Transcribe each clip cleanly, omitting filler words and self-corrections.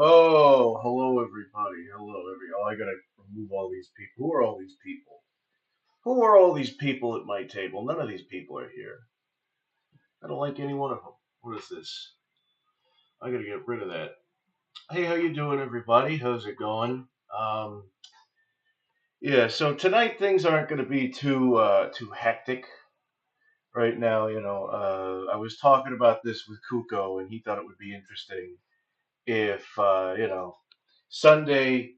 Oh, hello everybody. Oh, I gotta remove all these people. Who are all these people? Who are all these people at my table? None of these people are here. I don't like any one of them. What is this? I gotta get rid of that. Hey, how you doing, everybody? How's it going? Um, yeah. So tonight things aren't gonna be too hectic. Right now, I was talking about this with Kuko, and he thought it would be interesting if Sunday.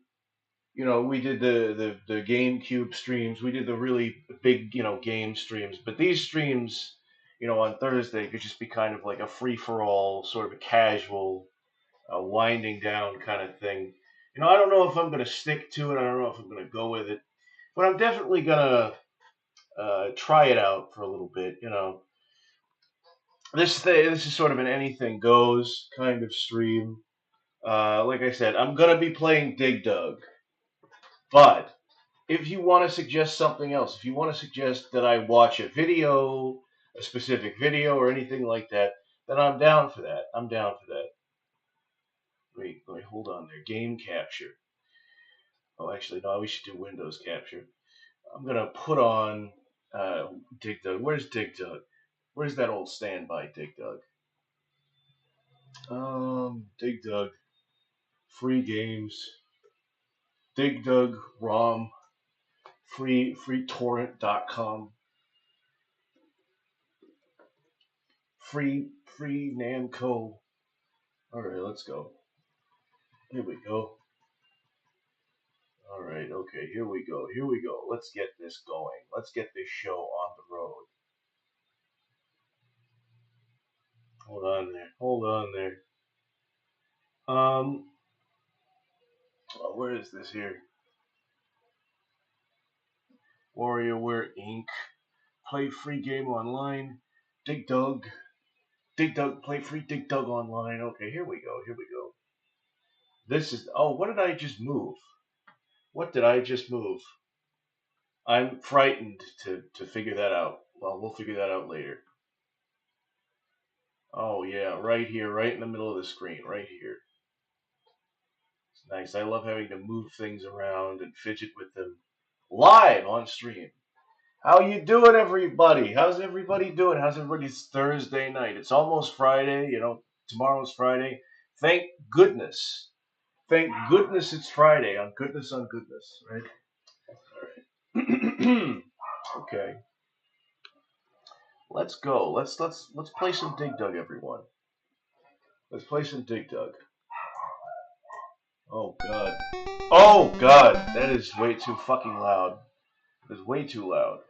We did the GameCube streams. We did the really big, game streams. But these streams, on Thursday could just be kind of like a free for all, sort of a casual, winding down kind of thing. I don't know if I'm going to stick to it. I don't know if I'm going to go with it. But I'm definitely going to try it out for a little bit. This is sort of an anything goes kind of stream. Like I said, I'm going to be playing Dig Dug. But if you want to suggest something else, if you want to suggest that I watch a specific video or anything like that, then I'm down for that. I'm down for that. Wait, hold on there. Game capture. Oh, actually, no, we should do Windows capture. I'm gonna put on Dig Dug. Where's Dig Dug? Where's that old standby Dig Dug? Dig Dug. Free games. Dig Dug ROM. Freetorrent.com. Free Namco. All right, let's go. Here we go. All right, okay, here we go. Here we go. Let's get this going. Let's get this show on the road. Hold on there. Hold on there. Um, where is this here? WarriorWare Inc. Play free game online. Dig Dug. Dig Dug. Play free Dig Dug online. Okay, here we go. Here we go. This is. Oh, what did I just move? What did I just move? I'm frightened to figure that out. Well, we'll figure that out later. Oh yeah, right here, right in the middle of the screen, right here. It's nice. I love having to move things around and fidget with them live on stream. How you doing, everybody? How's everybody doing? How's everybody's Thursday night? It's almost Friday. Tomorrow's Friday. Thank goodness. Thank goodness it's Friday. On goodness, right? All right. Okay. Let's go. Let's play some Dig Dug, everyone. Let's play some Dig Dug. Oh God. Oh God. That is way too fucking loud. That is way too loud.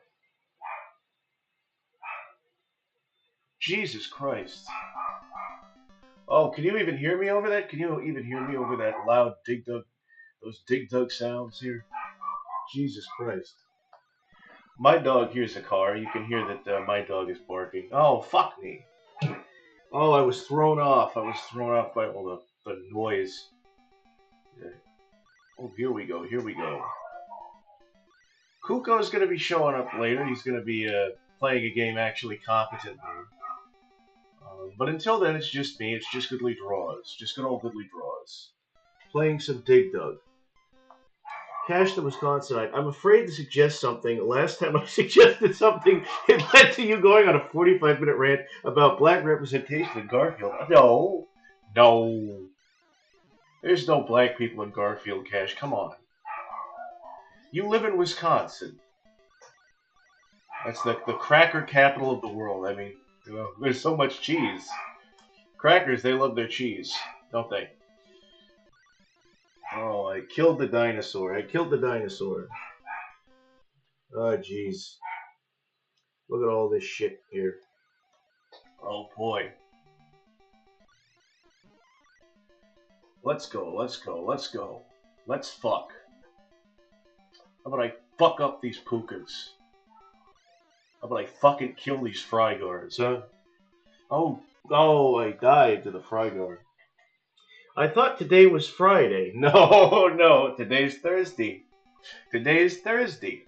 Jesus Christ. Oh, can you even hear me over that? Can you even hear me over that loud Dig Dug, those Dig Dug sounds here? Jesus Christ. My dog hears a car. You can hear that my dog is barking. Oh, fuck me. Oh, I was thrown off. I was thrown off by all the noise. Yeah. Oh, here we go. Here we go. Kuko's going to be showing up later. He's going to be playing a game actually competently. But until then, it's just me. It's just Goodly Draws. Just good old Goodly Draws. Playing some Dig Dug. Cash the Wisconsinite. I'm afraid to suggest something. Last time I suggested something, it led to you going on a 45-minute rant about black representation in Garfield. No. No. There's no black people in Garfield, Cash. Come on. You live in Wisconsin. That's the cracker capital of the world. I mean, there's so much cheese. Crackers, they love their cheese, don't they? Oh, I killed the dinosaur. I killed the dinosaur. Oh, jeez. Look at all this shit here. Oh, boy. Let's go, let's go, let's go. Let's fuck. How about I fuck up these pukas? How about I fucking kill these fry guards, huh? Oh, I died to the fry guard. I thought today was Friday. No, no, today's Thursday. Today's Thursday.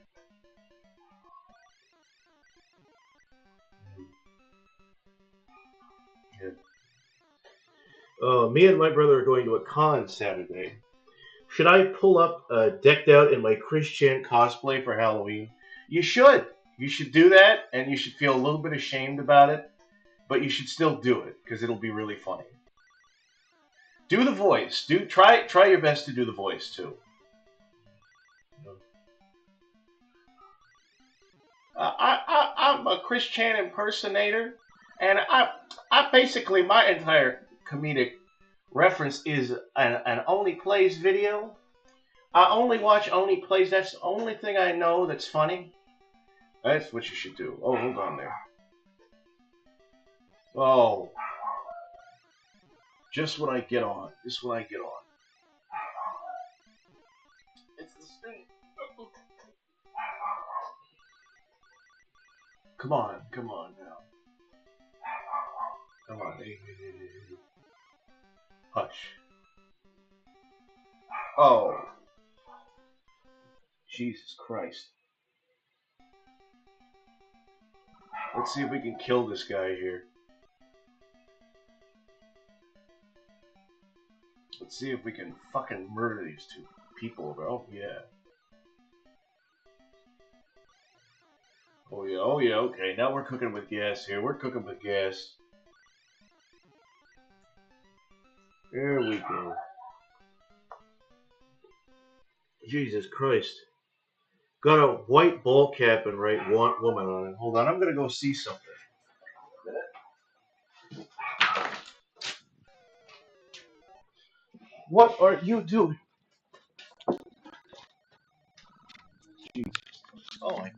Yeah. Me and my brother are going to a con Saturday. Should I pull up decked out in my Chris Chan cosplay for Halloween? You should. You should do that, and you should feel a little bit ashamed about it, but you should still do it because it'll be really funny. Do the voice. Try your best to do the voice too. I'm a Chris Chan impersonator, and I basically my entire comedic reference is an Only Plays video. I only watch Only Plays. That's the only thing I know that's funny. That's what you should do. Oh, hold on there. Oh, just when I get on. Just when I get on. It's the street. Come on now. Come on. Hey. Hush. Oh, Jesus Christ. Let's see if we can kill this guy here. Let's see if we can fucking murder these two people, bro. Yeah. Oh yeah, okay. Now we're cooking with gas here. We're cooking with gas. There we go. Jesus Christ. Got a white ball cap and right woman on it. Hold on, I'm gonna go see something. What are you doing? Jesus. Oh my.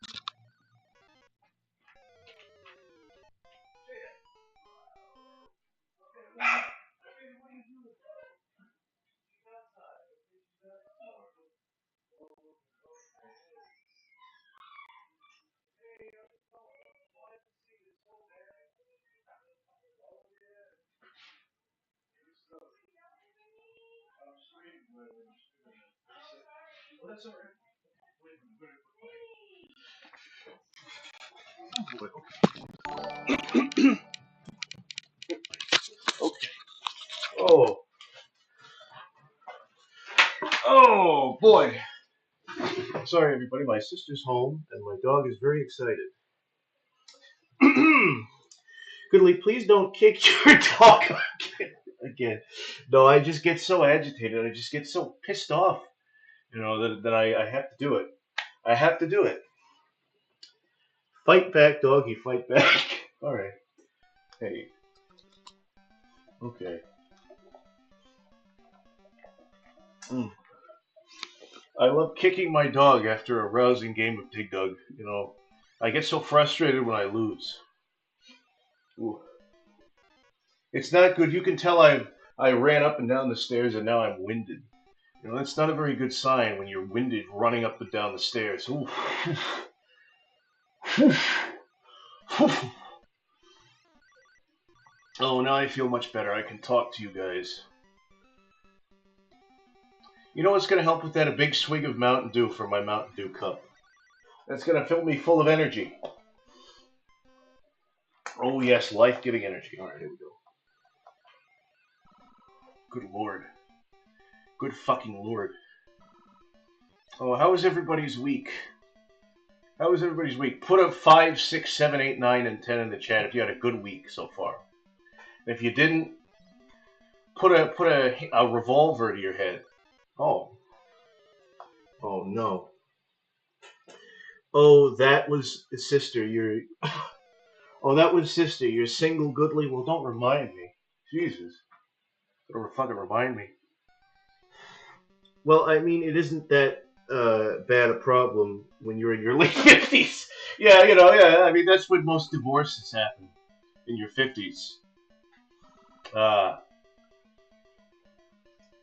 Okay. Oh. Oh boy. Sorry everybody, my sister's home and my dog is very excited. Goodly, please don't kick your dog again. No, I just get so agitated. I just get so pissed off, that I have to do it. I have to do it. Fight back, doggy, fight back. All right. Hey. Okay. Mm. I love kicking my dog after a rousing game of Dig Dug. I get so frustrated when I lose. Ooh. It's not good. You can tell I ran up and down the stairs and now I'm winded. That's not a very good sign when you're winded running up and down the stairs. Ooh. Oh, now I feel much better. I can talk to you guys. You know what's going to help with that? A big swig of Mountain Dew from my Mountain Dew cup. That's going to fill me full of energy. Oh, yes, life-giving energy. All right, here we go. Good Lord. Good fucking Lord. Oh, how was everybody's week? How was everybody's week? Put a 5, 6, 7, 8, 9, and 10 in the chat if you had a good week so far. If you didn't, put a revolver to your head. Oh. Oh, no. Oh, that was sister. Oh, that was sister. You're single, Goodly. Well, don't remind me. Jesus. Don't fucking remind me. Well, I mean, it isn't that bad a problem when you're in your late 50s. Yeah, yeah. I mean, that's when most divorces happen, in your 50s.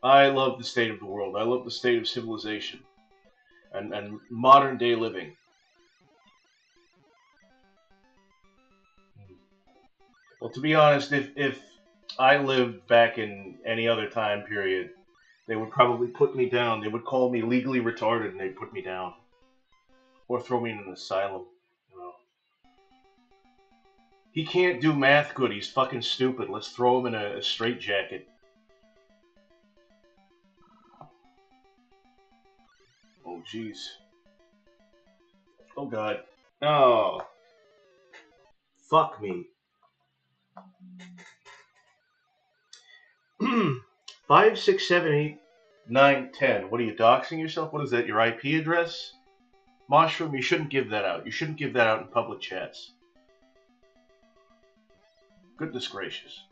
I love the state of the world. I love the state of civilization and modern day living. Well, to be honest, if I lived back in any other time period, they would probably put me down. They would call me legally retarded and they'd put me down. Or throw me in an asylum. He can't do math good. He's fucking stupid. Let's throw him in a straitjacket. Oh, jeez. Oh, God. Oh. Fuck me. 5, 6, 7, 8, 9, 10. What are you, doxing yourself? What is that, your IP address? Mushroom, you shouldn't give that out. You shouldn't give that out in public chats. Goodness gracious.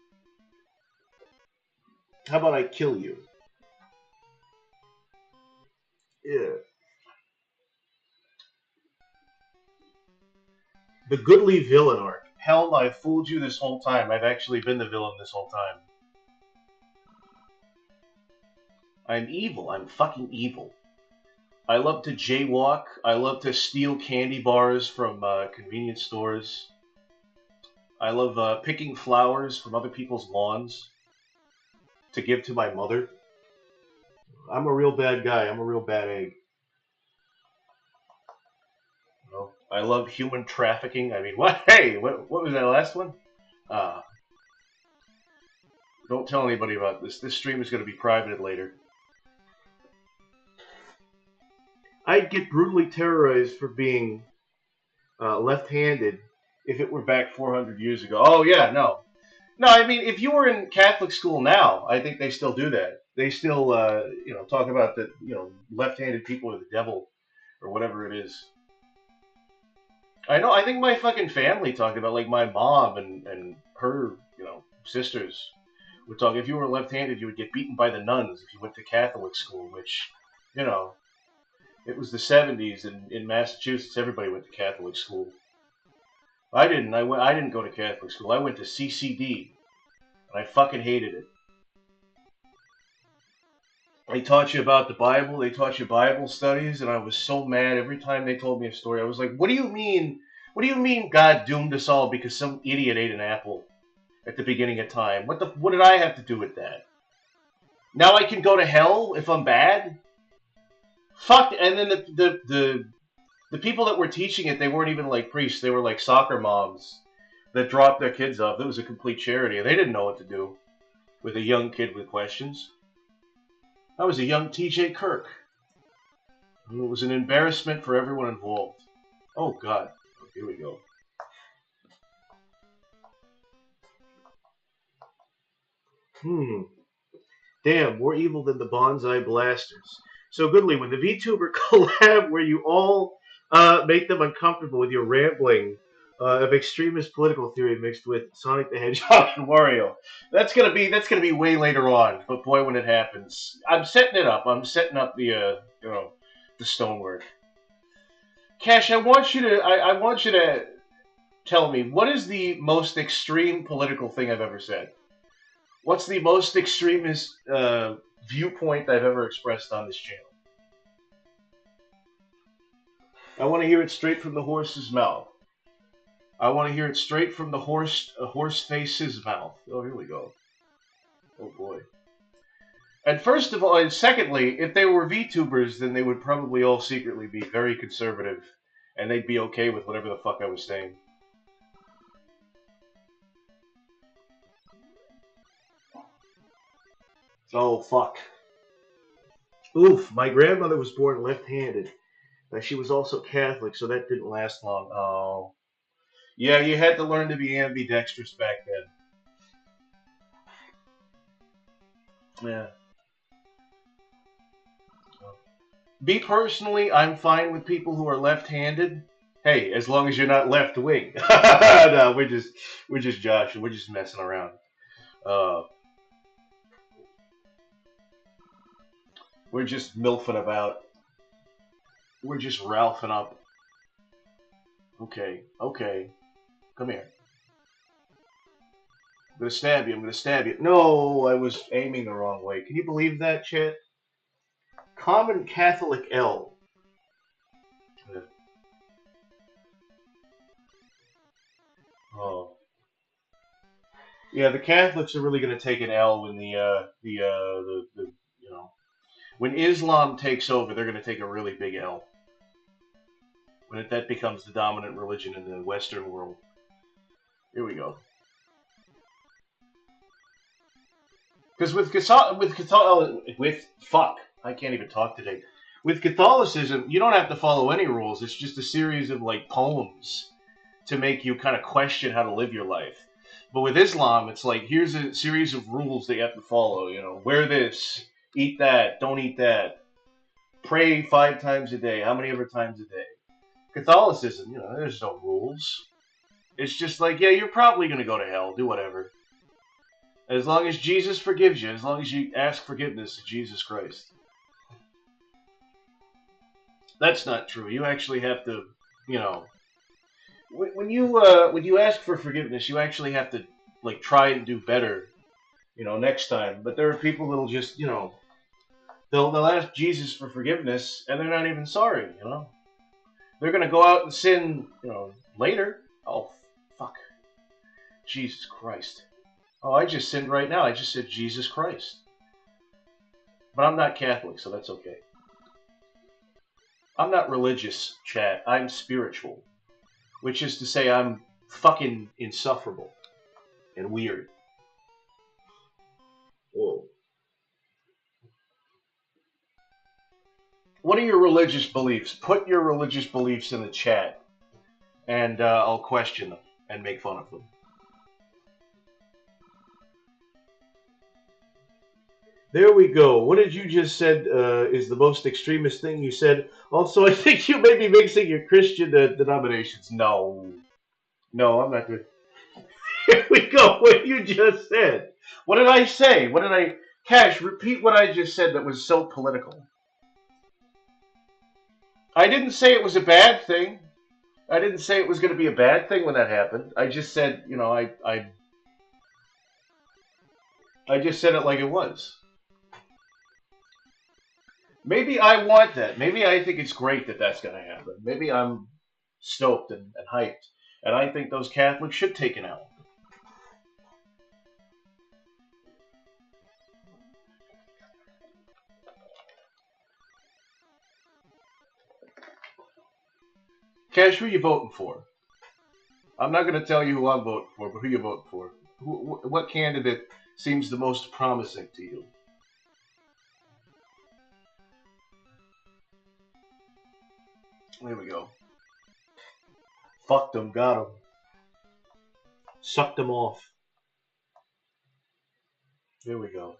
How about I kill you? Yeah. The Goodly Villain arc. Hell, I fooled you this whole time. I've actually been the villain this whole time. I'm evil. I'm fucking evil. I love to jaywalk. I love to steal candy bars from convenience stores. I love picking flowers from other people's lawns to give to my mother. I'm a real bad guy. I'm a real bad egg. You know, I love human trafficking. I mean, what? Hey, what was that last one? Uh, don't tell anybody about this. This stream is going to be privated later. I'd get brutally terrorized for being left-handed if it were back 400 years ago. Oh, yeah, no. No, I mean, if you were in Catholic school now, I think they still do that. They still, talk about the, left-handed people are the devil or whatever it is. I know, I think my fucking family talked about, like, my mom and her, sisters would talk. If you were left-handed, you would get beaten by the nuns if you went to Catholic school, which, it was the 70s, and in Massachusetts, everybody went to Catholic school. I didn't. I didn't go to Catholic school. I went to CCD, and I fucking hated it. They taught you about the Bible. They taught you Bible studies, and I was so mad every time they told me a story. I was like, "What do you mean? What do you mean God doomed us all because some idiot ate an apple at the beginning of time? What did I have to do with that? Now I can go to hell if I'm bad? Fuck!" And then the people that were teaching it, they weren't even like priests. They were like soccer moms that dropped their kids off. It was a complete charity, and they didn't know what to do with a young kid with questions. I was a young TJ Kirk. It was an embarrassment for everyone involved. Oh, God. Oh, here we go. Damn, more evil than the Bonsai Blasters. So, Goodly, when the VTuber collab where you all make them uncomfortable with your rambling of extremist political theory mixed with Sonic the Hedgehog and Wario, that's gonna be way later on. But boy, when it happens, I'm setting it up. I'm setting up the the stonework. Cash, I want you to tell me what is the most extreme political thing I've ever said. What's the most extremist viewpoint I've ever expressed on this channel? I want to hear it straight from the horse's mouth. I want to hear it straight from the horse face's mouth. Oh, here we go. Oh boy. And first of all, and secondly, if they were VTubers, then they would probably all secretly be very conservative, and they'd be okay with whatever the fuck I was saying. Oh, fuck. Oof, my grandmother was born left-handed. She was also Catholic, so that didn't last long. Oh. Yeah, you had to learn to be ambidextrous back then. Yeah. Me personally, I'm fine with people who are left-handed. Hey, as long as you're not left-wing. No, we're just joshing. We're just messing around. Uh, we're just milfing about. We're just Ralphing up. Okay, okay. Come here. I'm gonna stab you. I'm gonna stab you. No, I was aiming the wrong way. Can you believe that, chat? Common Catholic L. Oh. Yeah, the Catholics are really going to take an L when when Islam takes over, they're going to take a really big L. When that becomes the dominant religion in the Western world. Here we go. Because with fuck, I can't even talk today. With Catholicism, you don't have to follow any rules. It's just a series of like poems to make you kind of question how to live your life. But with Islam, it's like here's a series of rules that you have to follow. You know, wear this, eat that, don't eat that, pray 5 times a day. How many ever times a day? Catholicism, you know, there's no rules. It's just like, yeah, you're probably gonna go to hell. Do whatever. As long as Jesus forgives you, as long as you ask forgiveness to Jesus Christ. That's not true. You actually have to, you know, when you ask for forgiveness, you actually have to like try and do better, you know, next time. But there are people that'll just, you know, they'll ask Jesus for forgiveness and they're not even sorry, you know. They're gonna go out and sin, you know, later. Oh, fuck, Jesus Christ. Oh, I just sinned right now. I just said Jesus Christ. But I'm not Catholic, so that's okay. I'm not religious, chat. I'm spiritual, which is to say I'm fucking insufferable and weird. Whoa. What are your religious beliefs? Put your religious beliefs in the chat, and I'll question them and make fun of them. There we go. What did you just said is the most extremist thing you said? Also, I think you may be mixing your Christian denominations. No. No, I'm not doing. Here we go. What you just said. What did I say? What did I? Cash, repeat what I just said that was so political. I didn't say it was a bad thing. I didn't say it was going to be a bad thing when that happened. I just said, you know, I just said it like it was. Maybe I want that. Maybe I think it's great that that's going to happen. Maybe I'm stoked and hyped, and I think those Catholics should take an L. Cash, who you voting for? I'm not going to tell you who I'm voting for, but who you voting for? What candidate seems the most promising to you? There we go. Fucked them, got them. Sucked them off. There we go.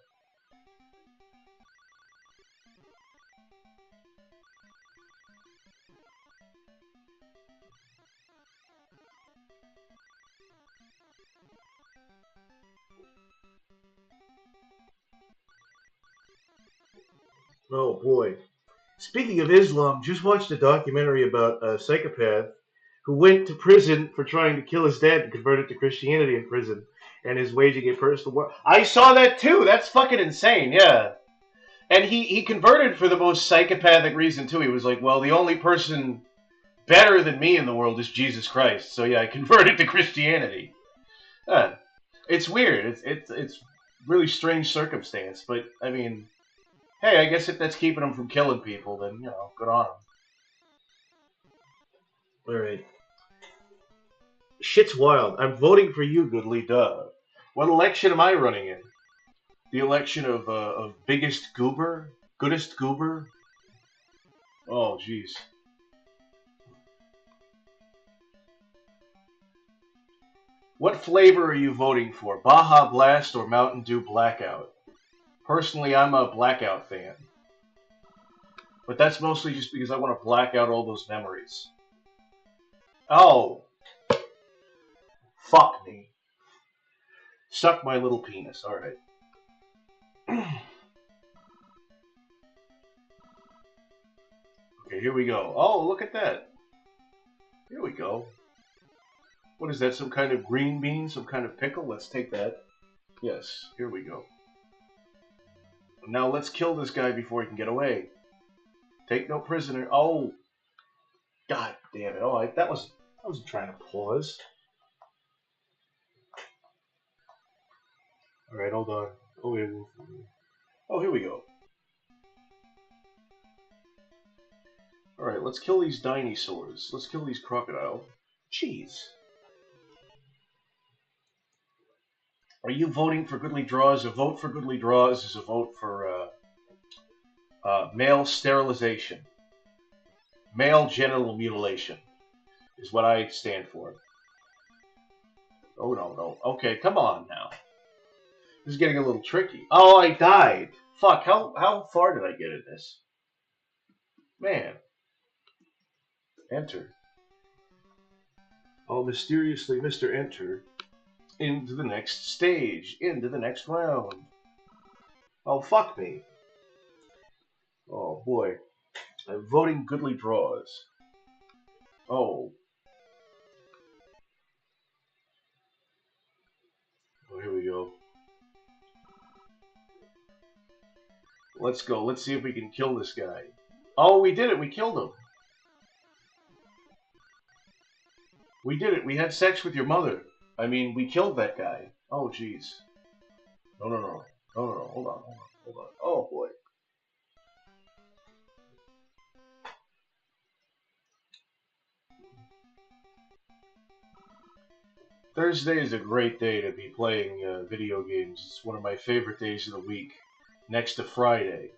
Oh boy. Speaking of Islam, just watched a documentary about a psychopath who went to prison for trying to kill his dad and converted to Christianity in prison and is waging a personal war. I saw that too. That's fucking insane. Yeah. And he converted for the most psychopathic reason too. He was like, well, the only person better than me in the world is Jesus Christ. So yeah, I converted to Christianity. Uh, it's weird. It's really strange circumstance, but I mean, hey, I guess if that's keeping him from killing people, then you know, good on him. All right. Shit's wild. I'm voting for you, Goodly Duh. What election am I running in? The election of biggest goober, goodest goober. Oh, jeez. What flavor are you voting for? Baja Blast or Mountain Dew Blackout? Personally, I'm a Blackout fan. But that's mostly just because I want to black out all those memories. Oh, fuck me. Suck my little penis. Alright. Okay, here we go. Oh, look at that. Here we go. What is that? Some kind of green bean? Some kind of pickle? Let's take that. Yes, here we go. Now let's kill this guy before he can get away. Take no prisoner. Oh, god damn it! Oh, I wasn't trying to pause. All right, hold on. Oh, wait. Oh, here we go. All right, let's kill these dinosaurs. Let's kill these crocodile. Jeez. Are you voting for Goodly Draws? A vote for Goodly Draws is a vote for Male sterilization. Male genital mutilation is what I stand for. Oh, no, no. Okay, come on now. This is getting a little tricky. Oh, I died. Fuck, how far did I get in this? Man. Enter. Oh, mysteriously, Mr. Enter. Into the next stage. Into the next round. Oh, fuck me. Oh, boy. I'm voting goodly draws. Oh. Oh, here we go. Let's go. Let's see if we can kill this guy. Oh, we did it. We killed him. We did it. We had sex with your mother. I mean, we killed that guy. Oh, jeez. No, no, no. No, no, no. Hold on, hold on, hold on. Oh, boy. Thursday is a great day to be playing video games. It's one of my favorite days of the week, next to Friday.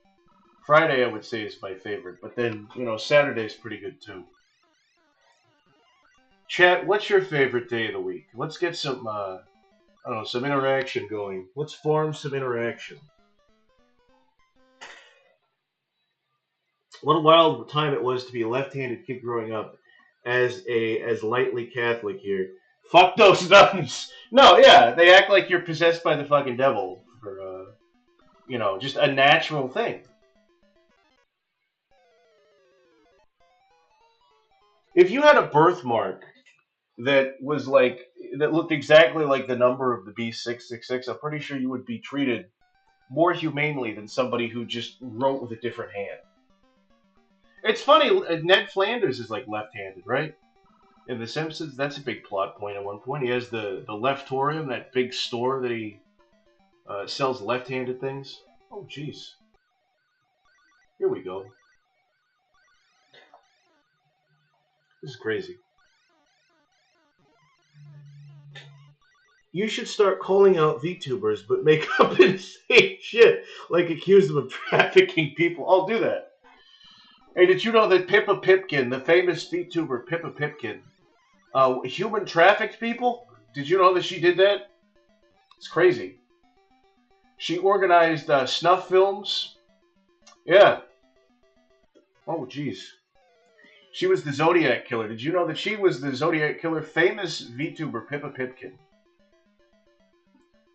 Friday, I would say, is my favorite, but then, Saturday's pretty good too. Chat, what's your favorite day of the week? Let's get some, I don't know, some interaction going. Let's form some interaction. What a wild time it was to be a left-handed kid growing up as lightly Catholic here. Fuck those nuns! No, yeah, they act like you're possessed by the fucking devil for, just a natural thing. If you had a birthmark that was that looked exactly like the number of the B666, I'm pretty sure you would be treated more humanely than somebody who just wrote with a different hand. It's funny, Ned Flanders is like left-handed, right? In The Simpsons, that's a big plot point at one point. He has the Leftorium, that big store that he sells left-handed things. Oh, jeez. Here we go. This is crazy. You should start calling out VTubers, but make up insane shit, like accuse them of trafficking people. I'll do that. Hey, did you know that Pippa Pipkin, the famous VTuber Pippa Pipkin, human trafficked people? Did you know that she did that? It's crazy. She organized snuff films. Yeah. Oh, jeez. She was the Zodiac Killer. Did you know that she was the Zodiac Killer? Famous VTuber Pippa Pipkin.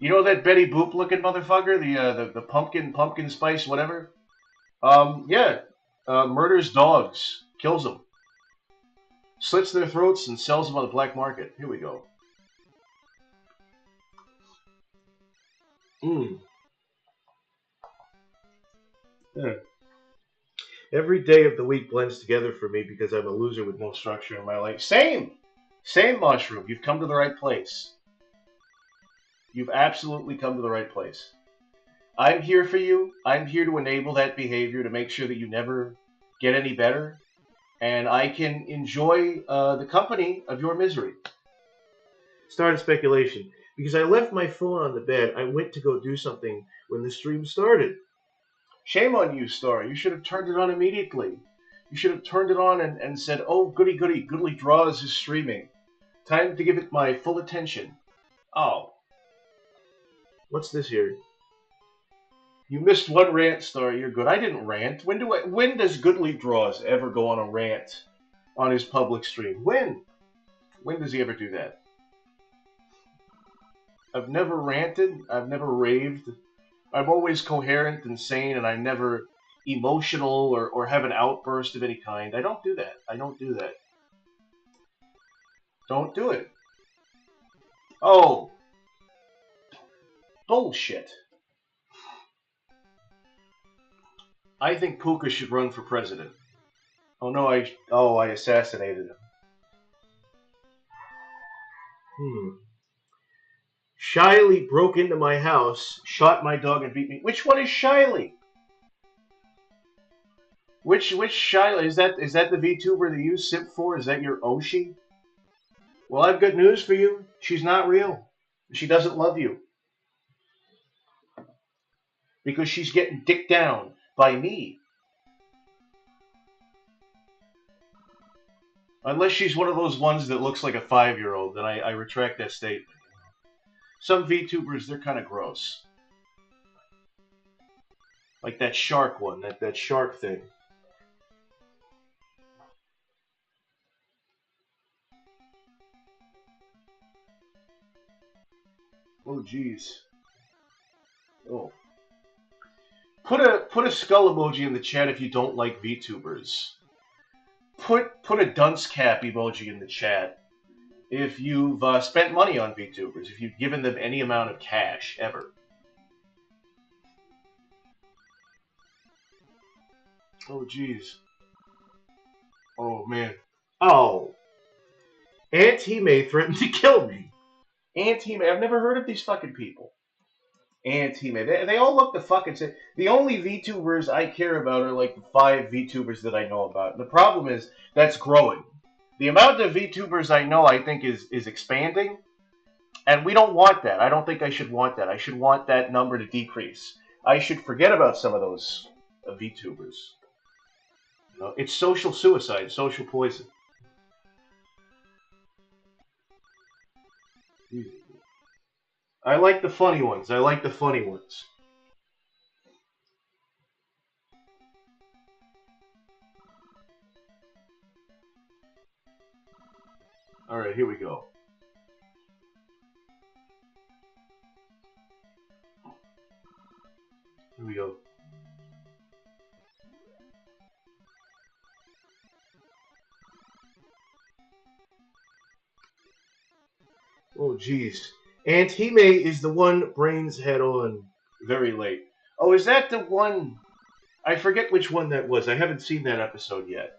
You know that Betty Boop looking motherfucker, the pumpkin spice whatever. Yeah, murders dogs, kills them, slits their throats, and sells them on the black market. Here we go. Yeah. Every day of the week blends together for me because I'm a loser with no structure in my life. Same mushroom. You've come to the right place. You've absolutely come to the right place. I'm here for you. I'm here to enable that behavior to make sure that you never get any better. And I can enjoy the company of your misery. Started speculation. Because I left my phone on the bed, I went to go do something when the stream started. Shame on you, Star. You should have turned it on immediately. You should have turned it on and said, oh, goody, Goodly Draws is streaming. Time to give it my full attention. Oh. What's this here? You missed one rant, Star. You're good. I didn't rant. When does Goodly Draws ever go on a rant on his public stream? When? When does he ever do that? I've never ranted. I've never raved. I'm always coherent and sane, and I'm never emotional or have an outburst of any kind. I don't do that. I don't do that. Don't do it. Oh. Bullshit. I think Puka should run for president. Oh no, I assassinated him. Shyly broke into my house, shot my dog, and beat me. Which one is Shyly? Which Shyly is that? Is that the VTuber that you simp for? Is that your Oshi? Well, I've good news for you. She's not real. She doesn't love you because she's getting dicked down by me. Unless she's one of those ones that looks like a 5-year-old, then I retract that statement. Some VTubers, they're kind of gross. Like that shark one, that shark thing. Oh, jeez. Oh. Put a skull emoji in the chat if you don't like VTubers. Put a dunce cap emoji in the chat if you've spent money on VTubers, if you've given them any amount of cash ever. Oh, jeez. Oh, man. Oh. Aunt Hime threatened to kill me. Aunt Hime, I've never heard of these fucking people. Aunt Hime, they all look the fucking same. The only VTubers I care about are like the 5 VTubers that I know about. And the problem is that's growing. The amount of VTubers I know, I think, is expanding, and we don't want that. I don't think I should want that. I should want that number to decrease. I should forget about some of those VTubers. You know, it's social suicide, social poison. I like the funny ones. I like the funny ones. All right, here we go. Here we go. Oh, jeez. Aunt Hime is the one Brains had on very late. Oh, is that the one? I forget which one that was. I haven't seen that episode yet.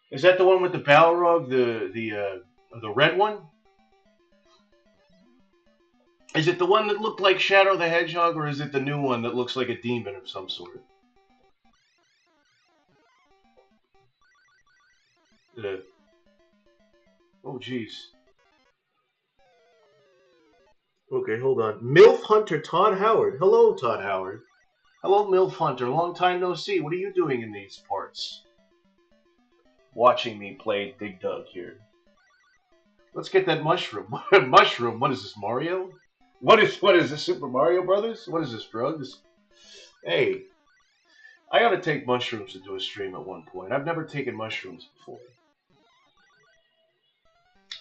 Is that the one with the Balrog, the red one? Is it the one that looked like Shadow the Hedgehog, or is it the new one that looks like a demon of some sort? Uh, oh, jeez. Okay, hold on. MILF Hunter Todd Howard. Hello, Todd Howard. Hello, MILF Hunter. Long time no see. What are you doing in these parts? Watching me play Dig Dug here. Let's get that mushroom. Mushroom? What is this, Mario? What is this, Super Mario Brothers? What is this, drugs? Hey, I ought to take mushrooms to do a stream at one point. I've never taken mushrooms before.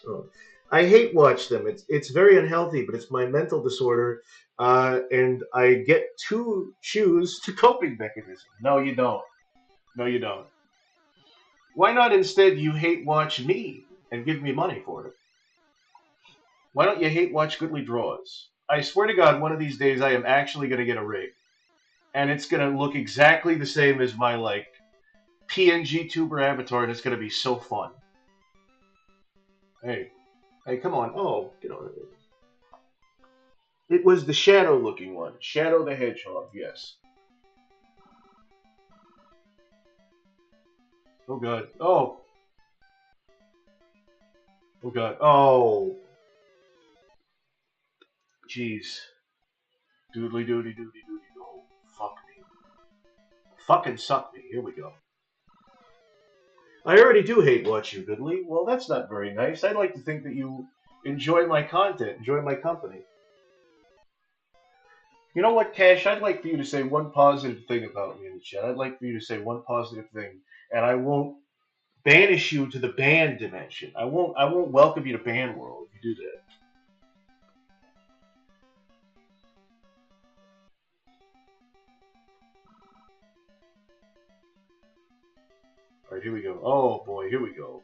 Oh. I hate watch them. It's very unhealthy, but it's my mental disorder, and I get to choose the coping mechanism. No, you don't. No, you don't. Why not instead you hate watch me and give me money for it? Why don't you hate watch Goodly Draws? I swear to God, one of these days I am actually going to get a rig, and it's going to look exactly the same as my like PNG tuber avatar, and it's going to be so fun. Hey, hey, come on! Oh, get on it. It was the shadow-looking one, Shadow the Hedgehog. Yes. Oh God. Oh. Oh God. Oh. Jeez. Doodly doody doody doody. Oh, fuck me. Fucking suck me. Here we go. I already do hate watch you, Goodly. Well, that's not very nice. I'd like to think that you enjoy my content, enjoy my company. You know what, Cash? I'd like for you to say one positive thing about me in the chat. I'd like for you to say one positive thing, and I won't banish you to the ban dimension. I won't welcome you to ban world if you do that. All right, here we go. Oh boy, here we go.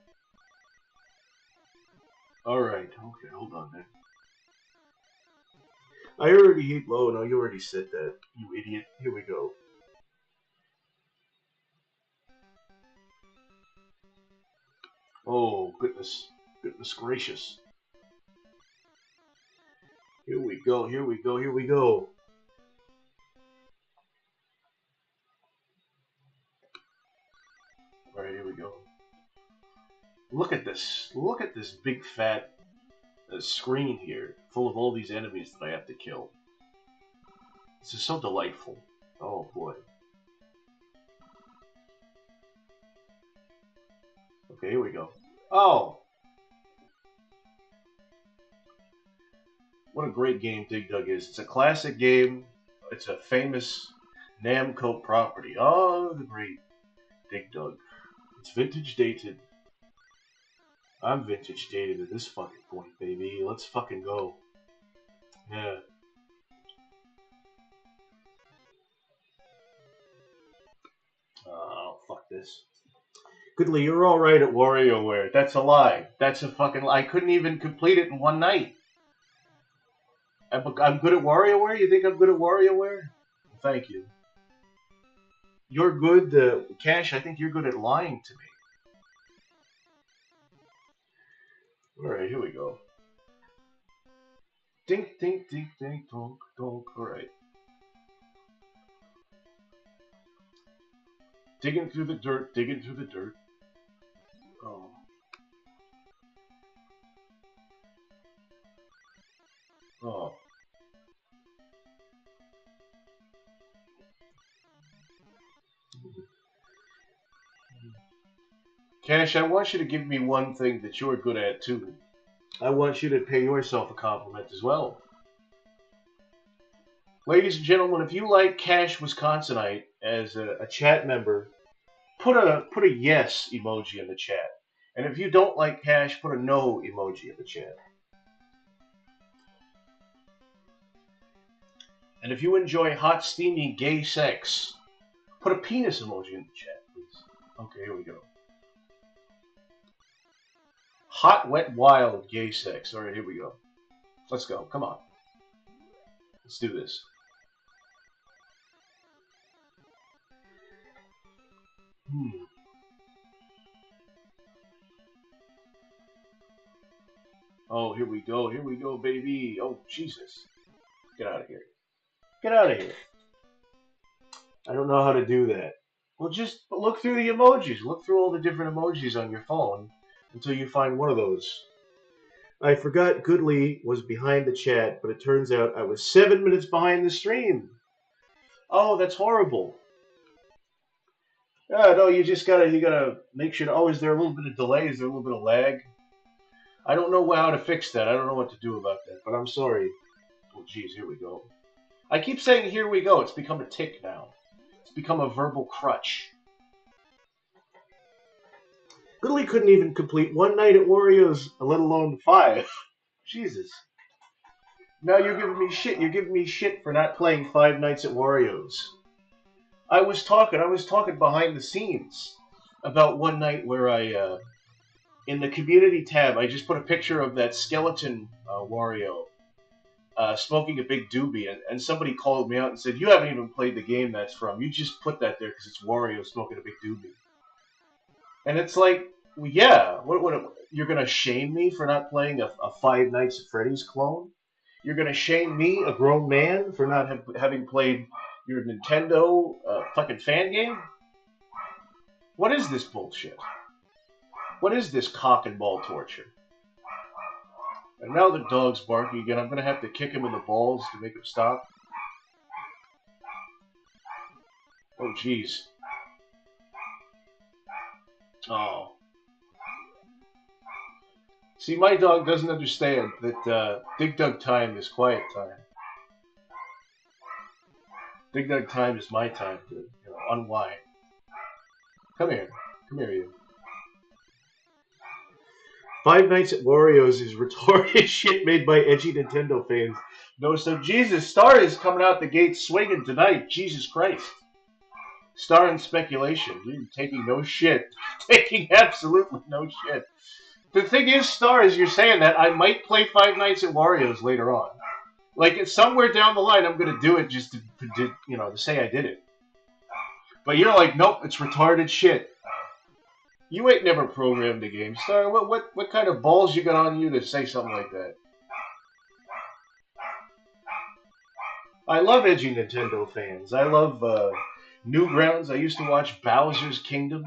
All right, okay, hold on there. I already hate low. No, you already said that, you idiot. Here we go. Oh goodness, goodness gracious. Here we go. Here we go. Here we go. All right, here we go. Look at this. Look at this big fat screen here, full of all these enemies that I have to kill. This is so delightful. Oh boy. Okay, here we go. Oh, what a great game Dig Dug is. It's a classic game. It's a famous Namco property. Oh, the great Dig Dug. It's vintage dated. I'm vintage dated at this fucking point, baby. Let's fucking go. Yeah. Oh, fuck this. Goodly, you're alright at WarioWare. That's a lie. That's a fucking lie. I couldn't even complete it in one night. I'm good at WarioWare? You think I'm good at WarioWare? Thank you. You're good, Cash, I think you're good at lying to me. Alright, here we go. Dink, dink, dink, dink, donk, donk. Alright. Digging through the dirt, digging through the dirt. Oh. Oh. Cash, I want you to give me one thing that you're good at, too. I want you to pay yourself a compliment as well. Ladies and gentlemen, if you like Cash Wisconsinite as a chat member, put a yes emoji in the chat. And if you don't like Cash, put a no emoji in the chat. And if you enjoy hot, steamy, gay sex, put a penis emoji in the chat, please. Okay, here we go. Hot, wet, wild, gay sex. All right, here we go. Let's go. Come on. Let's do this. Oh, here we go. Here we go, baby. Oh, Jesus. Get out of here. Get out of here. I don't know how to do that. Well, just look through the emojis. Look through all the different emojis on your phone until you find one of those. I forgot Goodly was behind the chat, but it turns out I was 7 minutes behind the stream. Oh, that's horrible. Yeah, no, you gotta make sure. Oh, is there a little bit of delay? Is there a little bit of lag? I don't know how to fix that. I don't know what to do about that, but I'm sorry. Oh, geez, here we go. I keep saying here we go. It's become a tick now. It's become a verbal crutch. Goodly couldn't even complete one night at Wario's, let alone 5. Jesus. Now you're giving me shit. You're giving me shit for not playing 5 nights at Wario's. I was talking behind the scenes about one night where in the community tab, I just put a picture of that skeleton Wario smoking a big doobie, and somebody called me out and said, "You haven't even played the game that's from. You just put that there because it's Wario smoking a big doobie." And it's like, well, yeah, what you're gonna shame me for not playing a Five Nights at Freddy's clone? You're gonna shame me, a grown man, for not having played your Nintendo fucking fan game? What is this bullshit? What is this cock and ball torture? And now the dog's barking again. I'm gonna have to kick him in the balls to make him stop. Oh, jeez. Oh. See, my dog doesn't understand that Dig Dug time is quiet time. Dig Dug time is my time to unwind. Come here. Come here, you. Five Nights at Wario's is retarded shit made by edgy Nintendo fans. No, so Jesus, Star is coming out the gate swinging tonight. Jesus Christ. Star and speculation. You're taking no shit. Taking absolutely no shit. The thing is, Star, as you're saying that, I might play Five Nights at Wario's later on. Like, it's somewhere down the line, I'm going to do it just to say I did it. But you're like, nope, it's retarded shit. You ain't never programmed the game, Star. What kind of balls you got on you to say something like that? I love edgy Nintendo fans. I love Newgrounds. I used to watch Bowser's Kingdom.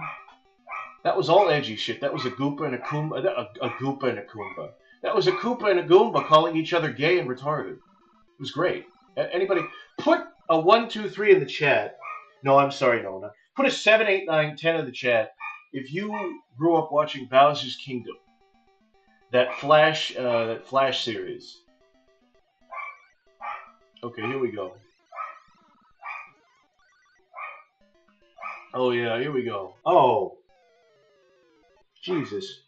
That was all edgy shit. That was a Goopa and a Koomba. A Goopa and a Koomba. That was a Koopa and a Goomba calling each other gay and retarded. It was great. Anybody put a 1, 2, 3 in the chat? No, I'm sorry, no. Put a 7, 8, 9, 10 in the chat if you grew up watching Bowser's Kingdom, that Flash series. Okay, here we go. Oh yeah, here we go. Oh, Jesus.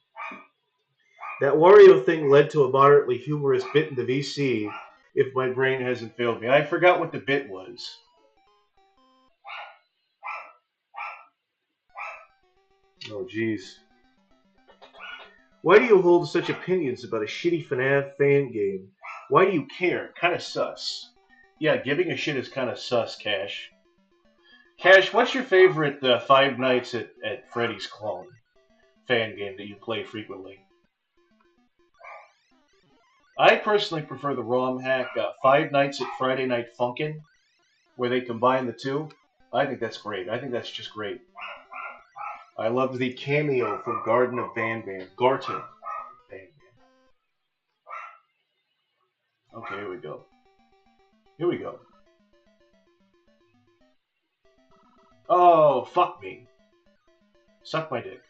That Wario thing led to a moderately humorous bit in the VC, if my brain hasn't failed me. I forgot what the bit was. Oh, jeez. Why do you hold such opinions about a shitty FNAF fan game? Why do you care? Kinda sus. Yeah, giving a shit is kinda sus, Cash. Cash, what's your favorite Five Nights at Freddy's clone fan game that you play frequently? I personally prefer the ROM hack Five Nights at Friday Night Funkin', where they combine the two. I think that's great. I think that's just great. I love the cameo from Garden of Van Van. Garten. Van Van. Okay, here we go. Here we go. Oh, fuck me. Suck my dick.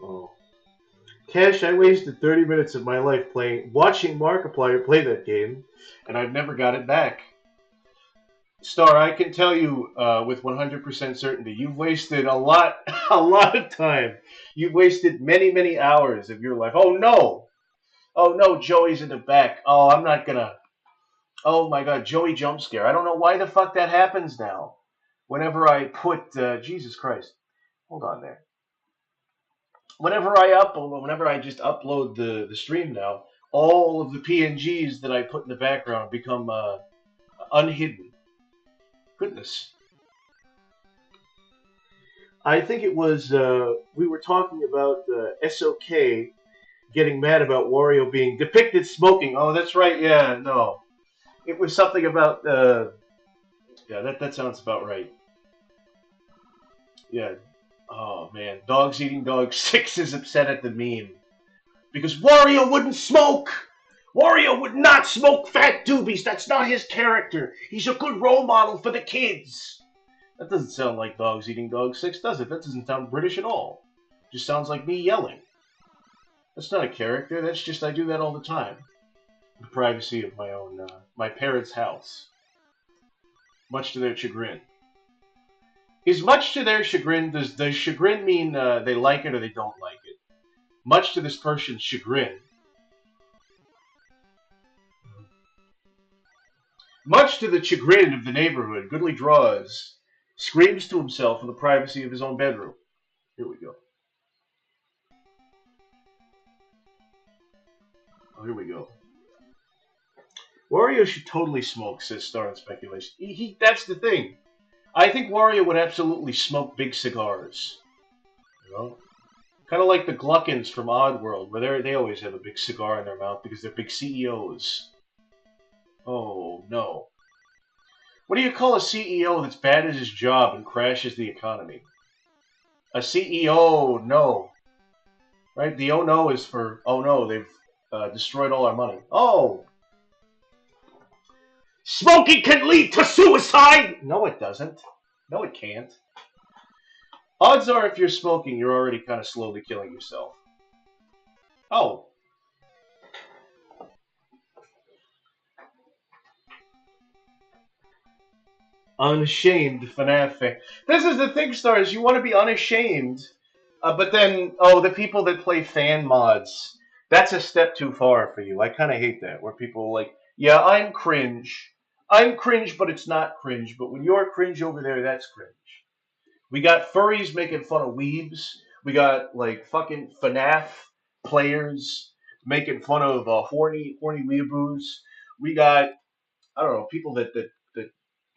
Oh. Cash, I wasted 30 minutes of my life watching Markiplier play that game, and I've never got it back. Star, I can tell you with 100% certainty, you've wasted a lot, a lot of time. You've wasted many, many hours of your life. Oh no! Oh no, Joey's in the back. Oh, I'm not gonna. Oh my God, Joey jump scare. I don't know why the fuck that happens now. Whenever I put Jesus Christ, hold on there. Whenever I just upload the stream now, all of the PNGs that I put in the background become unhidden. Goodness. I think it was we were talking about SOK getting mad about Wario being depicted smoking. Oh, that's right. Yeah, no, it was something about. Yeah, that sounds about right. Yeah. Oh man, dogs eating dogs. Six is upset at the meme because Wario wouldn't smoke. Wario would not smoke fat doobies. That's not his character. He's a good role model for the kids. That doesn't sound like dogs eating dogs six, does it? That doesn't sound British at all. It just sounds like me yelling. That's not a character. That's just I do that all the time. The privacy of my own, my parents' house, much to their chagrin. Is much to their chagrin? Does chagrin mean they like it or they don't like it? Much to this person's chagrin. Much to the chagrin of the neighborhood, Goodly Draws screams to himself in the privacy of his own bedroom. Here we go. Oh, here we go. Wario should totally smoke, says Star in Speculation. That's the thing. I think Wario would absolutely smoke big cigars. You know? Kind of like the Gluckins from Oddworld, where they always have a big cigar in their mouth because they're big CEOs. Oh, no. What do you call a CEO that's bad at his job and crashes the economy? A CEO, no. Right? The oh no is for, oh no, they've destroyed all our money. Oh! Smoking can lead to suicide! No, it doesn't. No, it can't. Odds are if you're smoking, you're already kind of slowly killing yourself. Oh. Unashamed FNAF fan. This is the thing, Stars. You want to be unashamed, but then, oh, the people that play fan mods, that's a step too far for you. I kind of hate that, where people are like, yeah, I'm cringe. I'm cringe, but it's not cringe. But when you're cringe over there, that's cringe. We got furries making fun of weebs. We got like fucking FNAF players making fun of horny weeaboos. We got I don't know people that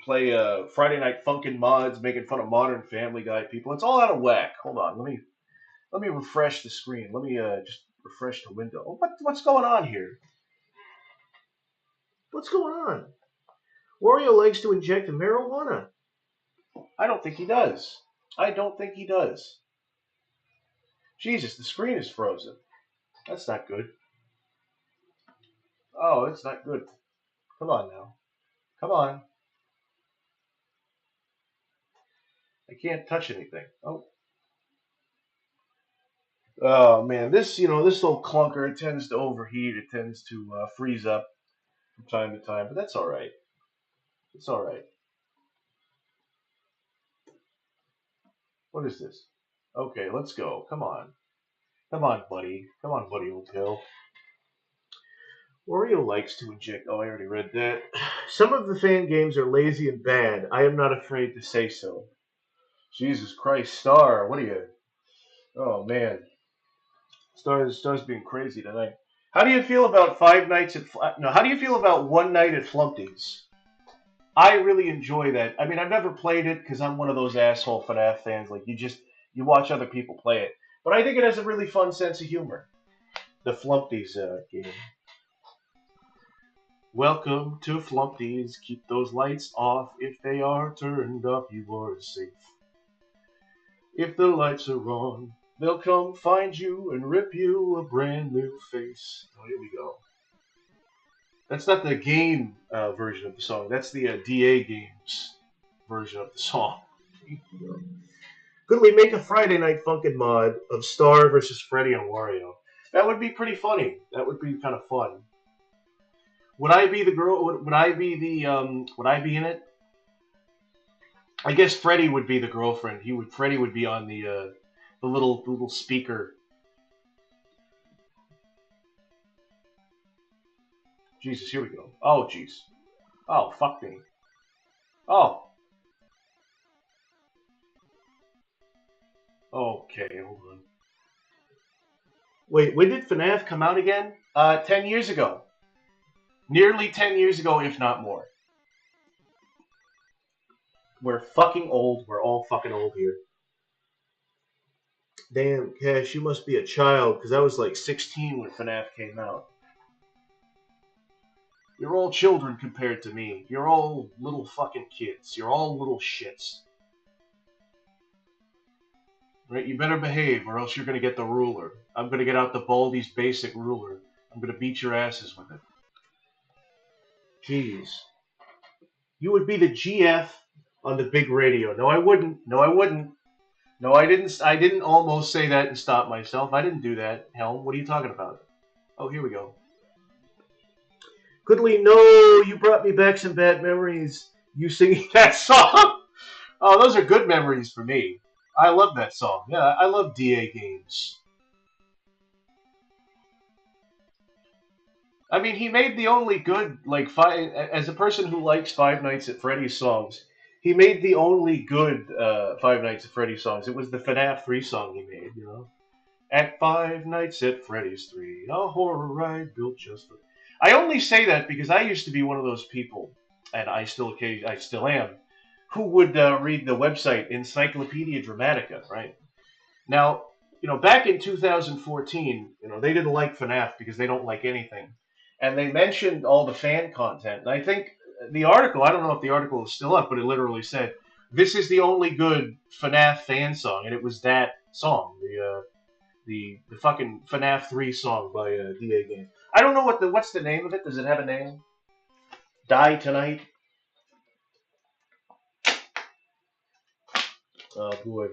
play Friday Night Funkin' mods making fun of Modern Family Guy people. It's all out of whack. Hold on, let me refresh the screen. Let me just refresh the window. Oh, what's going on here? What's going on? Wario likes to inject marijuana. I don't think he does. I don't think he does. Jesus, the screen is frozen. That's not good. Oh, it's not good. Come on now. Come on. I can't touch anything. Oh. Oh man, this little clunker, it tends to overheat. It tends to freeze up from time to time, but that's all right. It's all right. What is this? Okay, let's go. Come on. Come on, buddy. Come on, buddy old pill. Wario likes to inject. Oh, I already read that. Some of the fan games are lazy and bad. I am not afraid to say so. Jesus Christ, Star, what are you? Oh man, Star's being crazy tonight. How do you feel about Five Nights at no? How do you feel about One Night at Flumpty's? I really enjoy that. I mean, I've never played it because I'm one of those asshole FNAF fans. Like you watch other people play it, but I think it has a really fun sense of humor. The Flumpty's game. Welcome to Flumpty's. Keep those lights off. If they are turned up, you are safe. If the lights are on, they'll come find you and rip you a brand new face. Oh, here we go. That's not the game version of the song. That's the DA Games version of the song. Could we make a Friday Night Funkin' mod of Star versus Freddy and Wario? That would be pretty funny. That would be kind of fun. Would I be the girl? Would I be the? Would I be in it? I guess Freddy would be the girlfriend. Freddy would be on the little speaker. Jesus, here we go. Oh, jeez. Oh, fuck me. Oh. Okay, hold on. Wait, when did FNAF come out again? 10 years ago. Nearly 10 years ago, if not more. We're fucking old. We're all fucking old here. Damn, Cash, you must be a child, because I was like 16 when FNAF came out. You're all children compared to me. You're all little fucking kids. You're all little shits. Right? You better behave, or else you're gonna get the ruler. I'm gonna get out the Baldi's basic ruler. I'm gonna beat your asses with it. Jeez. You would be the GF on the big radio. No, I wouldn't. No, I wouldn't. No, I didn't. I didn't almost say that and stop myself. I didn't do that. Helm, what are you talking about? Oh, here we go. Goodly, no, you brought me back some bad memories. You singing that song? Oh, those are good memories for me. I love that song. Yeah, I love DA games. I mean, he made the only good like five. As a person who likes Five Nights at Freddy's songs, he made the only good Five Nights at Freddy's songs. It was the FNAF 3 song he made. At Five Nights at Freddy's 3, a horror ride built just for. I only say that because I used to be one of those people, and I still am, who would read the website Encyclopedia Dramatica, right? Now, back in 2014, they didn't like FNAF because they don't like anything. And they mentioned all the fan content. And I think the article, I don't know if the article is still up, but it literally said, this is the only good FNAF fan song. And it was that song, the fucking FNAF 3 song by DA Game. I don't know what's the name of it. Does it have a name? Die Tonight? Oh, boy.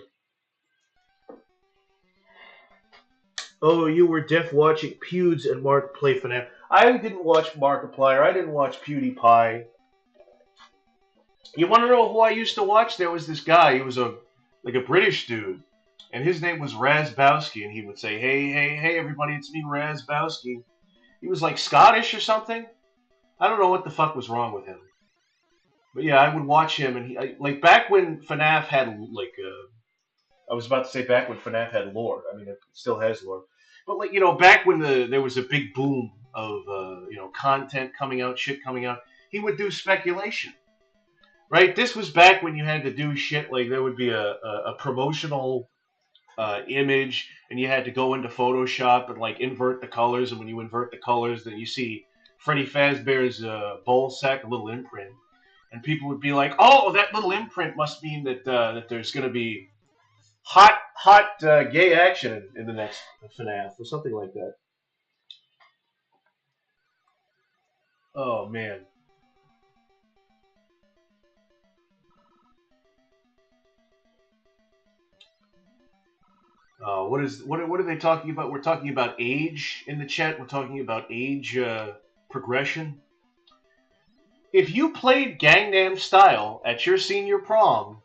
Oh, you were deaf watching Pewds and Mark play FNAF. I didn't watch Markiplier. I didn't watch PewDiePie. You want to know who I used to watch? There was this guy. He was like a British dude, and his name was Razbowski, and he would say, "Hey, hey, hey, everybody, it's me, Razbowski." He was like Scottish or something. I don't know what the fuck was wrong with him, but yeah, I would watch him, and like back when FNAF had like I was about to say back when FNAF had lore. I mean, it still has lore. But like back when there was a big boom of content coming out, shit coming out, he would do speculation. Right? This was back when you had to do shit like there would be a promotional image, and you had to go into Photoshop and like invert the colors. And when you invert the colors, then you see Freddy Fazbear's ball sack, a little imprint, and people would be like, "Oh, that little imprint must mean that there's going to be hot gay action in the next FNAF or something like that." Oh man. What are they talking about? We're talking about age in the chat. We're talking about age progression. If you played Gangnam Style at your senior prom,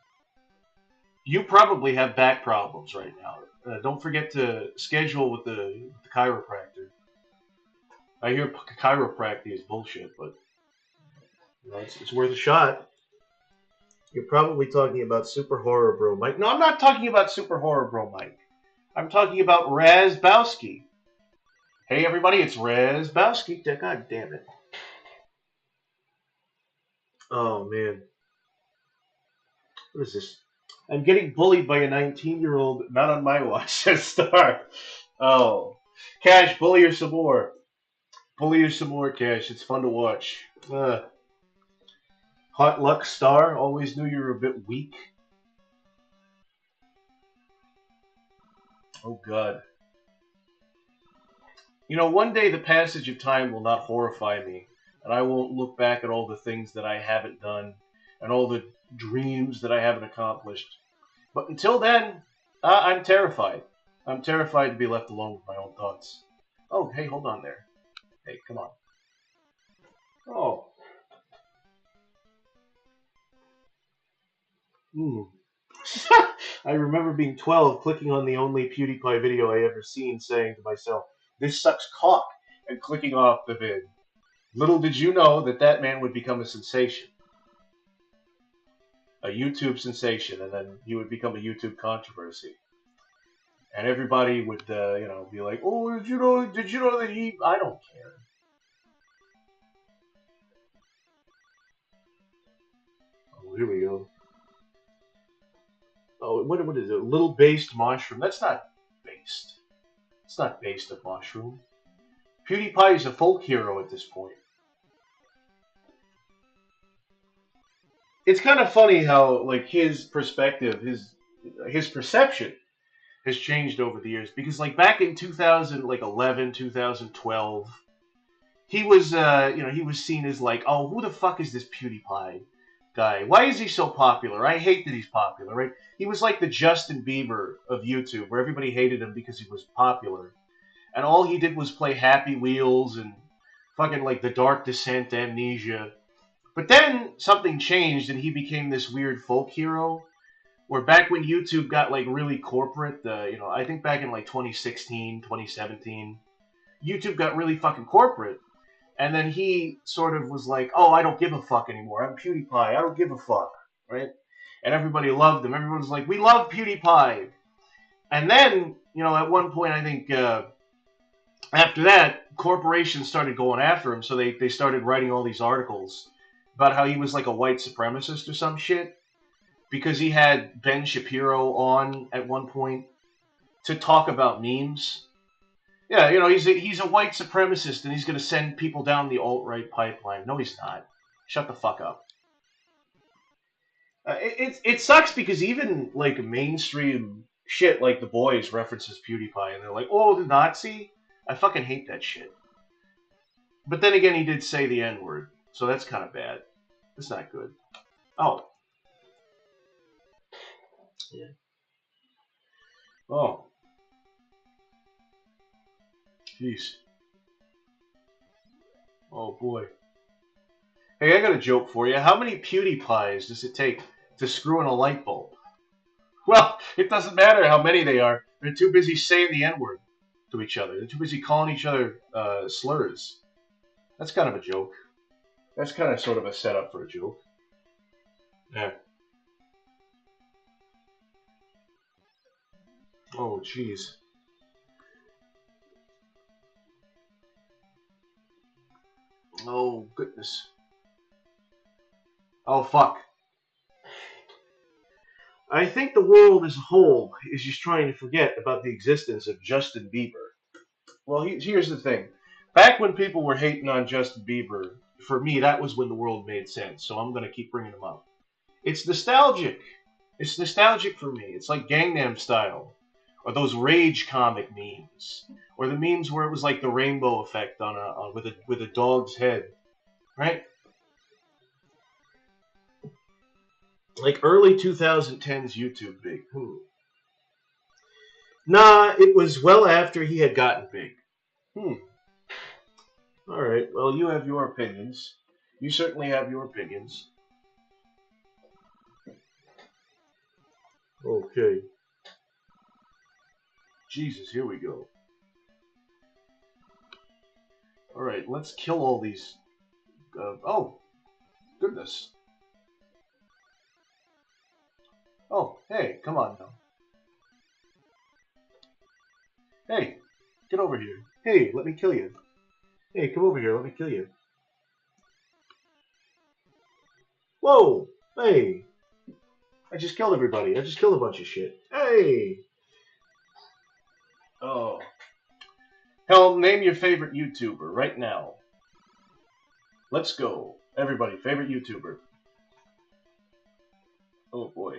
you probably have back problems right now. Don't forget to schedule with the chiropractor. I hear chiropractic is bullshit, but you know, it's worth a shot. You're probably talking about Super Horror Bro Mike. No, I'm not talking about Super Horror Bro Mike. I'm talking about Razbowski. Hey everybody, it's Razbowski. God damn it. Oh man. What is this? I'm getting bullied by a 19-year-old, not on my watch, says Star. Oh. Cash, bully her some more. Bully her some more, Cash. It's fun to watch. Hot Luck Star, always knew you were a bit weak. Oh god. You know, one day the passage of time will not horrify me, and I won't look back at all the things that I haven't done, and all the dreams that I haven't accomplished. But until then, I'm terrified. I'm terrified to be left alone with my own thoughts. Oh, hey, hold on there. Hey, come on. Oh. Hmm. I remember being 12, clicking on the only PewDiePie video I ever seen, saying to myself, "This sucks cock," and clicking off the vid. Little did you know that that man would become a sensation. A YouTube sensation, and then he would become a YouTube controversy. And everybody would, be like, "Oh, Did you know that he?" I don't care. Oh, here we go. Oh, what is it? Little based mushroom. That's not based. It's not based of mushroom. PewDiePie is a folk hero at this point. It's kind of funny how like his perspective, his perception has changed over the years because like back in 2011, 2012, he was he was seen as like, "Oh, who the fuck is this PewDiePie guy? Why is he so popular? I hate that he's popular," right? He was like the Justin Bieber of YouTube, where everybody hated him because he was popular, and all he did was play Happy Wheels and fucking like The Dark Descent, Amnesia. But then something changed, and he became this weird folk hero. Where back when YouTube got like really corporate, I think back in like 2016, 2017, YouTube got really fucking corporate. And then he sort of was like, "Oh, I don't give a fuck anymore. I'm PewDiePie. I don't give a fuck." Right? And everybody loved him. Everyone was like, "We love PewDiePie." And then, at one point, I think after that, corporations started going after him. So they started writing all these articles about how he was like a white supremacist or some shit because he had Ben Shapiro on at one point to talk about memes. Yeah, he's a white supremacist and he's going to send people down the alt-right pipeline. No, he's not. Shut the fuck up. It sucks because even like mainstream shit like The Boys references PewDiePie and they're like, "Oh, the Nazi." I fucking hate that shit. But then again, he did say the N-word, so that's kind of bad. It's not good. Oh, yeah. Oh, jeez. Oh boy. Hey, I got a joke for you. How many PewDiePies does it take to screw in a light bulb? Well, it doesn't matter how many they are. They're too busy saying the N-word to each other. They're too busy calling each other slurs. That's kind of a joke. That's kind of sort of a setup for a joke. Yeah. Oh, jeez. Oh, goodness. Oh, fuck. I think the world as a whole is just trying to forget about the existence of Justin Bieber. Well, here's the thing. Back when people were hating on Justin Bieber, for me, that was when the world made sense. So I'm going to keep bringing him up. It's nostalgic. It's nostalgic for me. It's like Gangnam Style, or those Rage comic memes, or the memes where it was like the rainbow effect with a dog's head, right? Like early 2010s YouTube big. Nah, it was well after he had gotten big. Hmm. All right. Well, you have your opinions. You certainly have your opinions. Okay. Jesus, here we go. All right, let's kill all these. Oh, goodness. Oh, hey, come on now. Hey, get over here. Hey, let me kill you. Hey, come over here. Let me kill you. Whoa! Hey! I just killed everybody. I just killed a bunch of shit. Hey! Oh. Hell, name your favorite YouTuber right now. Let's go. Everybody, favorite YouTuber. Oh boy.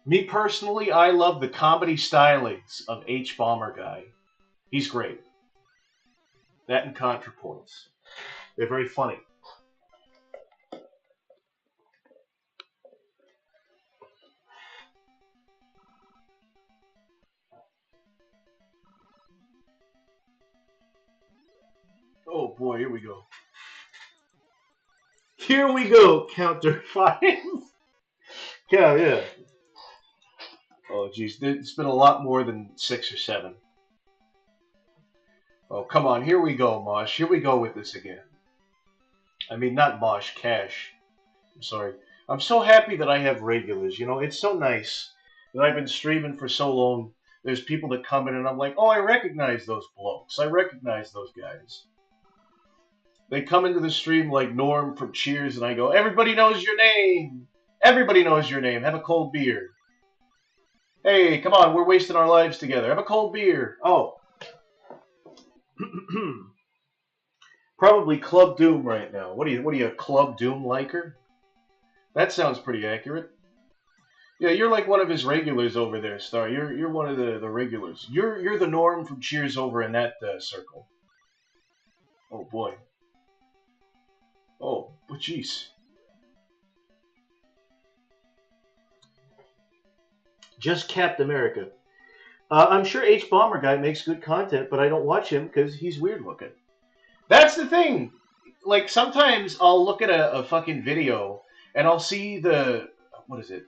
Me personally, I love the comedy stylings of H-Bomber Guy. He's great. That and ContraPoints. They're very funny. Oh boy, here we go. Here we go, Counter 5. Yeah, yeah. Oh geez, it's been a lot more than 6 or 7. Oh, come on, here we go, Mosh. Here we go with this again. I mean, not Mosh, Cash. I'm sorry. I'm so happy that I have regulars. You know, it's so nice that I've been streaming for so long. There's people that come in and I'm like, oh, I recognize those blokes. I recognize those guys. They come into the stream like Norm from Cheers, and I go, everybody knows your name. Everybody knows your name. Have a cold beer. Hey, come on, we're wasting our lives together. Have a cold beer. Oh. Probably Club Doom right now. What are you, a Club Doom liker? That sounds pretty accurate. Yeah, you're like one of his regulars over there, Star. You're one of the regulars. You're the Norm from Cheers over in that circle. Oh boy. Oh, but jeez. Just Captain America. I'm sure H Bomber Guy makes good content, but I don't watch him because he's weird looking. That's the thing. Like sometimes I'll look at a fucking video and I'll see the what is it?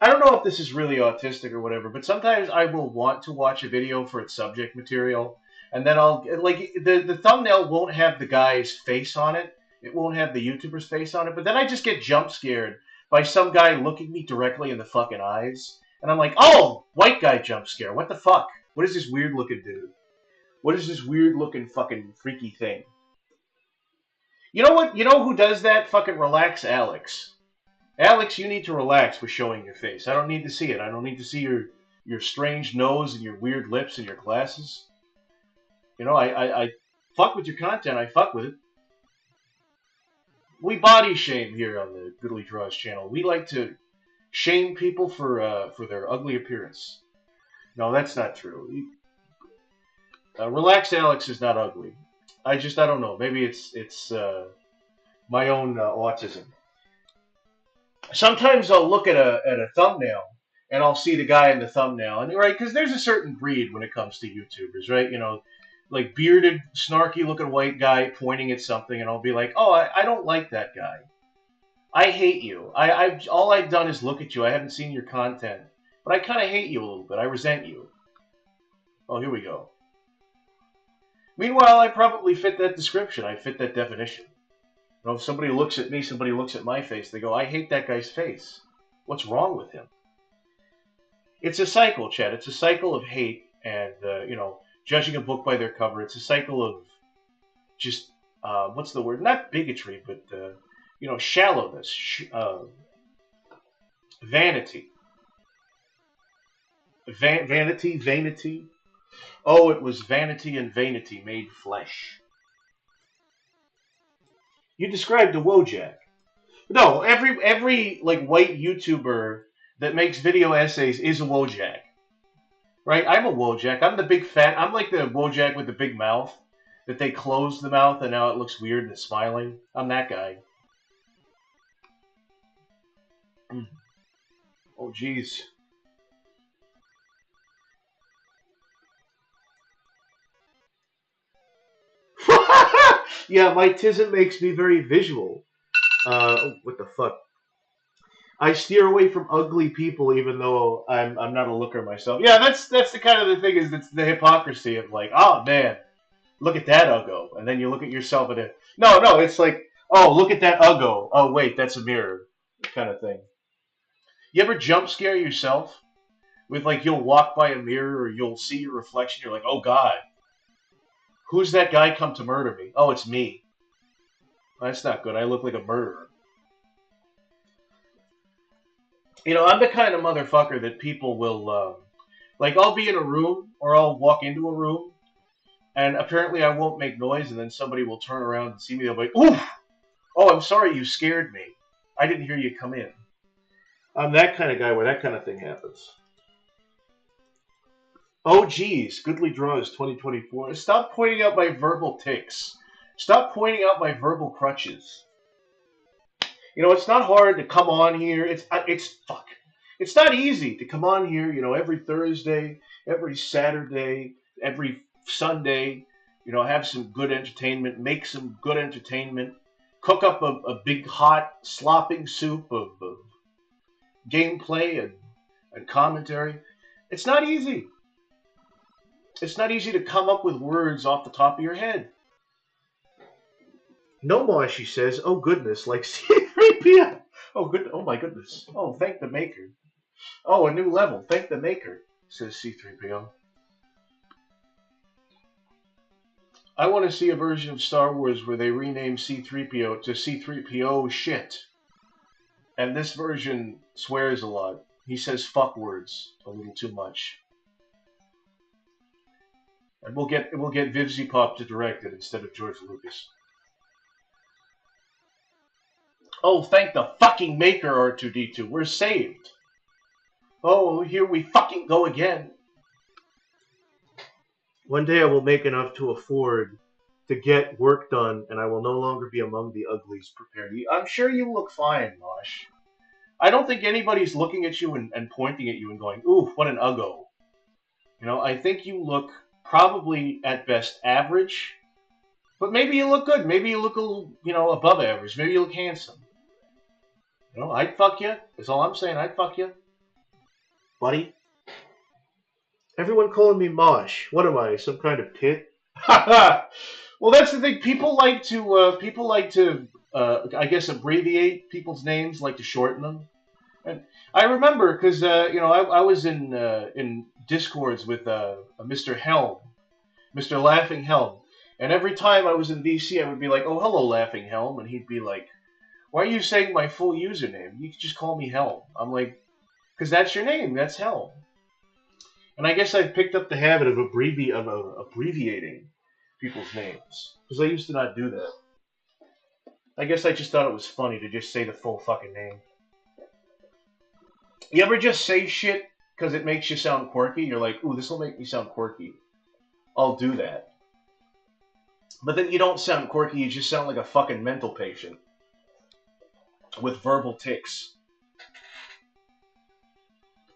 I don't know if this is really autistic or whatever, but sometimes I will want to watch a video for its subject material, and then I'll like the thumbnail won't have the guy's face on it. It won't have the YouTuber's face on it, but then I just get jump scared by some guy looking me directly in the fucking eyes, and I'm like, oh, white guy jump scare. What the fuck? What is this weird looking dude? What is this weird looking fucking freaky thing? You know what? You know who does that? Fucking Relax Alex. Alex, you need to relax with showing your face. I don't need to see it. I don't need to see your strange nose and your weird lips and your glasses. You know, I fuck with your content. I fuck with it. We body shame here on the Goodly Draws channel. We like to shame people for their ugly appearance. No, that's not true. Relaxed Alex is not ugly. I don't know. Maybe it's my own autism. Sometimes I'll look at a thumbnail and I'll see the guy in the thumbnail, and right, because there's a certain breed when it comes to YouTubers, right? You know, like bearded, snarky looking white guy pointing at something, and I'll be like, oh, I don't like that guy. I hate you. All I've done is look at you. I haven't seen your content, but I kind of hate you a little bit. I resent you. Oh, here we go. Meanwhile, I probably fit that description. I fit that definition. You know, if somebody looks at me, somebody looks at my face, they go, I hate that guy's face. What's wrong with him? It's a cycle, Chad. It's a cycle of hate and, you know, judging a book by their cover. It's a cycle of just, what's the word? Not bigotry, but, you know, shallowness, vanity. Vanity. Oh, it was vanity and vanity made flesh. You described a Wojak. No, every like white YouTuber that makes video essays is a Wojak, right? I'm a Wojak. I'm the big fat. I'm like the Wojak with the big mouth. that they closed the mouth and now it looks weird and it's smiling. I'm that guy. Oh, jeez. Yeah, my tism makes me very visual. What the fuck? I steer away from ugly people, even though I'm not a looker myself. Yeah, that's the kind of the thing is it's the hypocrisy of like, oh man, look at that uggo, and then you look at yourself and it. No, it's like, oh look at that uggo. Oh wait, that's a mirror, kind of thing. You ever jump scare yourself with like you'll walk by a mirror or you'll see your reflection, you're like, oh god, who's that guy come to murder me? Oh, it's me. That's not good. I look like a murderer. I'm the kind of motherfucker that people will, like, I'll be in a room or I'll walk into a room and apparently I won't make noise and then somebody will turn around and see me. They'll be like, oof! Oh, I'm sorry, you scared me. I didn't hear you come in. I'm that kind of guy where that kind of thing happens. Oh, geez, Goodly Draws 2024. Stop pointing out my verbal tics. Stop pointing out my verbal crutches. It's not hard to come on here. Fuck. It's not easy to come on here. Every Thursday, every Saturday, every Sunday. Have some good entertainment. Make some good entertainment. Cook up a big hot slopping soup of gameplay and commentary. It's not easy. It's not easy to come up with words off the top of your head. No more, she says. Oh goodness, like C3PO. Oh good. Oh my goodness. Oh, thank the maker. Oh, a new level. Thank the maker, says C3PO. I want to see a version of Star Wars where they rename C3PO to C3PO shit. And this version swears a lot. He says fuck words a little too much. And we'll get Vivzy Pop to direct it instead of George Lucas. Oh, thank the fucking maker, R2D2. We're saved. Oh, here we fucking go again. One day I will make enough to afford to get work done, and I will no longer be among the uglies. Prepared. I'm sure you look fine, Mosh. I don't think anybody's looking at you and pointing at you and going, ooh, what an uggo. I think you look probably at best average, but maybe you look good. Maybe you look a little, above average. Maybe you look handsome. I'd fuck you. That's all I'm saying. I'd fuck you. Buddy. Everyone calling me Mosh. What am I? Some kind of pit? Well, that's the thing. People like to, I guess, abbreviate people's names, like to shorten them. And I remember because I was in discords with Mr. Helm, Mr. Laughing Helm, and every time I was in VC, I would be like, "Oh, hello, Laughing Helm," and he'd be like, "Why are you saying my full username? You could just call me Helm." I'm like, "Because that's your name. That's Helm." And I guess I've picked up the habit of abbreviating people's names because I used to not do that. I guess I just thought it was funny to just say the full fucking name. You ever just say shit because it makes you sound quirky? You're like, ooh, this will make me sound quirky. I'll do that. But then you don't sound quirky, you just sound like a fucking mental patient with verbal tics.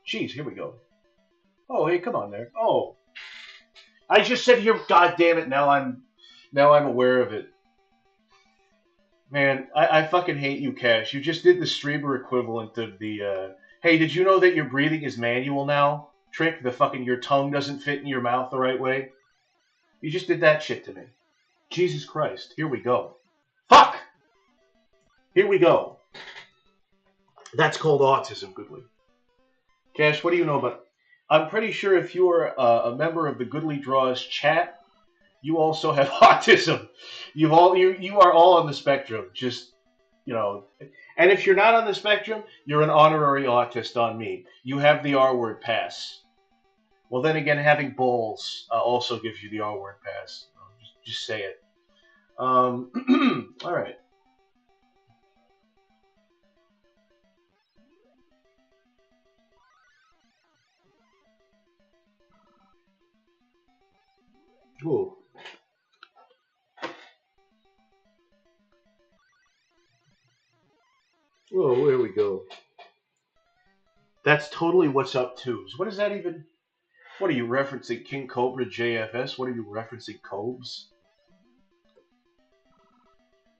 Jeez, here we go. Oh, hey, come on there. Oh, I just said here. God damn it! Now I'm aware of it. Man, I fucking hate you, Cash. You just did the streamer equivalent of the. Hey, did you know that your breathing is manual now? Trick, the fucking your tongue doesn't fit in your mouth the right way. You just did that shit to me. Jesus Christ! Here we go. Fuck! Here we go. That's called autism, Goodly. Cash, what do you know about? I'm pretty sure if you're a member of the Goodly Draws chat, you also have autism. You are all on the spectrum. Just and if you're not on the spectrum, you're an honorary autist on me. You have the R word pass. Well, then again, having balls also gives you the R word pass. Just say it. All right. Ooh. Oh, there we go. That's totally what's up twos. What is that even? What are you referencing? King Cobra JFS? What are you referencing? Cobes?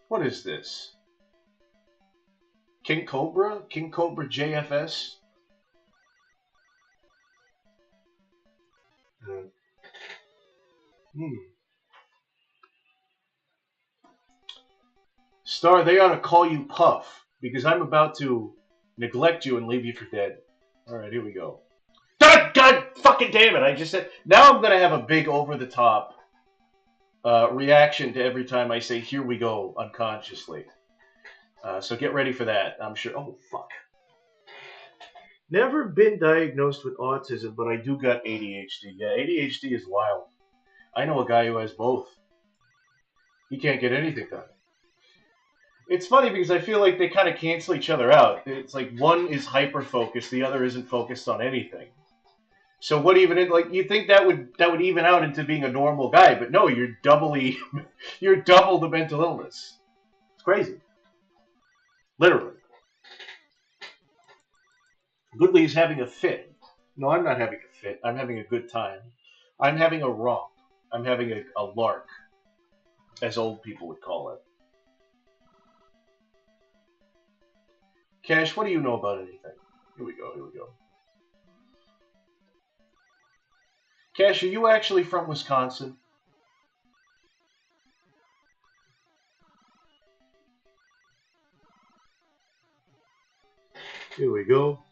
What is this? King Cobra? King Cobra JFS? Hmm. Star, they ought to call you Puff because I'm about to neglect you and leave you for dead. Alright, here we go. God fucking damn it! I just said. Now I'm gonna have a big over the top reaction to every time I say "here we go" unconsciously. So get ready for that. I'm sure. Oh fuck. Never been diagnosed with autism, but I do got ADHD. Yeah, ADHD is wild. I know a guy who has both. He can't get anything done. It's funny because I feel like they kind of cancel each other out. It's like one is hyper focused, the other isn't focused on anything. So what even like you think that would even out into being a normal guy, but no, you're doubly you're double the mental illness. It's crazy. Literally. Goodley's having a fit. No, I'm not having a fit. I'm having a good time. I'm having a romp. I'm having a lark, as old people would call it. Cash, what do you know about anything? Here we go, here we go. Cash, are you actually from Wisconsin? Here we go.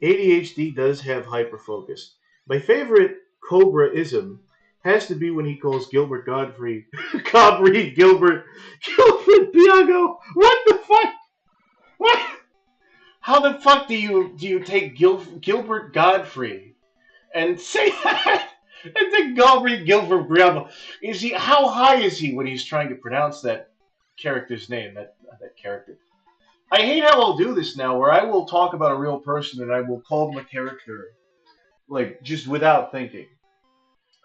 ADHD does have hyperfocus. My favorite Cobra-ism has to be when he calls Gilbert Godfrey, Gilbert Biago. What the fuck? What? How the fuck do you take Gilbert Godfrey and say that? And then Gilbert Biago. Is he? How high is he when he's trying to pronounce that character's name? That character. I hate how I'll do this now, where I will talk about a real person and I will call them a character, like just without thinking.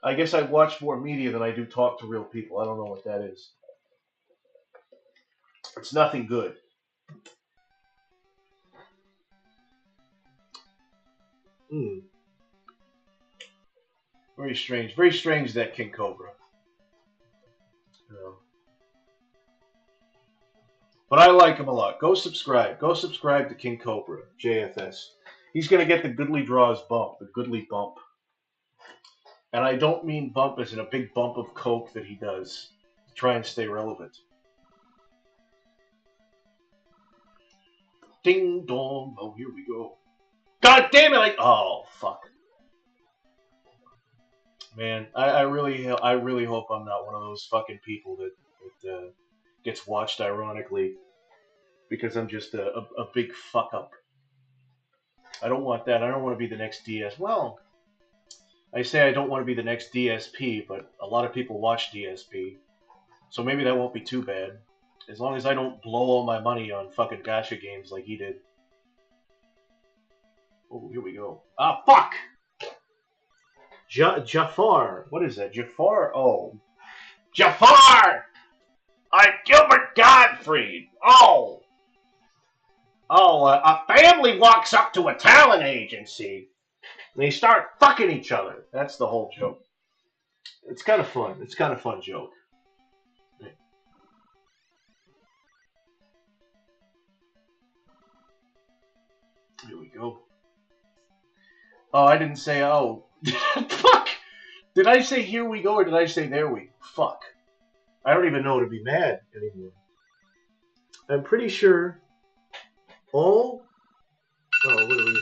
I guess I watch more media than I do talk to real people. I don't know what that is. It's nothing good. Mm, very strange. Very strange that King Cobra. You know. But I like him a lot. Go subscribe. Go subscribe to King Cobra JFS. He's gonna get the Goodly Draws bump, the Goodly bump. And I don't mean bump as in a big bump of coke that he does to try and stay relevant. Ding dong. Oh, here we go. God damn it! Oh fuck, man. I really hope I'm not one of those fucking people that gets watched ironically because I'm just a big fuck up. I don't want that. I don't want to be the next DS. Well, I say I don't want to be the next DSP, but a lot of people watch DSP, so maybe that won't be too bad. As long as I don't blow all my money on fucking gacha games like he did. Oh, here we go. Ah, fuck! Jafar. What is that? Jafar? Oh. Jafar! I'm Gilbert Gottfried! Oh! Oh, a family walks up to a talent agency. And they start fucking each other. That's the whole joke. It's kind of fun. It's kind of fun joke. Here we go. Oh, I didn't say oh. Fuck! Did I say here we go or did I say there we? Fuck. I don't even know to be mad anymore. I'm pretty sure all. Oh, what are we?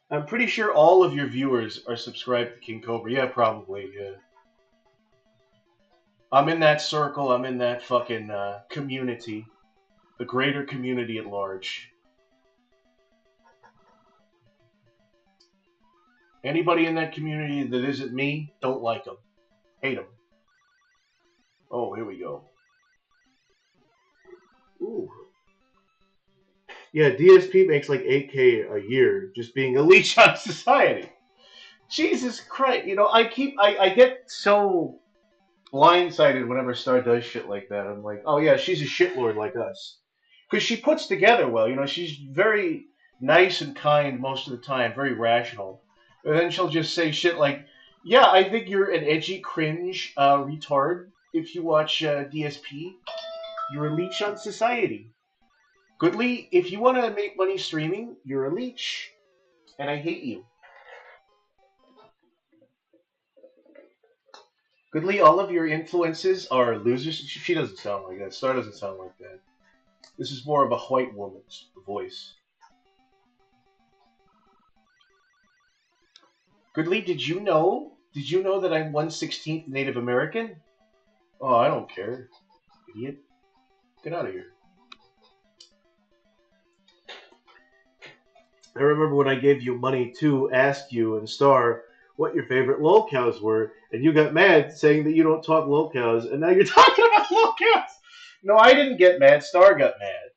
I'm pretty sure all of your viewers are subscribed to King Cobra. Yeah, probably. Yeah. I'm in that circle. I'm in that fucking community, the greater community at large. Anybody in that community that isn't me, don't like them, hate them. Oh, here we go. Ooh. Yeah, DSP makes like 8K a year just being a leech on society. Jesus Christ! I get so blindsided whenever Star does shit like that. I'm like, oh yeah, she's a shitlord like us. Because she puts together well, you know, she's very nice and kind most of the time, very rational. And then she'll just say shit like, yeah, I think you're an edgy cringe retard if you watch DSP. You're a leech on society. Goodly, if you want to make money streaming, you're a leech. And I hate you. Goodly, all of your influences are losers. She doesn't sound like that. Star doesn't sound like that. This is more of a white woman's voice. Goodly, did you know? Did you know that I'm 1/16th Native American? Oh, I don't care, idiot. Get out of here. I remember when I gave you money to ask you and Star what your favorite lolcows were, and you got mad saying that you don't talk lolcows, and now you're talking about lolcows. No, I didn't get mad. Star got mad.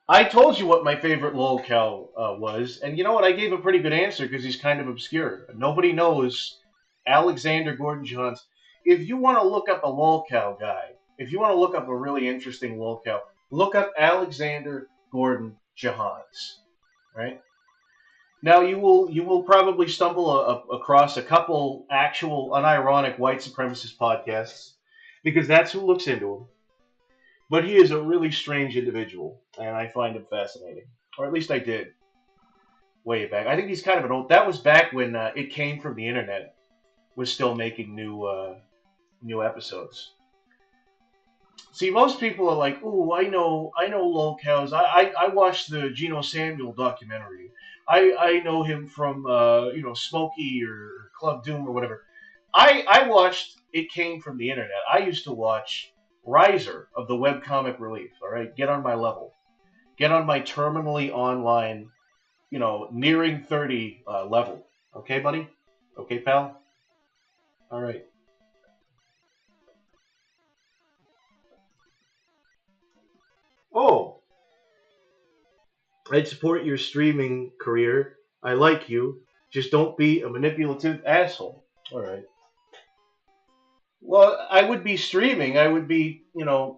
I told you what my favorite lolcow was, and you know what? I gave a pretty good answer because he's kind of obscure. Nobody knows Alexander Gordon Johns. If you want to look up a lolcow guy, if you want to look up a really interesting lolcow, look up Alexander Gordon Johans. Right? Now you will probably stumble across a couple actual unironic white supremacist podcasts because that's who looks into him. But he is a really strange individual, and I find him fascinating, or at least I did way back. I think he's kind of an old. That was back when It Came From the Internet was still making new episodes. See, most people are like, "Ooh, I know lolcows. I watched the Geno Samuel documentary. I know him from Smokey or Club Doom or whatever." I watched It Came From the Internet. I used to watch Riser of the Webcomic Relief. All right, get on my level. Get on my terminally online, nearing 30 level. Okay, buddy. Okay, pal. All right. Oh, I'd support your streaming career. I like you. Just don't be a manipulative asshole. All right. Well, I would be streaming. I would be,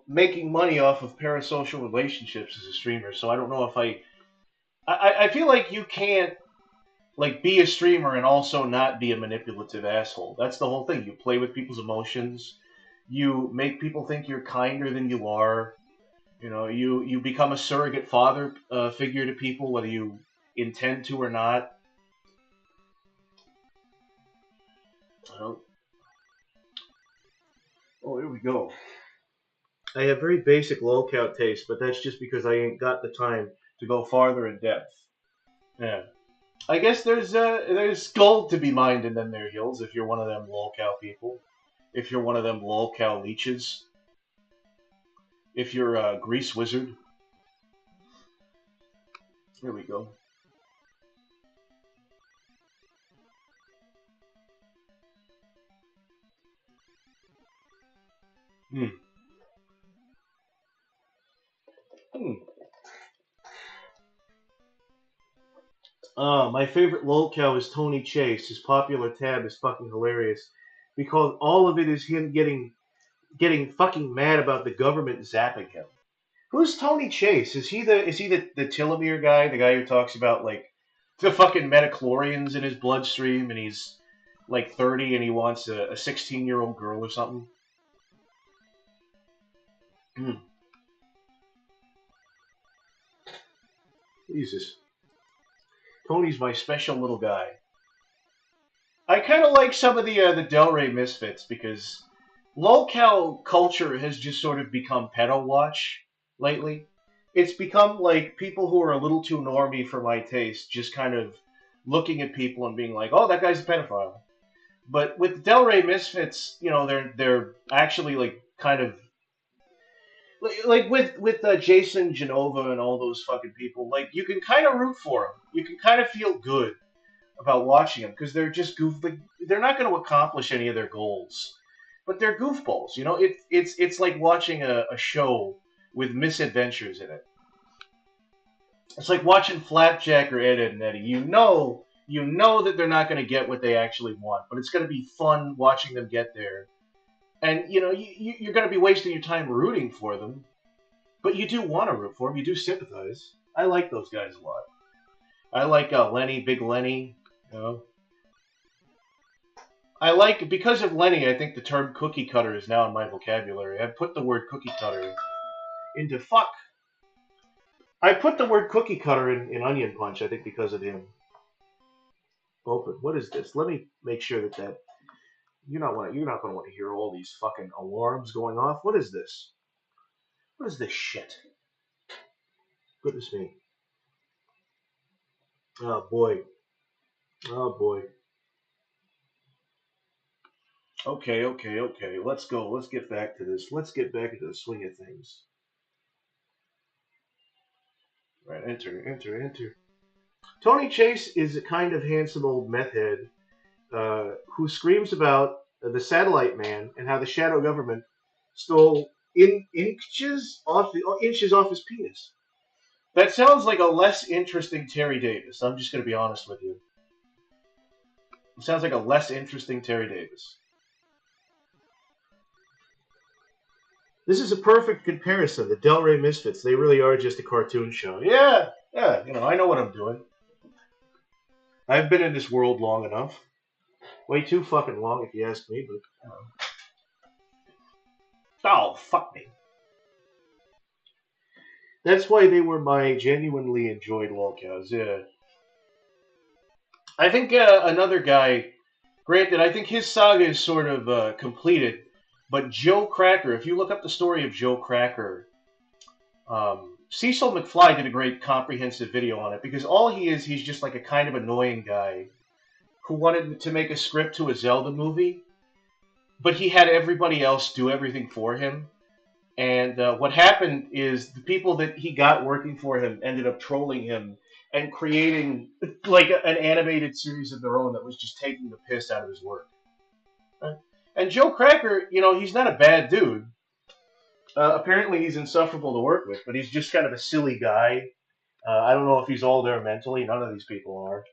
making money off of parasocial relationships as a streamer. So I don't know if I feel like you can't like be a streamer and also not be a manipulative asshole. That's the whole thing. You play with people's emotions. You make people think you're kinder than you are. You become a surrogate father figure to people, whether you intend to or not. Uh, oh, here we go. I have very basic low-cal taste, but that's just because I ain't got the time to go farther in depth. Yeah. I guess there's gold to be mined in them there hills if you're one of them lolcow people. If you're one of them lolcow leeches. If you're a grease wizard. Here we go. Hmm. Hmm. My favorite lolcow is Tony Chase. His popular tab is fucking hilarious because all of it is him getting fucking mad about the government zapping him. Who's Tony Chase? Is he the telomere guy, the guy who talks about like the fucking metachlorians in his bloodstream, and he's like 30 and he wants a 16-year-old girl or something? Hmm. Jesus, Tony's my special little guy. I kind of like some of the Del Rey Misfits because lolcow culture has just sort of become pedo watch lately. It's become like people who are a little too normy for my taste, just kind of looking at people and being like, "Oh, that guy's a pedophile." But with Del Rey Misfits, they're actually like kind of like with Jason Genova and all those fucking people. Like you can kind of root for them. You can kind of feel good about watching them because they're just Like, they're not going to accomplish any of their goals, but they're goofballs. It's like watching a show with misadventures in it. It's like watching Flapjack or Ed, Ed and Eddie. You know that they're not going to get what they actually want, but it's going to be fun watching them get there And you're going to be wasting your time rooting for them, but you do want to root for them. You do sympathize. I like those guys a lot. I like Lenny, Big Lenny. You know, because of Lenny. I think the term cookie cutter is now in my vocabulary. I've put the word cookie cutter into fuck. I put the word cookie cutter in Onion Punch. I think because of him. Open. What is this? Let me make sure that you're not going to want to hear all these fucking alarms going off. What is this? What is this shit? Goodness me. Oh boy. Oh boy. Okay. Let's go. Let's get back to this. Let's get back into the swing of things. Right, enter. Tony Chase is a kind of handsome old meth head who screams about the satellite man and how the shadow government stole inches off his penis. That sounds like a less interesting Terry Davis. I'm just going to be honest with you. It sounds like a less interesting Terry Davis. This is a perfect comparison. The Del Rey Misfits, they really are just a cartoon show. Yeah, I know what I'm doing. I've been in this world long enough. Way too fucking long, if you ask me, but... Oh, fuck me. That's why they were my genuinely enjoyed lolcows, yeah. I think another guy, granted, I think his saga is sort of completed, but Joe Cracker, if you look up the story of Joe Cracker, Cecil McFly did a great comprehensive video on it, because all he's just like a kind of annoying guy who wanted to make a script to a Zelda movie, but he had everybody else do everything for him. And what happened is the people that he got working for him ended up trolling him and creating like an animated series of their own that was just taking the piss out of his work. Right? And Joe Cracker, he's not a bad dude. Apparently, he's insufferable to work with, but he's just kind of a silly guy. I don't know if he's all there mentally. None of these people are.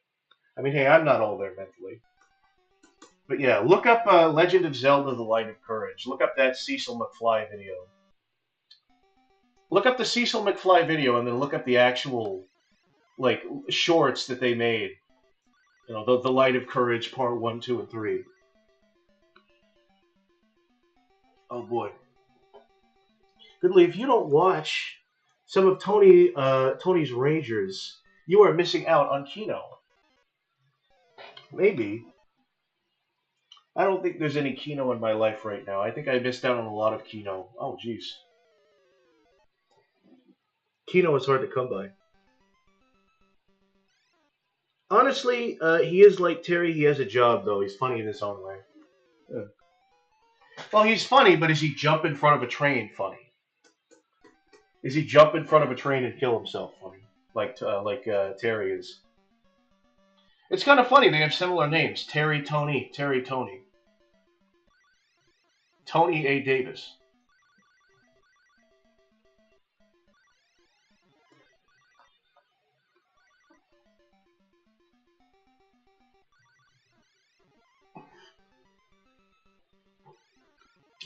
I mean, hey, I'm not all there mentally. But yeah, look up Legend of Zelda: The Light of Courage. Look up that Cecil McFly video. Look up the Cecil McFly video and then look up the actual like shorts that they made. The Light of Courage Part 1, 2, and 3. Oh boy. Goodly, if you don't watch some of Tony's Rangers, you are missing out on Kino. Maybe. I don't think there's any Kino in my life right now. I think I missed out on a lot of Kino. Oh, jeez. Kino is hard to come by. Honestly, he is like Terry. He has a job, though. He's funny in his own way. Yeah. Well, he's funny, but is he jump in front of a train funny? Is he jump in front of a train and kill himself funny? Like Terry is. It's kind of funny. They have similar names. Terry Tony. Tony A. Davis.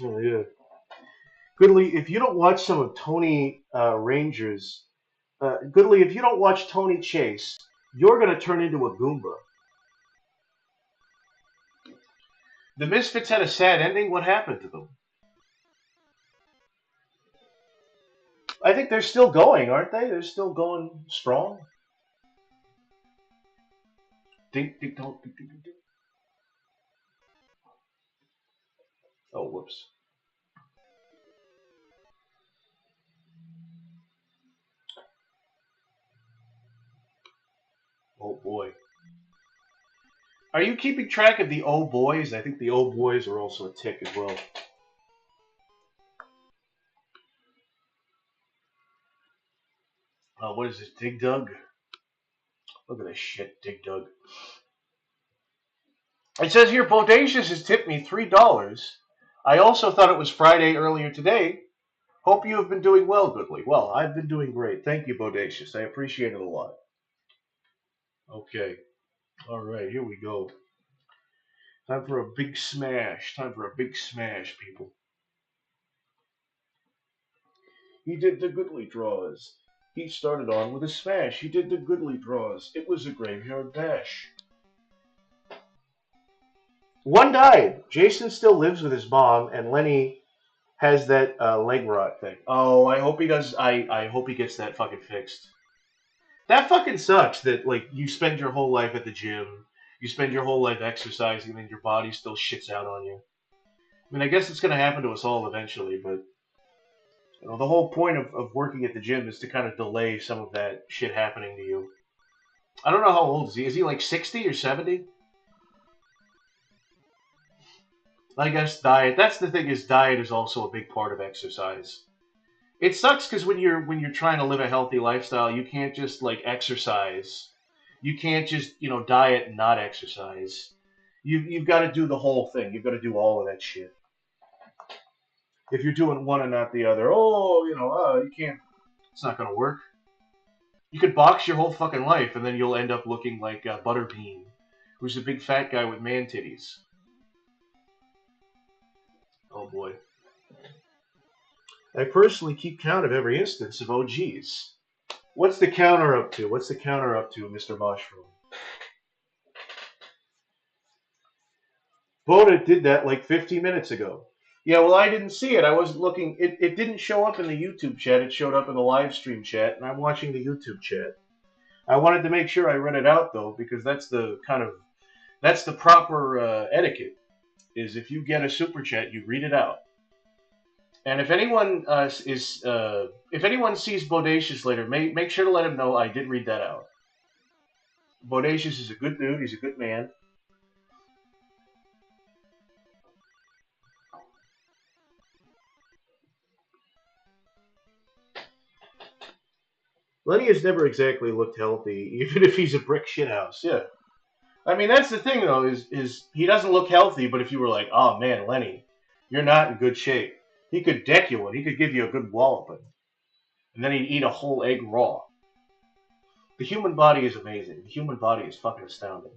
Oh, yeah. Goodly, if you don't watch some of Tony Rangers, Goodly, if you don't watch Tony Chase, you're going to turn into a Goomba. The Misfits had a sad ending. What happened to them? I think they're still going, aren't they? They're still going strong. Ding, ding, dong, ding, ding, ding. Oh, whoops. Oh boy. Are you keeping track of the Oh Boys? I think the Oh Boys are also a tick as well. What is this, Dig Dug? Look at this shit, Dig Dug. It says here, Bodacious has tipped me $3. I also thought it was Friday earlier today. Hope you have been doing well, Goodly. Well, I've been doing great. Thank you, Bodacious. I appreciate it a lot. Okay. All right, here we go. Time for a big smash. Time for a big smash, people. He did the goodly draws. He started on with a smash. He did the goodly draws. It was a graveyard bash. One died. Jason still lives with his mom, and Lenny has that leg rot thing. Oh, I hope he does. I hope he gets that fucking fixed. That fucking sucks. That like you spend your whole life at the gym, you spend your whole life exercising, and your body still shits out on you. I mean, I guess it's gonna happen to us all eventually, but you know, the whole point of working at the gym is to kind of delay some of that shit happening to you. I don't know how old is he. Is he like 60 or 70? I guess diet. That's the thing is diet is also a big part of exercise. It sucks because when you're trying to live a healthy lifestyle, you can't just like exercise. You can't just diet and not exercise. You've got to do the whole thing. You've got to do all of that shit. If you're doing one and not the other, you can't. It's not gonna work. You could box your whole fucking life, and then you'll end up looking like Butterbean, who's a big fat guy with man titties. Oh boy. I personally keep count of every instance of OGs. What's the counter up to? What's the counter up to, Mr. Mushroom? Boda did that like 50 minutes ago. Yeah, well, I didn't see it. I wasn't looking. It didn't show up in the YouTube chat. It showed up in the live stream chat, and I'm watching the YouTube chat. I wanted to make sure I read it out though, because that's the proper etiquette. Is if you get a super chat, you read it out. And if anyone sees Bodacious later, make sure to let him know I did read that out. Bodacious is a good dude. He's a good man. Lenny has never exactly looked healthy, even if he's a brick shithouse. Yeah. I mean, that's the thing, though, is he doesn't look healthy, but if you were like, oh, man, Lenny, you're not in good shape, he could deck you one. He could give you a good walloping. And then he'd eat a whole egg raw. The human body is amazing. The human body is fucking astounding.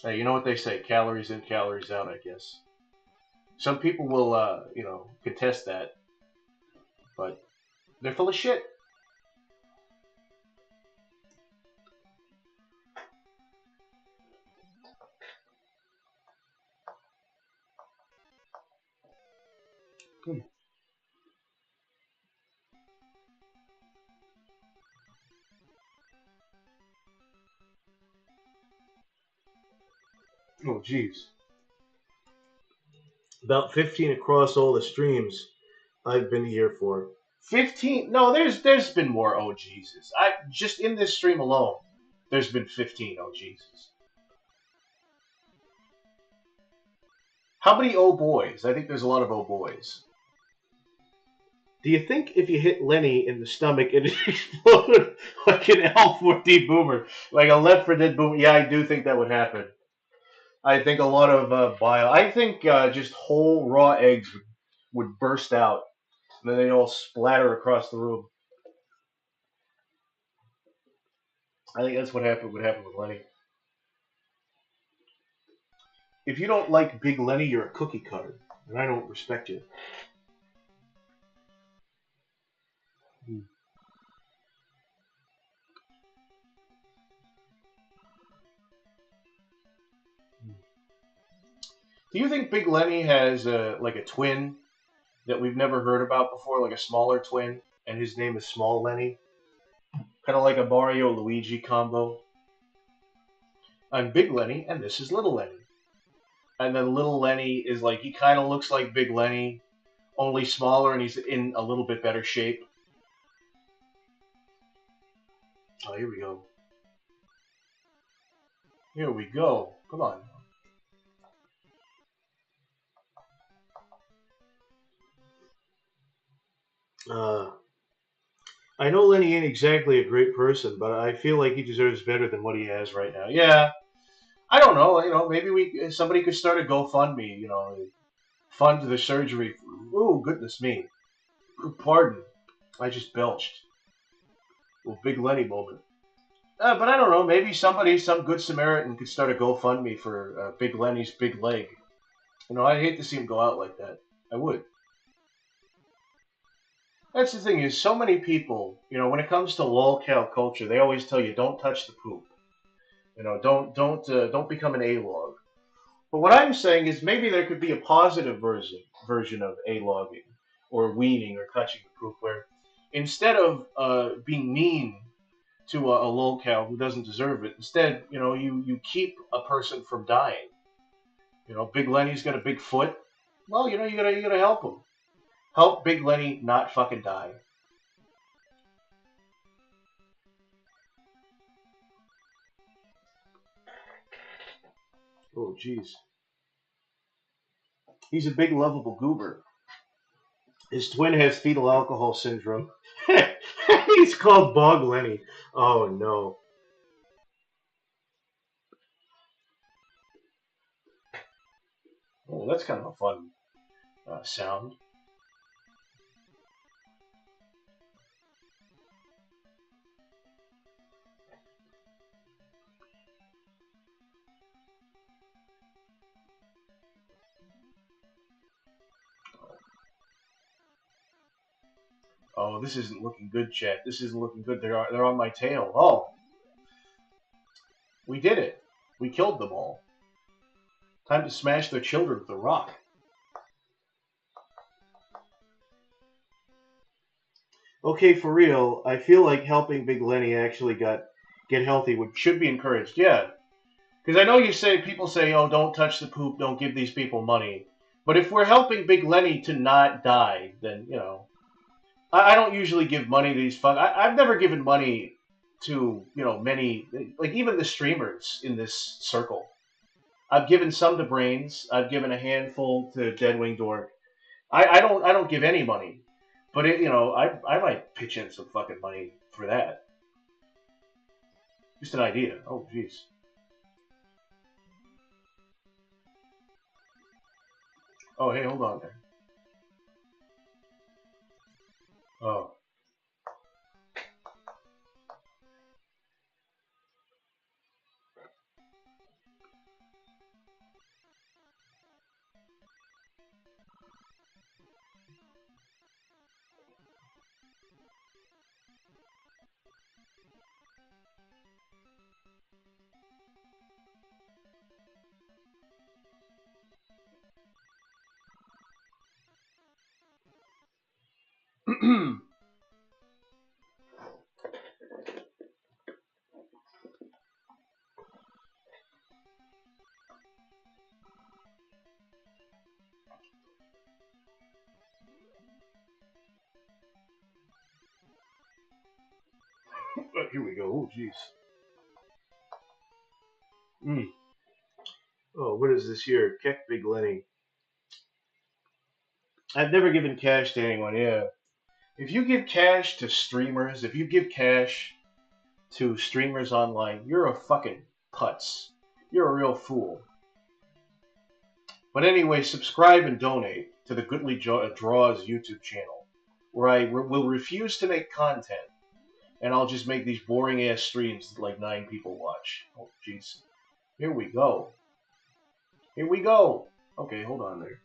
Hey, you know what they say, calories in, calories out, I guess. Some people will, contest that, but they're full of shit. Hmm. Oh, jeez. About 15 across all the streams I've been here for. 15? No, there's been more OGs. I just in this stream alone, there's been 15 OGs. How many oh boys? I think there's a lot of oh boys. Do you think if you hit Lenny in the stomach, it explode like an L4D boomer, like a Left 4 Dead boomer? Yeah, I do think that would happen. I think a lot of bile. I think just whole raw eggs would burst out, and then they'd all splatter across the room. I think that's what happened. Would happen with Lenny. If you don't like Big Lenny, you're a cookie cutter, and I don't respect you. Hmm. Do you think Big Lenny has like a twin that we've never heard about before, like a smaller twin, and his name is Small Lenny? Kind of like a Mario Luigi combo. I'm Big Lenny, and this is Little Lenny. And then Little Lenny is like, he kind of looks like Big Lenny, only smaller, and he's in a little bit better shape. Oh, here we go. Here we go. Come on. Uh, I know Lenny ain't exactly a great person, but I feel like he deserves better than what he has right now. Yeah, I don't know. Maybe somebody could start a GoFundMe. Fund the surgery. Ooh, goodness me. Pardon. I just belched. Well, Big Lenny moment. But I don't know. Maybe somebody, some good Samaritan, could start a GoFundMe for Big Lenny's big leg. You know, I'd hate to see him go out like that. I would. That's the thing is, so many people, you know, when it comes to lolcow culture, they always tell you don't touch the poop. You know, don't become an A-log. But what I'm saying is maybe there could be a positive version of A-logging or weaning or touching the poop, where instead of being mean to a lolcow who doesn't deserve it, instead, you know, you keep a person from dying. You know, Big Lenny's got a big foot. Well, you know, you gotta help him. Help Big Lenny not fucking die. Oh, jeez. He's a big, lovable goober. His twin has fetal alcohol syndrome. He's called Bog Lenny. Oh, no. Oh, that's kind of a fun sound. Oh, this isn't looking good, chat. This isn't looking good. They're on my tail. Oh, we did it. We killed them all. Time to smash their children with a rock. Okay, for real, I feel like helping Big Lenny actually get healthy would should be encouraged. Yeah, because I know you say people say, "Oh, don't touch the poop, don't give these people money." But if we're helping Big Lenny to not die, then you know, I don't usually give money to these fuck. I've never given money to many, like even the streamers in this circle. I've given some to Brains. I've given a handful to Deadwing Dork. I don't give any money, but I might pitch in some fucking money for that. Just an idea. Oh jeez. Oh hey, hold on there. Oh. Here we go. Oh jeez. Mm. Oh, what is this here? Keck Big Lenny. I've never given cash to anyone. Yeah. If you give cash to streamers, if you give cash to streamers online, you're a fucking putz. You're a real fool. But anyway, subscribe and donate to the Goodly Draws YouTube channel, where I will refuse to make content, and I'll just make these boring ass streams that like 9 people watch. Oh, jeez. Here we go. Here we go. Okay, hold on there.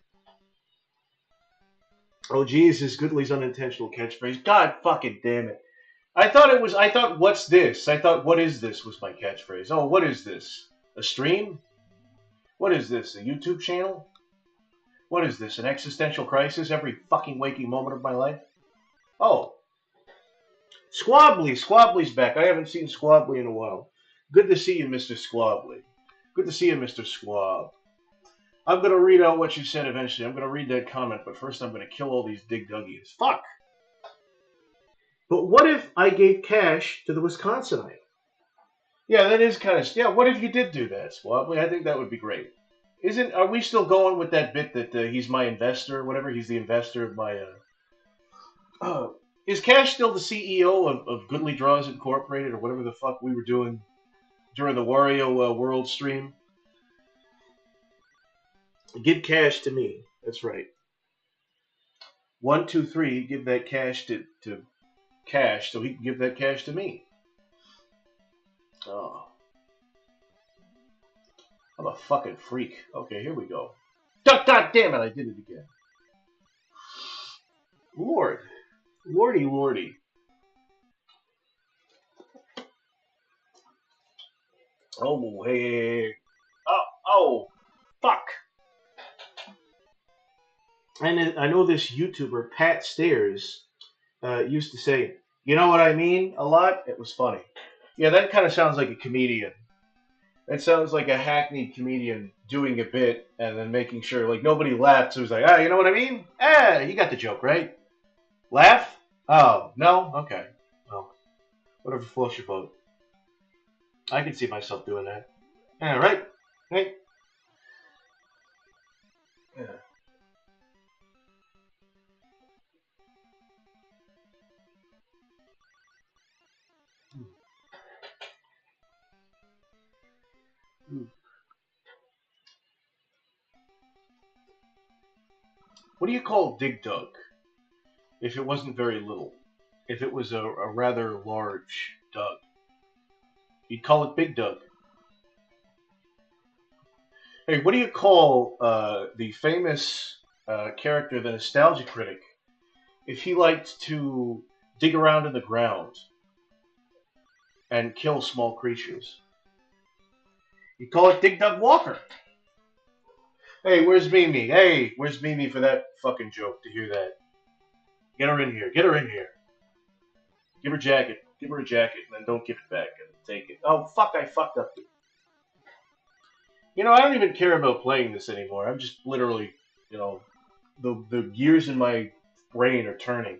Oh, jeez, this Goodly's unintentional catchphrase. God fucking damn it. I thought, what's this? I thought, what is this was my catchphrase. Oh, what is this? A stream? What is this? A YouTube channel? What is this? An existential crisis every fucking waking moment of my life? Oh, Squabbly. Squabbly's back. I haven't seen Squabbly in a while. Good to see you, Mr. Squabbly. Good to see you, Mr. Squab. I'm going to read out what you said eventually. I'm going to read that comment, but first I'm going to kill all these dig duggies. Fuck! But what if I gave cash to the Wisconsinite? Yeah, that is kind of. Yeah, what if you did do that, Squabbly? I think that would be great. Isn't Are we still going with that bit that he's my investor or whatever? He's the investor of my. Is Cash still the CEO of Goodly Draws Incorporated or whatever the fuck we were doing during the Wario World stream? Give cash to me. That's right. 1, 2, 3. Give that cash to Cash so he can give that cash to me. Oh, I'm a fucking freak. Okay, here we go. God damn it, I did it again. Lord. Lordy, lordy. Oh, hey, hey, hey. Oh, fuck. And I know this YouTuber, Pat Stairs, used to say, "You know what I mean?" a lot. It was funny. Yeah, that kind of sounds like a comedian. It sounds like a hackneyed comedian doing a bit and then making sure like nobody laughed. So he's like, you know what I mean? You got the joke, right? Laugh? Oh, no? Okay. Well, whatever floats your boat. I can see myself doing that. Yeah, right? Right? Yeah. Hmm. What do you call Dig Dug if it wasn't very little? If it was a rather large Dug? You'd call it Big Dug. Hey, what do you call the famous character, the Nostalgia Critic, if he liked to dig around in the ground and kill small creatures? You call it Dig Dug Walker. Hey, where's Mimi? Hey, where's Mimi for that fucking joke to hear that? Get her in here. Get her in here. Give her a jacket. Give her a jacket, and then don't give it back and take it. Oh, fuck, I fucked up. You know, I don't even care about playing this anymore. I'm just literally, you know, the gears in my brain are turning.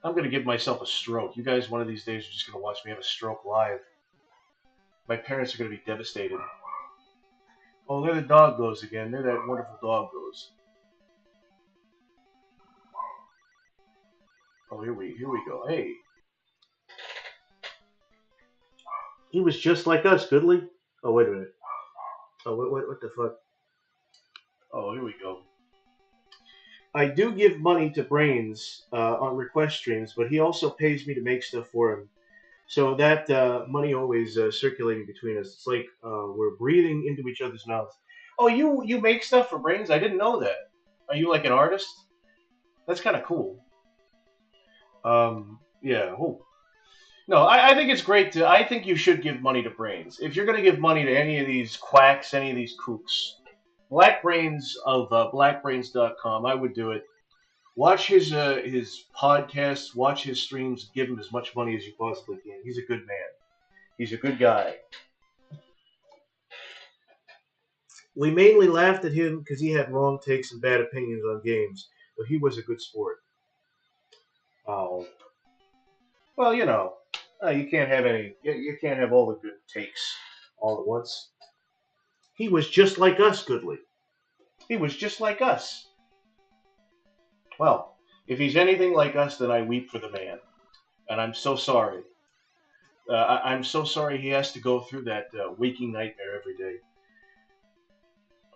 I'm gonna give myself a stroke. You guys, one of these days, are just gonna watch me have a stroke live. My parents are gonna be devastated. Oh, there the dog goes again. There that wonderful dog goes. Oh, here we go. Hey, he was just like us, Goodly. Oh, wait a minute. Oh, what the fuck? Oh, here we go. I do give money to Brains on request streams, but he also pays me to make stuff for him. So that money always circulating between us. It's like we're breathing into each other's mouths. Oh, you make stuff for Brains? I didn't know that. Are you like an artist? That's kind of cool. Yeah. Oh. No, I think it's great to. I think you should give money to Brains. If you're going to give money to any of these quacks, any of these kooks, Black Brains of blackbrains.com, I would do it. Watch his podcasts, watch his streams, give him as much money as you possibly can. He's a good man. He's a good guy. We mainly laughed at him because he had wrong takes and bad opinions on games, but he was a good sport. Oh, well, you can't have any. You can't have all the good takes all at once. He was just like us, Goodly. He was just like us. Well, if he's anything like us, then I weep for the man, and I'm so sorry. I'm so sorry he has to go through that waking nightmare every day.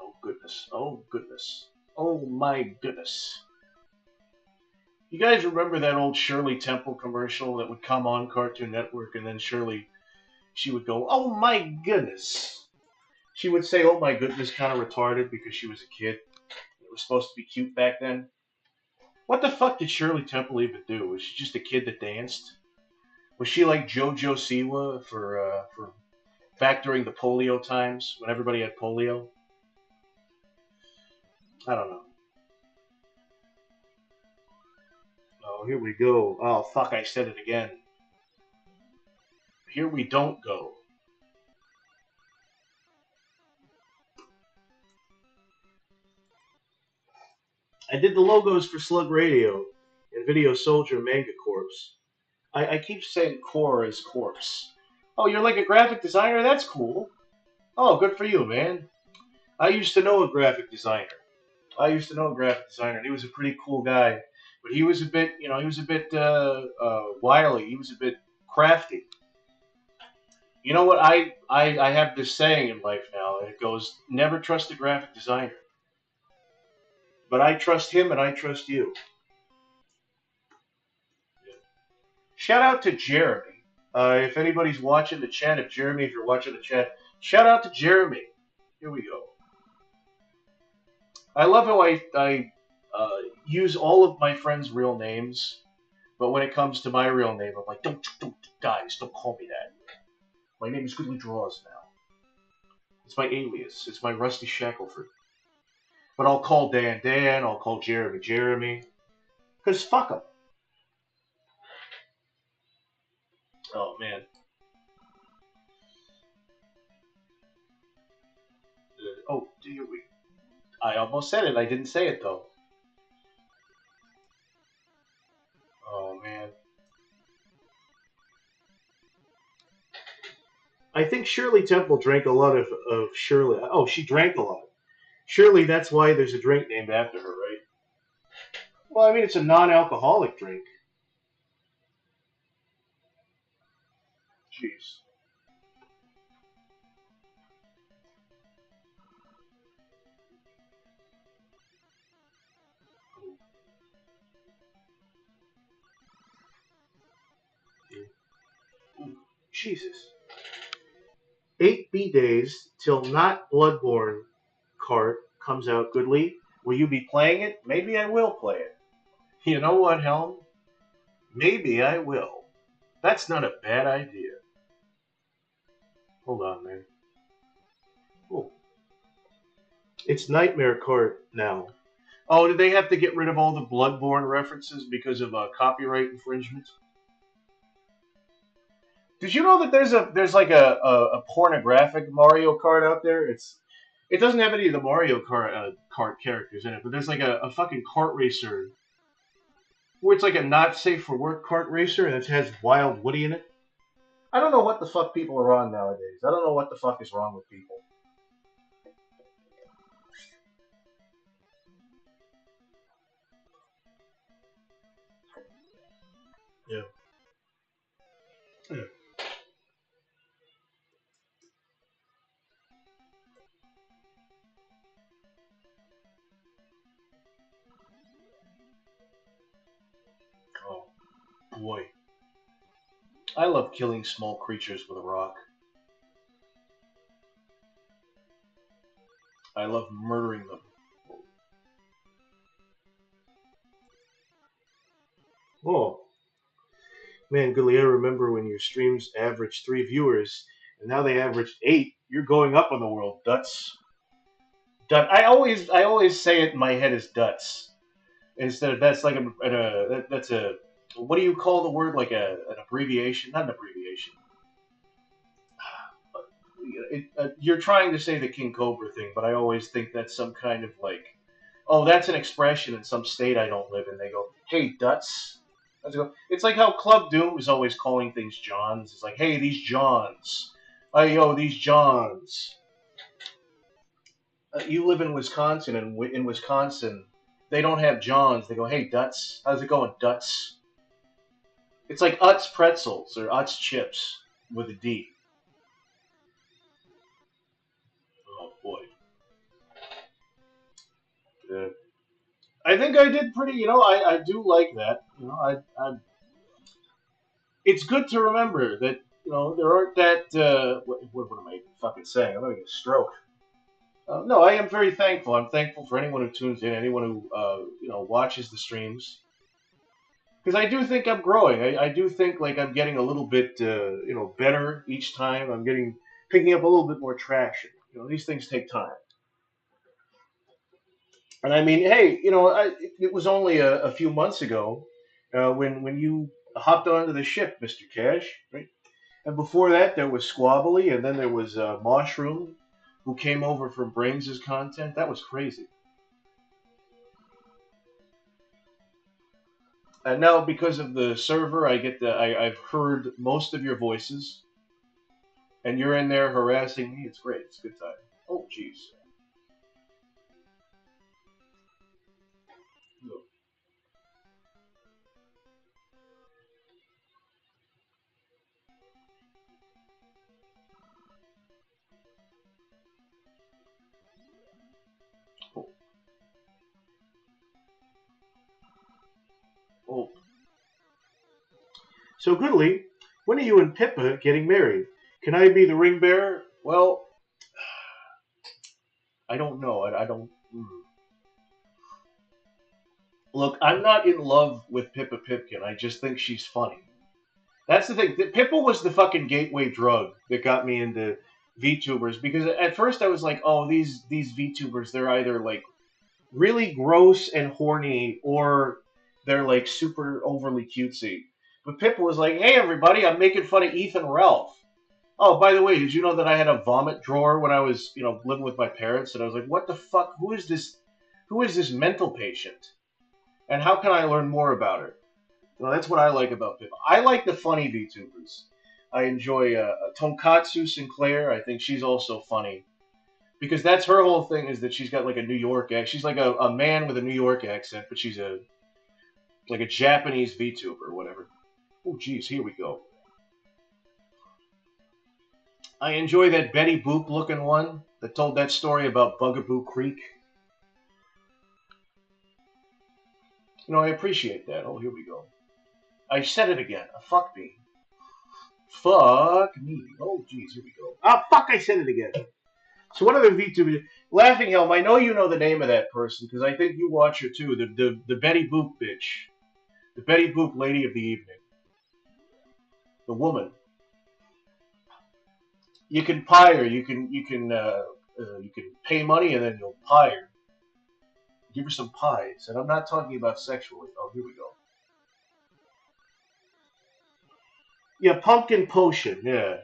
Oh goodness. Oh goodness. Oh my goodness. You guys remember that old Shirley Temple commercial that would come on Cartoon Network and then she would go, "Oh my goodness." She would say, "Oh my goodness," kind of retarded because she was a kid. It was supposed to be cute back then. What the fuck did Shirley Temple even do? Was she just a kid that danced? Was she like JoJo Siwa for back during the polio times when everybody had polio? I don't know. Oh, here we go. Oh, fuck, I said it again. Here we don't go. I did the logos for Slug Radio and Video Soldier Manga Corps. I keep saying core as corpse. Oh, you're like a graphic designer? That's cool. Oh, good for you, man. I used to know a graphic designer. And he was a pretty cool guy. But he was a bit, he was a bit wily. He was a bit crafty. You know what? I have this saying in life now, and it goes, never trust a graphic designer. But I trust him and I trust you. Shout out to Jeremy. If anybody's watching the chat, if Jeremy, if you're watching the chat, shout out to Jeremy. Here we go. I love how I use all of my friends' real names, but when it comes to my real name, I'm like, don't, guys, don't call me that. My name is Goodly Draws now. It's my alias. It's my Rusty Shackleford. But I'll call Dan Dan. I'll call Jeremy Jeremy. Because fuck them. Oh, man. Oh, I almost said it. I didn't say it, though. Oh, man. I think Shirley Temple drank a lot of Shirley. Oh, she drank a lot. Surely that's why there's a drink named after her, right? Well, I mean, it's a non-alcoholic drink. Jeez. Ooh, Jesus. 8 B days till Not Bloodborne cart comes out goodly. Will you be playing it? Maybe I will play it. You know what, Helm? Maybe I will. That's not a bad idea. Hold on, man. Oh, it's Nightmare Cart now. Oh, did they have to get rid of all the Bloodborne references because of copyright infringement? Did you know that there's like a pornographic Mario Kart out there? It doesn't have any of the Mario Kart characters in it, but there's like a fucking kart racer where it's like a not safe for work kart racer and it has Wild Woody in it. I don't know what the fuck people are on nowadays. I don't know what the fuck is wrong with people. Yeah. Yeah. Oh boy, I love killing small creatures with a rock. I love murdering them. Oh man, Goodly, I remember when your streams averaged 3 viewers, and now they average 8. You're going up on the world, Duts. I always say it in my head as Duts instead of that's like that's a what do you call the word like an abbreviation? Not an abbreviation. You're trying to say the King Cobra thing, but I always think that's some kind of like, oh, that's an expression in some state I don't live in. They go, hey, Duts. It's like how Club Doom is always calling things Johns. It's like, hey, these Johns. Yo, these Johns. You live in Wisconsin, and in Wisconsin, they don't have Johns. They go, hey, Duts. How's it going, Duts? It's like Utz pretzels or Utz chips with a D. Oh, boy. Yeah. I think I did pretty. I do like that. It's good to remember that there aren't that. What am I fucking saying? I'm having a stroke. No, I am very thankful. I'm thankful for anyone who tunes in, anyone who watches the streams, because I do think I'm growing. I do think like I'm getting a little bit better each time. I'm picking up a little bit more traction. These things take time. And I mean, hey, it was only a few months ago when you hopped onto the ship, Mr. Cash, right? And before that, there was Squabbly, and then there was Mushroom, who came over from Brains' content. That was crazy. And now, because of the server, I've heard most of your voices, and you're in there harassing me. It's great. It's a good time. Oh, jeez. Oh, So, Goodly, when are you and Pippa getting married? Can I be the ring bearer? Well, I don't know. I don't. Look, I'm not in love with Pippa Pipkin. I just think she's funny. That's the thing. Pippa was the fucking gateway drug that got me into VTubers because at first I was like, oh, these VTubers, they're either like really gross and horny or they're like super overly cutesy. But Pippa was like, hey everybody, I'm making fun of Ethan Ralph. Oh, by the way, did you know that I had a vomit drawer when I was, living with my parents? And I was like, what the fuck? Who is this? Who is this mental patient? And how can I learn more about her? Well, that's what I like about Pippa. I like the funny VTubers. I enjoy Tonkatsu Sinclair. I think she's also funny because that's her whole thing is that she's got like a New York accent. She's like a man with a New York accent, but she's a like a Japanese VTuber or whatever. Oh, geez, here we go. I enjoy that Betty Boop looking one that told that story about Bugaboo Creek. I appreciate that. Oh, here we go. I said it again. Fuck me. Fuck me. Oh, geez, here we go. Ah, fuck, I said it again. So what other VTubers? Laughing Helm, I know you know the name of that person because I think you watch her too. The Betty Boop bitch. The Betty Boop lady of the evening. The woman. You can pie her. You can pay money and then you'll pie her. Give her some pies. And I'm not talking about sexually. Oh, here we go. Yeah, Pumpkin Potion. Yeah.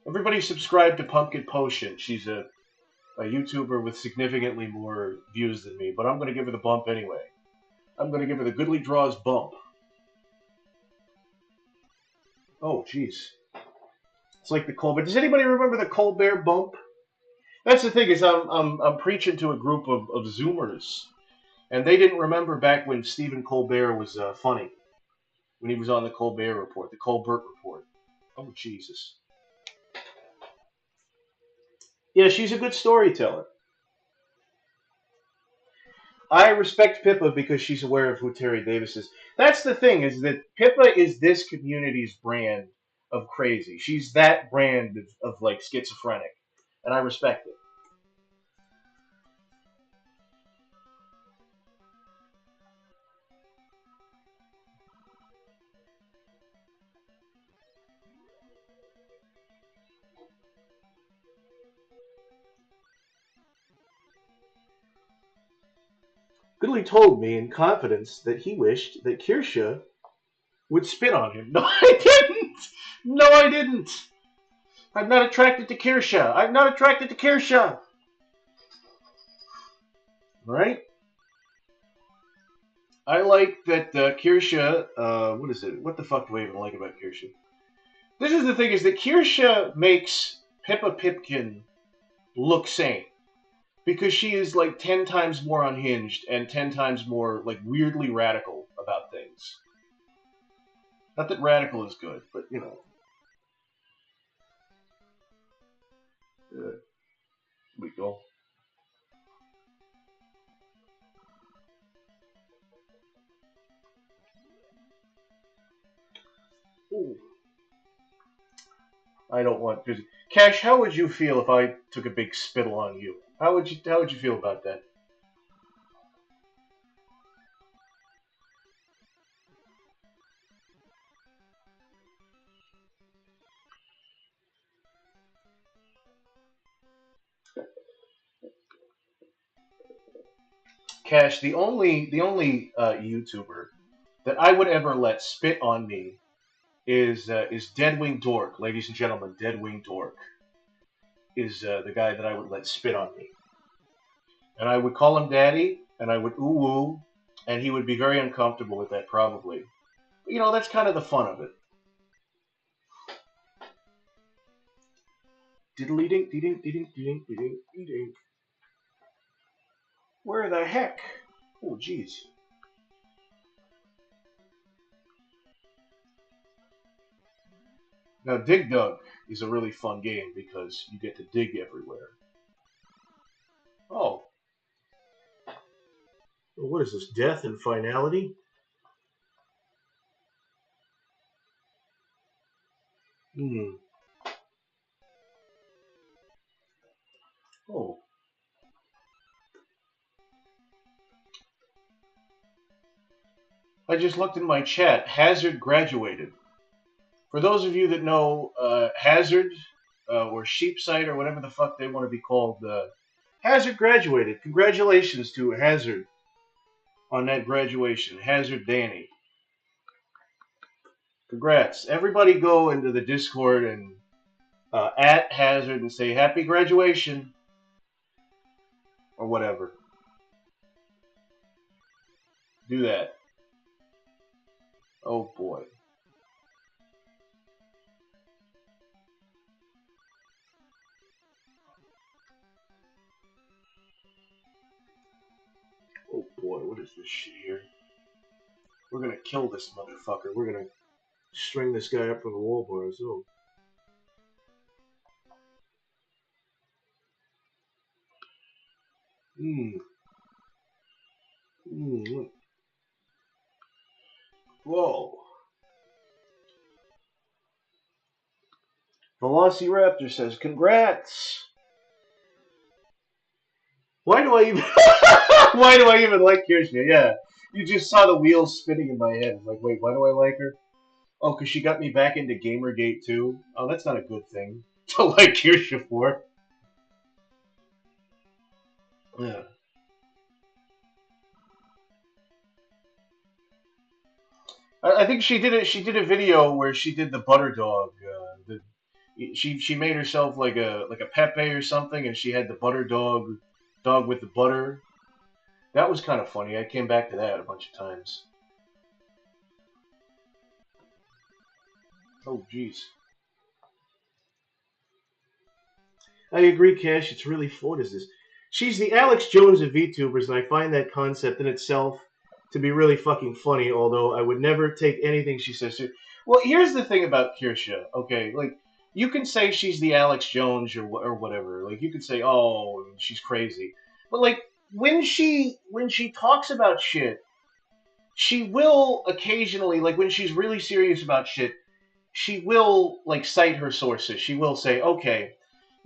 Everybody subscribe to Pumpkin Potion. She's a YouTuber with significantly more views than me, but I'm going to give her the bump anyway. I'm going to give her the Goodly Draws bump. Oh, jeez. It's like the Colbert. Does anybody remember the Colbert bump? That's the thing is I'm preaching to a group of Zoomers, and they didn't remember back when Stephen Colbert was funny, when he was on the Colbert Report, the Colbert Report. Oh, Jesus. Yeah, she's a good storyteller. I respect Pippa because she's aware of who Terry Davis is. That's the thing, is that Pippa is this community's brand of crazy. She's that brand of like schizophrenic, and I respect it. Goodley told me in confidence that he wished that Kirsha would spit on him. No, I didn't. No, I didn't. I'm not attracted to Kirsha. I'm not attracted to Kirsha. Right? I like that Kirsha. What is it? What the fuck do I even like about Kirsha? This is the thing: is that Kirsha makes Pippa Pipkin look sane because she is like 10 times more unhinged and 10 times more like weirdly radical about things. Not that radical is good, but we go. Ooh. I don't want because Cash. How would you feel if I took a big spittle on you? How would you feel about that? Cash, the only YouTuber that I would ever let spit on me is Deadwing Dork, ladies and gentlemen. Deadwing Dork is the guy that I would let spit on me, and I would call him Daddy, and I would ooh ooh, and he would be very uncomfortable with that probably. But, that's kind of the fun of it. Diddly dink, dink, dink, dink, dink, dink. Where the heck? Oh, jeez. Now, Dig Dug is a really fun game because you get to dig everywhere. Oh, what is this? Death and finality? Hmm. Oh. I just looked in my chat. Hazard graduated. For those of you that know Hazard or Sheepsight or whatever the fuck they want to be called, Hazard graduated. Congratulations to Hazard on that graduation. Hazard Danny. Congrats. Everybody go into the Discord and at Hazard and say happy graduation or whatever. Do that. Oh boy. Oh boy, what is this shit here? We're gonna kill this motherfucker. We're gonna string this guy up from the wall bars. Oh. Hmm. Hmm. Whoa. Velociraptor says, "Congrats." Why do I even? Why do I even like Kirshner? Yeah, you just saw the wheels spinning in my head. It's like, wait, why do I like her? Oh, because she got me back into Gamergate too. Oh, that's not a good thing to like Kirshner for. Yeah. I think she did it. She did a video where she did the butter dog. She made herself like a Pepe or something, and she had the butter dog with the butter. That was kind of funny. I came back to that a bunch of times. Oh, jeez. I agree, Cash. It's really what is this? She's the Alex Jones of VTubers, and I find that concept in itself to be really fucking funny. Although I would never take anything she says. Well, here's the thing about Kirsha. Okay, like you can say she's the Alex Jones or whatever. Like you can say, oh, she's crazy, but like when she talks about shit, she will occasionally like when she's really serious about shit she will like cite her sources. She will say, okay,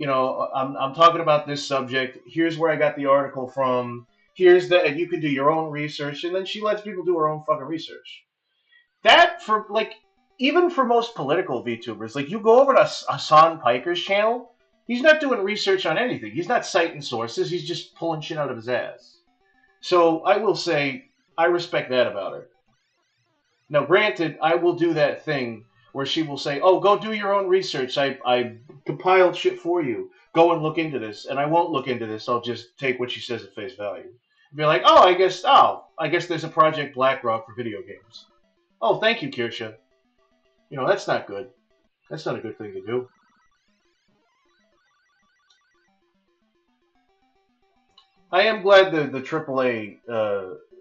I'm talking about this subject. Here's where I got the article from. Here's the, and you can do your own research. And then she lets people do her own fucking research. That for like, even for most political VTubers, like you go over to Hassan Piker's channel, he's not doing research on anything. He's not citing sources. He's just pulling shit out of his ass. So I will say, I respect that about her. Now, granted, I will do that thing where she will say, "Oh, go do your own research. I compiled shit for you. Go and look into this." And I won't look into this. I'll just take what she says at face value. Be like, "Oh, I guess there's a Project BlackRock for video games." Oh, thank you, Kirsha. That's not good. That's not a good thing to do. I am glad the AAA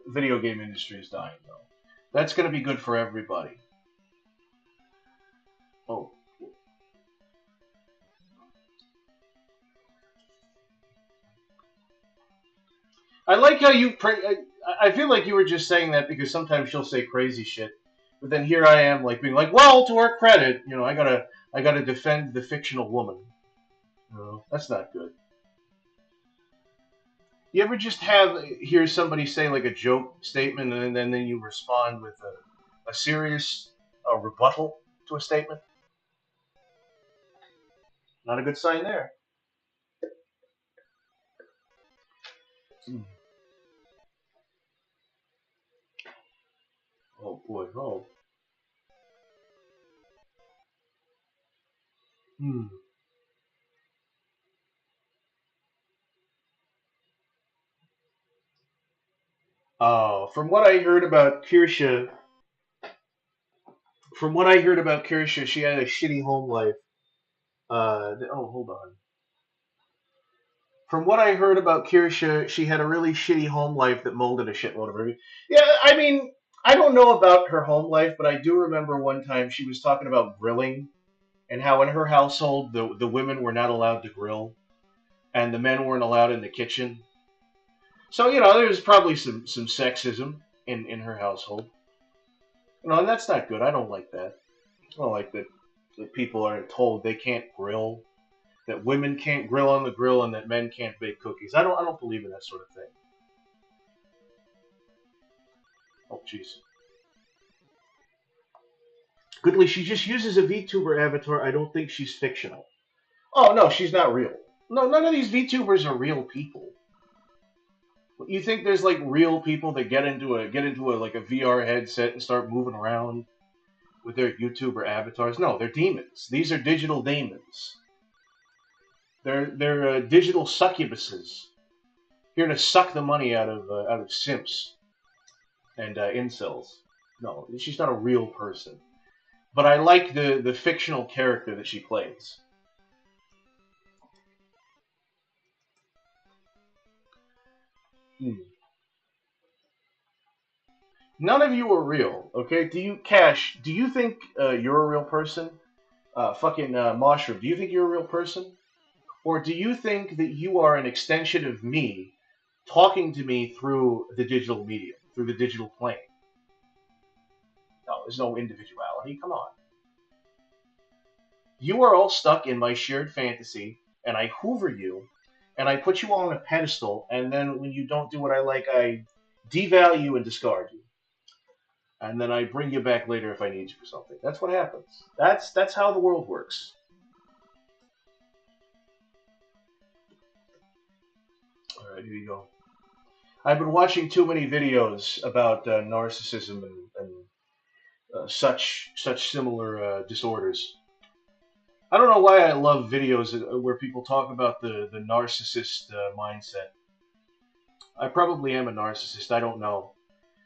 video game industry is dying, though. That's going to be good for everybody. Oh, I like how I feel like you were just saying that because sometimes she'll say crazy shit, but then here I am like being like, well, to her credit, I gotta defend the fictional woman. That's not good. You ever just hear somebody say like a joke statement and then you respond with a serious rebuttal to a statement? Not a good sign there. Hmm. Oh boy. Oh. Hmm. Oh, from what I heard about Kirsha, she had a shitty home life. Oh, hold on. From what I heard about Kirsha, she had a really shitty home life that molded a shitload of her. Yeah, I mean, I don't know about her home life, but I do remember one time she was talking about grilling and how in her household the women were not allowed to grill and the men weren't allowed in the kitchen. So there's probably some sexism in her household. And that's not good. I don't like that. I don't like that. that people are told they can't grill, that women can't grill on the grill, and that men can't bake cookies. I don't believe in that sort of thing. Oh, jeez. Goodly, she just uses a VTuber avatar. I don't think she's fictional. Oh no, she's not real. No, none of these VTubers are real people. You think there's like real people that get into a like a VR headset and start moving around with their YouTuber avatars? No, they're demons. These are digital demons. They're digital succubuses here to suck the money out of simps and incels. No, she's not a real person. But I like the fictional character that she plays. Hmm. None of you are real, okay? Do you, Cash? Do you think you're a real person? Fucking Mushroom. Do you think you're a real person, or do you think that you are an extension of me, talking to me through the digital medium, through the digital plane? No, there's no individuality. Come on. You are all stuck in my shared fantasy, and I hoover you, and I put you all on a pedestal, and then when you don't do what I like, I devalue and discard you. And then I bring you back later if I need you for something. That's what happens. That's how the world works. All right, here you go. I've been watching too many videos about narcissism and such similar disorders. I don't know why I love videos where people talk about the narcissist mindset. I probably am a narcissist. I don't know.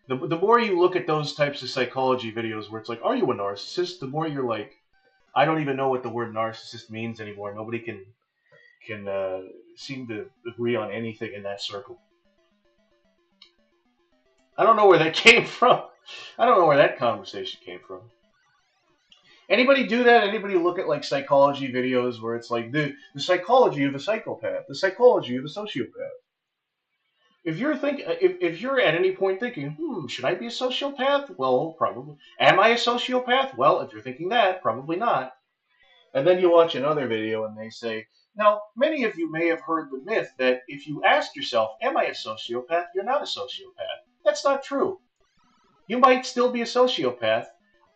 The more you look at those types of psychology videos where it's like, are you a narcissist? The more you're like, I don't even know what the word narcissist means anymore. Nobody can seem to agree on anything in that circle. I don't know where that came from. I don't know where that conversation came from. Anybody do that? Anybody look at like psychology videos where it's like the psychology of a psychopath, the psychology of a sociopath? If you're at any point thinking, should I be a sociopath? Well, probably. Am I a sociopath? Well, if you're thinking that, probably not. And then you watch another video and they say, now, many of you may have heard the myth that if you ask yourself, am I a sociopath? You're not a sociopath. That's not true. You might still be a sociopath.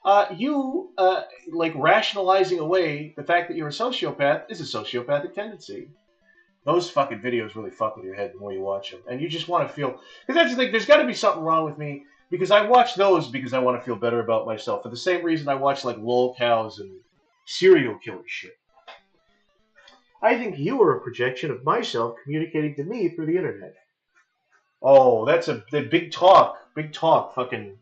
Like rationalizing away the fact that you're a sociopath is a sociopathic tendency. Those fucking videos really fuck with your head the more you watch them, and you just want to feel. Because that's the thing. There's got to be something wrong with me because I watch those because I want to feel better about myself. For the same reason I watch like lol cows and serial killer shit. I think you are a projection of myself communicating to me through the internet. Oh, that's the big talk. Big talk. Fucking.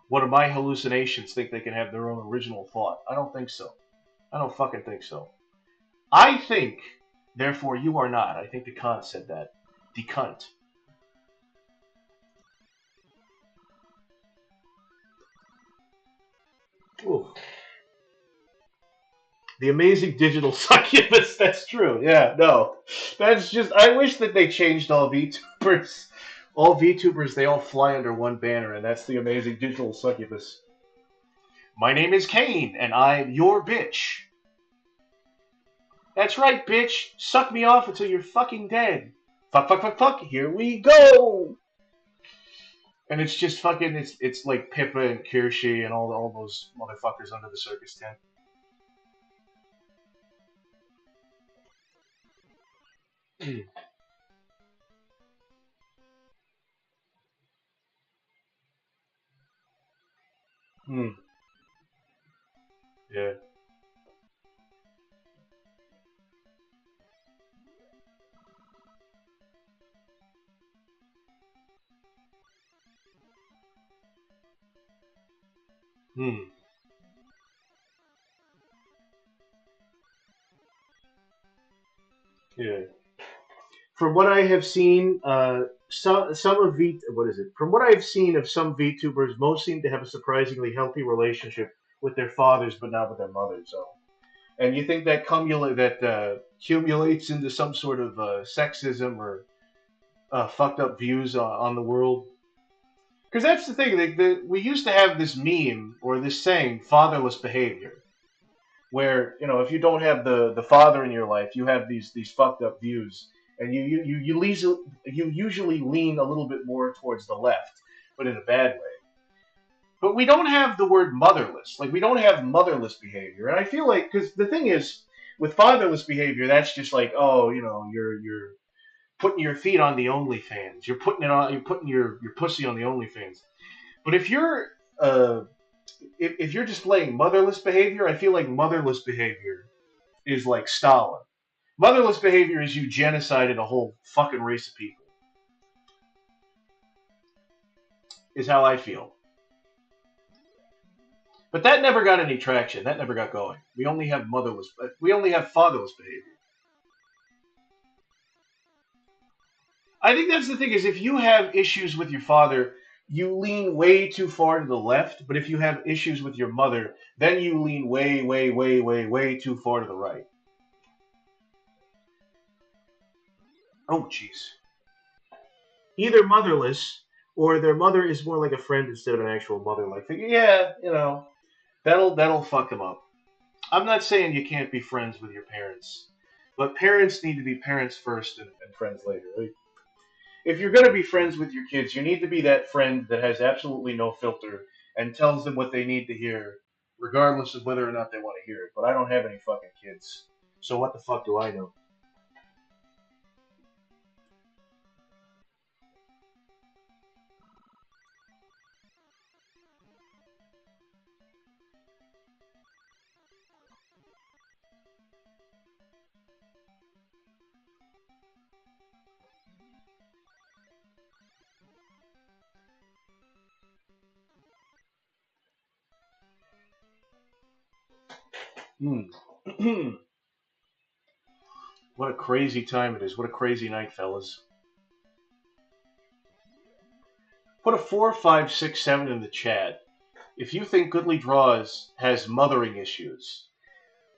One of my hallucinations think they can have their own original thought. I don't think so. I don't fucking think so. I think, therefore, you are not. I think the cunt said that. The cunt. Ooh. The amazing digital succubus. That's true. Yeah, no. That's just. I wish that they changed all VTubers. All VTubers, they all fly under one banner, and that's the amazing digital succubus. My name is Kane, and I'm your bitch. That's right, bitch. Suck me off until you're fucking dead. Fuck, fuck, fuck, fuck. Here we go. And it's just fucking. It's like Pippa and Kirsche and all those motherfuckers under the circus tent. Mm. Mm. Yeah. Mm. Yeah. From what I have seen, some of V what is it? From what I've seen of some VTubers, most seem to have a surprisingly healthy relationship with their fathers, but not with their mothers. So, and you think that accumulates into some sort of sexism or fucked up views on the world? Because that's the thing. We used to have this meme or this saying, "fatherless behavior." where if you don't have the father in your life, you have these fucked up views, and you usually lean a little bit more towards the left, but in a bad way. But we don't have the word motherless. Like we don't have motherless behavior, and I feel like because the thing is with fatherless behavior, that's just like you're putting your feet on the OnlyFans. You're putting your pussy on the OnlyFans. But uh, if you're displaying motherless behavior, I feel like motherless behavior is like Stalin. Motherless behavior is you genocided a whole fucking race of people. Is how I feel. But that never got any traction. That never got going. We only have motherless. We only have fatherless behavior. I think that's the thing is if you have issues with your father, you lean way too far to the left. But if you have issues with your mother, then you lean way, way, way, way, way too far to the right. Oh, jeez. Either motherless or their mother is more like a friend instead of an actual mother. Like, yeah, that'll fuck them up. I'm not saying you can't be friends with your parents, but parents need to be parents first and friends later. Like, if you're going to be friends with your kids, you need to be that friend that has absolutely no filter and tells them what they need to hear, regardless of whether or not they want to hear it. But I don't have any fucking kids, so what the fuck do I know? Hmm. What a crazy time it is. What a crazy night, fellas. Put a 4, 5, 6, 7 in the chat if you think Goodly Draws has mothering issues.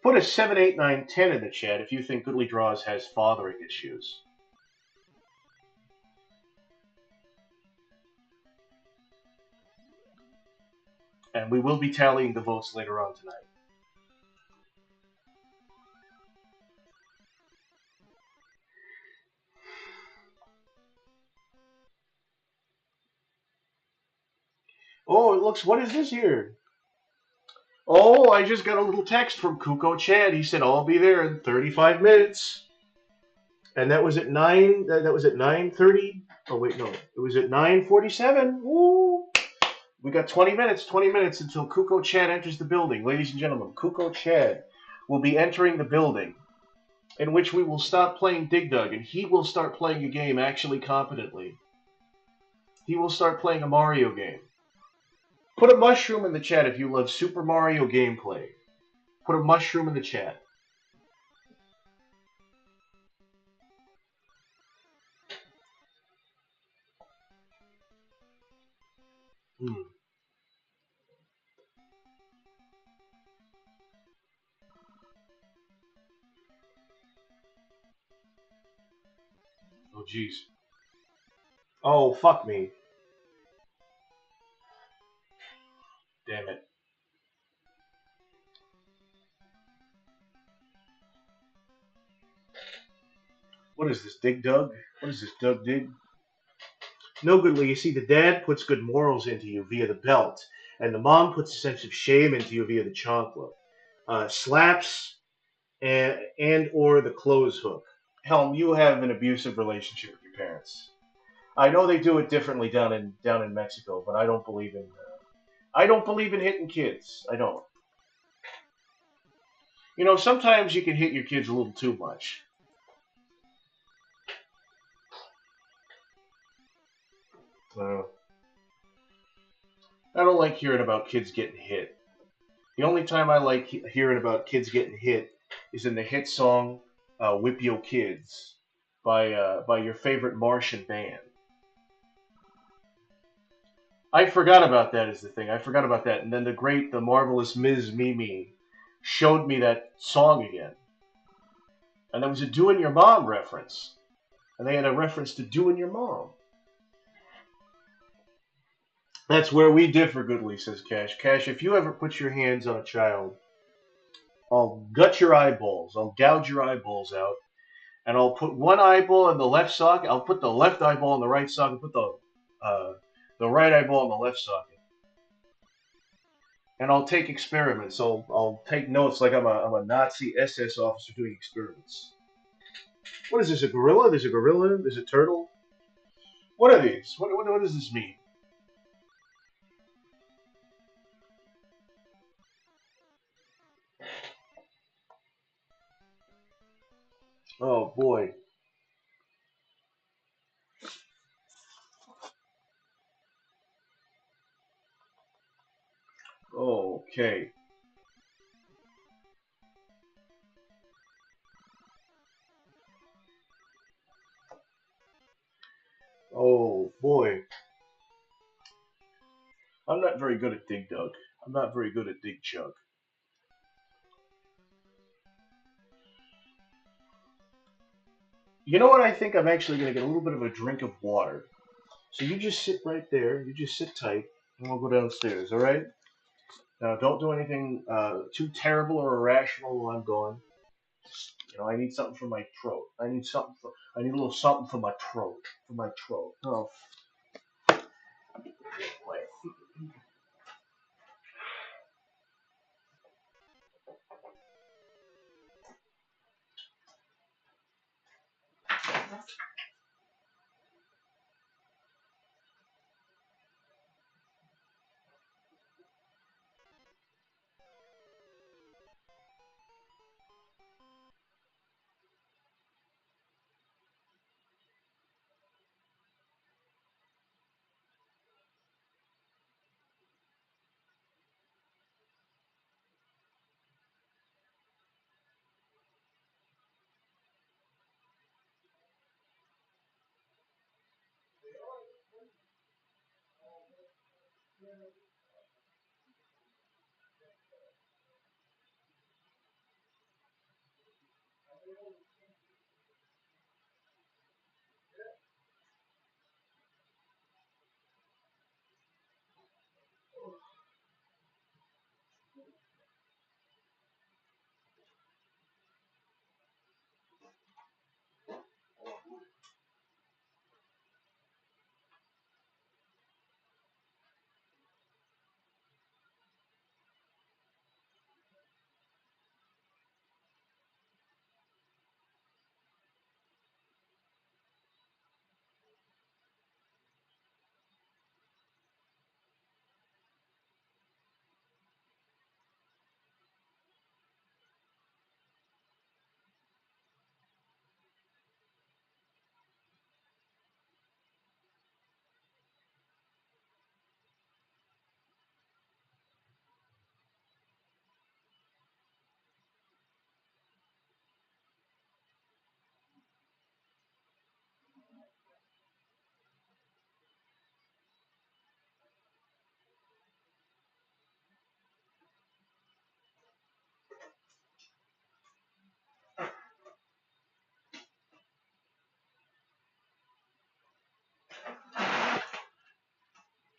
Put a 7, 8, 9, 10 in the chat if you think Goodly Draws has fathering issues. And we will be tallying the votes later on tonight. Oh, it looks. What is this here? Oh, I just got a little text from Kuko Chad. He said I'll be there in 35 minutes, and that was at 9. That was at 9:30. Oh wait, no, it was at 9:47. Woo! We got 20 minutes. 20 minutes until Kuko Chad enters the building, ladies and gentlemen. Kuko Chad will be entering the building, in which we will stop playing Dig Dug, and he will start playing a game actually competently. He will start playing a Mario game. Put a mushroom in the chat if you love Super Mario gameplay. Put a mushroom in the chat. Hmm. Oh, jeez. Oh, fuck me. Damn it. What is this, Dig Dug? What is this, Dug Dig? No, Goodly. You see, the dad puts good morals into you via the belt, and the mom puts a sense of shame into you via the chancla. Slaps and or the clothes hook. Helm, you have an abusive relationship with your parents. I know they do it differently down in Mexico, but I don't believe in hitting kids. I don't. Sometimes you can hit your kids a little too much. Uh, I don't like hearing about kids getting hit. The only time I like hearing about kids getting hit is in the hit song "Whip Yo Kids" by your favorite Martian band. I forgot about that is the thing. I forgot about that, and then the marvelous Ms. Mimi showed me that song again, and there was a "Doing Your Mom" reference, and they had a reference to "Doing Your Mom." That's where we differ, Goodly, says Cash. Cash, if you ever put your hands on a child, I'll gut your eyeballs. I'll gouge your eyeballs out, and I'll put one eyeball in the left socket. I'll put the left eyeball in the right socket. Put the right eyeball in the left socket, and I'll take experiments. I'll take notes like I'm a Nazi SS officer doing experiments. What is this? A gorilla? There's a gorilla. There's a turtle. What are these? What does this mean? Oh boy. Okay. Oh boy. I'm not very good at Dig Dug. I'm not very good at Dig Chug. You know what? I think I'm actually going to get a little bit of a drink of water. So you just sit right there. You just sit tight, and we'll go downstairs. All right? Now, don't do anything too terrible or irrational while I'm gone. You know, I need something for my throat. I need something. I need a little something for my throat. For my throat. Oh, boy.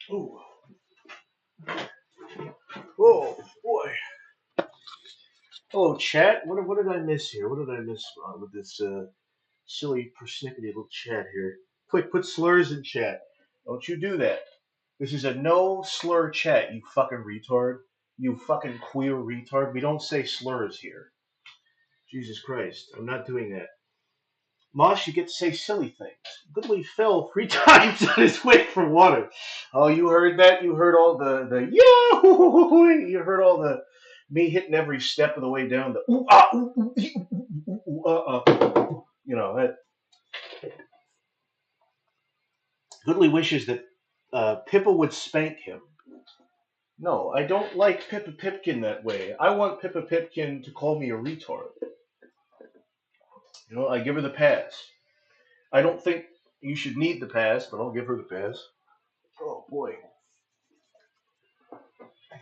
Ooh. Oh boy. Oh, chat. What did I miss here? What did I miss with this silly persnickety little chat here? Quick, put slurs in chat. Don't you do that. This is a no slur chat, you fucking retard. You fucking queer retard. We don't say slurs here. Jesus Christ. I'm not doing that. Mosh, you get to say silly things. Goodly fell 3 times on his way for water. Oh, you heard that? You heard all the yeah. You heard all the me hitting every step of the way down. The ooh ah ooh ooh ee, ooh, ooh, ooh, You know that. Goodly wishes that Pippa would spank him. No, I don't like Pippa Pipkin that way. I want Pippa Pipkin to call me a retard. You know, I give her the pass. I don't think you should need the pass, but I'll give her the pass. Oh boy.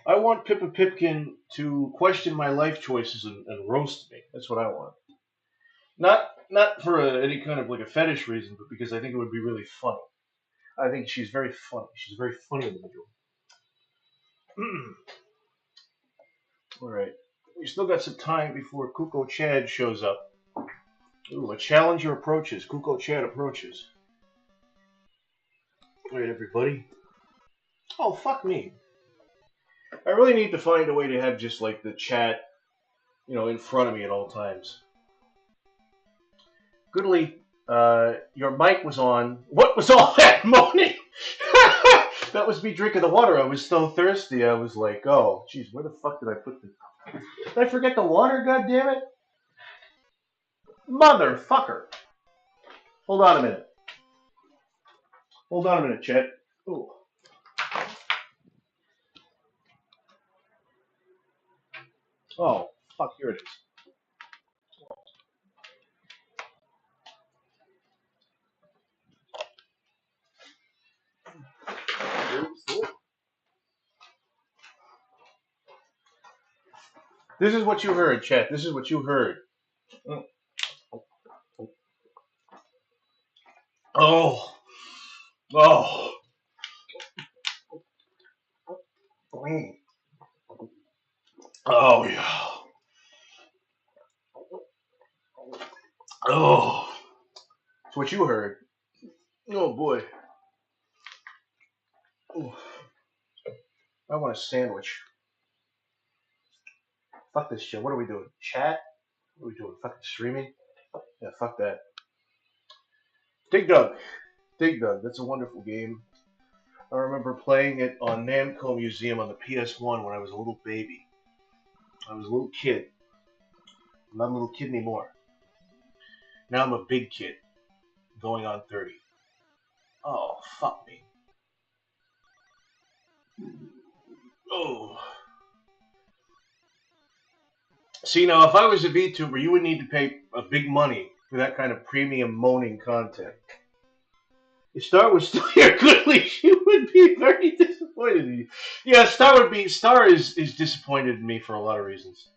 I want Pippa Pipkin to question my life choices and roast me. That's what I want. Not for any kind of like a fetish reason, but because I think it would be really funny. I think she's very funny. She's a very funny individual. All right. We still got some time before Kuko Chad shows up. Ooh, a challenger approaches. Kuko Chad approaches. Alright, everybody. Oh, fuck me. I really need to find a way to have just like the chat, in front of me at all times. Goodly, your mic was on. What was all that moaning? That was me drinking the water. I was so thirsty. I was like, oh, jeez, where the fuck did I put the... Did I forget the water, goddammit? Motherfucker. Hold on a minute. Hold on a minute, Chet. Ooh. Oh, fuck, here it is. This is what you heard, Chet. This is what you heard. Oh. Oh. Oh, yeah. Oh. That's what you heard. Oh, boy. Ooh. I want a sandwich. Fuck this shit. What are we doing? Chat? What are we doing? Fucking streaming? Yeah, fuck that. Dig Dug. Dig Dug. That's a wonderful game. I remember playing it on Namco Museum on the PS1 when I was a little baby. I was a little kid. I'm not a little kid anymore. Now I'm a big kid, going on 30. Oh, fuck me. Oh. See, now, if I was a VTuber, you would need to pay a big money for that kind of premium moaning content. If Star was still here, Goodly, you would be very disappointed in you. Yeah, Star is disappointed in me for a lot of reasons.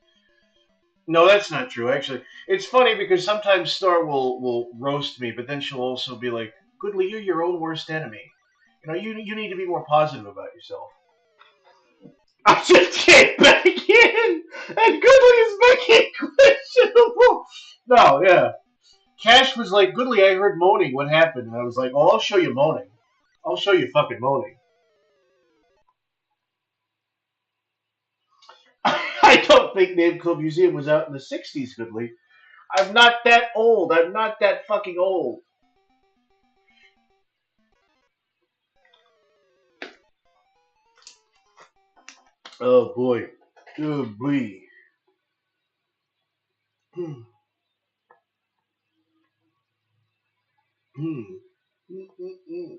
No, that's not true. Actually, it's funny because sometimes Star will roast me, but then she'll also be like, "Goodly, you're your own worst enemy. You need to be more positive about yourself." I just came back in, and Goodly is making questionable. No, yeah. Cash was like, "Goodly, I heard moaning. What happened?" And I was like, "Oh, I'll show you moaning. I'll show you fucking moaning." I don't think Namco Museum was out in the '60s, Goodly. I'm not that old. I'm not that fucking old. Oh boy. Oh boy. Hmm. Hmm. Mm-mm-mm.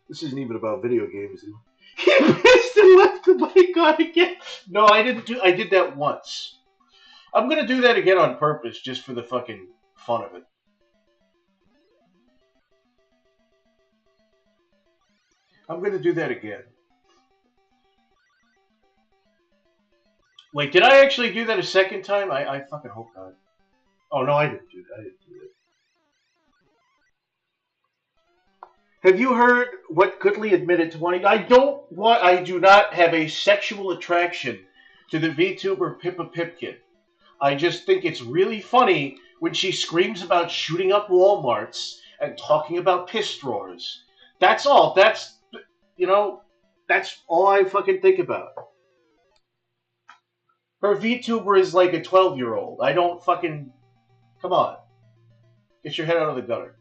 This isn't even about video games. He missed and left the mic on again. No, I didn't do. I did that once. I'm gonna do that again on purpose, just for the fucking fun of it. I'm gonna do that again. Wait, did I actually do that a second time? I fucking hope not. Oh no, I didn't do that. I didn't do that. Have you heard what Goodly admitted to wanting? I do not have a sexual attraction to the VTuber Pippa Pipkin. I just think it's really funny when she screams about shooting up Walmarts and talking about piss drawers. That's all. You know, that's all I fucking think about. Her VTuber is like a 12-year-old. I don't fucking. Come on. Get your head out of the gutter.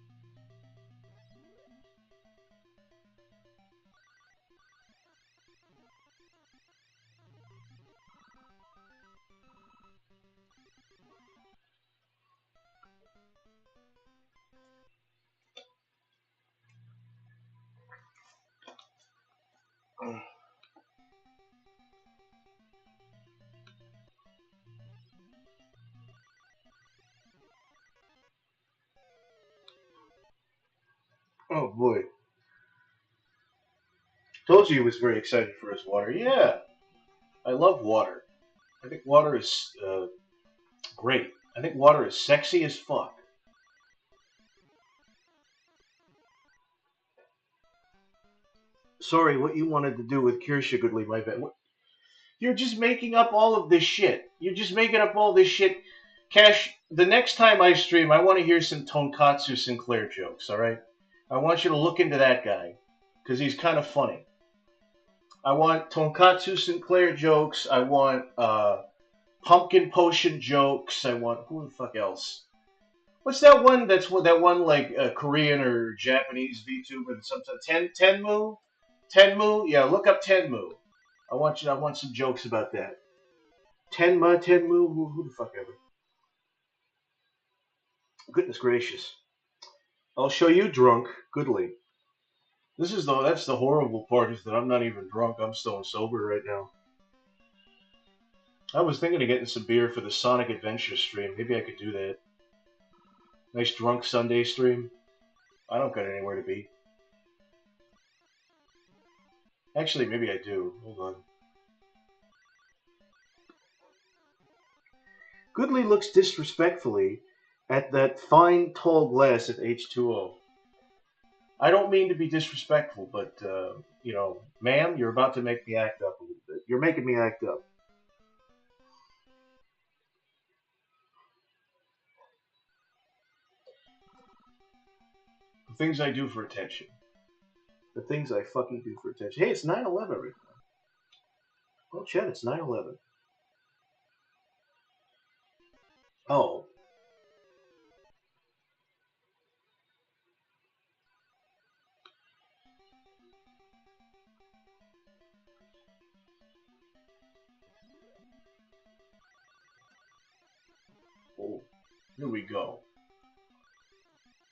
Oh boy. Told you he was very excited for his water. Yeah. I love water. I think water is great. I think water is sexy as fuck. Sorry, what you wanted to do with Kirsha Goodley, my bad. You're just making up all of this shit. You're just making up all this shit. Cash, the next time I stream, I want to hear some Tonkatsu Sinclair jokes, alright? I want you to look into that guy, because he's kind of funny. I want Tonkatsu Sinclair jokes. I want Pumpkin Potion jokes. I want, who the fuck else? What's that one? That one like Korean or Japanese VTuber that sometimes Tenmu, Tenmu. Yeah, look up Tenmu. I want some jokes about that. Tenmu. Who the fuck ever? Goodness gracious! I'll show you drunk. Goodly. That's the horrible part is that I'm not even drunk. I'm still sober right now. I was thinking of getting some beer for the Sonic Adventure stream. Maybe I could do that. Nice drunk Sunday stream. I don't got anywhere to be. Actually, maybe I do. Hold on. Goodly looks disrespectfully at that fine tall glass of H2O. I don't mean to be disrespectful, but, ma'am, you're about to make me act up a little bit. You're making me act up. The things I do for attention. The things I fucking do for attention. Hey, it's 9/11 right now. Oh, Chad, it's 9/11. Oh. Oh, here we go.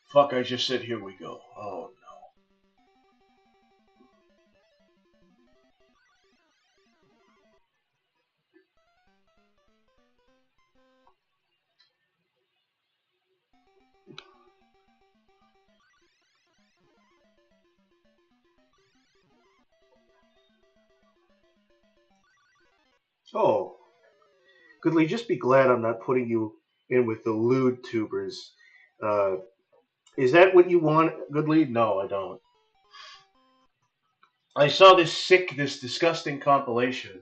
Fuck, I just said here we go. Oh, no. Oh. Goodly, just be glad I'm not putting you in with the lewd tubers. Uh, is that what you want, Goodly? No, I don't. I saw this disgusting compilation,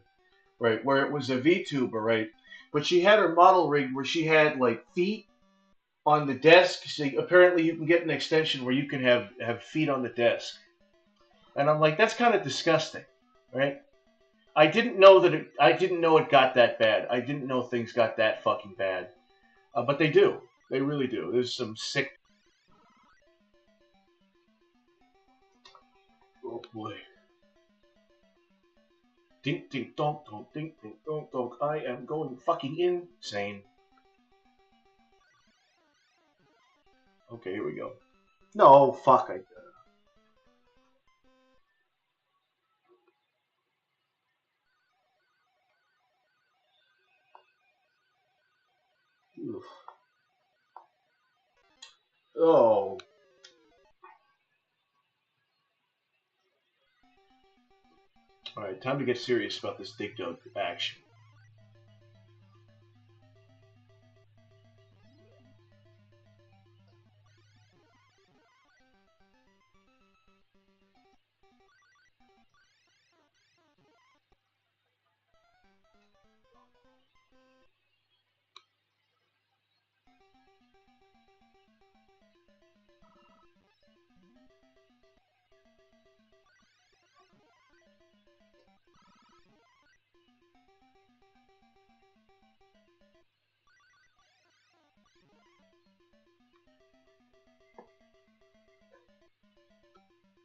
right, where it was a VTuber, right, but she had her model rig where she had like feet on the desk. So apparently, you can get an extension where you can have feet on the desk, and I'm like, that's kind of disgusting, right? I didn't know it got that bad. I didn't know things got that fucking bad, but they do. They really do. There's some sick. Oh boy. Ding ding dong dong ding ding dong dong. I am going fucking insane. Okay, here we go. No, fuck. Oof. Oh. Alright, time to get serious about this Dig Dug action.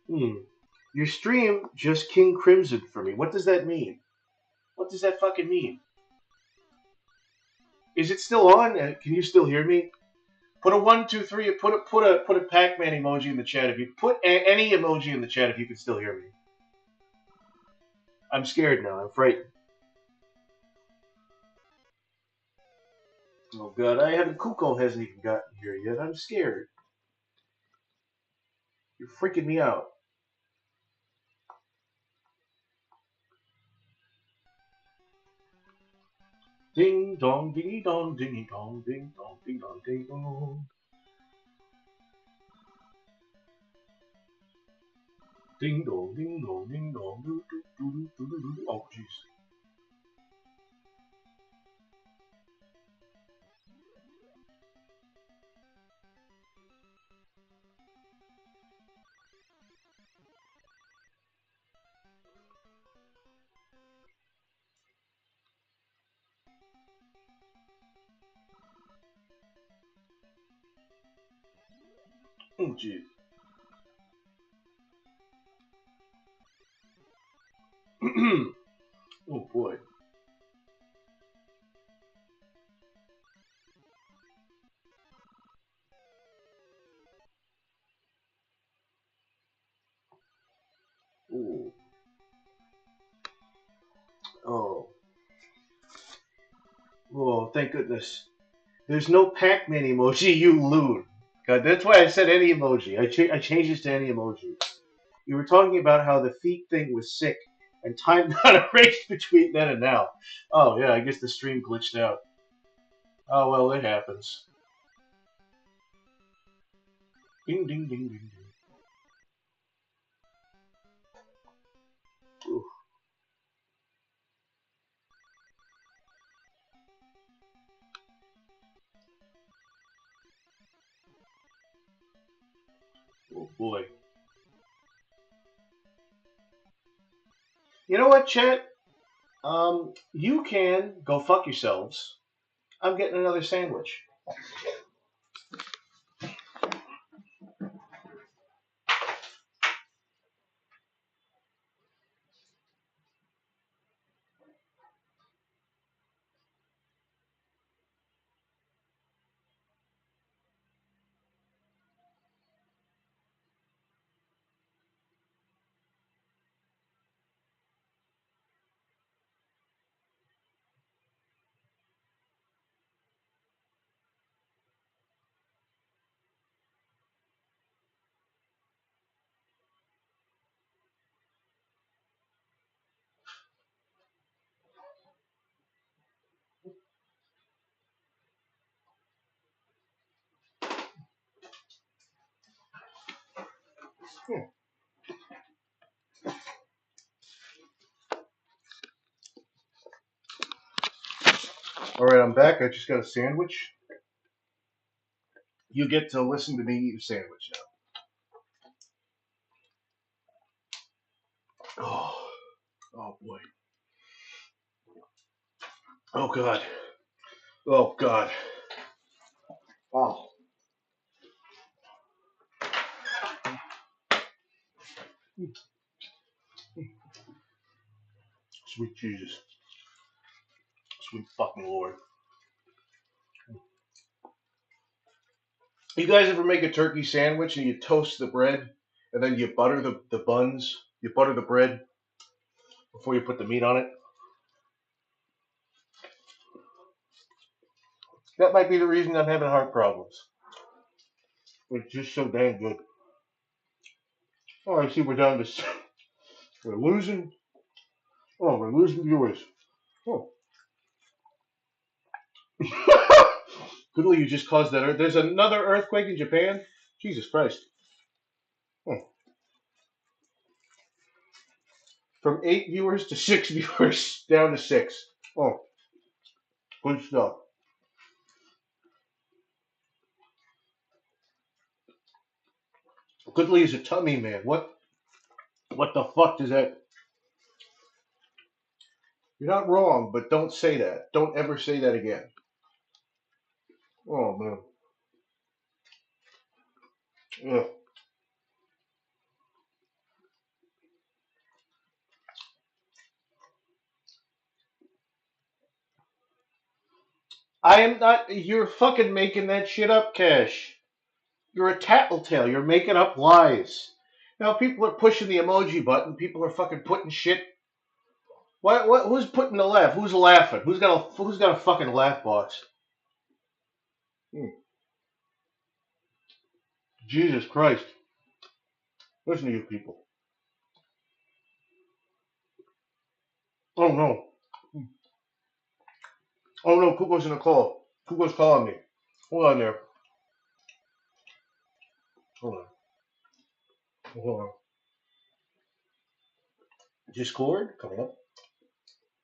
Hmm. Your stream just King Crimson for me. What does that mean? What does that fucking mean? Is it still on? Can you still hear me? Put a 1, 2, 3. Put a Pac-Man emoji in the chat if you put any emoji in the chat if you can still hear me. I'm scared now. I'm frightened. Oh god, I haven't. Kuko hasn't even gotten here yet. I'm scared. You're freaking me out. Ding dong, dingy dong, dingy dong, ding dong, ding dong, ding dong. Ding dong, ding dong, ding dong. Doo, doo, doo, doo, doo, doo, doo. Oh, jeez. Oh, jeez. Oh, boy. Ooh. Oh. Oh, thank goodness. There's no Pac-Man emoji, you loon. God, that's why I said any emoji. I changed this to any emoji. You were talking about how the feet thing was sick, and time got erased between then and now. Oh, yeah, I guess the stream glitched out. Oh, well, it happens. Ding, ding, ding, ding, ding. Ooh. Oh, boy. You know what, chat? You can go fuck yourselves. I'm getting another sandwich. Hmm. All right, I'm back. I just got a sandwich. You get to listen to me eat a sandwich now. Oh, oh boy. Oh god. Oh god. Oh, sweet Jesus. Sweet fucking Lord. You guys ever make a turkey sandwich and you toast the bread and then you butter the buns? You butter the bread before you put the meat on it? That might be the reason I'm having heart problems. It's just so damn good. Oh, I see we're down to. We're losing. Oh, we're losing viewers. Oh. Goodly, you just caused that. There's another earthquake in Japan? Jesus Christ. Oh. From 8 viewers to 6 viewers, down to 6. Oh, good stuff. Goodly is a tummy man. What the fuck does that? You're not wrong, but don't say that. Don't ever say that again. Oh man. Ugh. I am not. You're fucking making that shit up, Cash. You're a tattletale. You're making up lies. Now people are pushing the emoji button. People are fucking putting shit. What? Who's putting the laugh? Who's laughing? Who's got a fucking laugh box? Hmm. Jesus Christ! Listen to you people. Oh no! Oh no! Kuko's in a call. Kuko's calling me. Hold on there. Hold on. Hold on. Discord coming up.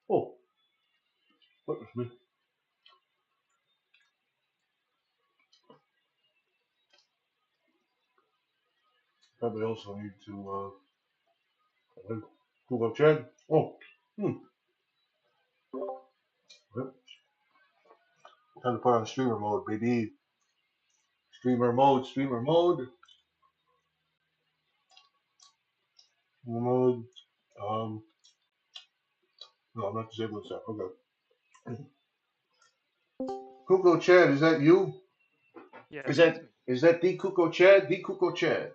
Oh, what was me? Probably also need to. Kuko Chad. Oh. Hmm. Yep. Time to put on streamer mode, baby. Streamer mode. Streamer mode. Mode. Um, no, I'm not disabling stuff. Okay. Kuko Chad, is that you? Yes, Is that's that me. is that the Kuko Chad? The Kuko Chad.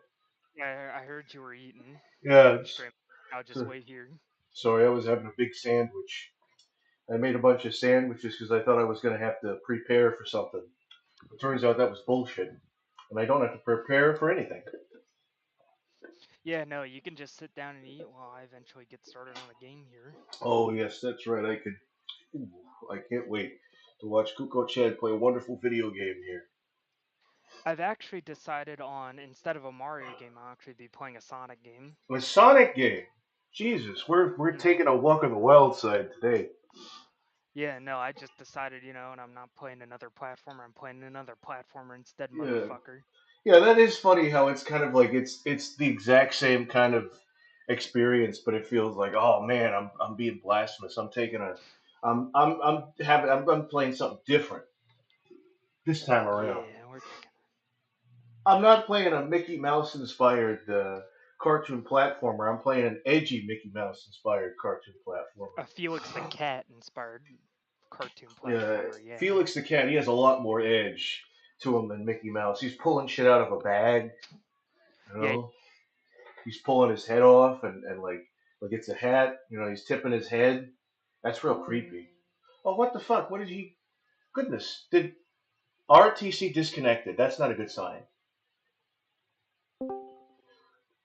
Yeah, I heard you were eating. Yeah. Stream. I'll just wait here. Sorry, I was having a big sandwich. I made a bunch of sandwiches because I thought I was going to have to prepare for something. It turns out that was bullshit, and I don't have to prepare for anything. Yeah, no, you can just sit down and eat while I eventually get started on the game here. Oh yes, that's right. I could. Ooh, I can't wait to watch Kuko Chad play a wonderful video game here. I've actually decided on, instead of a Mario game, I'll actually be playing a Sonic game. A Sonic game. Jesus, we're Hmm. taking a walk on the wild side today. Yeah, no, I just decided, and I'm not playing another platformer. I'm playing another platformer instead, Yeah, motherfucker. yeah, that is funny how it's kind of like it's the exact same kind of experience, but it feels like, oh man, I'm being blasphemous. I'm taking a I'm playing something different this time around. Yeah, we're taking I'm not playing a Mickey Mouse inspired cartoon platformer. I'm playing an edgy Mickey Mouse inspired cartoon platformer. a Felix the Cat inspired cartoon Yeah, platformer. Yeah, Felix the Cat, he has a lot more edge to him than Mickey Mouse. He's pulling shit out of a bag, you yeah. know. He's pulling his head off and like it's a hat. You know, he's tipping his head. That's real creepy. Oh, what the fuck? What did he? Goodness, did RTC disconnected? That's not a good sign.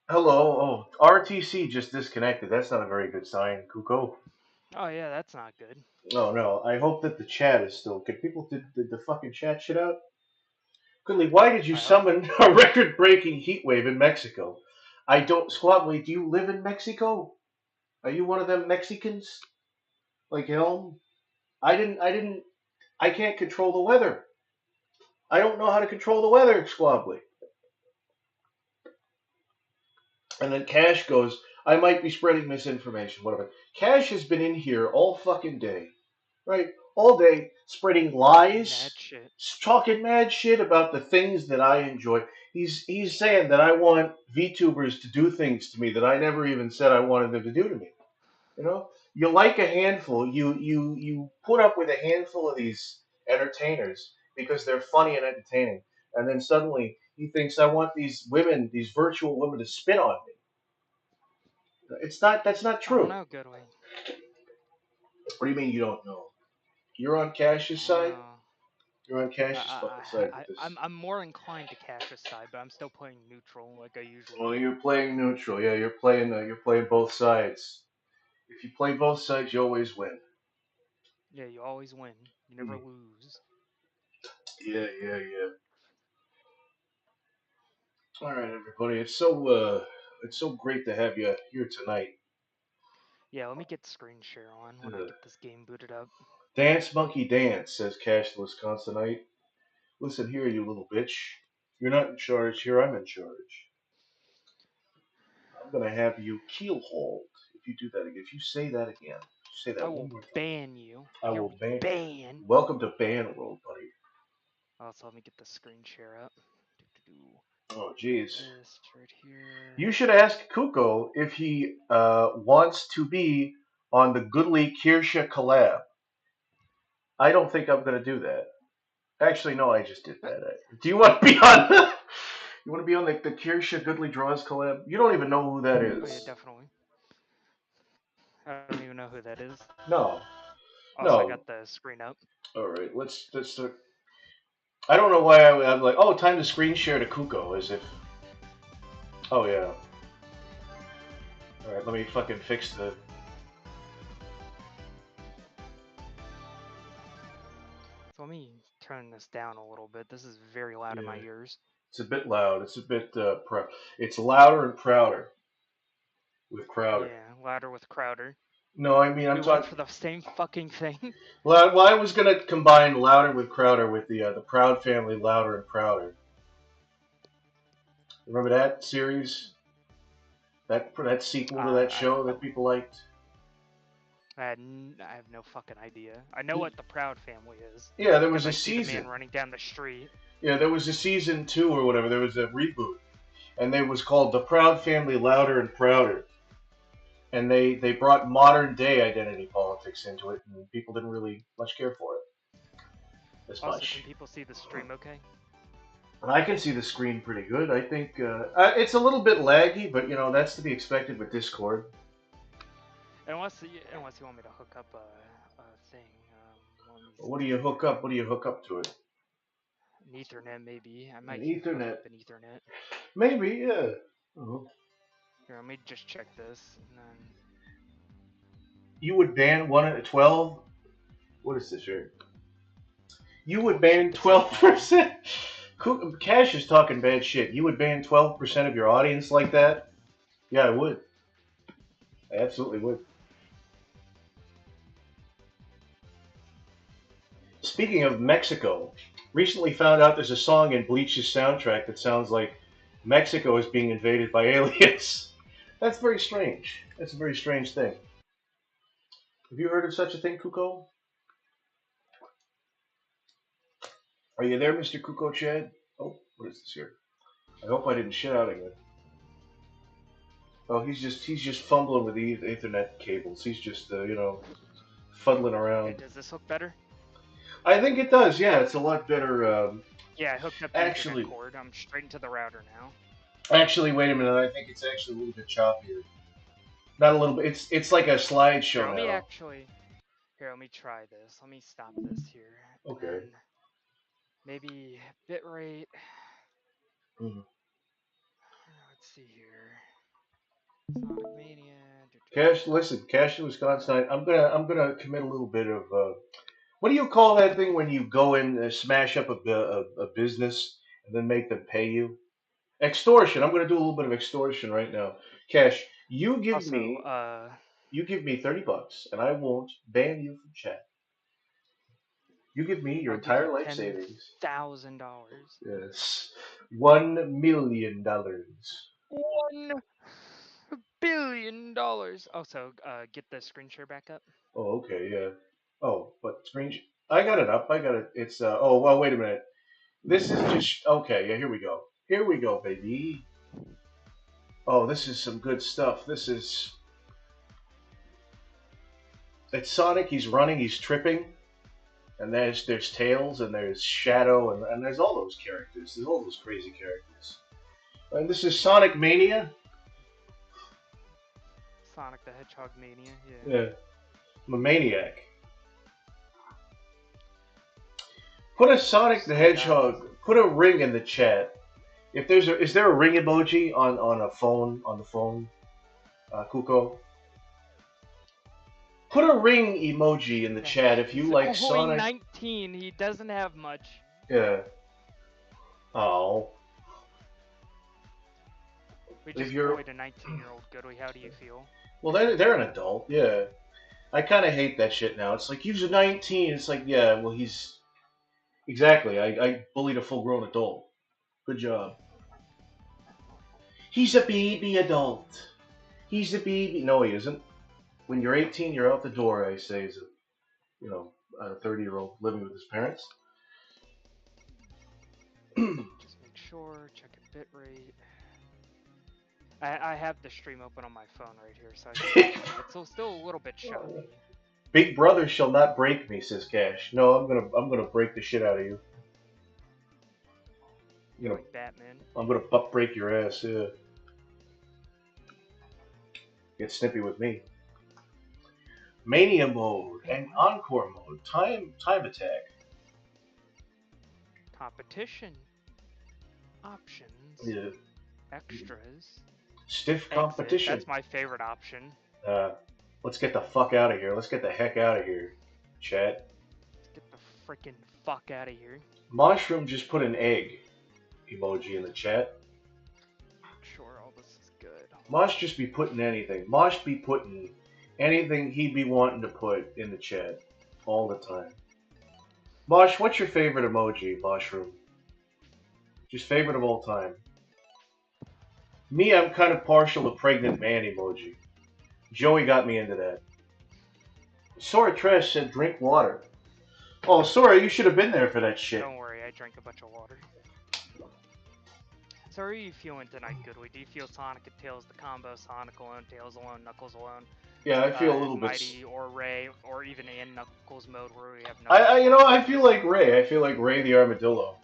Hello. Oh, RTC just disconnected. That's not a very good sign, Kuko. Oh yeah, that's not good. Oh no. I hope that the chat is still. Can people did the fucking chat shit out? Goodly, why did you I hope. summon a record-breaking heat wave in Mexico? I don't. Squabbly, do you live in Mexico? Are you one of them Mexicans? Like Helm? I didn't. I didn't. I can't control the weather. I don't know how to control the weather, Squabbly. And then Cash goes, I might be spreading misinformation, whatever. Cash has been in here all fucking day, right? All day, spreading Talking lies, mad shit. talking mad shit about the things that I enjoy. He's saying that I want VTubers to do things to me that I never even said I wanted them to do to me. You know, you like a handful. You put up with a handful of these entertainers because they're funny and entertaining, and then suddenly he thinks I want these women, these virtual women, to spin on me. It's not. That's not I don't true. know, Goodway. What do you mean you don't know? You're on Cash's I don't side. know. You're on I, Cash's fucking I, side I, with this. I'm more inclined to Cash's side, but I'm still playing neutral like I usually Well, do. you're playing neutral. Yeah, you're playing both sides. If you play both sides, you always win. Yeah, you always win. You never Hmm. lose. Yeah, yeah, yeah. All right, everybody. It's so great to have you here tonight. Yeah, let me get screen share on when I Uh, get this game booted up. Dance Monkey Dance, says Cash the Wisconsinite. Listen here, you little bitch. You're not in charge here, I'm in charge. I'm gonna have you keel hauled if you do that again. If you say that again, say I that one will more time. ban you. I You're will ban. banned. Welcome to Ban World, buddy. Also, let me get the screen share up. Do Oh, jeez. this right here. You should ask Kuko if he wants to be on the Goodly Kirsche collab. I don't think I'm gonna do that. Actually, no, I just did that. Do you want to be on? You want to be on the Kirsche Goodly Draws collab? You don't even know who that Oh yeah, is. definitely. I don't even know who that is. No, Also, I got no. the screen up. All right, let's start. I don't know why I'm like, oh, time to screen share to Kuko, as if. Oh yeah. All right, let me fucking fix the. So let me turn this down a little bit. This is very loud in my Yeah, ears. it's a bit loud. It's a bit It's louder and prouder with Crowder. Yeah, louder with Crowder. No, I mean I'm We went talking. for the same fucking thing. Well, I was gonna combine louder with Crowder with the Proud Family, louder and prouder. Remember that series? That sequel to that I show that people liked. I have no fucking idea. I know what the Proud Family is Yeah, there was because a I see the season. man running down the street. Yeah, there was a season two or whatever. There was a reboot, and it was called The Proud Family, Louder and Prouder. and they brought modern day identity politics into it, and people didn't really much care for it as Also, can much. people see the stream okay? And I can see the screen pretty good. I think it's a little bit laggy, but you know that's to be expected with Discord. Unless you want me to hook up a thing. Let me What do see you hook here. up? What do you hook up to it? An Ethernet maybe. I An might hook Ethernet, up an Ethernet. maybe. Yeah. Here, let me just check this, and then You would ban 1 at 12. What is this here? You would oh shit, ban this is bad. 12%. Cash is talking bad shit. You would ban 12% of your audience like that? Yeah, I would. I absolutely would. Speaking of Mexico, recently found out there's a song in Bleach's soundtrack that sounds like Mexico is being invaded by aliens. That's very strange. That's a very strange thing. Have you heard of such a thing, Kuko? Are you there, Mr. Kuko Chad? Oh, what is this here? I hope I didn't shit out again. Oh, he's just fumbling with the Ethernet cables. He's just fuddling Okay, around. does this look better? I think it does. Yeah, it's a lot better. Yeah, I hooked up the Actually, Ethernet cord. I'm straight into the router now. actually, wait a minute. I think it's actually a little bit choppier. Not a little bit. It's like a Here, slideshow let me now. actually. Here, let me try this. Let me stop this here, and Okay. then maybe bitrate. Mhm. Let's see here. Sonic Mania. Cash, listen, Cash in Wisconsin. I'm gonna commit a little bit of what do you call that thing when you go in and smash up a business and then make them pay you? Extortion. I'm gonna do a little bit of extortion right now. Cash, Also, you give me $30 and I won't ban you from chat. You give me your I'll give you entire life savings. $10,000. Yes, $1 million. $1 billion. Also, get the screen share back up. Oh, okay, yeah. Oh, but screen. I got it up. I got it. It's. Oh, well. Wait a minute. This is just okay. Yeah, here we go. Here we go, baby. Oh, this is some good stuff. This is. It's Sonic. He's running. He's tripping. And there's Tails and there's Shadow and there's all those characters. There's all those crazy characters. And this is Sonic Mania. Sonic the Hedgehog Mania, yeah. Yeah, I'm a maniac. Put a Sonic the So, guys, Hedgehog. Put a ring in the chat. If there's is there a ring emoji on a phone on the phone, Kuko? Put a ring emoji in the chat if you he's like only Sonic. 19. He doesn't have much. Yeah. Oh. We If just you're bullied a 19-year-old Goodway. How do you feel? well, they're an adult. Yeah. I kind of hate that shit now. It's like he's a 19. It's like yeah, well he's exactly. I bullied a full-grown adult. Good job. He's a baby adult. He's a baby. No, he isn't. When you're 18, you're out the door. I say, as a 30-year-old living with his parents. Just make sure. Check a bitrate. I have the stream open on my phone right here, so I can see. It's still a little bit choppy. Big brother shall not break me, says Cash. No, I'm gonna break the shit out of you. You like Batman? I'm gonna butt break your ass. Yeah. Get snippy with me. Mania mode and encore mode. Time attack. Competition. Options. Yeah. Extras. Stiff Exit. competition. That's my favorite option. Let's get the fuck out of here. Let's get the heck out of here, chat. Let's get the freaking fuck out of here. Mushroom just put an egg emoji in the chat. Sure, all this is good. Mosh just be putting anything. Mosh be putting anything he'd be wanting to put in the chat all the time. Mosh, what's your favorite emoji, Mushroom? Just favorite of all time. Me, I'm kind of partial to pregnant man emoji. Joey got me into that. Sora Trash said drink water. Oh, Sora, you should have been there for that shit. Don't worry, I drank a bunch of water. So are you feeling tonight, Goodway? Do you feel Sonic and Tails the combo, Sonic alone, Tails alone, Knuckles alone, Yeah, I feel a little bit. Mighty or Ray, or even in Knuckles mode where we have I feel like Ray. I feel like Ray the Armadillo.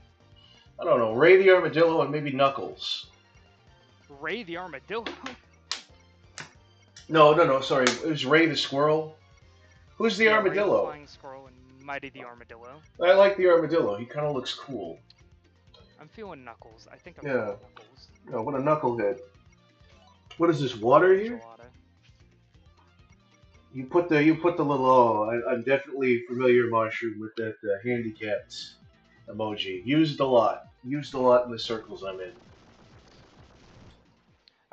I don't know, Ray the Armadillo and maybe Knuckles. Ray the Armadillo? No, sorry. It was Ray the Squirrel. Who's the Armadillo? Ray the Flying Squirrel and Mighty the Armadillo. I like the Armadillo. He kind of looks cool. I'm feeling Knuckles. I think I'm feeling Knuckles. No, what a knucklehead. What is this, water here? You put the little, I'm definitely familiar, Mushroom, with that handicapped emoji. Used a lot in the circles I'm in.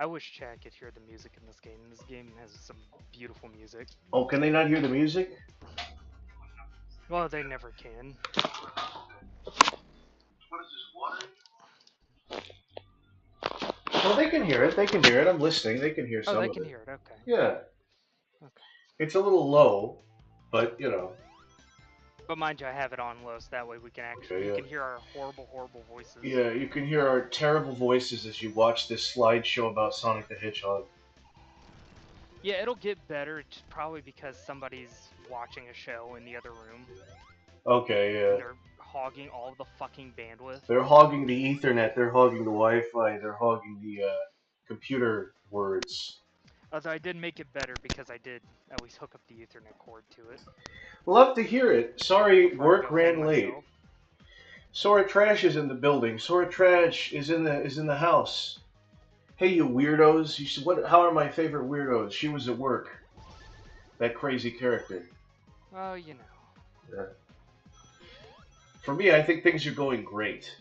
I wish Chad could hear the music in this game. This game has some beautiful music. Oh, can they not hear the music? Well, they never can. What is this, water? Well, they can hear it. They can hear it. I'm listening. They can hear some of it. Oh, they can hear it. Okay. Yeah. Okay. It's a little low, but, you know. But mind you, I have it on low, so that way we can actually you can hear our horrible, horrible voices. Yeah, you can hear our terrible voices as you watch this slideshow about Sonic the Hedgehog. Yeah, it'll get better, probably because somebody's watching a show in the other room. Okay, yeah. They're hogging all the fucking bandwidth. They're hogging the Ethernet, they're hogging the Wi-Fi, they're hogging the computer words. Although I did make it better because I did at least hook up the Ethernet cord to it. Love to hear it. Sorry, work ran late. Sora Trash is in the building. Sora Trash is in the house. Hey, you weirdos! You should, how are my favorite weirdos? She was at work. That crazy character. Well, you know. Yeah. For me, I think things are going great.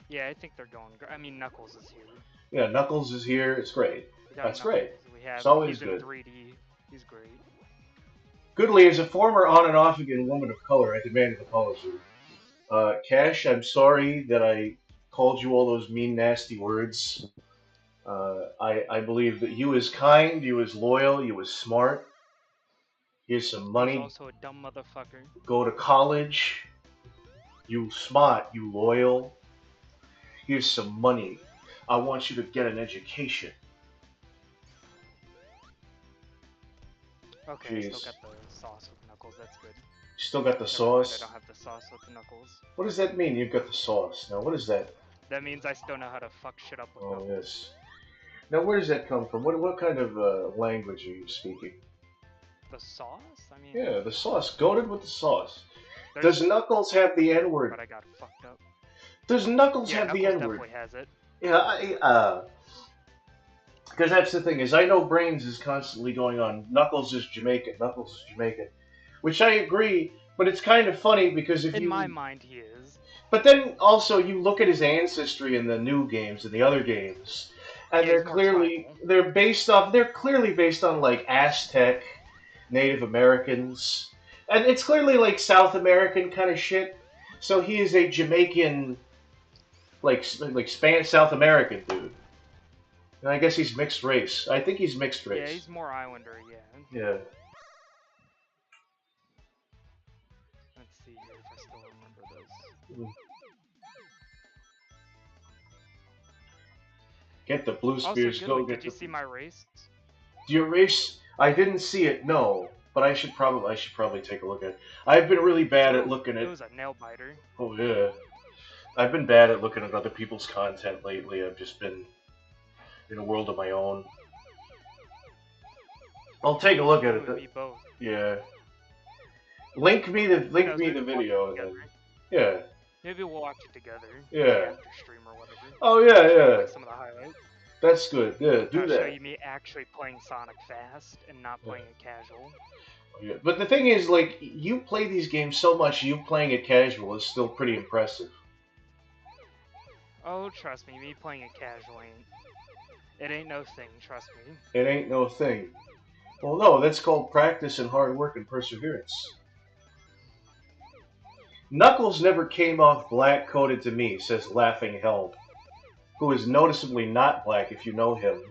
Yeah, I think they're going great. I mean, Knuckles is here. Yeah, Knuckles is here. It's great. That's Knuckles. great. It's always he's good. In 3D. He's great. Goodly, as a former on and off again woman of color, I demand an apology. Cash, I'm sorry that I called you all those mean, nasty words. I believe that you is kind, you is loyal, you is smart. Here's some money. He's also a dumb motherfucker. Go to college. You smart, you loyal. Here's some money. I want you to get an education. Okay, I still got the sauce with Knuckles, that's good. Still got the sauce? I don't have the sauce with the Knuckles. What does that mean, you've got the sauce? Now, what is that? That means I still know how to fuck shit up with Knuckles. Oh, yes. Now, where does that come from? What kind of language are you speaking? The sauce? I mean... Yeah, the sauce. Goated with the sauce. Does Knuckles have the N-word? But I got fucked up. Does Knuckles have the N-word? Definitely has it. Yeah, because that's the thing, is I know Brains is constantly going on, Knuckles is Jamaican, which I agree, but it's kind of funny because if in my mind, he is. But then also you look at his ancestry in the new games and the other games, and they're clearly they're clearly based on like Aztec, Native Americans, and it's clearly like South American kind of shit. So he is a Jamaican, like South American dude. And I guess he's mixed race. I think he's mixed race. Yeah, he's more Islander, yeah. Yeah. Let's see here if I still remember this. Get the blue spears, also, did you see my race? Your race? I didn't see it, no. But I should probably take a look at it. I've been really bad at looking at... It was a nail biter. Oh, yeah. I've been bad at looking at other people's content lately. I've just been in a world of my own. I'll take a look at it. Me both. Yeah. Link me the video. Then. Yeah. Maybe we'll watch it together. Yeah. After stream or whatever. Oh yeah. Like some of the highlights. That's good. Yeah, do that. I'll show you me actually playing Sonic fast and not playing it casual. Yeah. But the thing is, like, you play these games so much, you playing it casual is still pretty impressive. Oh, trust me playing it casual it ain't no thing, trust me. It ain't no thing. Well, no, that's called practice and hard work and perseverance. Knuckles never came off black-coated to me, says Laughing Helm, who is noticeably not black if you know him.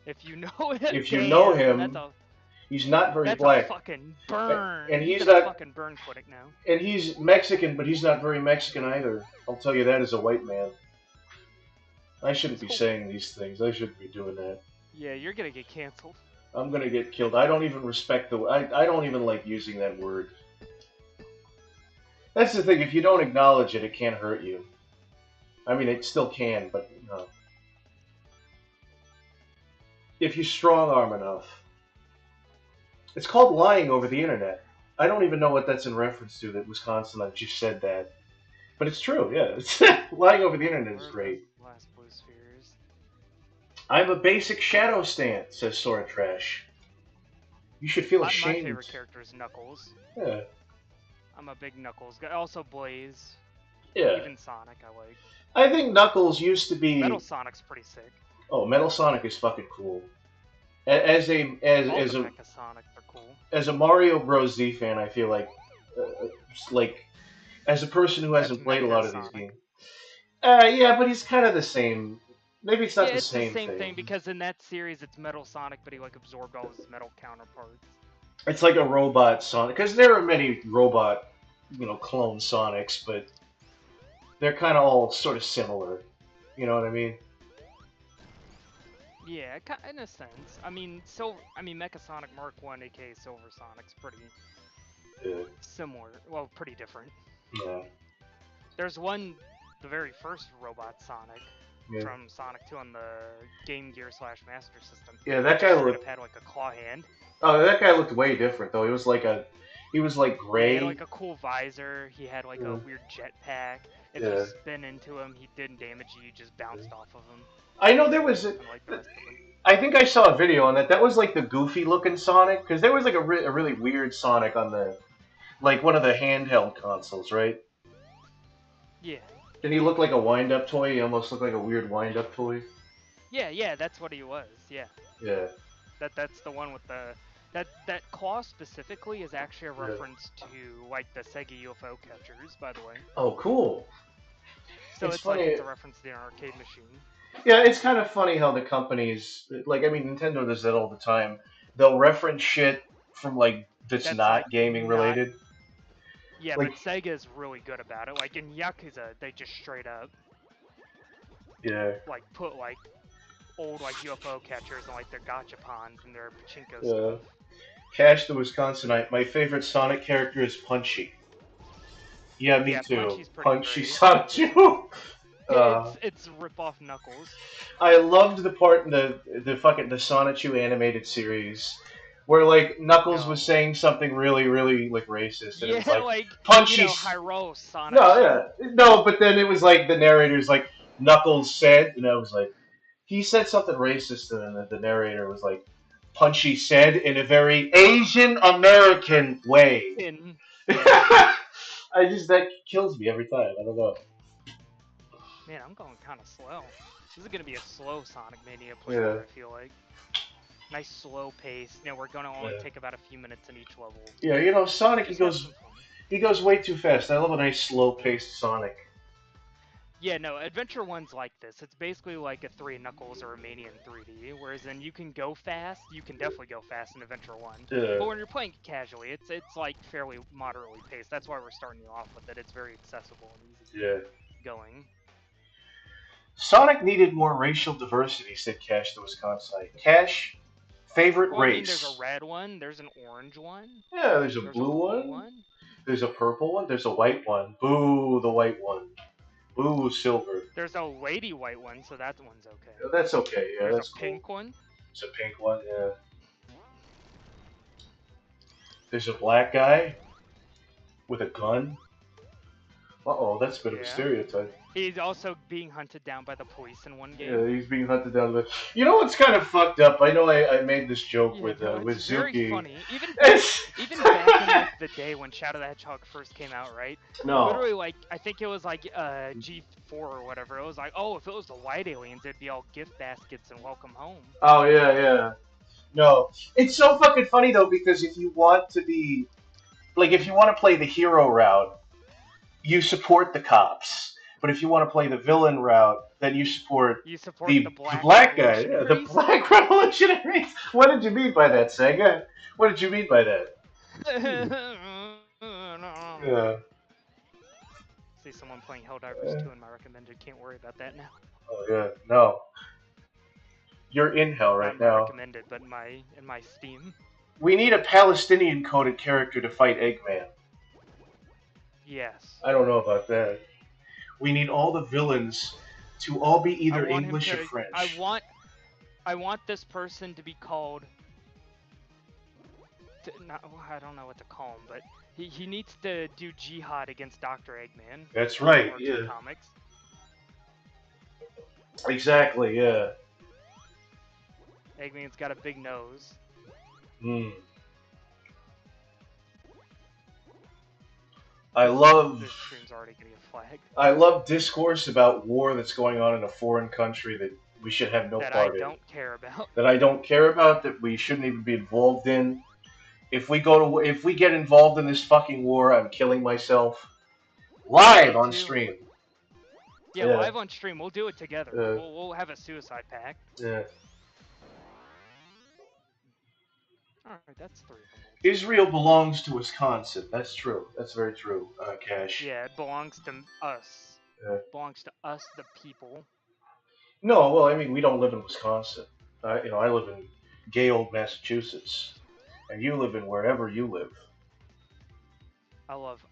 If you know him, if you know him, he's not very black. That's a fucking burn. And he's not fucking burn quitting now. And he's Mexican, but he's not very Mexican either. I'll tell you that as a white man. I shouldn't be So- saying these things. I shouldn't be doing that. Yeah, you're gonna get canceled. I'm gonna get killed. I don't even respect the. I don't even like using that word. That's the thing. If you don't acknowledge it, it can't hurt you. I mean, it still can, but you know, if you strong arm enough. It's called lying over the internet. I don't even know what that's in reference to. That Wisconsin just said that, but it's true. Yeah, it's lying over the internet is Where are great. those last blue spheres? I'm a basic shadow stand, says Sora Trash. You should feel My ashamed. favorite character is Knuckles. Yeah, I'm a big Knuckles guy. Also Blaze. yeah. Even Sonic I like. I think Knuckles used to be. Metal Sonic's pretty sick. Oh, Metal Sonic is fucking cool. As a as All as the a Mecha Sonics are cool. as a Mario Bros. Z fan, I feel like as a person who hasn't That's played a Mecha lot of these Sonic. games. Yeah, but he's kind of the same. Maybe it's not Yeah, the it's same the same thing because in that series it's Metal Sonic, but he like absorbed all his metal counterparts. It's like a robot Sonic, because there are many robot, clone Sonics, but they're kind of all sort of similar. You know what I mean? Yeah, in a sense. I mean, Mecha Sonic Mark 1, aka Silver Sonic's pretty Yeah. similar. Well, pretty different. Yeah. There's one, the very first robot Sonic Yeah. from Sonic 2 on the Game Gear / Master System. Yeah, that He guy straight looked. up had like a claw hand. Oh, that guy looked way different though. He was like He gray. had like a cool visor. He had like Yeah. a weird jetpack. If Yeah. you spin into him, he didn't damage you. You just bounced off of him. I know there was. Unlike the rest of them. I think I saw a video on that. That was like the goofy looking Sonic, because there was like a really weird Sonic on like one of the handheld consoles, right? Yeah. Did he look like a wind-up toy? He almost looked like a weird wind-up toy. Yeah, that's what he was. Yeah. Yeah. That's the one with the that claw specifically is actually a reference to like the Sega UFO catchers, by the way. Oh, cool. So It's it's like funny- it's a reference to an arcade machine. Yeah, it's kind of funny how the companies, like, I mean, Nintendo does that all the time. They'll reference shit from, like, that's That's, not like, gaming not- related. Yeah, Like- but Sega is really good about it. Like in Yakuza, they just straight up Yeah. like put like old like UFO catchers and like their gachapons and their pachinko Yeah. stuff. Cash the Wisconsinite. My favorite Sonic character is Punchy. Yeah, me Yeah, too. Punchy's pretty Punchy great. Sonic 2. It's rip off Knuckles. I loved the part in the Sonic 2 animated series where like Knuckles was saying something really like racist, and Yeah, it's like like Punchy. Hyro Sonic. No, yeah, no, but then it was like the narrator's like Knuckles said, and I was like, he said something racist, and then the narrator was like, Punchy said in a very Asian American way. That kills me every time. I don't know. Man, I'm going kind of slow. This is gonna be a slow Sonic Mania playthrough. Yeah. I feel like nice slow pace. We're gonna only take about a few minutes in each level. Yeah, Sonic Just have some fun. he goes way too fast. I love a nice slow paced Sonic. Yeah, no, Adventure 1's like this. It's basically like a 3 Knuckles or a Mania in 3D, whereas then you can go fast. You can definitely go fast in Adventure 1. Yeah. But when you're playing it casually, it's like fairly moderately paced. That's why we're starting you off with it. It's very accessible and easy going. Sonic needed more racial diversity, said Cash the Wisconsinite. Cash, favorite Well, I mean, race. there's a red one, there's an orange one. Yeah, there's a There's blue a blue one. There's a purple one. There's a white one. Boo, the white one. Boo, silver. There's a lady white one, so that one's okay. Yeah, that's okay. Yeah, There's that's a cool. pink one. There's a pink one. Yeah. There's a black guy with a gun. Uh-oh, that's a bit of a Yeah. stereotype. He's also being hunted down by the police in one game. Yeah, he's being hunted down. You know what's kind of fucked up? I know I made this joke Yeah, with no, with it's very Zuki. funny. Even It's- back in like the day when Shadow the Hedgehog first came out, right? No. Literally, like I think it was like G4 or whatever. It was like, oh, if it was the white aliens, it'd be all gift baskets and welcome home. Oh yeah. No, it's so fucking funny though, because if you want to be, like, if you want to play the hero route, you support the cops. But if you want to play the villain route, then you support the black guy. Yeah, the black revolutionaries. What did you mean by that, Sega? What did you mean by that? Yeah. See someone playing Helldivers 2 in my recommended. Can't worry about that now. Oh yeah, no. You're in hell Not right in my now. recommended, but in my Steam. We need a Palestinian coded character to fight Eggman. Yes. I don't know about that. We need all the villains to all be I either want English or him to. French. I want this person to be called. I don't know what to call him, but he needs to do jihad against Dr. Eggman. That's right, Or yeah. comics. Exactly, yeah. Eggman's got a big nose. Hmm. I love This stream's already getting a flag. I love discourse about war that's going on in a foreign country that we should have no That part I in. don't care about. That I don't care about, that we shouldn't even be involved in. If we get involved in this fucking war, I'm killing myself live Me on too. stream. Yeah, live on stream. We'll do it together. We'll have a suicide pact. Yeah. Alright, that's 3 of them. Israel belongs to Wisconsin. That's true. That's very true, Cash. Yeah, it belongs to us. It belongs to us, the people. No, well, I mean, we don't live in Wisconsin. I live in gay old Massachusetts, and you live in wherever you live. I love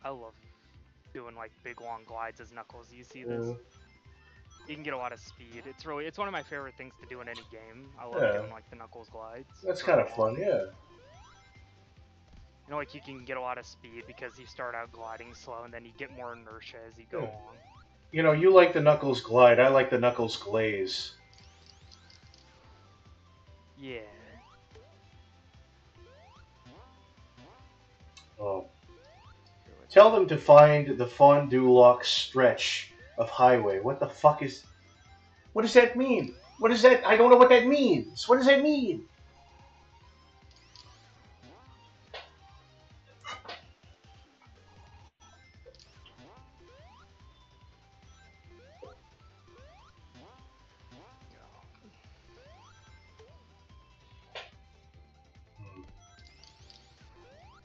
doing like big long glides as Knuckles. You see this? You can get a lot of speed. It's one of my favorite things to do in any game. I love doing like the Knuckles glides. That's kind of fun, yeah. You know, like you can get a lot of speed because you start out gliding slow and then you get more inertia as you go along. You know, you like the Knuckles glide. I like the Knuckles glaze. Yeah. Oh. Tell them to find the Fondue Lock stretch of highway. What the fuck is... What does that mean? What is that? I don't know what that means. What does that mean?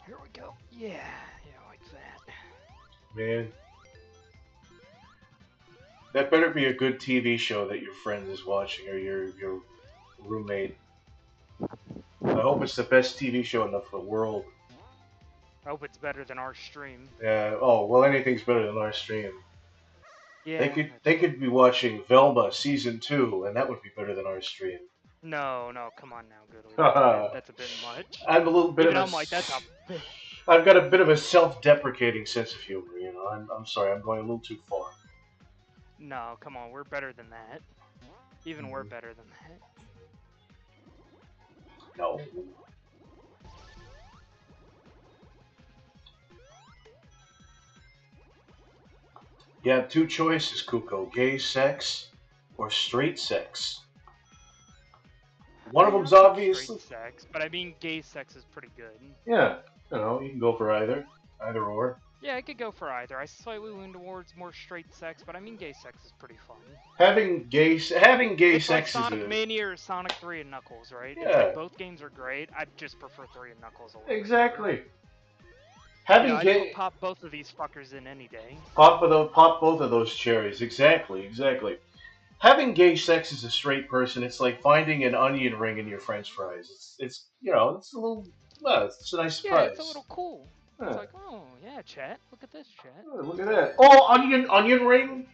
Here we go. Yeah, like that. Man. That better be a good TV show that your friend is watching or your roommate. I hope it's the best TV show in the world. I hope it's better than our stream. Yeah. Oh well, anything's better than our stream. Yeah. They could be watching Velma season 2, and that would be better than our stream. No, come on now, Goodly. That's a bit much. I'm a little bit Even of I'm like, that's a bit... I've got a bit of a self-deprecating sense of humor, you know. I'm sorry, I'm going a little too far. No, come on, we're better than that. Even we're better than that. No. You have two choices, Kuko. Gay sex or straight sex. One of them's obviously... Straight sex, but I mean gay sex is pretty good. Yeah, you know, you can go for either. Either or. Yeah, I could go for either. I slightly lean towards more straight sex, but I mean gay sex is pretty fun. Having gay it's sex like is Sonic Mania or Sonic 3 and Knuckles, right? Yeah. It's like both games are great. I just prefer 3 and Knuckles a little Exactly. bit. Having I'd pop both of these fuckers in any day. Pop both of those cherries. Exactly. Having gay sex as a straight person, it's like finding an onion ring in your French fries. It's you know, it's a little, well, it's a nice surprise. Yeah, it's a little cool. Yeah. It's like, oh yeah, chat. Look at this, chat. Oh, look at that. Oh, onion ring.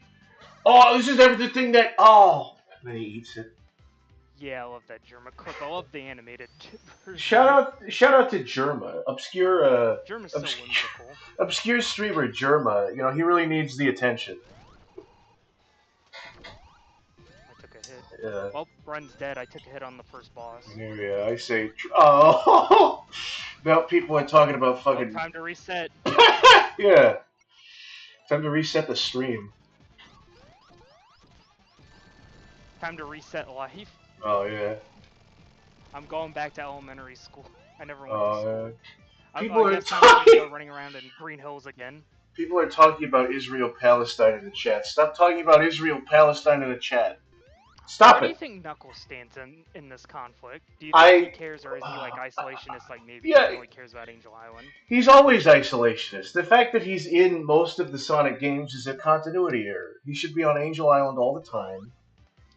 Oh, this is the thing that. Oh, and then he eats it. Yeah, I love that Germa clip. I love the animated version. Shout out to Germa, obscure. Germa's so whimsical. Obscure streamer Germa. You know, he really needs the attention. I took a hit. Yeah. Well, Bren's dead. I took a hit on the first boss. Yeah, I say. Oh, now people are talking about fucking. Time to reset. Yeah. Time to reset the stream. Time to reset life. Oh yeah. I'm going back to elementary school. I never went to school. People I are guess talking. Running around in Green Hills again. People are talking about Israel Palestine in the chat. Stop talking about Israel Palestine in the chat. Stop Where do you it. think Knuckles stands in this conflict? Do you think he I. cares, or is he like isolationist like me because Yeah, he only cares about Angel Island? he's always isolationist. The fact that he's in most of the Sonic games is a continuity error. He should be on Angel Island all the time.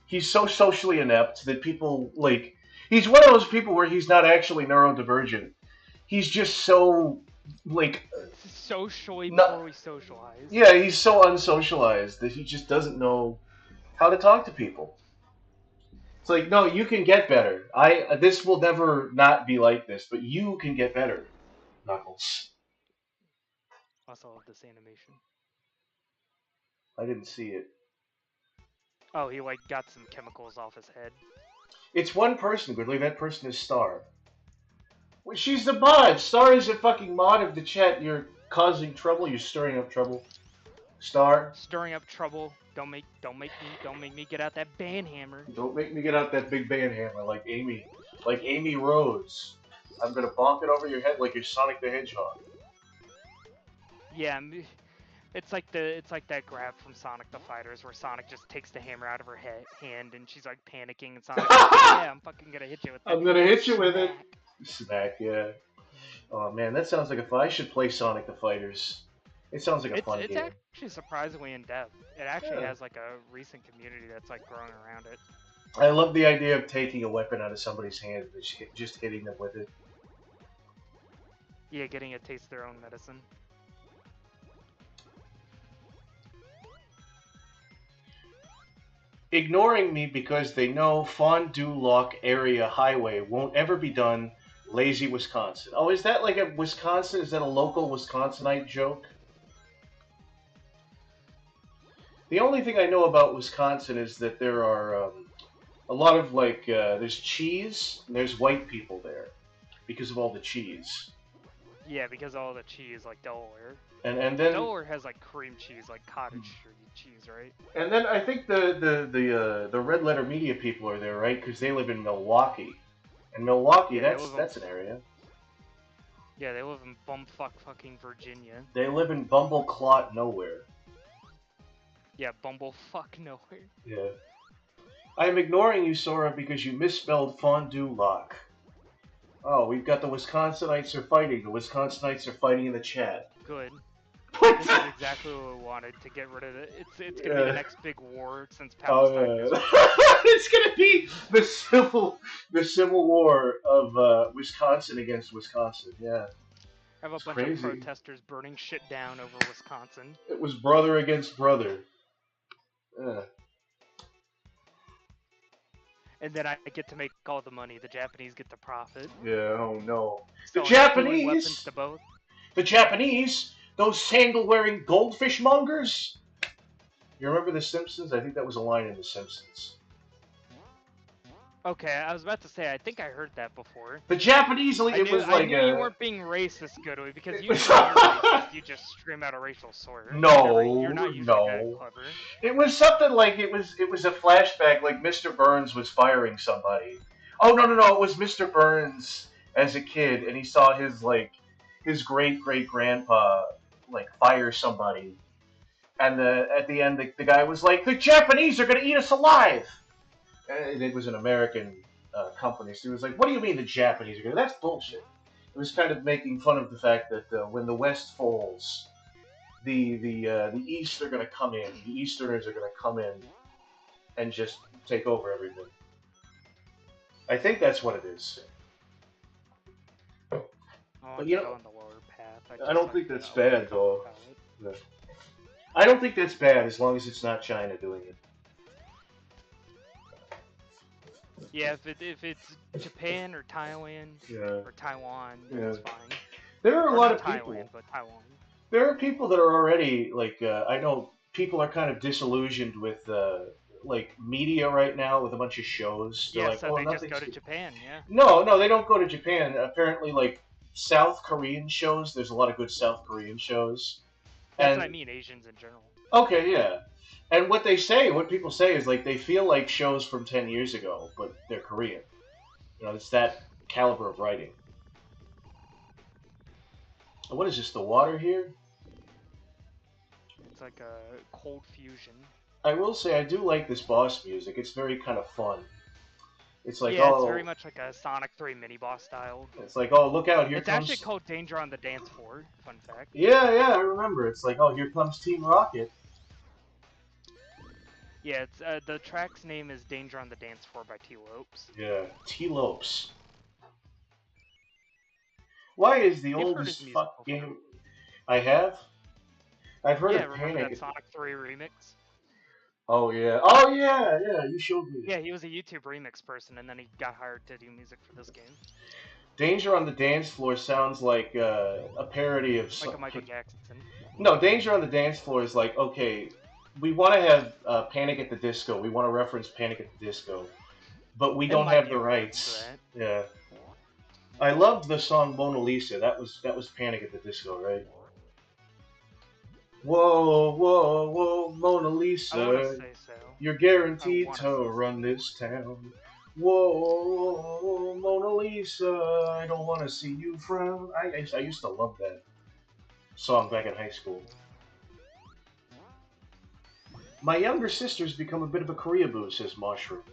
He's so socially inept that people like. He's one of those people where he's not actually neurodivergent. He's just so like Socially not. poorly socialized. Yeah, he's so unsocialized that he just doesn't know how to talk to people. It's like, no, you can get better. This will never not be like this, but you can get better, Knuckles. Also love this animation. I didn't see it. Oh, he like got some chemicals off his head. It's one person, Goodley. That person is Star. Well, she's the mod. Star is a fucking mod of the chat. You're causing trouble. You're stirring up trouble. Star. Stirring up trouble. Don't make me get out that banhammer. Don't make me get out that big band hammer like Amy Rose. I'm gonna bonk it over your head like you're Sonic the Hedgehog. Yeah, it's like that grab from Sonic the Fighters where Sonic just takes the hammer out of her hand and she's like panicking and Sonic's like, yeah, I'm fucking gonna hit you with that. I'm gonna hit you with it. Smack, yeah. Oh man, that sounds like a fun. I should play Sonic the Fighters. It sounds like a fun game. It's actually surprisingly in depth. It actually Yeah. has like a recent community that's like growing around it. I love the idea of taking a weapon out of somebody's hand and just hitting them with it. Yeah, getting a taste of their own medicine. Ignoring me because they know Fondue Lock Area Highway won't ever be done. Lazy Wisconsin. Oh, is that like a Wisconsin? Is that a local Wisconsinite joke? The only thing I know about Wisconsin is that there are a lot of like there's cheese and there's white people there because of all the cheese. Yeah, because all the cheese like Delaware. And then Delaware has like cream cheese, like cottage cheese, right? And then I think the Red Letter Media people are there, right? Because they live in Milwaukee, and Milwaukee, Yeah, that's an area. Yeah, they live in bumfuck fucking Virginia. They live in Bumbleclot nowhere. Yeah, bumblefuck nowhere. Yeah. I'm ignoring you, Sora, because you misspelled Fondue Lock. Oh, we've got the Wisconsinites are fighting. The Wisconsinites are fighting in the chat. Good. What? This is exactly what we wanted to get rid of it. It's gonna be the next big war since Palestine. It's gonna be the civil war of Wisconsin against Wisconsin. Yeah. Have a bunch of protesters burning shit down over Wisconsin. It was brother against brother. And then I get to make all the money. The Japanese get the profit. Yeah. Oh no. So The Japanese. Weapons to both. The Japanese. Those sandal-wearing goldfish mongers. You remember The Simpsons? I think that was a line in The Simpsons. Okay, I was about to say, I think I heard that before. The Japanese, I knew you weren't being racist, Goodway, because usually when you're racist, you just scream out a racial slur. You're not usually that clever. It was something like, it was a flashback, like Mr. Burns was firing somebody. Oh, no, it was Mr. Burns as a kid, and he saw his great-great-grandpa, fire somebody. And at the end, the guy was like, the Japanese are going to eat us alive! And it was an American company, so he was like, what do you mean the Japanese are going to... That's bullshit. It was kind of making fun of the fact that when the West falls, the East are going to come in. The Easterners are going to come in and just take over everything. I think that's what it is. But you know, on the lower path. I don't think that's bad, though. No. I don't think that's bad as long as it's not China doing it. Yeah, if it's Japan or Thailand or Taiwan, it's fine. There are a lot of people. Thailand, but Taiwan. There are people that are already I know people are kind of disillusioned with media right now with a bunch of shows. They're so they just go to Japan. Yeah. No, they don't go to Japan. Apparently, South Korean shows. There's a lot of good South Korean shows. That's what I mean. Asians in general. Okay, yeah. And what people say is they feel like shows from 10 years ago, but they're Korean. You know, it's that caliber of writing. What is this, the water here? It's like a cold fusion. I will say I do like this boss music. It's very kind of fun. It's like, Yeah, it's very oh, much like a Sonic 3 mini boss style. it's like, oh, look out, here It's comes. actually called Danger on the Dance Floor. Fun fact. Yeah, yeah, I remember. It's like, oh, here comes Team Rocket. Yeah, it's the track's name is Danger on the Dance Floor by T-Lopes. Yeah, T-Lopes. Why is the You've heard oldest his music fuck before. game? I have. I've heard Yeah, of remember Panic. that Sonic 3 remix? Oh yeah. Oh yeah. Yeah. You showed me. Yeah, he was a YouTube remix person, and then he got hired to do music for this game. Danger on the Dance Floor sounds like a parody of Like a Michael Jackson. No, Danger on the Dance Floor is like, okay, we want to have Panic at the Disco. We want to reference Panic at the Disco, but we don't have the rights. Yeah. I loved the song Mona Lisa. That was Panic at the Disco, right? Whoa, whoa, whoa, Mona Lisa. I want to say so. You're guaranteed to run this town. Whoa, Mona Lisa, I don't want to see you frown. I used to love that song back in high school. My younger sister's become a bit of a Koreaboo, says Mushroom.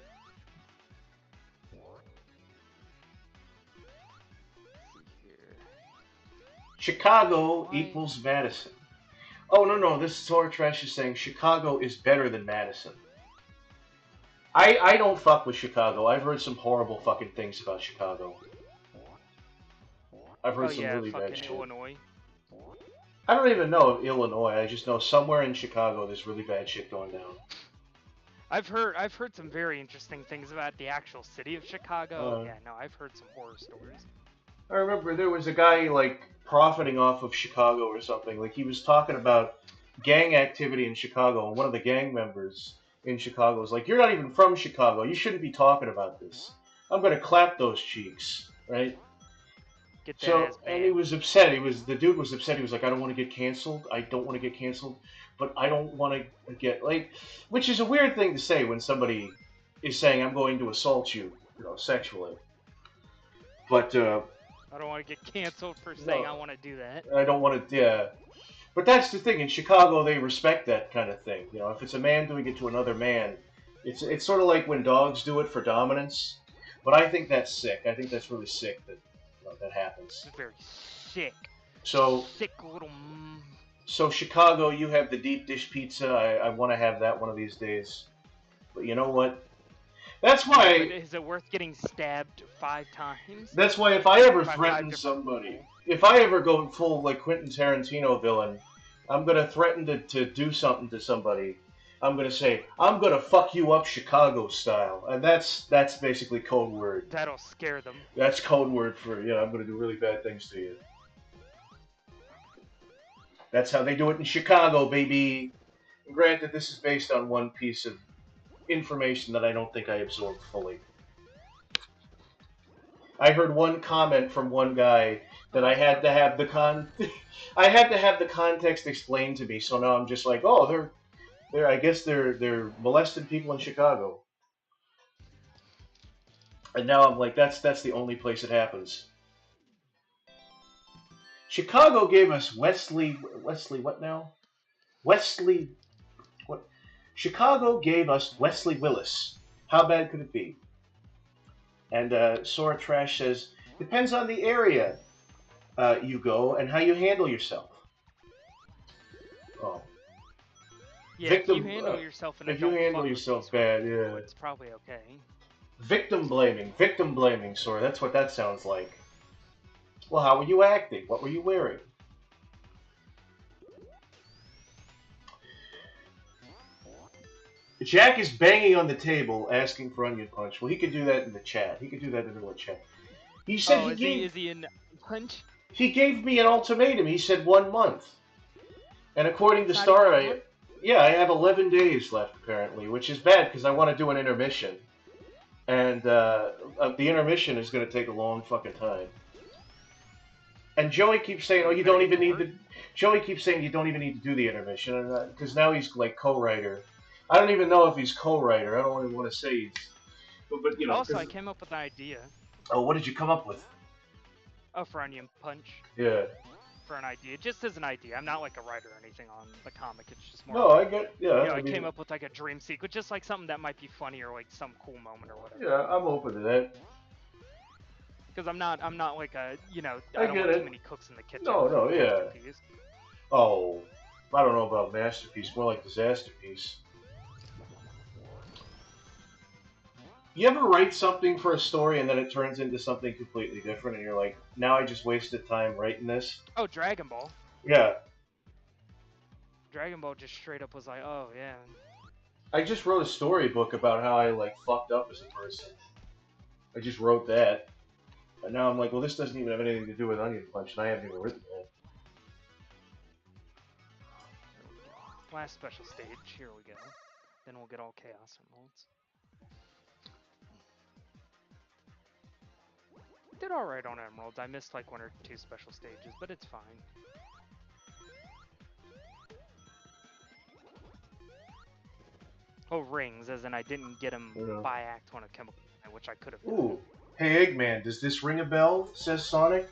Chicago equals Madison. Oh, no, this Sora Trash is saying Chicago is better than Madison. I don't fuck with Chicago. I've heard some horrible fucking things about Chicago. I've heard some really bad shit. Illinois. I don't even know of Illinois. I just know somewhere in Chicago there's really bad shit going down. I've heard some very interesting things about the actual city of Chicago. Yeah, no, I've heard some horror stories. I remember there was a guy like profiting off of Chicago or something. Like he was talking about gang activity in Chicago, and one of the gang members in Chicago was like, "You're not even from Chicago. You shouldn't be talking about this. I'm gonna clap those cheeks, right?" Get that so, and he was upset. The dude was upset. He was like, "I don't want to get canceled. I don't want to get canceled, but I don't want to get like," which is a weird thing to say when somebody is saying, "I'm going to assault you, sexually." But I don't want to get canceled for saying I want to do that. I don't want to, yeah. But that's the thing. In Chicago, they respect that kind of thing. If it's a man doing it to another man, it's sort of like when dogs do it for dominance. But I think that's sick. I think that's really sick that that happens. It's very sick. So sick little. So Chicago, you have the deep dish pizza. I want to have that one of these days. But you know what? That's why. Is it worth getting stabbed 5 times? That's why if I ever threaten somebody, if I ever go full like Quentin Tarantino villain, I'm gonna threaten to do something to somebody. I'm gonna say, I'm gonna fuck you up Chicago style, and that's basically code word. That'll scare them. That's code word for I'm gonna do really bad things to you. That's how they do it in Chicago, baby. And granted, this is based on one piece of information that I don't think I absorbed fully. I heard one comment from one guy that I had to have I had to have the context explained to me. So now I'm just like, oh, I guess they're molesting people in Chicago. And now I'm like, that's the only place it happens. Chicago gave us Wesley what now? Wesley what? Chicago gave us Wesley Willis. How bad could it be? And Sora Trash says, depends on the area you go and how you handle yourself. Oh. Yeah, if you handle yourself and if you handle yourself bad, yeah, it's probably okay. Victim blaming, Sora. That's what that sounds like. Well, how were you acting? What were you wearing? Jack is banging on the table, asking for Onion Punch. Well, he could do that in the chat. He could do that in the chat. He said is he in Punch? He gave me an ultimatum. He said 1 month. And according to Star, I have 11 days left, apparently, which is bad because I want to do an intermission. And the intermission is going to take a long fucking time. And Joey keeps saying, "Oh, you don't even need the." Joey keeps saying you don't even need to do the intermission, because now he's like co-writer. I don't even know if he's co-writer. I don't really want to say he's, but Also, I came up with an idea. Oh, what did you come up with? Oh, for Onion Punch. Yeah. for an idea, just as an idea. I'm not like a writer or anything on the comic. It's just more. No, like, I get. Yeah, you know, I I mean, came up with like a dream sequence, just like something that might be funny or like some cool moment or whatever. yeah, I'm open to that. Because I'm not like a, you know, I I don't get want it. too many cooks in the kitchen. No, no, yeah. Masterpiece. Oh, I don't know about masterpiece. More like disaster piece. You ever write something for a story and then it turns into something completely different, and you're like, now I just wasted time writing this? Oh, Dragon Ball. Yeah. Dragon Ball just straight up was like, oh yeah. I just wrote a storybook about how I like fucked up as a person. I just wrote that. And now I'm like, well, this doesn't even have anything to do with Onion Punch, and I haven't even written that. Here we go. Last special stage. Here we go. Then we'll get all Chaos Emeralds. Did alright on Emeralds. I missed like 1 or 2 special stages, but it's fine. Oh, rings, as in I didn't get them by Act 1 of Chemical, which I could have done. Ooh. Hey, Eggman, does this ring a bell? Says Sonic.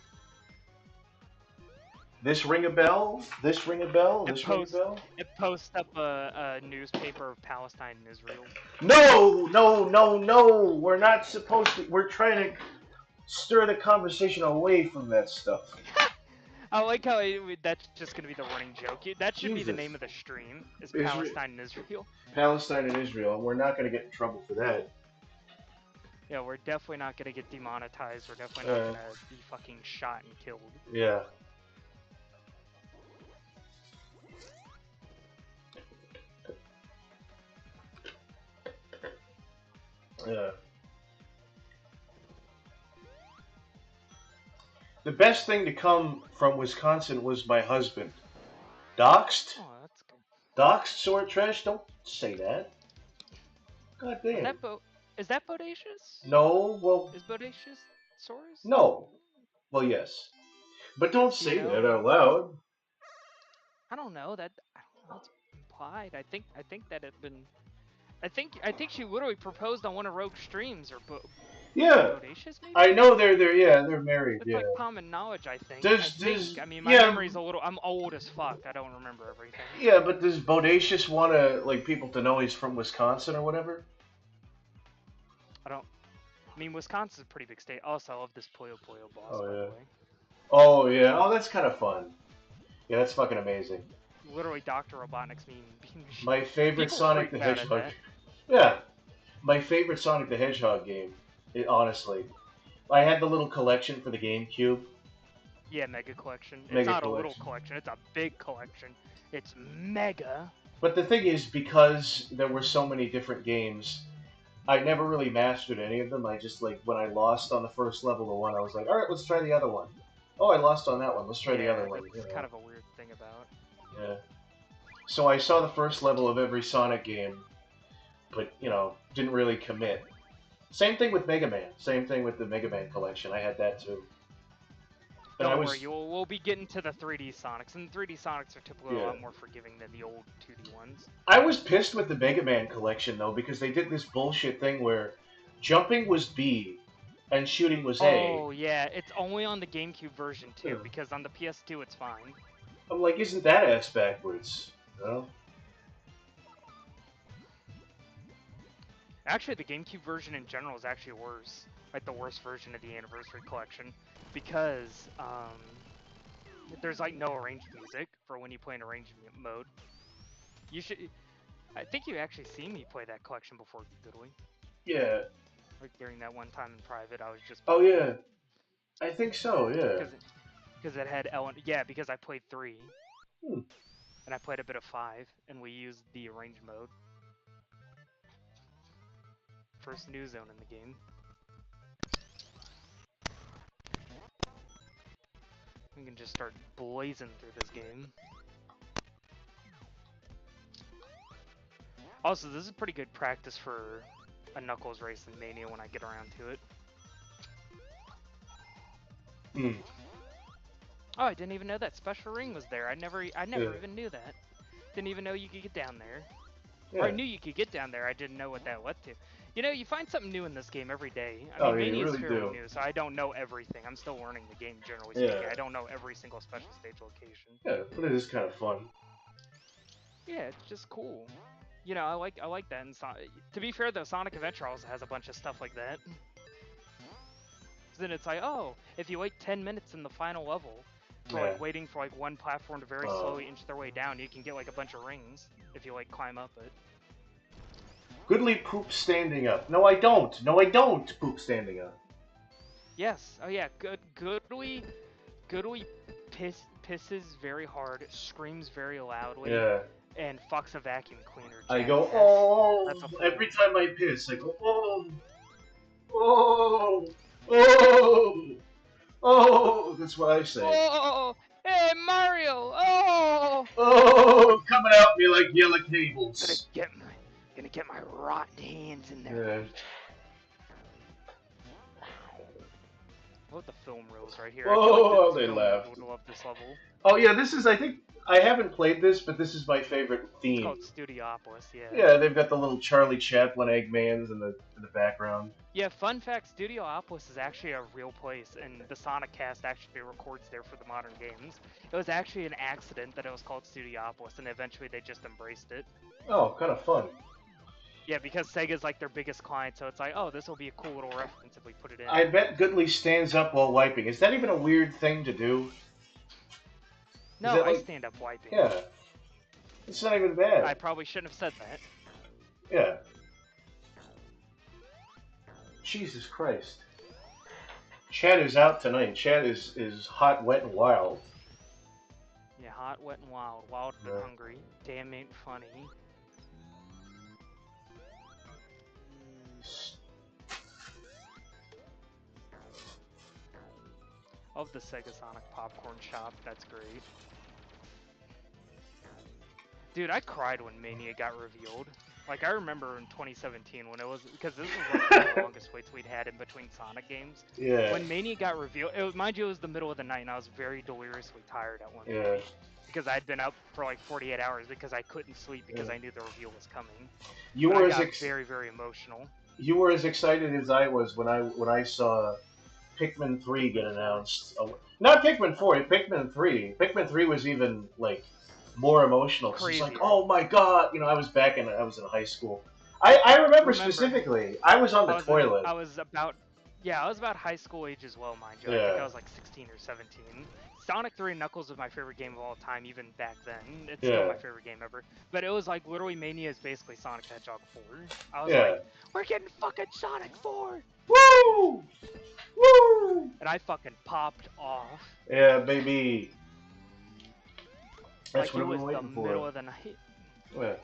This ring a bell? This ring a bell? This ring a bell? It posts up a newspaper of Palestine and Israel. No, no, no, no! We're not supposed to. We're trying to stir the conversation away from that stuff. I like how that's just gonna be the running joke. That should be the name of the stream. Is Palestine and Israel. Palestine and Israel, and we're not gonna get in trouble for that. Yeah, we're definitely not gonna get demonetized. We're definitely not gonna be fucking shot and killed. Yeah. Yeah. The best thing to come from Wisconsin was my husband. Doxed? Oh, that's good. Doxed Sword Trash? Don't say that. God damn. Is that bodacious? No, well... Is bodacious Source? No. Well, yes. But don't say that out loud. I don't know. That's implied. I think that had been... I think she literally proposed on one of Rogue's streams, or yeah. Bodacious, maybe? I know they're married. It's yeah. like common knowledge, I think. I mean, my memory's a little. I'm old as fuck. I don't remember everything. Yeah, but does Bodacious want to like people to know he's from Wisconsin or whatever? I don't. I mean, Wisconsin's a pretty big state. Also, I love this Puyo Puyo boss. Oh by yeah. The way. Oh yeah. Oh, that's kind of fun. Yeah, that's fucking amazing. Literally, Dr. Robotnik's meme. My favorite Sonic the Hedgehog. Yeah, my favorite Sonic the Hedgehog game. Honestly, I had the little collection for the GameCube. Yeah, Mega Collection. It's not a little collection. It's a big collection. It's mega. But the thing is, because there were so many different games, I never really mastered any of them. I just, like, when I lost on the first level of one, I was like, alright, let's try the other one. Oh, I lost on that one. Let's try the other one. That's kind of a weird thing about. Yeah. So I saw the first level of every Sonic game, but, you know, didn't really commit. Same thing with Mega Man. Same thing with the Mega Man collection. I had that too. Don't worry, we'll be getting to the 3D Sonics, and the 3D Sonics are typically a lot more forgiving than the old 2D ones. I was pissed with the Mega Man collection, though, because they did this bullshit thing where jumping was B, and shooting was A. Oh, yeah, it's only on the GameCube version, too, because on the PS2 it's fine. I'm like, isn't that ass backwards? No? Actually, the GameCube version in general is actually worse. Like, the worst version of the Anniversary Collection. Because, there's, like, no arranged music for when you play in arranged mode. You should... I think you actually seen me play that collection before, Goodwin. Yeah. Like, during that one time in private, I was just... Oh, yeah. I think so, yeah. Because it had yeah, because I played 3. Hmm. And I played a bit of 5, and we used the arranged mode. First new zone in the game. We can just start blazing through this game. Also, this is pretty good practice for a Knuckles race in Mania when I get around to it. Hmm. Oh, I didn't even know that special ring was there. I never even knew that. Didn't even know you could get down there. Yeah. Or I knew you could get down there. I didn't know what that led to. You know, you find something new in this game every day. I Oh, mean, yeah, you Mania is really fairly do. new, so I don't know everything. I'm still learning the game, generally speaking. Yeah. I don't know every single special stage location. Yeah, but it is kind of fun. Yeah, it's just cool. You know, I like that. And to be fair, though, Sonic Adventure also has a bunch of stuff like that. Then it's like, oh, if you wait 10 minutes in the final level for like waiting for like one platform to very slowly inch their way down, you can get like a bunch of rings if you like climb up it. Goodly poop standing up. No, I don't. No, I don't poop standing up. Yes. Oh yeah. Goodly pisses very hard, screams very loudly, and fucks a vacuum cleaner. I go, oh, every time I piss, I go, oh, oh, oh, oh, that's what I say. Oh, hey, Mario, oh! Oh, coming at me like yellow cables. Gonna get my rotten hands in there. Yeah. I love the film reels right here. Oh, I feel like they laughed. would love this level. Oh yeah, this is, I think, I haven't played this, but this is my favorite theme. It's called Studiopolis, yeah. Yeah, they've got the little Charlie Chaplin Eggmans in the background. Yeah, fun fact, Studiopolis is actually a real place, and the Sonic cast actually records there for the modern games. It was actually an accident that it was called Studiopolis, and eventually they just embraced it. Oh, kind of fun. Yeah, because Sega's like their biggest client, so it's like, oh, this will be a cool little reference if we put it in. I bet Goodly stands up while wiping. Is that even a weird thing to do? No, I stand up wiping. Yeah. It's not even bad. I probably shouldn't have said that. Yeah. Jesus Christ. Chad is out tonight. Chad is hot, wet, and wild. Yeah, hot, wet, and wild. Wild but hungry. Damn ain't funny. Of the Sega Sonic Popcorn Shop, that's great. Dude, I cried when Mania got revealed. Like, I remember in 2017 when it was, because this was like the longest waits we'd had in between Sonic games. Yeah. When Mania got revealed, mind you, it was the middle of the night and I was very deliriously tired at one point. Because I'd been up for like 48 hours because I couldn't sleep because I knew the reveal was coming. You were very, very emotional. You were as excited as I was when I saw Pikmin 3 get announced. Not Pikmin 4, Pikmin 3. Pikmin 3 was even, like, more emotional. It's like, oh my god, you know, I was in high school. I remember specifically, I was on the toilet. I was about high school age as well, mind you. I think I was like 16 or 17. Sonic 3 and Knuckles was my favorite game of all time, even back then. It's still my favorite game ever. But it was like, literally, Mania is basically Sonic the Hedgehog 4. I was like, we're getting fucking Sonic 4! Woo! Woo! And I fucking popped off. Yeah, baby. That's like, what it was I'm waiting the middle of the night. Yeah.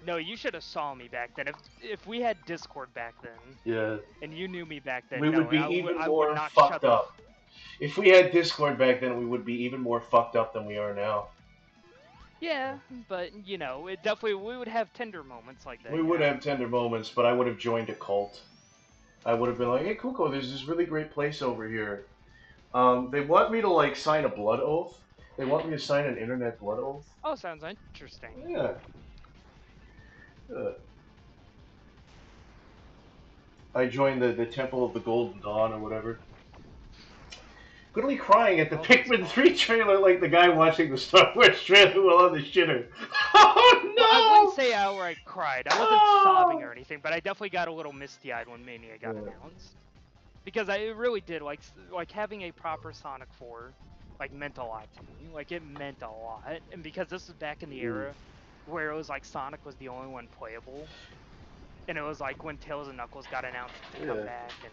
No, you should have saw me back then. If we had Discord back then, and you knew me back then, we would be even more not fucked up. If we had Discord back then, we would be even more fucked up than we are now. Yeah, but you know, we would have tender moments like that. We would have tender moments, but I would have joined a cult. I would have been like, hey, Kuko, there's this really great place over here. They want me to, like, sign a blood oath. They want me to sign an internet blood oath. Oh, sounds interesting. Yeah. I joined the Temple of the Golden Dawn or whatever. Goodly crying at the Pikmin 3 trailer like the guy watching the Star Wars trailer while on the shitter. Oh no! Well, I wouldn't say I outright cried. I wasn't sobbing or anything, but I definitely got a little misty-eyed when Mania got announced. Because it really did, like having a proper Sonic 4, like, meant a lot to me. Like, it meant a lot. And because this was back in the era where it was like Sonic was the only one playable. And it was like when Tails and Knuckles got announced to come back, and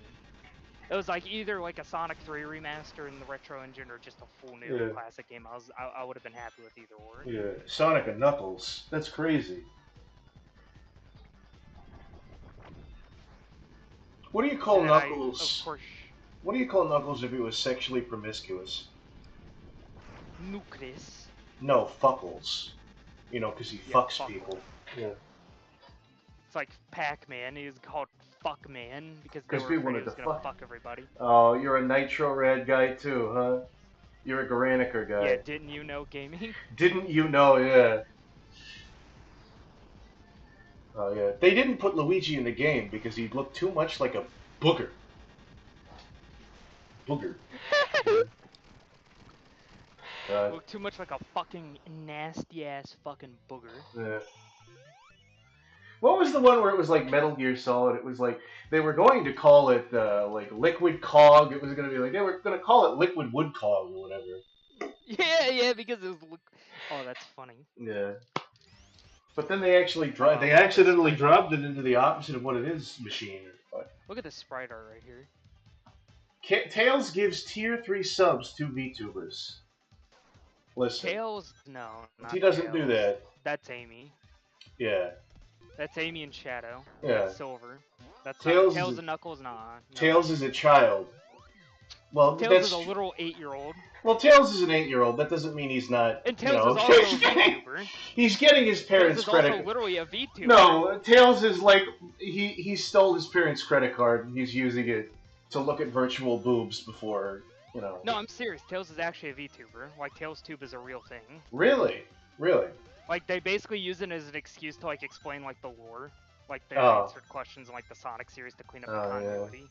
it was like either like a Sonic 3 remaster in the retro engine or just a full new classic game. I would have been happy with either or. Yeah, Sonic and Knuckles. That's crazy. What do you call Knuckles? Of course. What do you call Knuckles if he was sexually promiscuous? Nucleus. No, fuckles. You know, because he fucks people. Yeah. It's like Pac-Man. He was called Fuckman because they were afraid he was gonna fuck everybody. Oh, you're a Nitro Rad guy too, huh? You're a Garaneker guy. Yeah, didn't you know gaming? Didn't you know, yeah. Oh yeah, they didn't put Luigi in the game because he looked too much like a booger. Booger. Look too much like a fucking nasty ass fucking booger. Yeah. What was the one where it was like Metal Gear Solid? It was like they were going to call it like Liquid Cog. It was going to be like they were going to call it Liquid Wood Cog or whatever. Yeah, because it was. Oh, that's funny. Yeah. But then they actually they accidentally dropped it into the opposite of what it is machine. But look at the sprite art right here. Tails gives tier 3 subs to VTubers. Listen. Tails, no. He doesn't do that. That's Amy. Yeah. That's Amy and Shadow. Yeah. That's Silver. That's Tails and Knuckles, nah. No. Tails is a child. Well, Tails is a literal 8-year-old. Well, Tails is an 8-year-old. That doesn't mean he's not. And Tails is also a VTuber. He's getting his parents' credit. Tails is also literally a VTuber. No, Tails is like he stole his parents' credit card and he's using it to look at virtual boobs before, you know. No, I'm serious. Tails is actually a VTuber. Like TailsTube is a real thing. Really? Really? Like they basically use it as an excuse to like explain like the lore, like they answered questions in like the Sonic series to clean up the continuity. Yeah.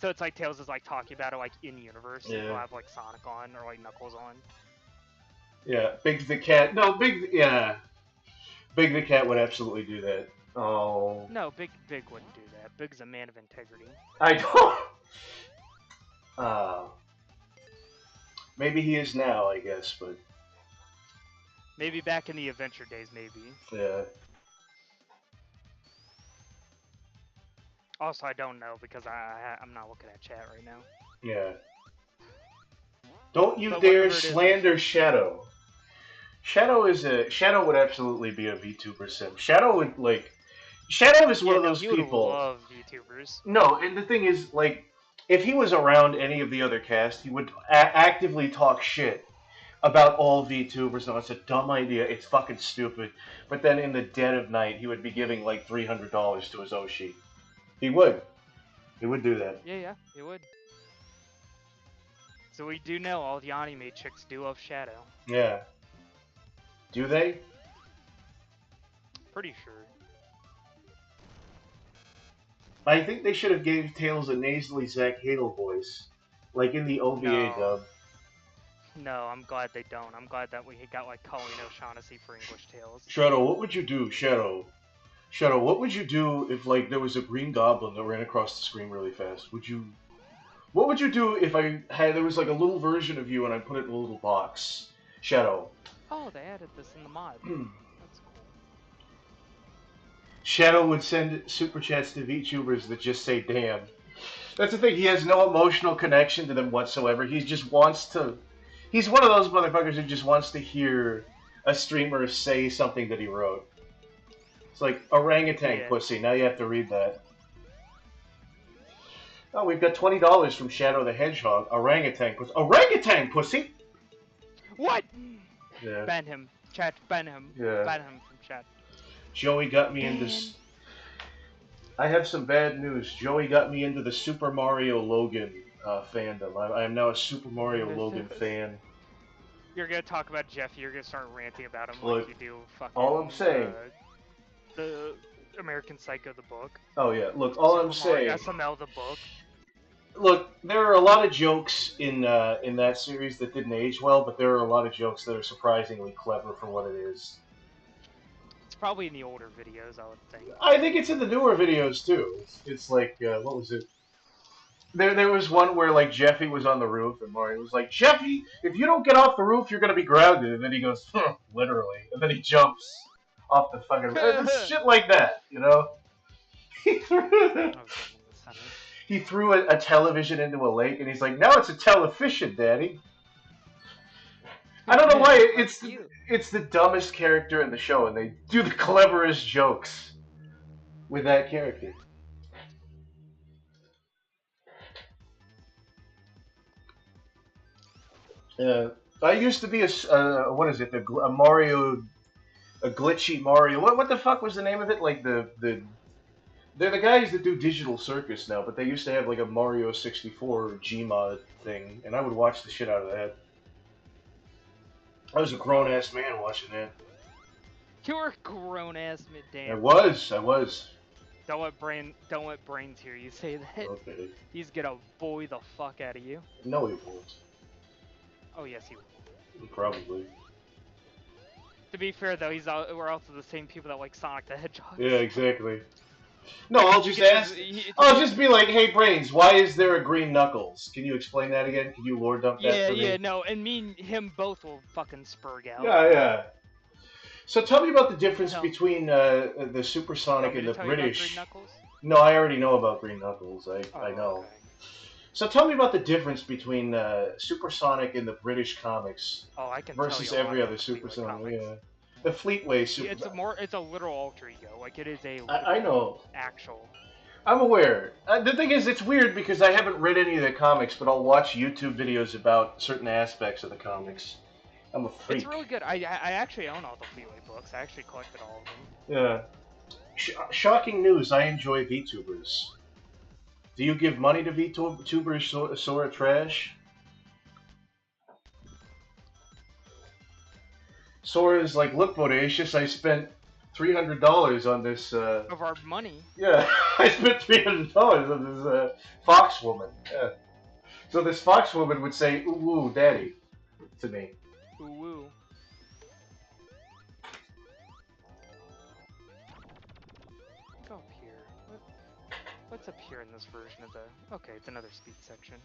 So it's like Tails is like talking about it like in universe. Yeah. He'll have like Sonic on or like Knuckles on. Yeah, Big the Cat. No, Big the Cat would absolutely do that. Oh. No, Big wouldn't do that. Big's a man of integrity. I don't. Maybe he is now, I guess, but. Maybe back in the Adventure days, maybe. Yeah. Also, I don't know because I'm not looking at chat right now. Yeah. Don't you dare slander Shadow. Shadow would absolutely be a VTuber sim. Shadow is one of those people. Love VTubers. No, and the thing is, like, if he was around any of the other cast, he would actively talk shit about all VTubers. No, it's a dumb idea. It's fucking stupid. But then in the dead of night, he would be giving like $300 to his Oshi. He would. He would do that. Yeah, he would. So we do know all the anime chicks do love Shadow. Yeah. Do they? Pretty sure. I think they should have gave Tails a nasally Zach Hagel voice, like in the OVA dub. No, I'm glad they don't. I'm glad that we got like Colleen O'Shaughnessy for English Tails. Shadow, what would you do, Shadow? Shadow, what would you do if like there was a Green Goblin that ran across the screen really fast? What would you do if there was like a little version of you and I put it in a little box? Shadow. Oh, they added this in the mod. That's cool. Shadow would send super chats to VTubers that just say "damn." That's the thing. He has no emotional connection to them whatsoever. He just wants to. He's one of those motherfuckers who just wants to hear a streamer say something that he wrote. It's like orangutan pussy. Now you have to read that. Oh, we've got $20 from Shadow the Hedgehog. Orangutan pussy. Orangutan pussy. What? Yeah. Ban him. Chat. Ban him. Yeah. Ban him from chat. Joey got me into. I have some bad news. Joey got me into the Super Mario Logan fandom. I am now a Super Mario Logan fan. You're gonna talk about Jeffy. You're gonna start ranting about him Look, like you do fucking. All I'm saying. The American Psycho the book. Oh yeah. Look, all I'm saying. SML the book. Look, there are a lot of jokes in that series that didn't age well, but there are a lot of jokes that are surprisingly clever for what it is. It's probably in the older videos, I would think. I think it's in the newer videos too. It's like what was it? There was one where like Jeffy was on the roof and Mario was like, "Jeffy, if you don't get off the roof, you're gonna be grounded." And then he goes, literally, and then he jumps off the fucking shit like that, you know. He threw a television into a lake, and he's like, "Now it's a television, Daddy." I don't know why it's the dumbest character in the show, and they do the cleverest jokes with that character. I used to be a what is it? A Mario, a glitchy Mario. What the fuck was the name of it? Like they're the guys that do Digital Circus now, but they used to have like a Mario 64 Gmod thing, and I would watch the shit out of that. I was a grown-ass man watching that. You were a grown ass damn. I was. Don't let brains hear you say that. Okay. He's gonna boy the fuck out of you. No, he won't. Oh yes, he will. Probably. To be fair though, we're also the same people that like Sonic the Hedgehog. Yeah, exactly. No, I'll just Because ask. I'll just be like, "Hey, Brains, why is there a green Knuckles? Can you explain that again? Can you lore dump that for me?" Yeah, no, and me and him both will fucking spurg out. Yeah. So tell me about the difference between the Supersonic and the British. No, I already know about Green Knuckles. I know. Okay. So tell me about the difference between Supersonic and the British comics I can versus tell you every other Supersonic. Yeah. The Fleetway Super. It's a literal alter ego. Like it is a. I know. Actual. I'm aware. The thing is, it's weird because I haven't read any of the comics, but I'll watch YouTube videos about certain aspects of the comics. I'm a freak. It's really good. I actually own all the Fleetway books. I actually collected all of them. Yeah. Shocking news. I enjoy VTubers. Do you give money to VTubers, Sora Trash? Sora's like, look, Bodacious, I spent $300 on this. Of our money. Yeah, I spent $300 on this fox woman. Yeah. So this fox woman would say, "Ooh, woo, daddy," to me. Ooh, woo. Go up here. What's up here in this version of the? Okay, it's another speed section.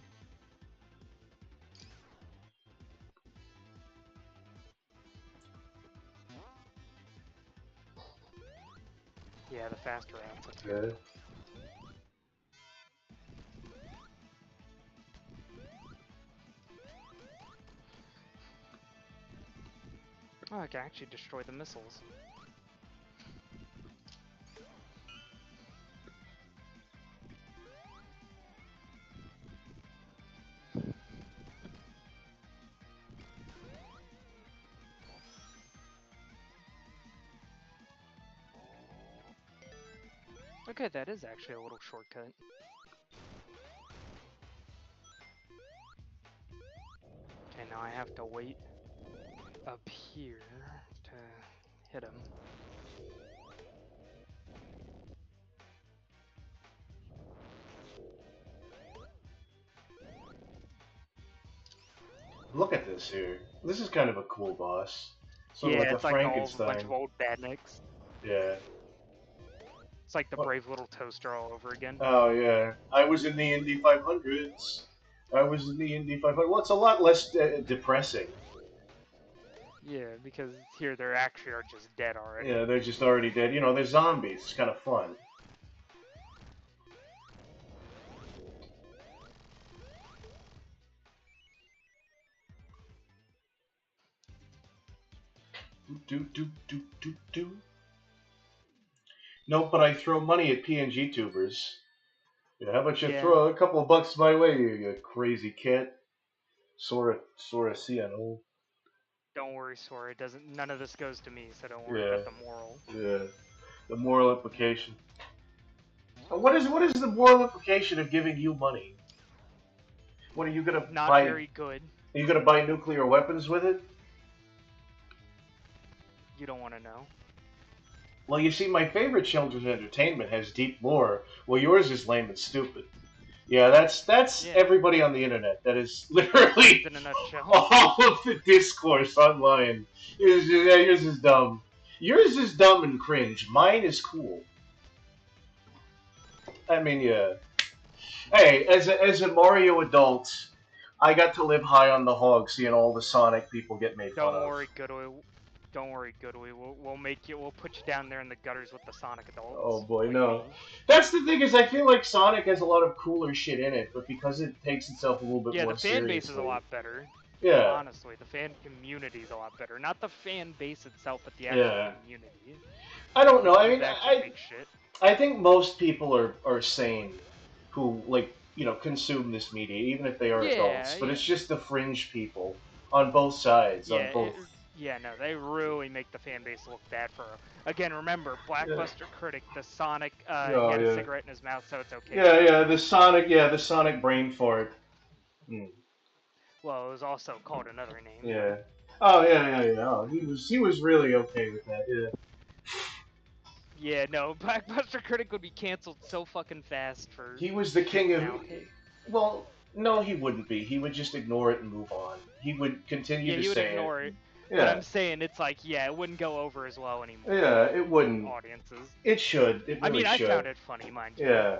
Yeah, the faster routes up here. Yeah. Oh, I can actually destroy the missiles. Okay, that is actually a little shortcut. Okay, now I have to wait up here to hit him. Look at this here. This is kind of a cool boss. Sort yeah, of like it's a like Frankenstein. A bunch of old badniks. Yeah. It's like the brave little toaster all over again. Oh yeah, I was in the Indy 500s. I was in the Indy 500. Well, it's a lot less depressing. Yeah, because here they actually are just dead already. Yeah, they're just already dead. You know, they're zombies. It's kind of fun. Do. No, but I throw money at PNG tubers. Yeah, how about you throw a couple of bucks my way, you crazy cat? Sora Ciano. Don't worry, Sora. It doesn't. None of this goes to me, so don't worry about the moral. Yeah, the moral implication. What is the moral implication of giving you money? What are you gonna Not buy? Very good. Are you gonna buy nuclear weapons with it? You don't want to know. Well, you see, my favorite children's entertainment has deep lore. Well, yours is lame and stupid. Yeah, that's everybody on the internet. That is literally in a nutshell. All of the discourse online. Yours is dumb. Yours is dumb and cringe. Mine is cool. I mean, yeah. Hey, as a Mario adult, I got to live high on the hog, seeing all the Sonic people get made fun of. Don't worry, Goodway. We'll make you. We'll put you down there in the gutters with the Sonic adults. Oh boy, no. That's the thing is, I feel like Sonic has a lot of cooler shit in it, but because it takes itself a little bit more seriously. Yeah, the fan base is a lot better. Yeah. Honestly, the fan community is a lot better. Not the fan base itself, but the actual community. I don't know. I mean, I think most people are sane who, like, you know, consume this media, even if they are adults. But it's just the fringe people on both sides. Yeah, no, they really make the fan base look bad for her. Again, remember, Blackbuster Critic, the Sonic, he had a cigarette in his mouth, so it's okay. The Sonic brain fart. Hmm. Well, it was also called another name. Yeah. Oh, yeah. Oh, he was really okay with that, yeah. Yeah, no, Blockbuster Critic would be canceled so fucking fast for. He was the king of. Now. Well, no, he wouldn't be. He would just ignore it and move on. He would continue Yeah, to he would say ignore it. Yeah. But I'm saying it's like, yeah, it wouldn't go over as well anymore. Yeah, it wouldn't. Audiences. It should. It really I should. found it funny, mind you. Yeah.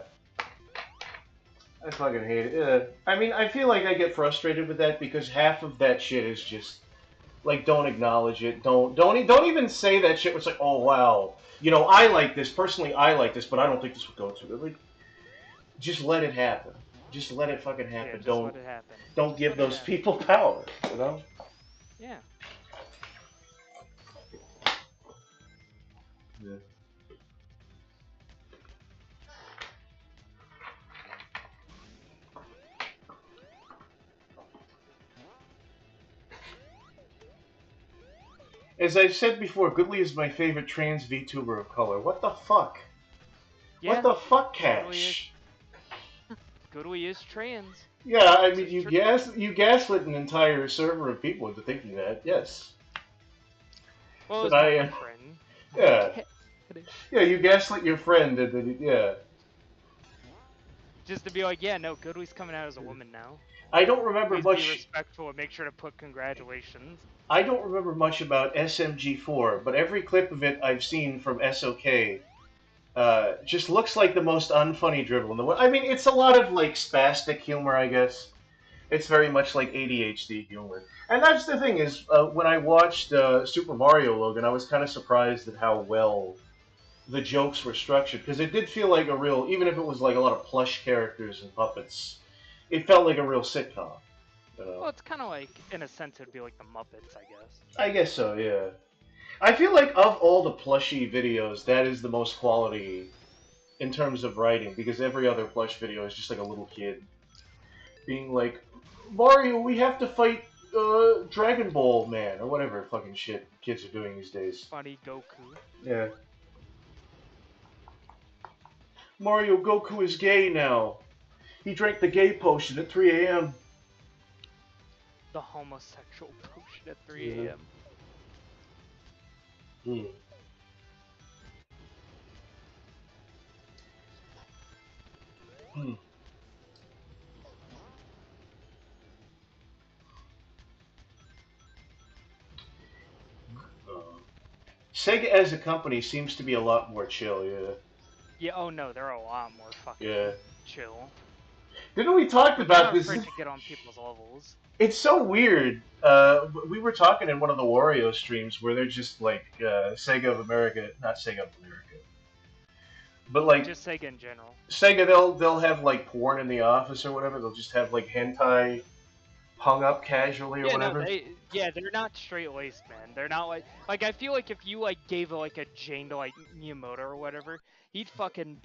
I fucking hate it. Yeah. I mean, I feel like I get frustrated with that because half of that shit is just like, don't acknowledge it. Don't even say that shit. It's like, oh wow, you know, I like this personally. I like this, but I don't think this would go to. Like, just let it happen. Just let it fucking happen. Yeah, let it happen. Don't give those people power. You know. Yeah. Yeah. As I've said before, Goodly is my favorite trans VTuber of color. What the fuck? Yeah. What the fuck, Cash? Goodly is trans. Yeah, I mean, you gaslit an entire server of people into thinking that. Yes. Well, it was my friend. Yeah. Yeah, you gaslit your friend, and then yeah. Just to be like, yeah, no, Goodly's coming out as a woman now. I don't remember Please much. Be respectful and make sure to put congratulations. I don't remember much about SMG4, but every clip of it I've seen from SOK just looks like the most unfunny dribble in the world. I mean, it's a lot of like spastic humor, I guess. It's very much like ADHD humor. And that's the thing is, when I watched Super Mario Logan, I was kind of surprised at how well the jokes were structured, because it did feel like a real, even if it was like a lot of plush characters and puppets, it felt like a real sitcom. Well, it's kind of like, in a sense, it'd be like the Muppets, I guess. I guess so, yeah. I feel like of all the plushy videos, that is the most quality in terms of writing, because every other plush video is just like a little kid being like, Mario, we have to fight Dragon Ball Man, or whatever fucking shit kids are doing these days. Funny Goku. Yeah. Mario, Goku is gay now. He drank the gay potion at 3 a.m. The homosexual potion at 3 a.m. Hmm. Hmm. Sega as a company seems to be a lot more chill, yeah. Yeah, oh no, they're a lot more fucking chill. Didn't we talk about this? They're not afraid to get on people's levels. It's so weird. We were talking in one of the Wario streams where they're just like Sega of America, not Sega of America, but like just Sega in general. Sega, they'll have like porn in the office or whatever. They'll just have like hentai hung up casually or whatever. No, they're not straight laced, man. They're not like I feel like if you like gave like a Jane to like Miyamoto or whatever, he'd fucking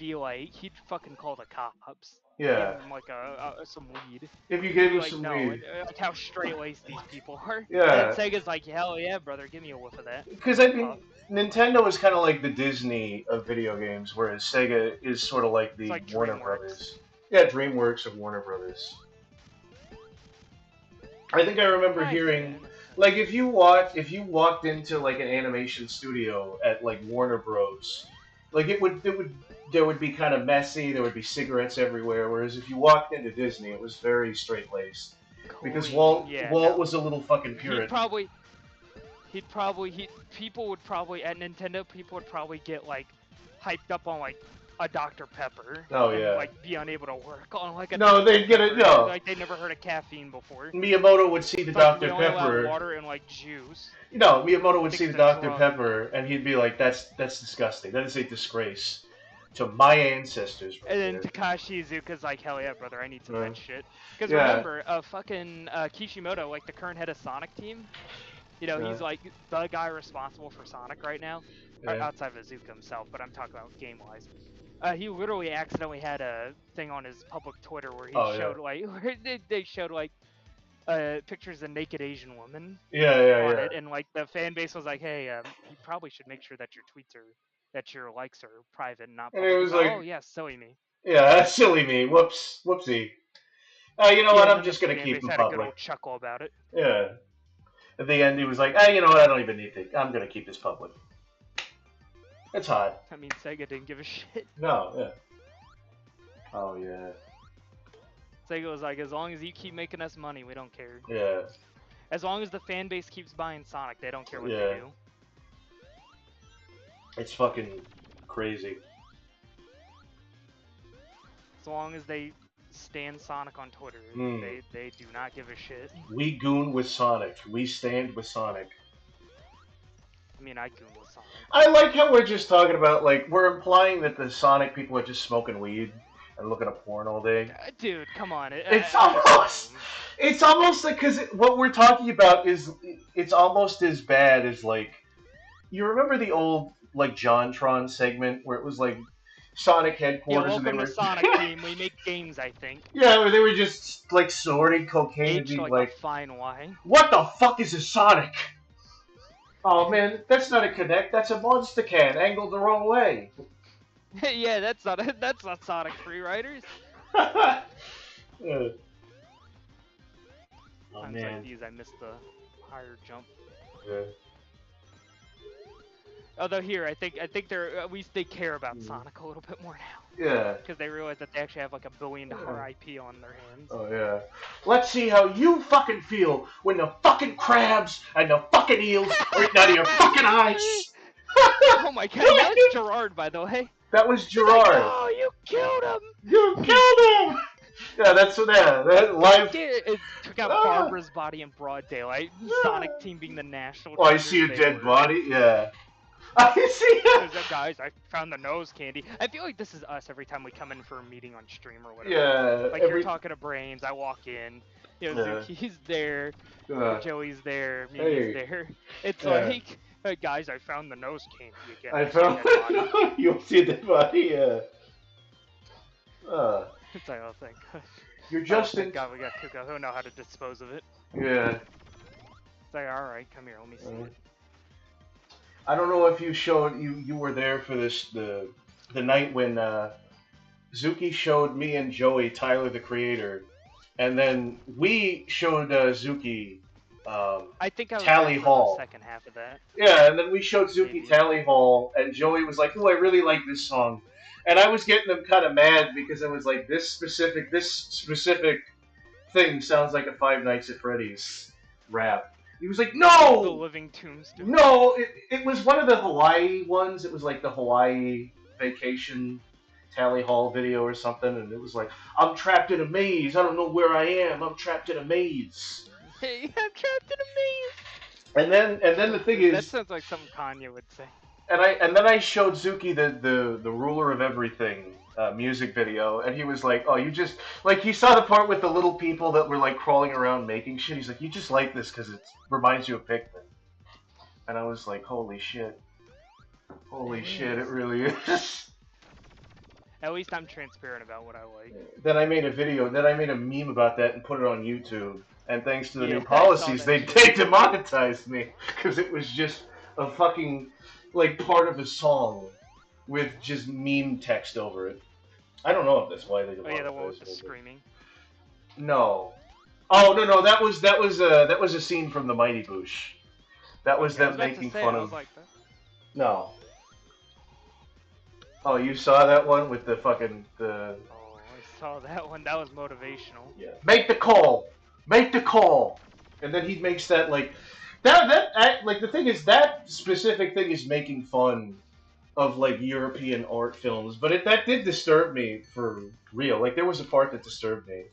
call the cops. Yeah. Give him like some weed. If you gave him like, some weed. Like how straight laced these people are. Yeah. And Sega's like, hell yeah, brother, give me a whiff of that. Because I mean, Nintendo is kind of like the Disney of video games, whereas Sega is sort of like the Warner Brothers. Yeah, DreamWorks of Warner Brothers. I think I remember hearing, like, if you walked into like an animation studio at like Warner Bros, like there would be kind of messy. There would be cigarettes everywhere. Whereas if you walked into Disney, it was very straight laced. Because Walt was a little fucking puritan. People would probably at Nintendo. People would probably get like hyped up on like a Dr. Pepper. Oh and, yeah. Like be unable to work on like a. No, they'd get it. No. Like they never heard of caffeine before. Miyamoto would see the Dr. Pepper. Water and like juice. You know, Miyamoto would see the Dr. Pepper, and he'd be like, "That's disgusting. That is a disgrace to my ancestors." Right and then Takashi Iizuka's like, "Hell yeah, brother, I need some of that shit." Because remember, fucking Kishimoto, like the current head of Sonic team. You know, he's like the guy responsible for Sonic right now, outside of Iizuka himself. But I'm talking about game-wise. He literally accidentally had a thing on his public Twitter where he showed like they showed like pictures of naked Asian women. Yeah. And like the fan base was like, "Hey, you probably should make sure that your likes are private and not public." And it was like, "Oh yeah, silly me." Yeah, silly me. Whoopsie. You know what? I'm just gonna keep them public. Had a good old chuckle about it. Yeah. At the end, he was like, you know what? I don't even need to. I'm gonna keep this public. It's hot. I mean, Sega didn't give a shit. No, yeah. Oh yeah. Sega was like, as long as you keep making us money, we don't care. Yeah. As long as the fan base keeps buying Sonic, they don't care what Yeah. they do. It's fucking crazy. As long as they stand Sonic on Twitter, they do not give a shit. We goon with Sonic. We stand with Sonic. I mean, I goon with Sonic. I like how we're just talking about, like, we're implying that the Sonic people are just smoking weed and looking at porn all day. Dude, come on. It's almost like, because what we're talking about is, it's almost as bad as, like, you remember the old, like, JonTron segment where it was, like, Sonic headquarters and and they were... to Sonic team, we make games, I think. Yeah, where they were just, like, snorting cocaine and being like a fine wine. What the fuck is a Sonic? Oh man, that's not a Connect, that's a Monster Can, angled the wrong way. Yeah, that's not Sonic Free Riders. Oh Times man. like these, I missed the higher jump. Yeah. Although here, I think they're at least they care about Sonic a little bit more now. Yeah. Because they realize that they actually have like $1 billion IP on their hands. Oh yeah. Let's see how you fucking feel when the fucking crabs and the fucking eels are eating out of your fucking eyes. Oh my god, that was Gerard, by the way. That was Gerard. Like, oh, you killed him! You killed him! Yeah, that's that live. It took out Barbara's body in broad daylight. Sonic team being the national. Oh, I see a dead body. Yeah. I see it. Guys, I found the nose candy. I feel like this is us every time we come in for a meeting on stream or whatever. Yeah. Like you're talking to Brains, I walk in. You know, Zuki's there. Joey's there. Mimi's there. It's like, hey, guys, I found the nose candy again. I found. You'll see a dead body. Yeah. It's like, oh, thank God. You're just thank God we got Kuko who know how to dispose of it. Yeah. It's like, all right, come here, let me see it. I don't know if you showed you were there for this the night when Zuki showed me and Joey Tyler the Creator, and then we showed Zuki. I think I was Tally there for Hall. the second half of that. Yeah, and then we showed Zuki Tally Hall, and Joey was like, "Oh, I really like this song," and I was getting them kind of mad because I was like, "This specific thing sounds like a Five Nights at Freddy's rap." He was like, "No!" The Living Tombstone. No, it was one of the Hawaii ones. It was like the Hawaii vacation Tally Hall video or something, and it was like, "I'm trapped in a maze. I don't know where I am. I'm trapped in a maze." Hey, I'm trapped in a maze. And then the thing is, that sounds like something Kanye would say. And then I showed Zuki the Ruler of Everything music video, and he was like, "Oh, you just like," he saw the part with the little people that were like crawling around making shit. He's like, "You just like this because it reminds you of Pikmin." And I was like, "Holy shit, holy shit, it really is." At least I'm transparent about what I like. Then I made a video, then I made a meme about that and put it on YouTube. And thanks to the new policies, they demonetized me because it was just a fucking like part of a song with just meme text over it. I don't know if that's why they demonetized the one with the screaming. No. Oh no, that was a scene from the Mighty Boosh. That was them making fun of. Like that. No. Oh, you saw that one with the fucking the. Oh, I saw that one. That was motivational. Yeah. Make the call. Make the call. And then he makes that like that like the thing is that specific thing is making fun of like European art films, but that did disturb me for real. Like there was a part that disturbed me.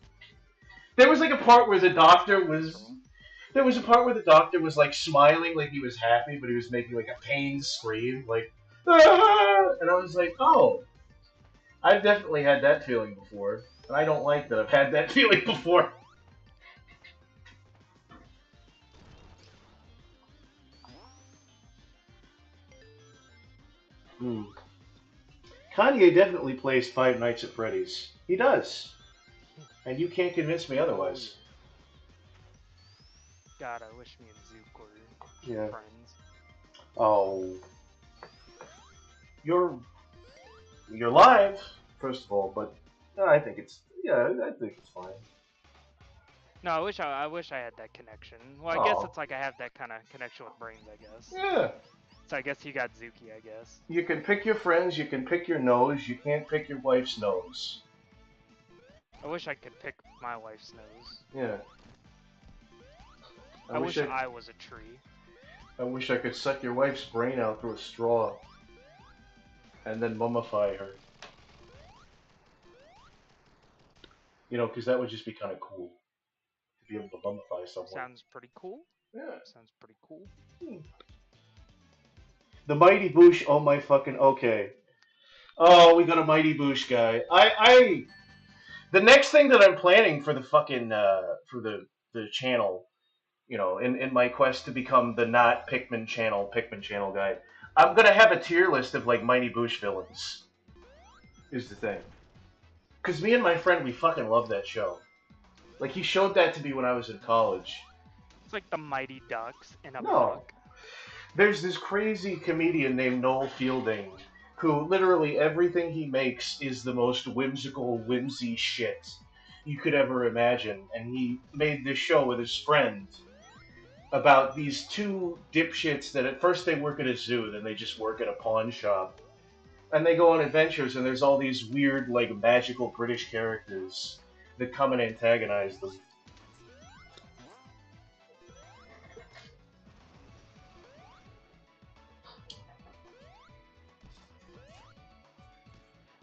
There was like a part where the doctor was. There was a part where the doctor was like smiling, like he was happy, but he was making like a pained scream, like, ah! And I was like, oh, I've definitely had that feeling before, and I don't like that I've had that feeling before. Kanye definitely plays Five Nights at Freddy's. He does. And you can't convince me otherwise. God, I wish me and Zook were friends. Oh. You're live, first of all, but I think it's fine. No, I wish I had that connection. Well, I guess it's like I have that kind of connection with Brains, I guess. Yeah. So I guess you got Zuki, I guess. You can pick your friends, you can pick your nose, you can't pick your wife's nose. I wish I could pick my wife's nose. Yeah. I wish I was a tree. I wish I could suck your wife's brain out through a straw. And then mummify her. You know, because that would just be kind of cool. To be able to mummify someone. Sounds pretty cool. Yeah. Sounds pretty cool. The Mighty Boosh, oh my fucking, okay. Oh, we got a Mighty Boosh guy. The next thing that I'm planning for the fucking, for the channel, you know, in my quest to become the not Pikmin channel guy, I'm gonna have a tier list of, like, Mighty Boosh villains. Is the thing. Because me and my friend, we fucking love that show. Like, he showed that to me when I was in college. It's like the Mighty Ducks in a No. book. There's this crazy comedian named Noel Fielding, who literally everything he makes is the most whimsical, whimsy shit you could ever imagine. And he made this show with his friend about these two dipshits that at first they work at a zoo, then they just work at a pawn shop. And they go on adventures, and there's all these weird, like, magical British characters that come and antagonize them.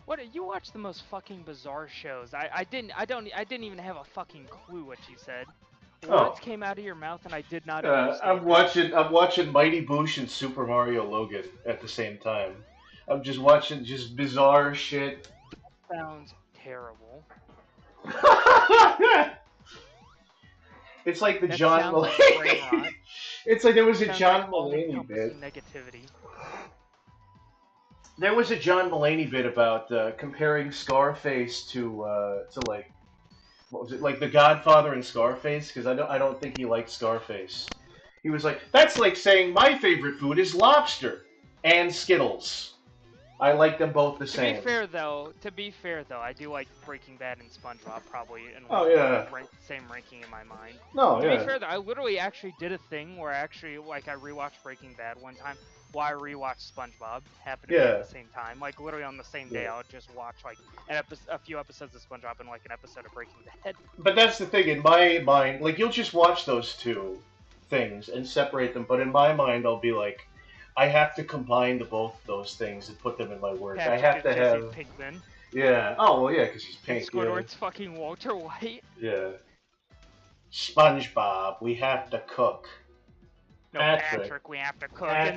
What, you watch the most fucking bizarre shows. I didn't even have a fucking clue what you said. Words came out of your mouth and I did not understand. I'm watching Mighty Boosh and Super Mario Logan at the same time. I'm just watching just bizarre shit. That sounds terrible. It's like the John Mulaney. It's like there was a John Mulaney bit. Negativity. There was a John Mulaney bit about comparing Scarface to like, what was it, like The Godfather and Scarface? Because I don't think he liked Scarface. He was like, that's like saying my favorite food is lobster and Skittles. I like them both the same. To be fair though, I do like Breaking Bad and SpongeBob probably in same ranking in my mind. To be fair though, I literally actually did a thing where I rewatched Breaking Bad one time while I rewatched SpongeBob. Happened to be at the same time. Like literally on the same day, I would just watch like a few episodes of SpongeBob and like an episode of Breaking Bad. But that's the thing, in my mind, like you'll just watch those two things and separate them, but in my mind I'll be like, I have to combine both those things and put them in my work. I have to have Pinkman. Yeah. Oh well, yeah, because he's pink. Squidward's fucking Walter White. Yeah. SpongeBob, we have to cook. No, Patrick, we have to cook. And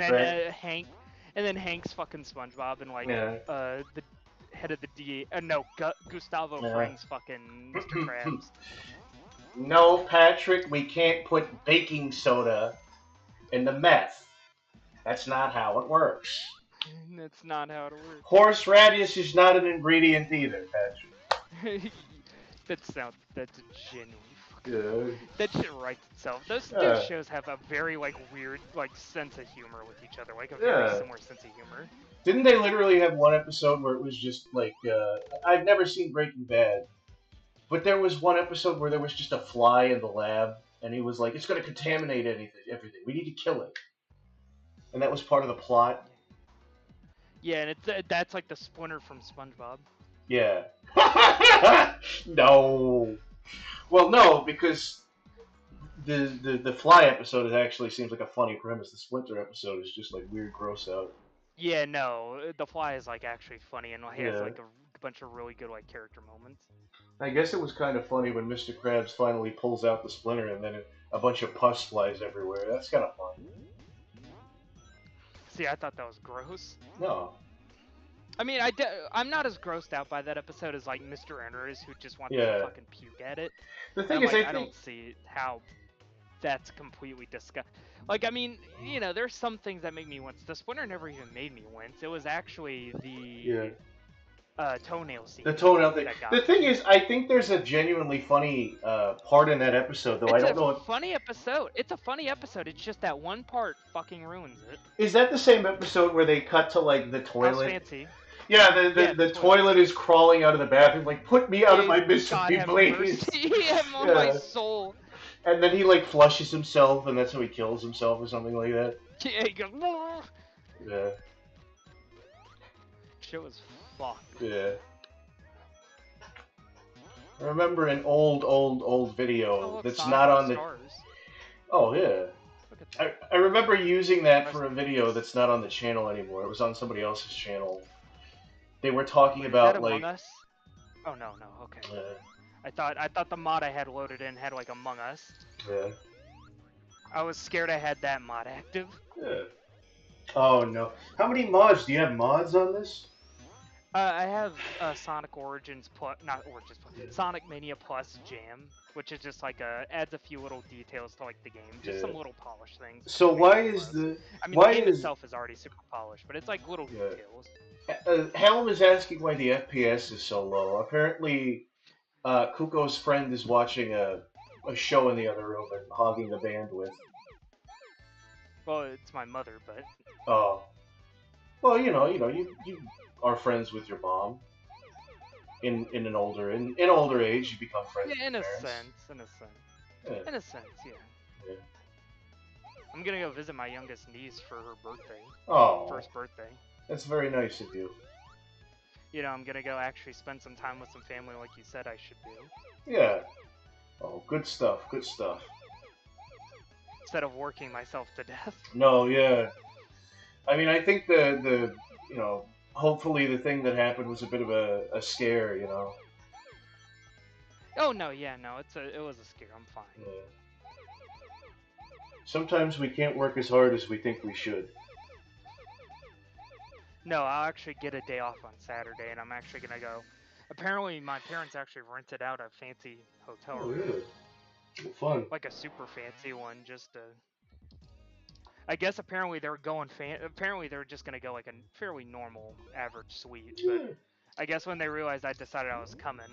then Hank's fucking SpongeBob and like the head of the DA. Gustavo Fring's fucking Mr. Krabs. No, Patrick, we can't put baking soda in the meth. That's not how it works. That's not how it works. Horseradish is not an ingredient either, Patrick. That's genuine. Yeah. That shit writes itself. Those shows have a very like weird like sense of humor with each other, like a very similar sense of humor. Didn't they literally have one episode where it was just like I've never seen Breaking Bad, but there was one episode where there was just a fly in the lab, and he was like, "It's going to contaminate everything. We need to kill it." And that was part of the plot. Yeah, and that's like the Splinter from SpongeBob. Yeah. No. Well, no, because the Fly episode actually seems like a funny premise. The Splinter episode is just like weird, gross out. Yeah, no, the Fly is like actually funny and has like a bunch of really good like character moments. I guess it was kind of funny when Mr. Krabs finally pulls out the Splinter and then a bunch of pus flies everywhere. That's kind of fun. See, I thought that was gross. No. I mean, I'm not as grossed out by that episode as like Mr. Enter who just wants to fucking puke at it. The thing is, I don't see how that's completely disgusting. Like, I mean, you know, there's some things that make me wince. The Splinter never even made me wince. It was actually the toenail scene. The toenail thing. The thing is, I think there's a genuinely funny part in that episode, though. I don't know. It's a funny episode. It's a funny episode. It's just that one part fucking ruins it. Is that the same episode where they cut to like the toilet? House Fancy. Yeah, the toilet is crawling out of the bathroom, like, put me out of my misery, please. Have on my soul. And then he, like, flushes himself, and that's how he kills himself or something like that. Yeah, he goes, Yeah. Shit was fucked. Yeah. I remember an old video Oh, look, that's Sonic not with on the. stars. Oh yeah. Look at that. I remember using that for a Rest in video peace. that's not on the channel anymore. It was on somebody else's channel. They were talking Wait, is that about Among like. Us? Oh no, okay. Uh, I thought the mod I had loaded in had like Among Us. yeah. I was scared I had that mod active. Yeah. Oh no. How many mods? Do you have mods on this? I have Sonic Origins Plus, not Origins Plus, Sonic Mania Plus Jam, which is just like adds a few little details to like the game, just some little polish things. So why is the the game itself is already super polished, but it's like little details. Helm is asking why the FPS is so low. Apparently, Kuko's friend is watching a show in the other room and hogging the bandwidth. Well, it's my mother, but. Oh. Well, you are friends with your mom. In an older age, you become friends. Yeah, with in a parents. sense, in a sense, Yeah. in a sense, yeah. I'm gonna go visit my youngest niece for her birthday. Oh. First birthday. That's very nice of you. You know, I'm gonna go actually spend some time with some family, like you said I should do. Yeah. Oh, good stuff. Good stuff. Instead of working myself to death. No, yeah. I mean, I think the hopefully the thing that happened was a bit of a scare, you know. Oh no, yeah, no, it was a scare. I'm fine. Yeah. Sometimes we can't work as hard as we think we should. No, I'll actually get a day off on Saturday, and I'm actually gonna go. Apparently, my parents actually rented out a fancy hotel room. Really? Well, fun. Like a super fancy one, just to. I guess apparently they were going apparently they were just gonna go like a fairly normal average suite, but I guess when they realized I decided I was coming,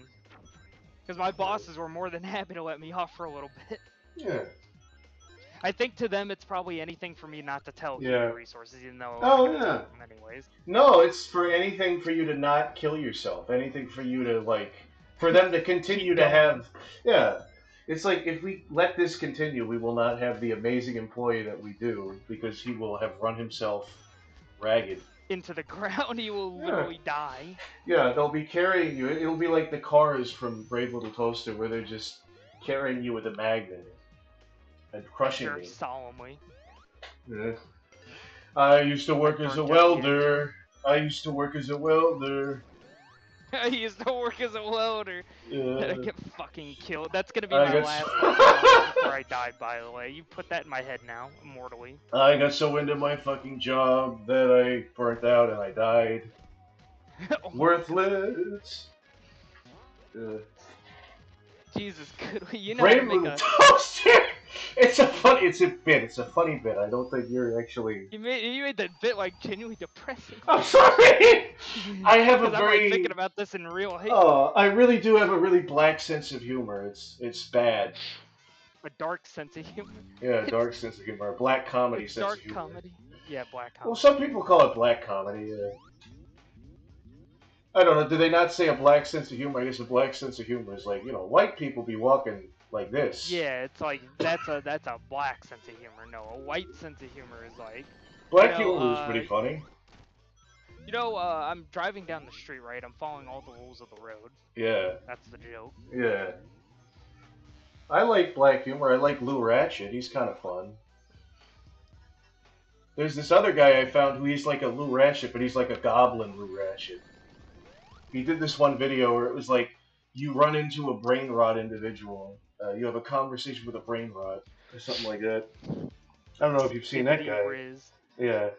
because my bosses were more than happy to let me off for a little bit. Yeah. I think to them it's probably anything for me not to tell human resources, even though yeah. Anyways. No, it's for anything for you to not kill yourself. Anything for you to for them to continue to have. Yeah. It's like, if we let this continue, we will not have the amazing employee that we do, because he will have run himself ragged. Into the ground, he will literally die. Yeah, they'll be carrying you. It'll be like the cars from Brave Little Toaster, where they're just carrying you with a magnet and crushing you. Solemnly. Yeah. I used to work as a welder. I used to work as a welder. I used to work as a welder. Yeah. I get fucking killed. That's gonna be my last before I die, by the way. You put that in my head now, immortally. I got so into my fucking job that I burnt out and I died. Worthless. Jesus, could we? You know how to make a toaster. It's a bit. It's a funny bit. I don't think you're actually. You made that bit like genuinely depressing. I'm sorry. I have a very. I'm like thinking about this in real life. Oh, I really do have a really black sense of humor. It's bad. A dark sense of humor. Yeah, dark sense of humor. A black comedy sense dark of humor. Comedy. Yeah, black comedy. Well, some people call it black comedy. I don't know. Do they not say a black sense of humor? I guess a black sense of humor is like, white people be walking like this. Yeah, it's like that's a black sense of humor. No, a white sense of humor is like. Black humor is pretty funny. I'm driving down the street, right? I'm following all the rules of the road. Yeah. That's the joke. Yeah. I like black humor. I like Lou Ratchet. He's kind of fun. There's this other guy I found who he's like a Lou Ratchet, but he's like a goblin Lou Ratchet. He did this one video where it was like, you run into a brain rot individual. You have a conversation with a brain rot, or something like that. I don't know if you've seen that guy. Riz. Yeah.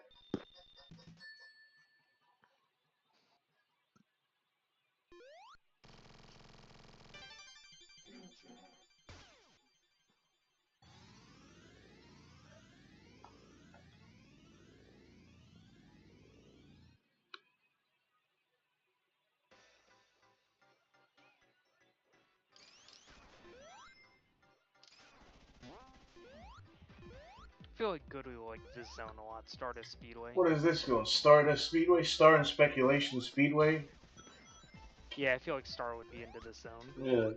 I feel like good we like this zone a lot. Stardust Speedway. What is this going? Stardust Speedway? Star and Speculation Speedway? Yeah, I feel like Star would be into this zone. Yeah.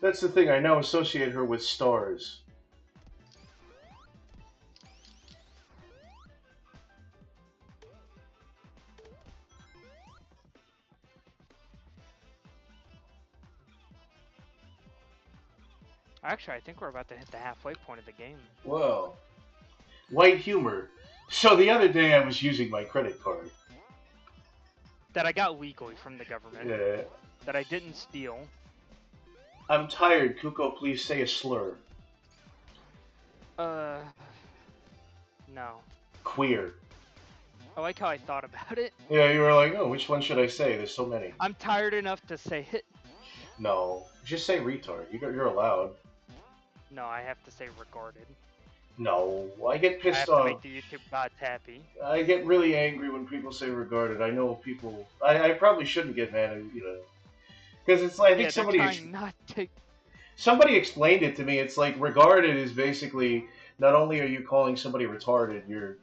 That's the thing, I now associate her with stars. Actually, I think we're about to hit the halfway point of the game. Whoa. White humor. So the other day I was using my credit card. That I got legally from the government. Yeah. That I didn't steal. I'm tired, Kuko, please say a slur. No. Queer. I like how I thought about it. Yeah, you were like, oh, which one should I say? There's so many. I'm tired enough to say it. No. Just say retard. You're allowed. No, I have to say regarded. No. I get pissed I have off. to make the YouTube gods happy. I get really angry when people say regarded. I know people... I probably shouldn't get mad at, you know... Because it's like, I think somebody explained it to me. It's like, regarded is basically, not only are you calling somebody retarded, you're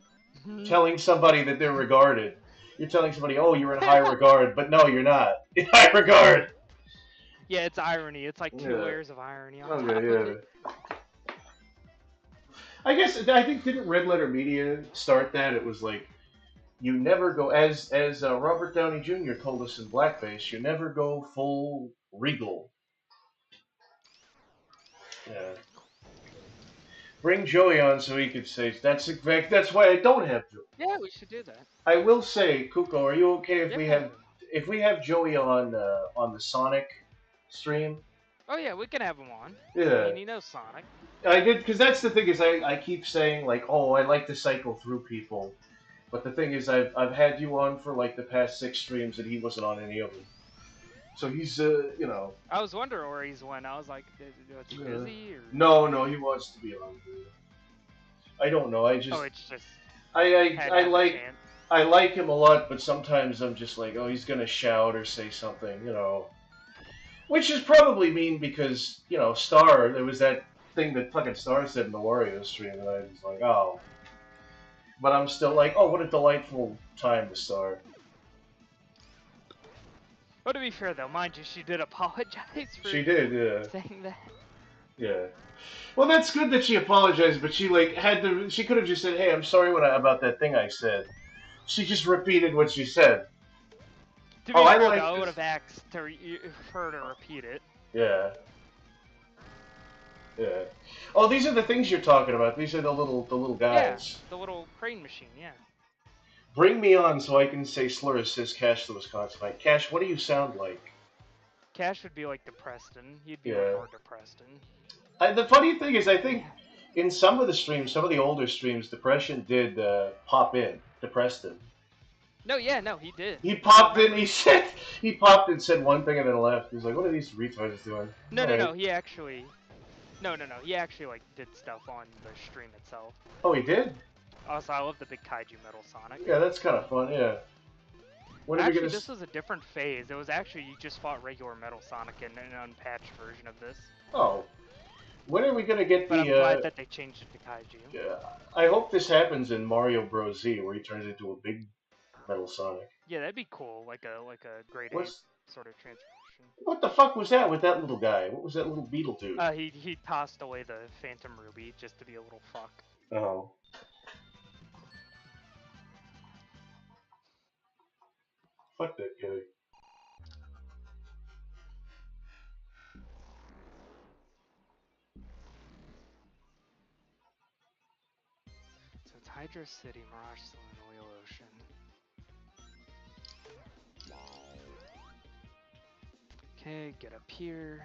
telling somebody that they're regarded. You're telling somebody, oh, you're in high regard, but no, you're not. In high regard! Yeah, it's irony. It's like two layers of irony on top of it. I think, didn't Red Letter Media start that? It was like, you never go, as Robert Downey Jr. told us in Blackface, you never go full regal. Yeah. Bring Joey on so he could say, that's why I don't have Joey. Yeah, we should do that. I will say, Kuko, are you okay if we have Joey on the Sonic stream? Oh yeah, we can have him on. Yeah. I mean, he knows Sonic. I did, because that's the thing is I keep saying, like, oh, I like to cycle through people. But the thing is, I've had you on for, like, the past 6 streams, and he wasn't on any of them. So he's, you know... I was wondering where he's went. I was like, was he busy? Or... No, he wants to be on. I don't know, I just... Oh, it's just... I like him a lot, but sometimes I'm just like, oh, he's gonna shout or say something, you know. Which is probably mean because, you know, Star, there was that thing that fucking Star said in the Wario stream, and I was like, oh... But I'm still like, oh, what a delightful time to start. Well, to be fair, though, mind you, she did apologize for saying that. Yeah. Well, that's good that she apologized, but she, like, she could have just said, hey, I'm sorry about that thing I said. She just repeated what she said. To be fair, though, I would have asked her to repeat it. Yeah. Yeah. Oh, these are the things you're talking about. These are the little guys. Yeah, the little crane machine, yeah. Bring me on so I can say slurs, says Cash the Wisconsin Mike. Cash, what do you sound like? Cash would be like Depreston. He'd be like more Depreston. The funny thing is, I think in some of the streams, some of the older streams, Depression did pop in. Depreston. No, he did. He popped in. He popped and said one thing and then left. He was like, "What are these retards doing?" No. He actually. No. He actually like did stuff on the stream itself. Oh, he did. Also, I love the big kaiju metal Sonic. Yeah, that's kind of fun. Yeah. Actually, this was a different phase. It was actually you just fought regular Metal Sonic in an unpatched version of this. Oh. When are we gonna get but I'm glad that they changed it to kaiju. Yeah. I hope this happens in Mario Bros. Z, where he turns into a big Metal Sonic. Yeah, that'd be cool. Like a Great Ape sort of transformation. What the fuck was that with that little guy? What was that little beetle dude? He tossed away the Phantom Ruby just to be a little fuck. Oh. Fuck that guy. So it's Hydro City, Mirage Saloon, Wheel Ocean. Okay, get up here.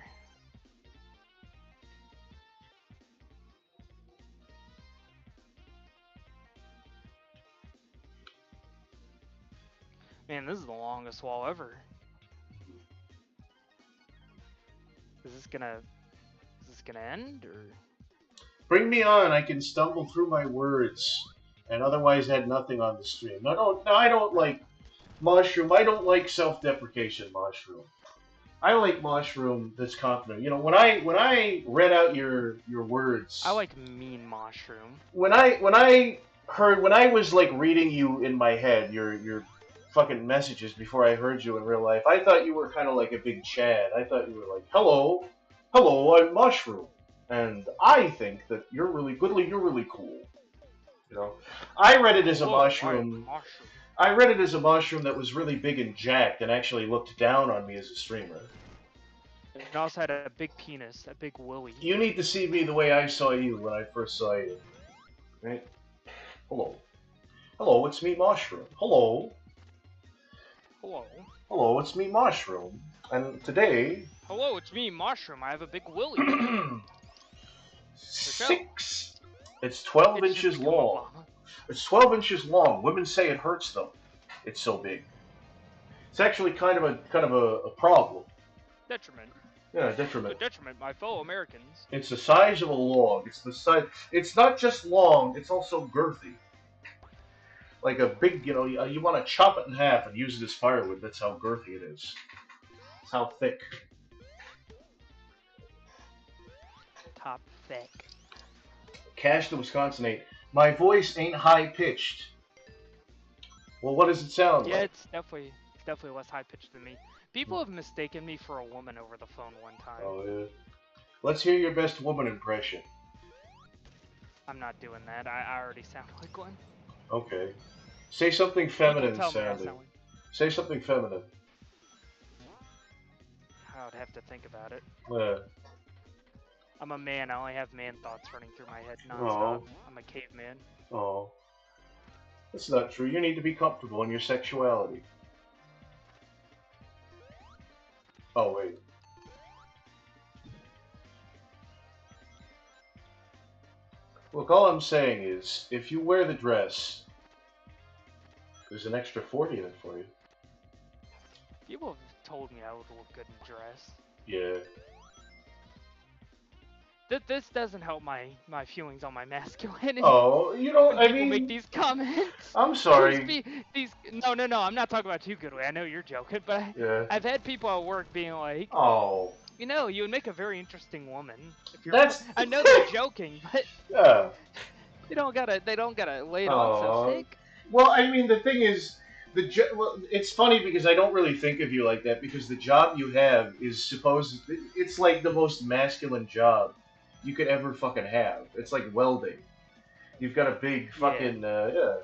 Man, this is the longest wall ever. Is this gonna end, or? Bring me on. I can stumble through my words, and otherwise had nothing on the stream. No, I don't like Mushroom. I don't like self-deprecation, Mushroom. I like Mushroom that's confident. You know, when I read out your words. I like mean Mushroom. When I was like reading you in my head, your fucking messages before I heard you in real life, I thought you were kind of like a big Chad. I thought you were like, hello, I'm Mushroom, and I think that you're really cool. You know, I read it as a mushroom. I read it as a mushroom that was really big and jacked and actually looked down on me as a streamer. And also had a big penis, a big willy. You need to see me the way I saw you when I first saw you. Right? Hello. Hello, it's me, Mushroom. Hello. Hello. Hello, it's me, Mushroom. And today... Hello, it's me, Mushroom. I have a big willy. 6. It's 12 It's inches just long. It's 12 inches long. Women say it hurts them. It's so big. It's actually kind of a problem. Detriment. Yeah, A detriment. detriment, my fellow Americans. It's the size of a log. It's the size. It's not just long. It's also girthy. Like a big, you want to chop it in half and use it as firewood. That's how girthy it is. It's how thick. Top thick. Cash the Wisconsinite. My voice ain't high pitched. Well, what does it sound Yeah, like? it's definitely less high pitched than me. People have mistaken me for a woman over the phone one time. Oh yeah. Let's hear your best woman impression. I'm not doing that. I already sound like one. Okay. Say something People feminine tell me I sounding. sound like. Say something feminine. I would have to think about it. Yeah. I'm a man. I only have man thoughts running through my head Oh. nonstop. I'm a caveman. Oh. That's not true. You need to be comfortable in your sexuality. Oh, wait. Look, all I'm saying is, if you wear the dress, there's an extra 40 in it for you. People have told me I would look good in dress. Yeah. This doesn't help my feelings on my masculinity. Oh, you know, when I people mean... make these comments. I'm sorry. No, I'm not talking about you, Goodway. I know you're joking, but Yeah. I've had people at work being like, Oh. you know, you would make a very interesting woman. If you're, That's... I know they're joking, but Yeah. they don't gotta lay it on so thick. Well, I mean, the thing is, it's funny because I don't really think of you like that because the job you have is it's like the most masculine job you could ever fucking have. It's like welding. You've got a big fucking yeah.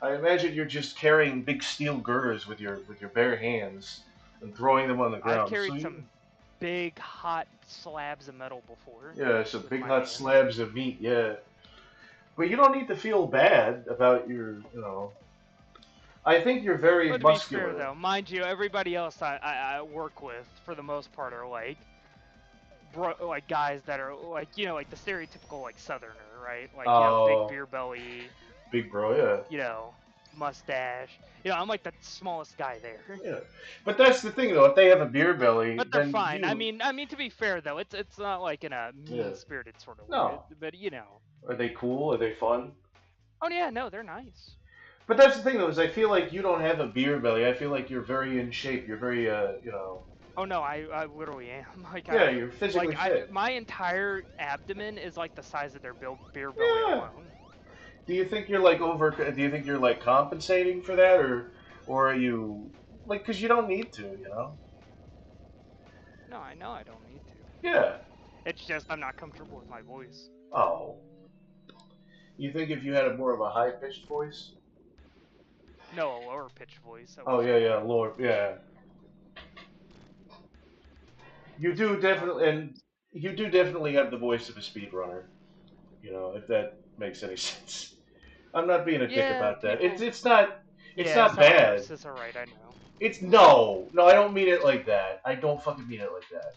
I imagine you're just carrying big steel girders with your bare hands and throwing them on the ground. I've carried some big hot slabs of metal before. Yeah, some big hot hands. slabs of meat. Yeah, but you don't need to feel bad about your, I think you're very muscular. To be fair, though, mind you, everybody else I work with, for the most part, are like guys that are like, like the stereotypical like Southerner, right? Like, big beer belly, big bro, yeah. Mustache. I'm like the smallest guy there. Yeah, but that's the thing, though. If they have a beer belly, but they're then fine. I mean, to be fair, though, it's not like in a mean-spirited sort of way. But Are they cool? Are they fun? Oh yeah, no, they're nice. But that's the thing, though, is I feel like you don't have a beer belly. I feel like you're very in shape. You're very, Oh no, I literally am. Like, yeah, you're physically fit. my entire abdomen is like the size of their beer belly alone. Do you think you're like Do you think you're like compensating for that, or are you like? Because you don't need to, No, I know I don't need to. Yeah. It's just I'm not comfortable with my voice. Oh. You think if you had a more of a high pitched voice? No, a lower pitched voice. Oh yeah, lower, yeah. You do definitely have the voice of a speedrunner. If that makes any sense. I'm not being a dick about that. It's not bad. Is alright, I know. No, I don't mean it like that. I don't fucking mean it like that.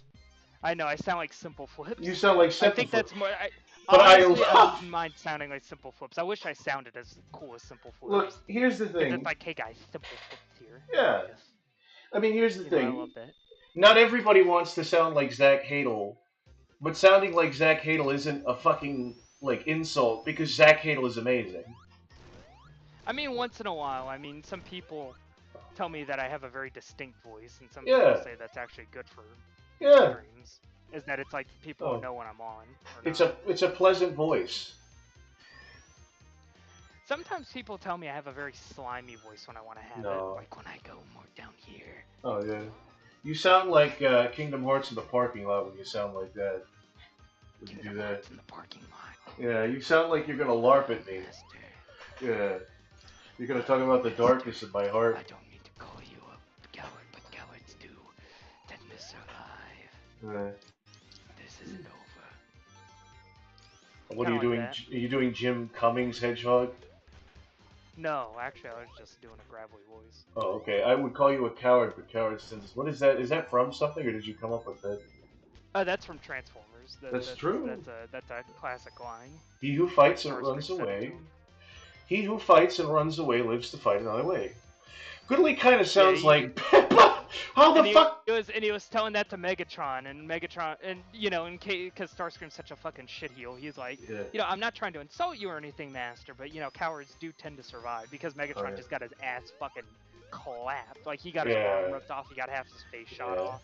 I know, I sound like Simple Flips. You sound like Simple Flips. I think that's more. I wouldn't mind sounding like Simple Flips. I wish I sounded as cool as Simple Flips. Look, here's the thing. It's like, hey guys, Simple Flips here. Yeah. I mean, here's the thing. I love that. Not everybody wants to sound like Zach Hadel, but sounding like Zach Hadel isn't a fucking insult because Zach Hadel is amazing. I mean, once in a while. I mean, some people tell me that I have a very distinct voice, and some people say that's actually good for streams. Is that it's like people know when I'm on. It's a pleasant voice. Sometimes people tell me I have a very slimy voice when I want to have it, like when I go more down here. Oh yeah, you sound like Kingdom Hearts in the parking lot when you sound like that. When you do that. In the parking lot. Yeah, you sound like you're gonna LARP at me. Yeah, you're gonna talk about the darkness in my heart. I don't mean to call you a coward, but cowards do tend to survive. This isn't over. What are you doing? That. Are you doing Jim Cummings Hedgehog? No, actually, I was just doing a gravelly voice. Oh, okay. I would call you a coward, but coward sins. What is that? Is that from something, or did you come up with that? Oh, that's from Transformers. That's true. That's a classic line. He who fights like and runs away. to him. He who fights and runs away lives to fight another way. Goodly kind of sounds Yeah, like Peppa. How the fuck? He was telling that to Megatron, and you know, in case because Starscream's such a fucking shitheel, he's like, Yeah. you know, I'm not trying to insult you or anything, Master, but you know, cowards do tend to survive because Megatron just got his ass fucking clapped. Like he got his arm ripped off, he got half his face shot off.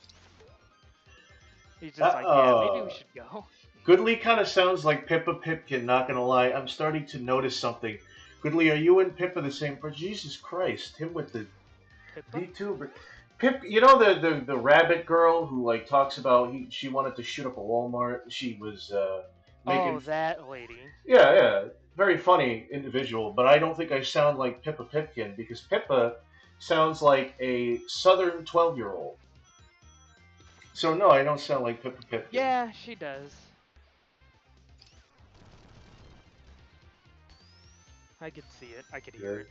He's just like, yeah, maybe we should go. Goodly kind of sounds like Pippa Pipkin. Not gonna lie, I'm starting to notice something. Goodly, are you and Pippa the same person? Jesus Christ, him with the VTuber. Pip, you know the rabbit girl who like talks about she wanted to shoot up a Walmart. She was making. Oh, that lady. Yeah, yeah, very funny individual. But I don't think I sound like Pippa Pipkin because Pippa sounds like a Southern 12-year-old. So no, I don't sound like Pippa Pipkin. Yeah, she does. I could see it. I could hear it.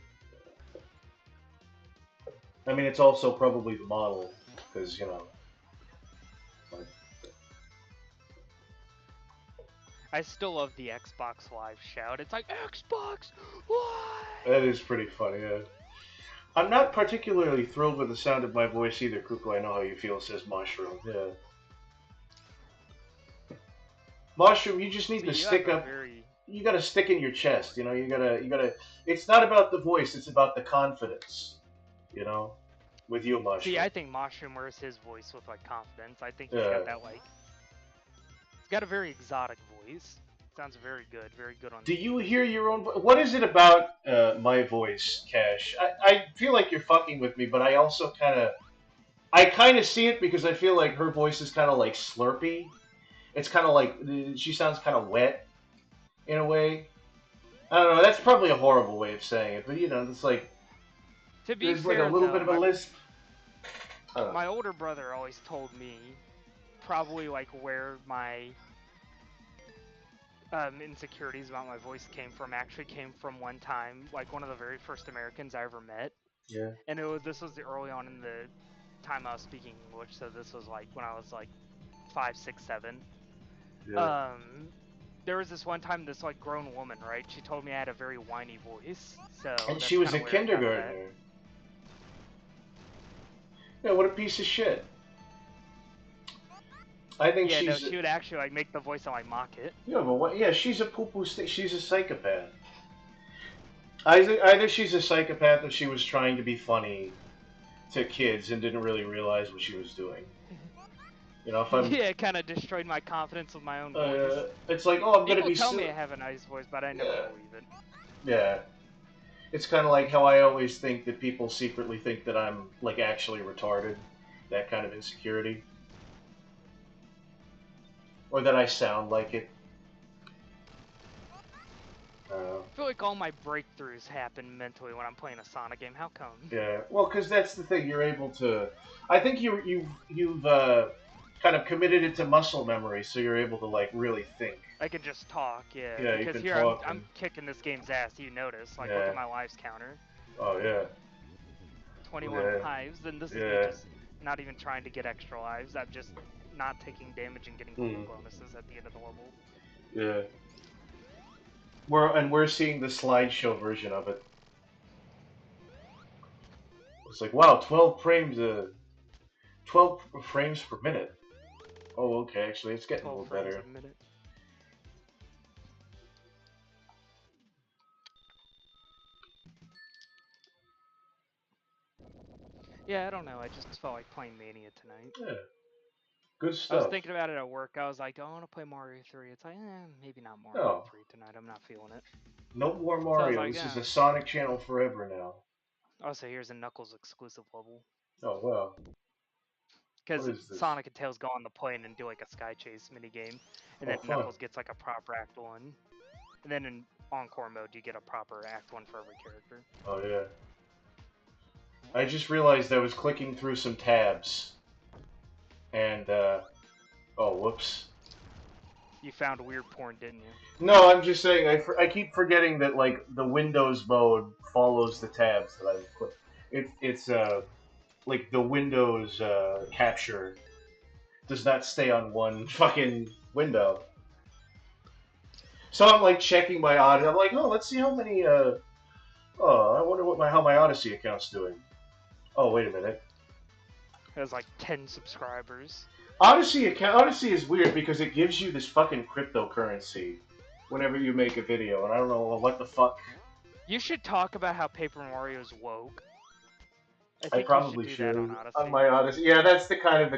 I mean, it's also probably the model, because, you know. Like... I still love the Xbox Live shout. It's like, Xbox Live! That is pretty funny, yeah. I'm not particularly thrilled with the sound of my voice either, Kuku. I know how you feel, says Mushroom. Yeah. Mushroom, you just need to stick up. You gotta stick in your chest, you know. You gotta. It's not about the voice; it's about the confidence, you know. With you, Mushroom. See, I think Mushroom wears his voice with like confidence. I think he's got that like. He's got a very exotic voice. Sounds very good on. Do you hear your own? What is it about my voice, Cash? I feel like you're fucking with me, but I also I kind of see it because I feel like her voice is kind of like slurpy. It's kind of like she sounds kind of wet, in a way. I don't know. That's probably a horrible way of saying it, but you know, it's like there's fair, like a little bit of a lisp. My older brother always told me, probably like where my insecurities about my voice came from one time, like one of the very first Americans I ever met. Yeah. And this was early on in the time I was speaking English, so this was like when I was like 5, 6, 7. Yeah. There was this one time this like grown woman, right? She told me I had a very whiny voice, so. And she was a kindergartner. Yeah, what a piece of shit. I think she's. Yeah, no, she would actually like make the voice and like mock it. Yeah, but what? Yeah, she's a poo-poo stick. She's a psychopath. Either she's a psychopath or she was trying to be funny to kids and didn't really realize what she was doing. You know, if I'm... Yeah, it kind of destroyed my confidence with my own voice. It's like, oh, I'm gonna be. People tell me I have a nice voice, but I never believe it. Yeah. It's kind of like how I always think that people secretly think that I'm like actually retarded. That kind of insecurity. Or that I sound like it. I feel like all my breakthroughs happen mentally when I'm playing a Sonic game. How come? Yeah, well, because that's the thing. You're able to. I think you've kind of committed it to muscle memory, so you're able to like really think. I can just talk, yeah. Yeah, because you can here talk I'm kicking this game's ass. You notice? Like, look at my lives counter. Oh yeah. 21 lives, and this is me just not even trying to get extra lives. I'm just not taking damage and getting bonuses at the end of the level. Yeah. We're seeing the slideshow version of it. It's like, wow, 12 frames per minute. Oh, okay, actually, it's getting a little better. 12 frames a minute. Yeah, I don't know. I just felt like playing Mania tonight. Yeah. Good stuff. I was thinking about it at work. I was like, I want to play Mario 3. It's like, maybe not Mario 3 tonight. I'm not feeling it. No more Mario. So like, this is a Sonic channel forever now. Oh, so here's a Knuckles exclusive level. Oh, wow. Because Sonic and Tails go on the plane and do like a Sky Chase minigame. And then Knuckles gets like a proper Act 1. And then in Encore mode, you get a proper Act 1 for every character. Oh, yeah. I just realized I was clicking through some tabs. And Oh, whoops. You found weird porn, didn't you? No, I'm just saying, I keep forgetting that, like, the Windows mode follows the tabs that I've clicked. It's, like, the Windows, capture does not stay on one fucking window. So I'm, like, checking my Odyssey. I'm like, oh, let's see how many, oh, I wonder how my Odyssey account's doing. Oh, wait a minute. It has like 10 subscribers. Odyssey is weird because it gives you this fucking cryptocurrency whenever you make a video, and I don't know what the fuck. You should talk about how Paper Mario's woke. I I think you should probably do that on should Odyssey. on my Odyssey. Yeah, that's the kind of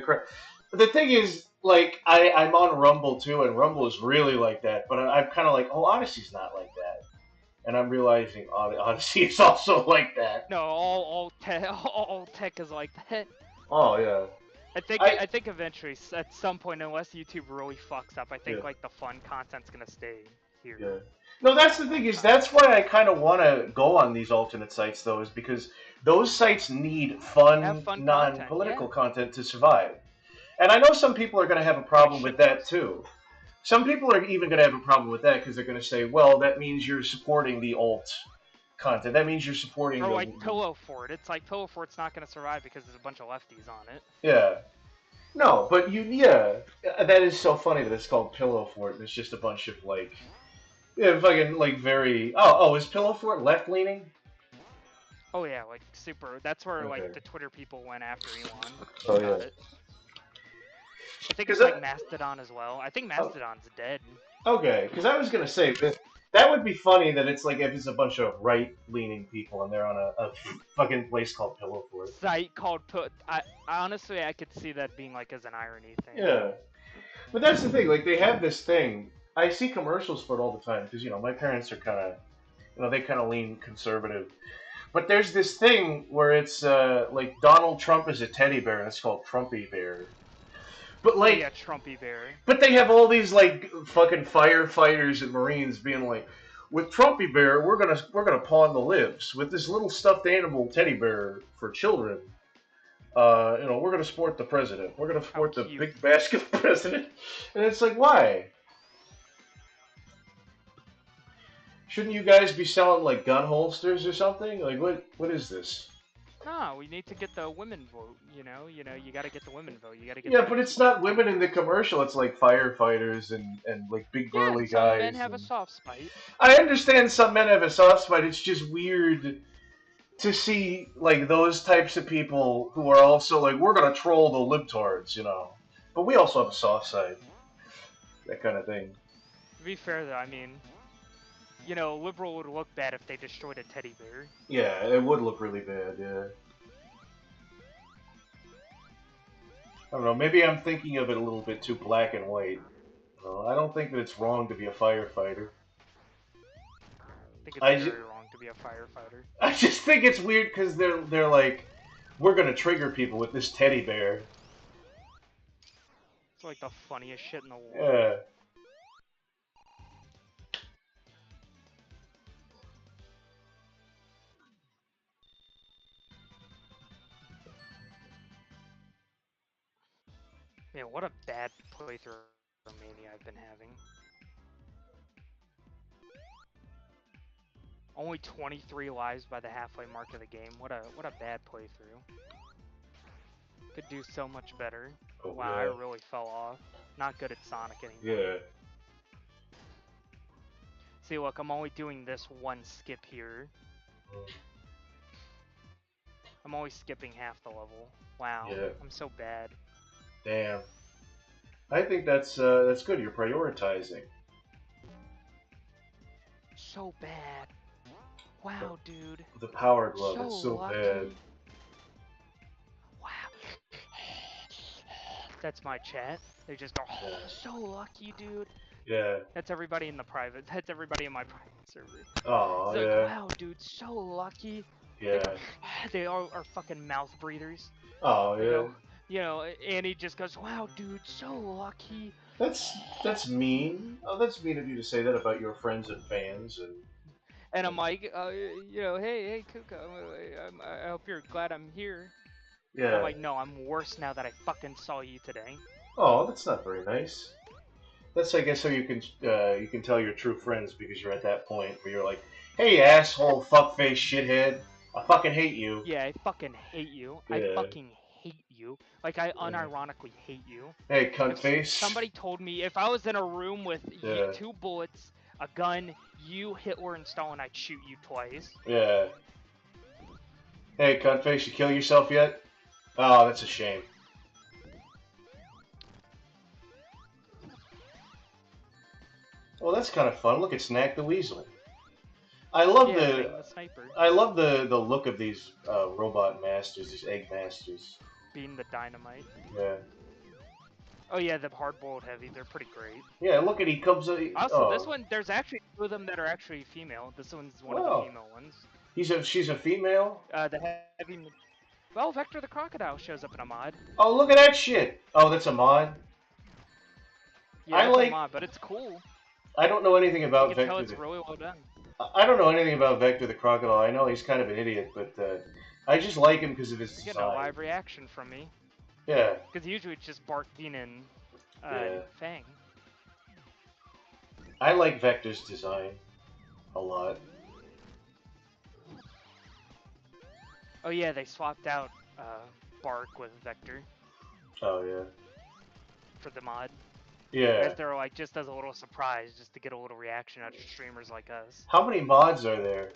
the thing is, like, I'm on Rumble too, and Rumble is really like that. But I'm kind of like, oh, Odyssey's not like that, and I'm realizing Odyssey is also like that. No, all tech is like that. Oh yeah. I think eventually, at some point, unless YouTube really fucks up, I think Yeah. like the fun content's gonna stay here. Yeah. No, that's the thing is that's why I kind of want to go on these alternate sites though, is because those sites need fun, non-political content to survive. And I know some people are going to have a problem with that too. Some people are even going to have a problem with that because they're going to say, well, that means you're supporting the alt content. That means you're supporting or like Pillow Fort. It's like Pillow Fort's not going to survive because there's a bunch of lefties on it. Yeah. No, but yeah, that is so funny that it's called Pillow Fort. It's just a bunch of like, yeah, fucking like very. Oh, is Pillow Fort left leaning? Oh yeah, like super. That's where like the Twitter people went after Elon. Oh yeah. I think it's like Mastodon as well. I think Mastodon's dead. Okay, because I was gonna say that would be funny that it's like if it's a bunch of right-leaning people and they're on a fucking place called Pillow Fort. Site called honestly, I could see that being like as an irony thing. Yeah, but that's the thing. Like they have this thing. I see commercials for it all the time because my parents are kind of, they kind of lean conservative. But there's this thing where it's like Donald Trump is a teddy bear and it's called Trumpy Bear. But like, yeah, Trumpy Bear. But they have all these like fucking firefighters and Marines being like, with Trumpy Bear, we're gonna pawn the lives. With this little stuffed animal teddy bear for children, we're gonna support the president. We're gonna support the big basket president. And it's like, why? Shouldn't you guys be selling like gun holsters or something? Like what is this? No, we need to get the women vote. You got to get the women vote. You got to get. Yeah, but it's not women in the commercial. It's like firefighters and like big burly guys. Some men have a soft spot. I understand some men have a soft spot. It's just weird to see like those types of people who are also like, we're gonna troll the libtards, but we also have a soft side. That kind of thing. To be fair, though, I mean, liberal would look bad if they destroyed a teddy bear. Yeah, it would look really bad, yeah. I don't know, maybe I'm thinking of it a little bit too black and white. I don't think that it's wrong to be a firefighter. I think it's very wrong to be a firefighter. I just think it's weird because they're like, we're gonna trigger people with this teddy bear. It's like the funniest shit in the world. Yeah. Man, what a bad playthrough of Mania I've been having. Only 23 lives by the halfway mark of the game. What a bad playthrough. Could do so much better. Oh, wow, yeah. I really fell off. Not good at Sonic anymore. Yeah. See, look, I'm only doing this one skip here. I'm only skipping half the level. Wow, yeah. I'm so bad. Damn. I think that's good. You're prioritizing. So bad. Wow, dude. The power glove. It's so bad. Wow. That's my chat. They just go, oh, so lucky, dude. Yeah. That's everybody in the private. That's everybody in my private server. Oh, it's yeah. Like, wow, dude, so lucky. Yeah. They are fucking mouth breathers. Oh, yeah. Annie just goes, wow, dude, so lucky. That's mean. Oh, that's mean of you to say that about your friends and fans. And I'm like, hey, Kuka, I hope you're glad I'm here. Yeah. And I'm like, no, I'm worse now that I fucking saw you today. Oh, that's not very nice. That's, I guess, how you can tell you're true friends because you're at that point where you're like, "Hey, asshole, fuckface, shithead, I fucking hate you." Yeah, I fucking hate you. I Yeah. fucking hate you. Like, I Yeah. unironically hate you. Hey, cunt If face. somebody told me, if I was in a room with Yeah. 2 bullets, a gun, you, Hitler, and Stalin, I'd shoot you twice. Yeah. Hey, cunt face, you kill yourself yet? Oh, that's a shame. Well, that's kind of fun. Look, it's Snack the Weasel. I love Yeah, the Fang the Sniper. I love the look of these robot masters, these egg masters. Being the Dynamite. Yeah. Oh yeah, the hard-boiled heavy, they're pretty great. Yeah, look at he comes. Also, this Oh, one, there's actually 2 of them that are actually female. This one's one of the wow. female ones. She's a female. The heavy. Well, Vector the Crocodile shows up in a mod. Oh, look at that shit. Oh, that's a mod. Yeah, I it's a like. mod, but it's cool. I don't know anything You about can tell Vector. it's really well done. I don't know anything about Vector the Crocodile. I know he's kind of an idiot, but I just like him because of his You're getting a design. live reaction from me. Yeah. Because usually it's just Barkeen and Yeah. Fang. I like Vector's design a lot. Oh yeah, they swapped out Bark with Vector Oh yeah. for the mod. Yeah. As they're like, just as a little surprise, just to get a little reaction out of streamers like us. How many mods are there?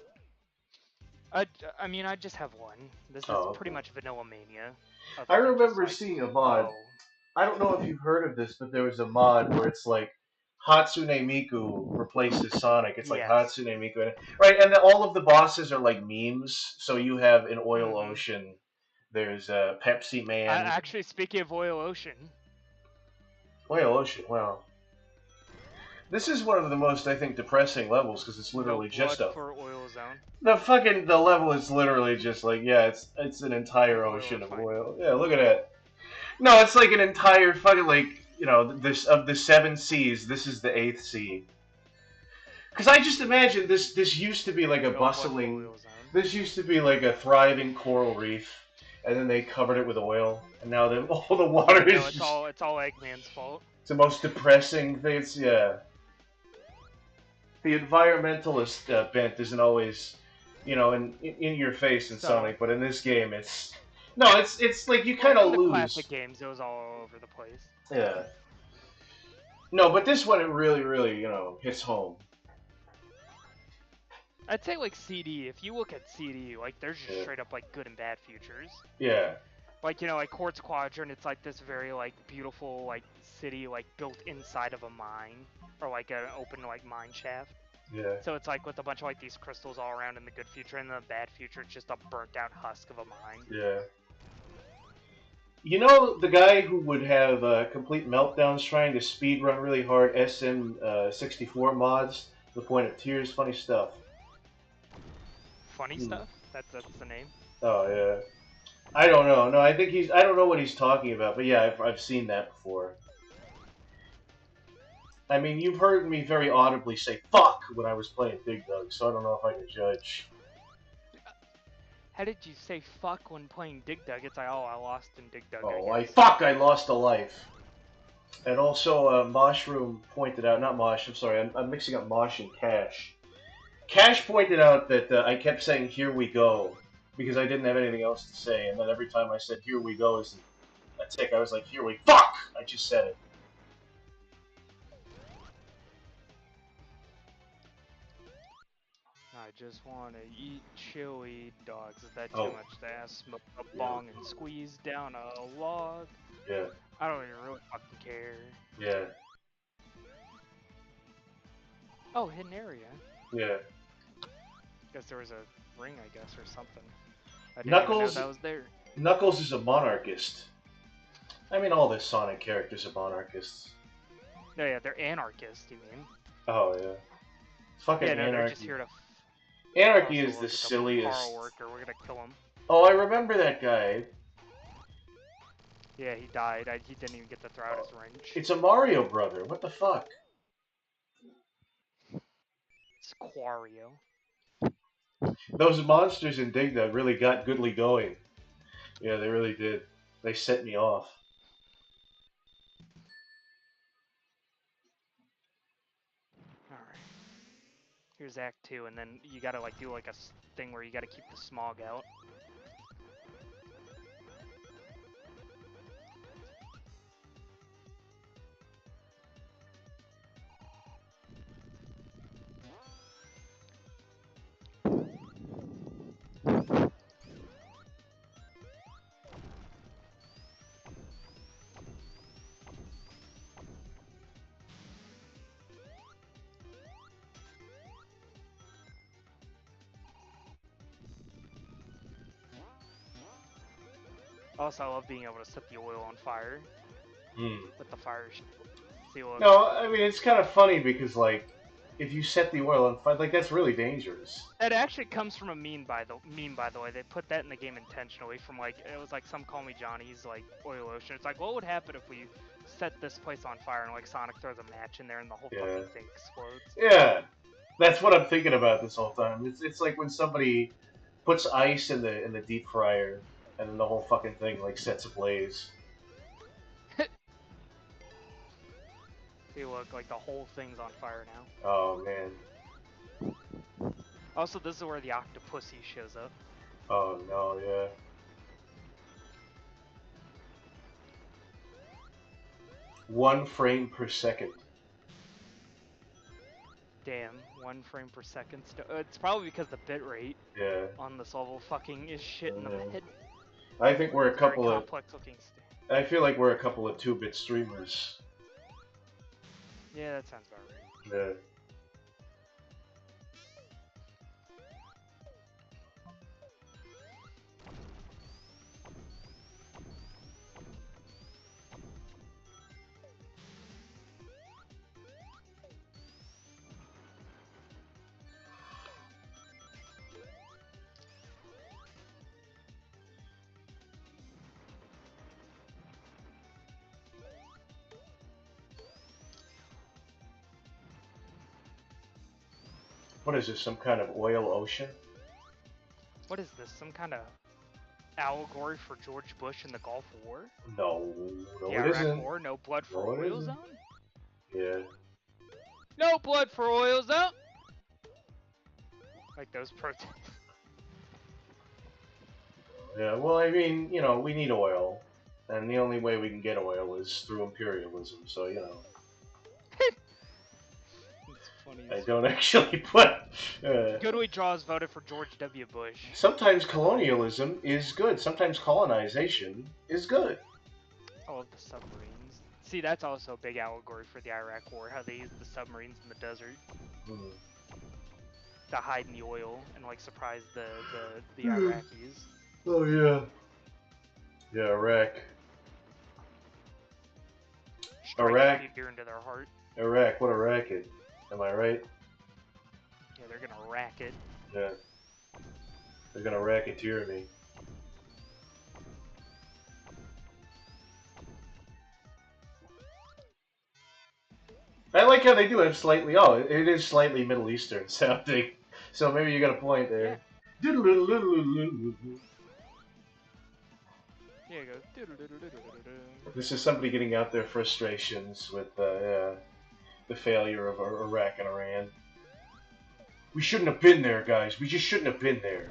I mean, I just have one. This is Oh, pretty okay. much Vanilla Mania. I Other than just remember like, seeing a mod. oh, I don't know if you've heard of this, but there was a mod where it's like Hatsune Miku replaces Sonic. It's like yes. Hatsune Miku, right? And all of the bosses are like memes. So you have an Oil Mm-hmm. Ocean. There's a Pepsi Man. Actually, speaking of Oil Ocean. Oil Ocean. Wow. This is one of the most, I think, depressing levels because it's literally No just blood a for Oil Zone. the level is literally just like, yeah, it's an entire ocean of oil. Yeah, look at that. No, it's like an entire fucking, like, you know, this of the 7 seas, this is the 8th sea. Because I just imagine this used to be like a No blood for bustling, Oil Zone. this used to be like a thriving coral reef, and then they covered it with oil, and now then all the water is it's just, it's all Eggman's fault. it's the most depressing thing. It's, yeah. The environmentalist bent isn't always, you know, in your face in Sonic, but in this game, it's no, it's like you kind of in the lose. classic games, it was all over the place. Yeah. No, but this one it really, really, you know, hits home. I'd say like CD. If you look at CD, like there's just straight up like good and bad features. Yeah. Like, you know, like Quartz Quadrant, it's like this very like beautiful like city like built inside of a mine or like an open like mine shaft. Yeah. So it's like with a bunch of like these crystals all around in the good future, and the bad future it's just a burnt out husk of a mine. Yeah. You know the guy who would have complete meltdowns trying to speed run really hard SM64 mods to the point of tears? Funny stuff. Funny stuff? That's the name? Oh, yeah. I don't know. No, I think he's... I don't know what he's talking about, but yeah, I've seen that before. I mean, you've heard me very audibly say "fuck" when I was playing Dig Dug, so I don't know if I can judge. How did you say "fuck" when playing Dig Dug? It's like, oh, I lost in Dig Dug. Oh, I lost a life. And also, Moshroom pointed out... Not Mosh, I'm sorry, I'm mixing up Mosh and Cash. Cash pointed out that I kept saying "here we go" because I didn't have anything else to say, and then every time I said "here we go" as a tick, I was like "here we fuck." I just said it. I just want to eat chili dogs. Is that too Oh. much to ask? Smoke a bong and squeeze down a log? Yeah. I don't even really fucking care. Yeah. Oh, hidden area. Yeah. Guess there was a ring, I guess, or something. I didn't Knuckles. even know that was there. Knuckles is a monarchist. I mean, all the Sonic characters are monarchists. No, yeah, they're anarchists. You mean? Oh yeah. Fucking no, anarchy. they're just here to. Anarchy is the silliest. Worker. We're gonna kill him. Oh, I remember that guy. Yeah, he died. He didn't even get to throw out his wrench. It's a Mario brother. What the fuck? It's Quario. Those monsters in Dig Dug really got Goodly going. Yeah, they really did. They set me off. Alright. Here's Act 2, and then you gotta like do like a thing where you gotta keep the smog out. Also, I love being able to set the oil on fire with the fire. See, look. No, I mean it's kind of funny because like, if you set the oil on fire, like that's really dangerous. That actually comes from a meme, by the way. They put that in the game intentionally. From like, it was like some Call Me Johnny's like oil ocean. It's like, what would happen if we set this place on fire and like Sonic throws a match in there and the whole fucking thing explodes? Yeah, that's what I'm thinking about this whole time. It's like when somebody puts ice in the deep fryer, and then the whole fucking thing like sets ablaze. See, look, like the whole thing's on fire now. Oh man. Also, this is where the Octopussy shows up. Oh no, yeah. One frame per second. Damn, 1 frame per second. It's probably because the bitrate on this level fucking is shit in the bed. I think we're a couple very of complex looking. I feel like we're a couple of 2-bit streamers. Yeah, that sounds about right. Yeah. What is this, some kind of oil ocean? What is this, some kind of allegory for George Bush in the Gulf War? No, the it Iraq isn't. War, no blood for oil zone? Yeah. No blood for oil zone! Like those protests. Yeah, well, I mean, you know, we need oil. And the only way we can get oil is through imperialism, so, you know. It's funny. I don't actually put... Goodway Draws voted for George W. Bush. Sometimes colonialism is good. Sometimes colonization is good. I love the submarines. See, that's also a big allegory for the Iraq War, how they used the submarines in the desert to hide in the oil and, like, surprise the Iraqis. Oh, yeah. Yeah, Iraq. Strike fear into their heart. Iraq, what a racket. Am I right? Yeah, they're gonna rack it. Yeah. They're gonna racketeer me. I like how they do it slightly. Oh, it is slightly Middle Eastern sounding. So maybe you got a point there. Yeah, it goes. This is somebody getting out their frustrations with the failure of Iraq and Iran. We shouldn't have been there, guys. We just shouldn't have been there.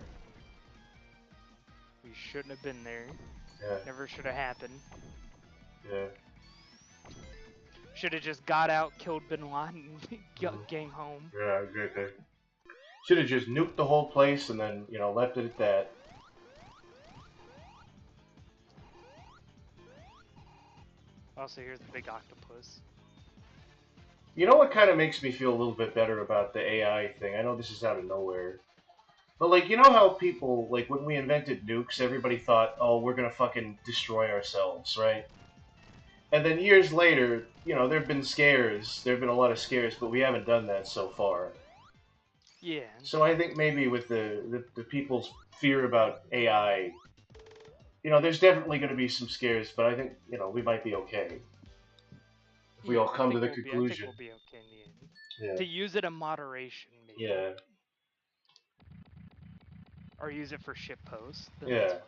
We shouldn't have been there. Yeah. Never should have happened. Yeah. Should have just got out, killed Bin Laden, and came home. Yeah, exactly. Should have just nuked the whole place and then, you know, left it at that. Also, here's the big octopus. You know what kind of makes me feel a little bit better about the AI thing? I know this is out of nowhere. But, like, you know how people, like, when we invented nukes, everybody thought, oh, we're gonna fucking destroy ourselves, right? And then years later, you know, there have been scares. There have been a lot of scares, but we haven't done that so far. Yeah. So I think maybe with the people's fear about AI, you know, there's definitely going to be some scares, but I think, you know, we might be okay. If we all come to the conclusion. I think we'll be okay in the end. Yeah. To use it in moderation, maybe. Yeah. Or use it for shit posts. Yeah.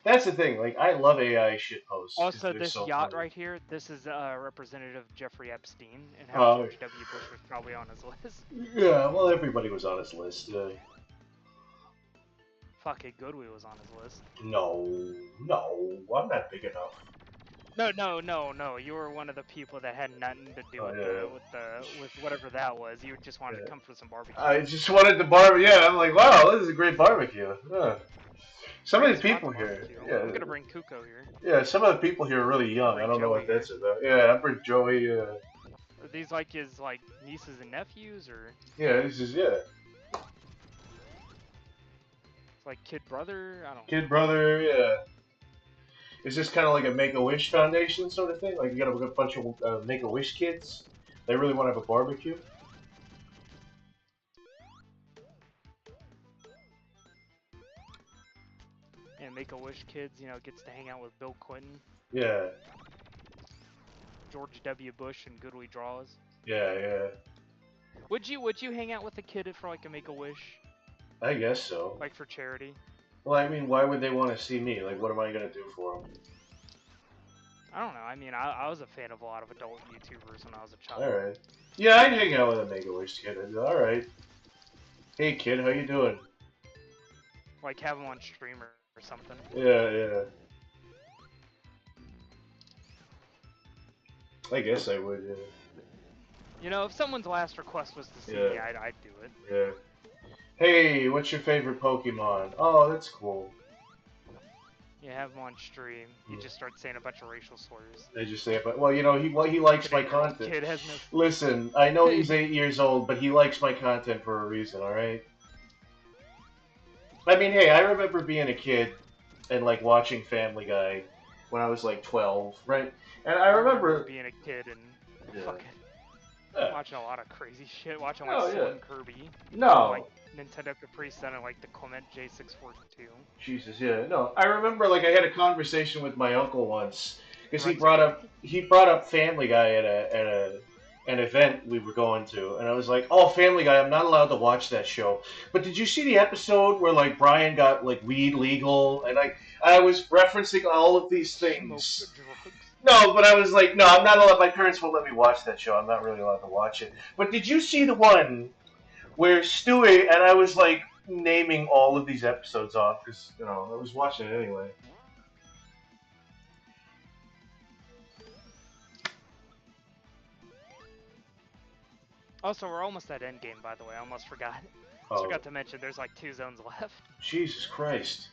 That's the thing. Like, I love AI shitposts because Also, they're this so yacht funny. right here, this is Representative Jeffrey Epstein, and how Oh, George W. Bush was probably on his list. yeah. Well, everybody was on his list. Fuck it, Goodway was on his list. No, no, I'm not big enough. No. You were one of the people that had nothing to do with whatever that was. You just wanted to come for some barbecue. I just wanted the barbecue. Yeah, I'm like, wow, this is a great barbecue. Some of the people here. Yeah. I'm gonna bring Kuko here. Yeah, some of the people here are really young. I don't know what that's about. Yeah, I bring Joey. Are these like his nieces and nephews, or? Yeah, this is It's like kid brother. I don't. Kid brother. Yeah. Is this kind of like a Make-A-Wish Foundation sort of thing? Like you got a bunch of Make-A-Wish kids. They really want to have a barbecue. And Make-A-Wish kids, gets to hang out with Bill Clinton. Yeah. George W. Bush and Goodway Draws. Yeah. Would you hang out with a kid for like a Make-A-Wish? I guess so. Like for charity? Well, I mean, why would they want to see me? Like, what am I gonna do for them? I don't know. I mean, I was a fan of a lot of adult YouTubers when I was a child. Alright. Yeah, I'd hang out with a Make-A-Wish kid. I'd be alright. Hey, kid, how you doing? Like, have him on stream or something. Yeah. I guess I would, yeah. If someone's last request was to see me, I'd do it. Yeah. Hey, what's your favorite Pokemon? Oh, that's cool. You have him on stream. You just start saying a bunch of racial slurs. They just say, but well, he likes my content. Kid has no... Listen, I know he's 8 years old, but he likes my content for a reason. All right. I mean, hey, I remember being a kid and like watching Family Guy when I was like 12, right? And I remember being a kid and fucking watching a lot of crazy shit. Watching like Slim Kirby. No. Like Nintendo Capri Sun and like the Clement J642. Jesus, yeah. No, I remember like I had a conversation with my uncle once because he brought up Family Guy at an event we were going to, and I was like, "Oh, Family Guy, I'm not allowed to watch that show." But did you see the episode where like Brian got like weed legal, and I was referencing all of these things. No, but I was like, no, I'm not allowed. My parents won't let me watch that show. I'm not really allowed to watch it. But did you see the one where Stewie, and I was like naming all of these episodes off because I was watching it anyway. Also, we're almost at endgame, by the way. I almost forgot. I forgot to mention there's like 2 zones left. Jesus Christ.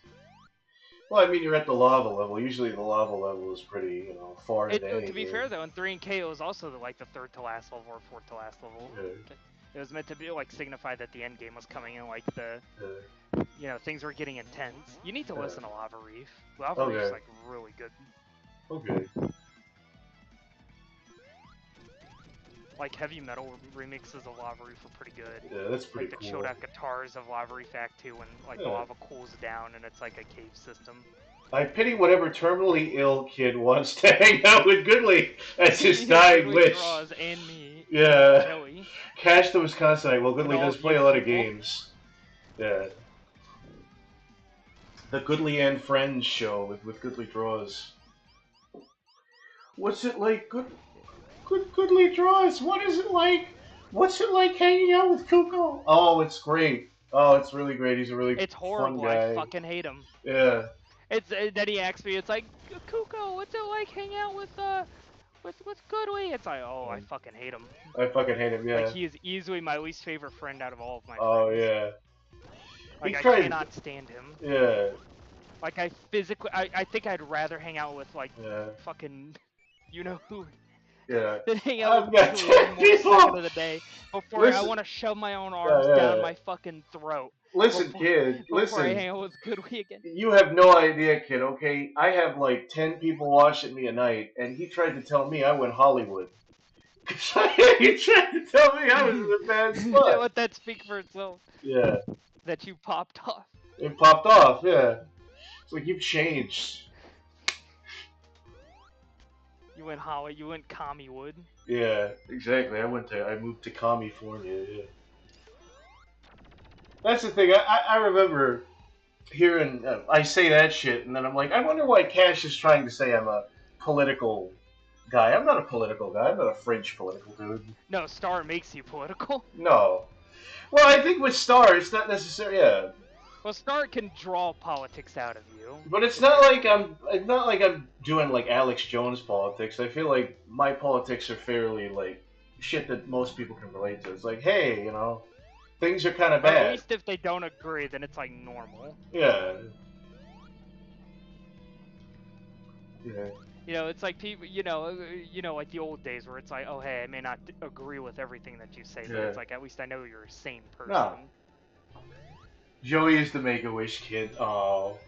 Well, I mean, you're at the lava level. Usually the lava level is pretty, far into anything. To be fair, though, in 3 and K, it was also like the 3rd to last level or 4th to last level. Yeah. It was meant to be like signify that the end game was coming in, like things were getting intense. You need to listen to Lava Reef. Lava Reef's like really good. Okay. Like heavy metal remixes of Lava Reef are pretty good. Yeah, that's pretty cool. Like the Chodak guitars of Lava Reef Act 2 when the lava cools down and it's like a cave system. I pity whatever terminally ill kid wants to hang out with Goodley as his dying wish. And me. Yeah. Joey. Cash the Wisconsinite. Well, Goodley does play a lot of games. Yeah. The Goodley and Friends show with Goodley Draws. What's it like? Goodley Draws. What is it like? What's it like hanging out with Kuko? Oh, it's great. Oh, it's really great. He's a really fun guy. I fucking hate him. Yeah. Then he asks me, it's like, Kuko, what's it like hanging out with Goodway? It's like, oh, I fucking hate him. I fucking hate him, yeah. Like, he is easily my least favorite friend out of all of my friends. Oh, yeah. Like, I cannot stand him. Yeah. Like, I think I'd rather hang out with, like, fucking, you-know-who. Yeah. Than hang out with Goodway more second of the day before I want to shove my own arms down my fucking throat. Listen, kid. Listen. Before I hang out with Goodway again. You have no idea, kid, okay? I have like 10 people watching me a night, and he tried to tell me I went Hollywood. He tried to tell me I was in a bad spot. Let that speak for itself. Yeah. That you popped off. It popped off, yeah. It's like you've changed. You went Hollywood, you went Commiewood. Yeah, exactly. I moved to California, yeah. That's the thing, I remember here and I say that shit, and then I'm like, I wonder why Cash is trying to say I'm a political guy. I'm not a political guy. I'm not a fringe political dude. No, Star makes you political. No. Well, I think with Star, it's not necessary. Yeah. Well, Star can draw politics out of you. But it's not like I'm. It's not like I'm doing like Alex Jones politics. I feel like my politics are fairly like shit that most people can relate to. It's like, hey, you know, things are kind of Or at bad. least if they don't agree, then it's like normal. Yeah. Yeah. You know, it's like people, like the old days where it's like, oh, hey, I may not agree with everything that you say, but it's like, at least I know you're a sane person. No. Joey is the Make-A-Wish kid. Oh.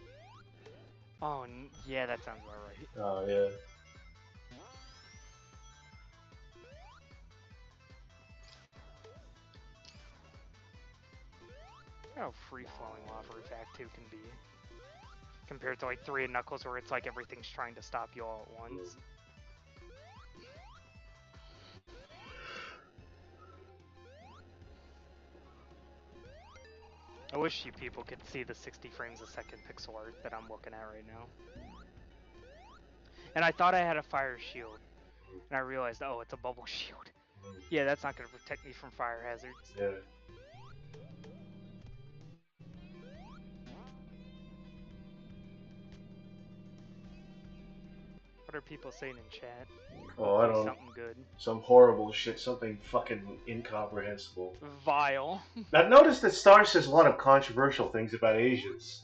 Oh, yeah, that sounds about right. Oh, yeah. How free-flowing Lava Roof Act 2 can be. Compared to, like, 3 and Knuckles where it's like everything's trying to stop you all at once. I wish you people could see the 60 frames a second pixel art that I'm looking at right now. And I thought I had a fire shield. And I realized, oh, it's a bubble shield. Yeah, that's not going to protect me from fire hazards. Yeah. What are people saying in chat? Oh, I don't know. Something good. Some horrible shit, something fucking incomprehensible. Vile. I've noticed that Star says a lot of controversial things about Asians.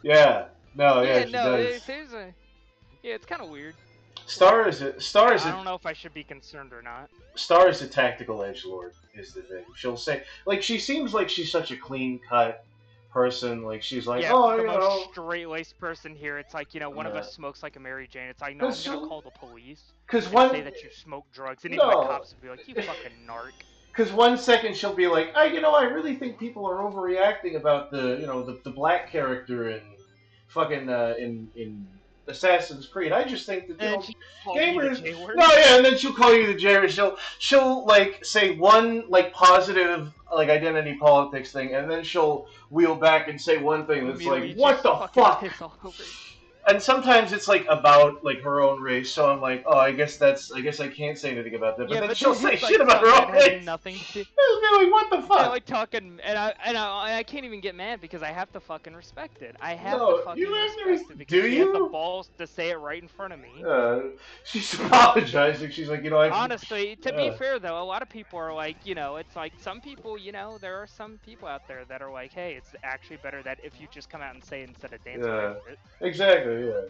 Yeah. No, yeah, yeah, it's kind of weird. Star is a I don't know if I should be concerned or not. Star is a tactical edgelord, is the thing. She'll say, like, she seems like she's such a clean cut person. Like, she's like, yeah, oh, the you most know, straight-laced person here. It's like, one of us smokes like a Mary Jane. It's like, no, I'm gonna call the police. Because say that you smoke drugs, and even the cops would be like, you fucking narc. Because 1 second she'll be like, I really think people are overreacting about the black character in fucking in Assassin's Creed. I just think that gamers. No, yeah, and then she'll call you the J-word. She'll like say one like positive like identity politics thing, and then she'll wheel back and say one thing that's like, what the fuck? And sometimes it's like about like her own race, so I'm like, oh, I guess I can't say anything about that. But then she'll say shit about her own race. Nothing to... like, what the fuck? Yeah, like talking, and I can't even get mad because I have to fucking respect it. I have to fucking respect it because she has the balls to say it right in front of me. She's apologizing. She's like, honestly, to be fair though, a lot of people are like, it's like some people, there are some people out there that are like, hey, it's actually better that if you just come out and say it instead of dancing around it. Exactly. Yeah.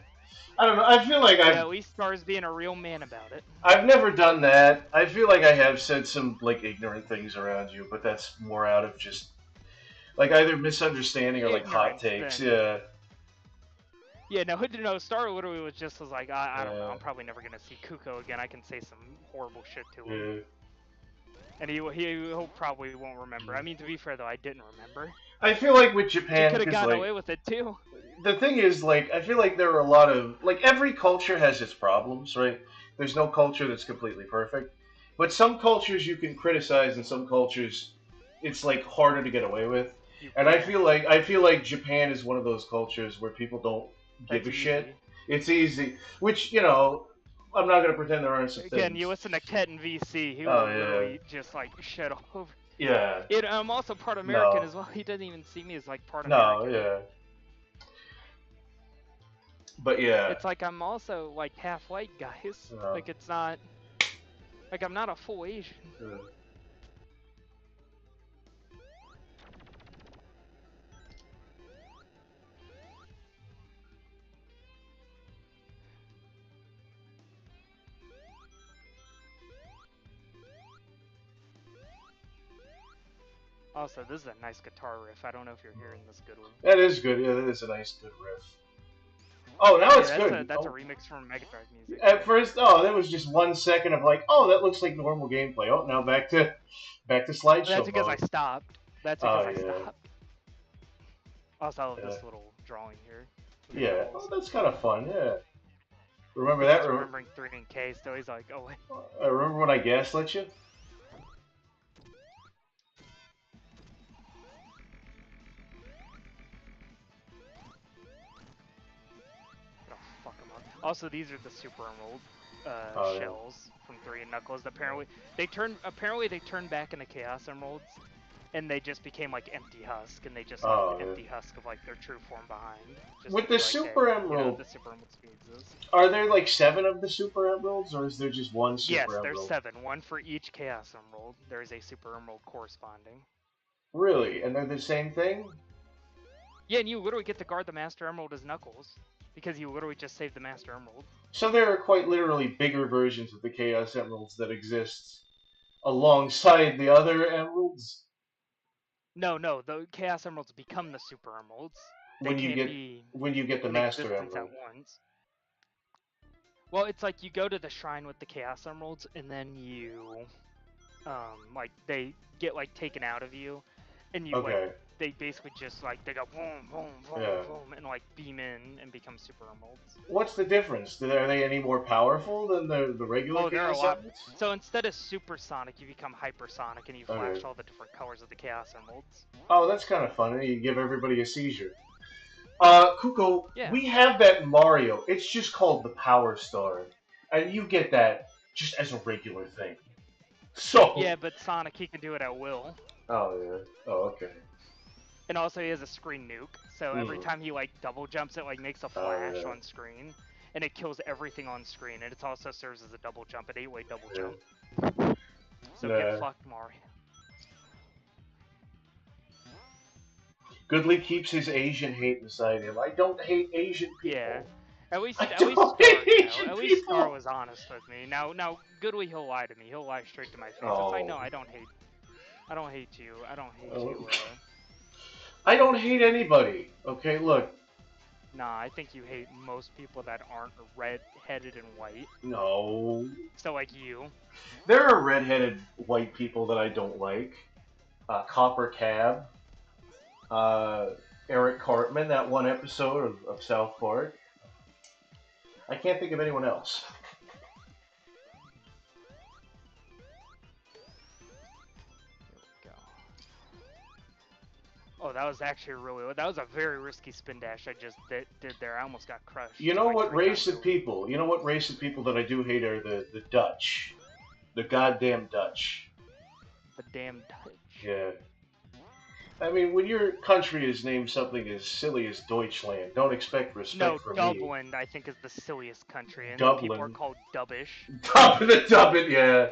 I don't know. I feel like at least Star's being a real man about it. I've never done that. I feel like I have said some like ignorant things around you, but that's more out of just like either misunderstanding or like hot takes. Yeah. Yeah. No. Star literally was like, I don't know. I'm probably never gonna see Kuko again. I can say some horrible shit to him. Yeah. And he probably won't remember. I mean, to be fair though, I didn't remember. I feel like with Japan, you could have gotten away with it too. The thing is, like, I feel like there are a lot of like every culture has its problems, right? There's no culture that's completely perfect, but some cultures you can criticize, and some cultures it's like harder to get away with. And I feel like Japan is one of those cultures where people don't give a shit. It's easy, which I'm not gonna pretend there aren't some things. Again, you listen to Ketten VC. He will literally just like shit all over. Yeah. I'm also part American as well. He doesn't even see me as like part American. No, yeah. But yeah. It's like I'm also like half white, guys. Like it's not like I'm not a full Asian. Also, this is a nice guitar riff. I don't know if you're hearing this good one. That is good. Yeah, that is a nice, good riff. Oh, now it's good. That's a remix from Mega Drive music. At first, there was just 1 second of like, oh, that looks like normal gameplay. Oh, now back to slideshow. That's because I stopped. That's because I stopped. Also, I love this little drawing here. Yeah, that's kind of fun. Yeah. Remember that? Remembering 3K, so he's like, oh wait. I remember when I gaslit you. Also, these are the Super Emerald Oh, shells from 3 and Knuckles. Apparently, they turned back into Chaos Emeralds, and they just became like empty husk, and they just left the empty husk of like their true form behind. Just with to the be like, Super hey, Emerald, the Super Emerald speeds this. are there like 7 of the Super Emeralds, or is there just one Super Yes, Emerald? there's 7. One for each Chaos Emerald. There is a Super Emerald corresponding. Really? And they're the same thing? Yeah, and you literally get to guard the Master Emerald as Knuckles, because you literally just saved the Master Emerald. So there are quite literally bigger versions of the Chaos Emeralds that exist alongside the other emeralds? No, the Chaos Emeralds become the Super Emeralds. They When can't be you get the in Master existence Emerald. at once. Well, it's like you go to the shrine with the Chaos Emeralds, and then you, like they get like taken out of you, and you like they basically just like they go boom, boom, boom, boom, and like beam in and become Super Emeralds. What's the difference? Are they any more powerful than the regular Chaos Emeralds? So instead of Supersonic, you become Hypersonic, and you flash all the different colors of the Chaos Emeralds. Oh, that's kind of funny. You give everybody a seizure. Kuko, Yeah. we have that in Mario. It's just called the Power Star, and you get that just as a regular thing. So. Yeah, but Sonic, he can do it at will. Oh yeah. Oh okay. And also he has a screen nuke, so every time he like double jumps, it like makes a flash on screen, and it kills everything on screen. And it also serves as a double jump, an 8-way double jump. So get fucked, Mario. Goodly keeps his Asian hate inside him. I don't hate Asian people. Yeah. At least Star was honest with me. Now Goodly, he'll lie to me. He'll lie straight to my face. It's like, no, I don't hate you. I don't hate you. I don't hate anybody. Okay, look. Nah, I think you hate most people that aren't red-headed and white. No. So like you. There are red-headed white people that I don't like. Copper Cab. Eric Cartman, that one episode of South Park. I can't think of anyone else. Oh, that was actually that was a very risky spin dash I just did there. I almost got crushed. You know what race of people? You know what race of people that I do hate are the Dutch. The goddamn Dutch. The damn Dutch. Yeah. I mean, when your country is named something as silly as Deutschland, don't expect respect from me. No, Dublin, I think, is the silliest country, and Dublin. people are called Dubbish. Dublin, yeah.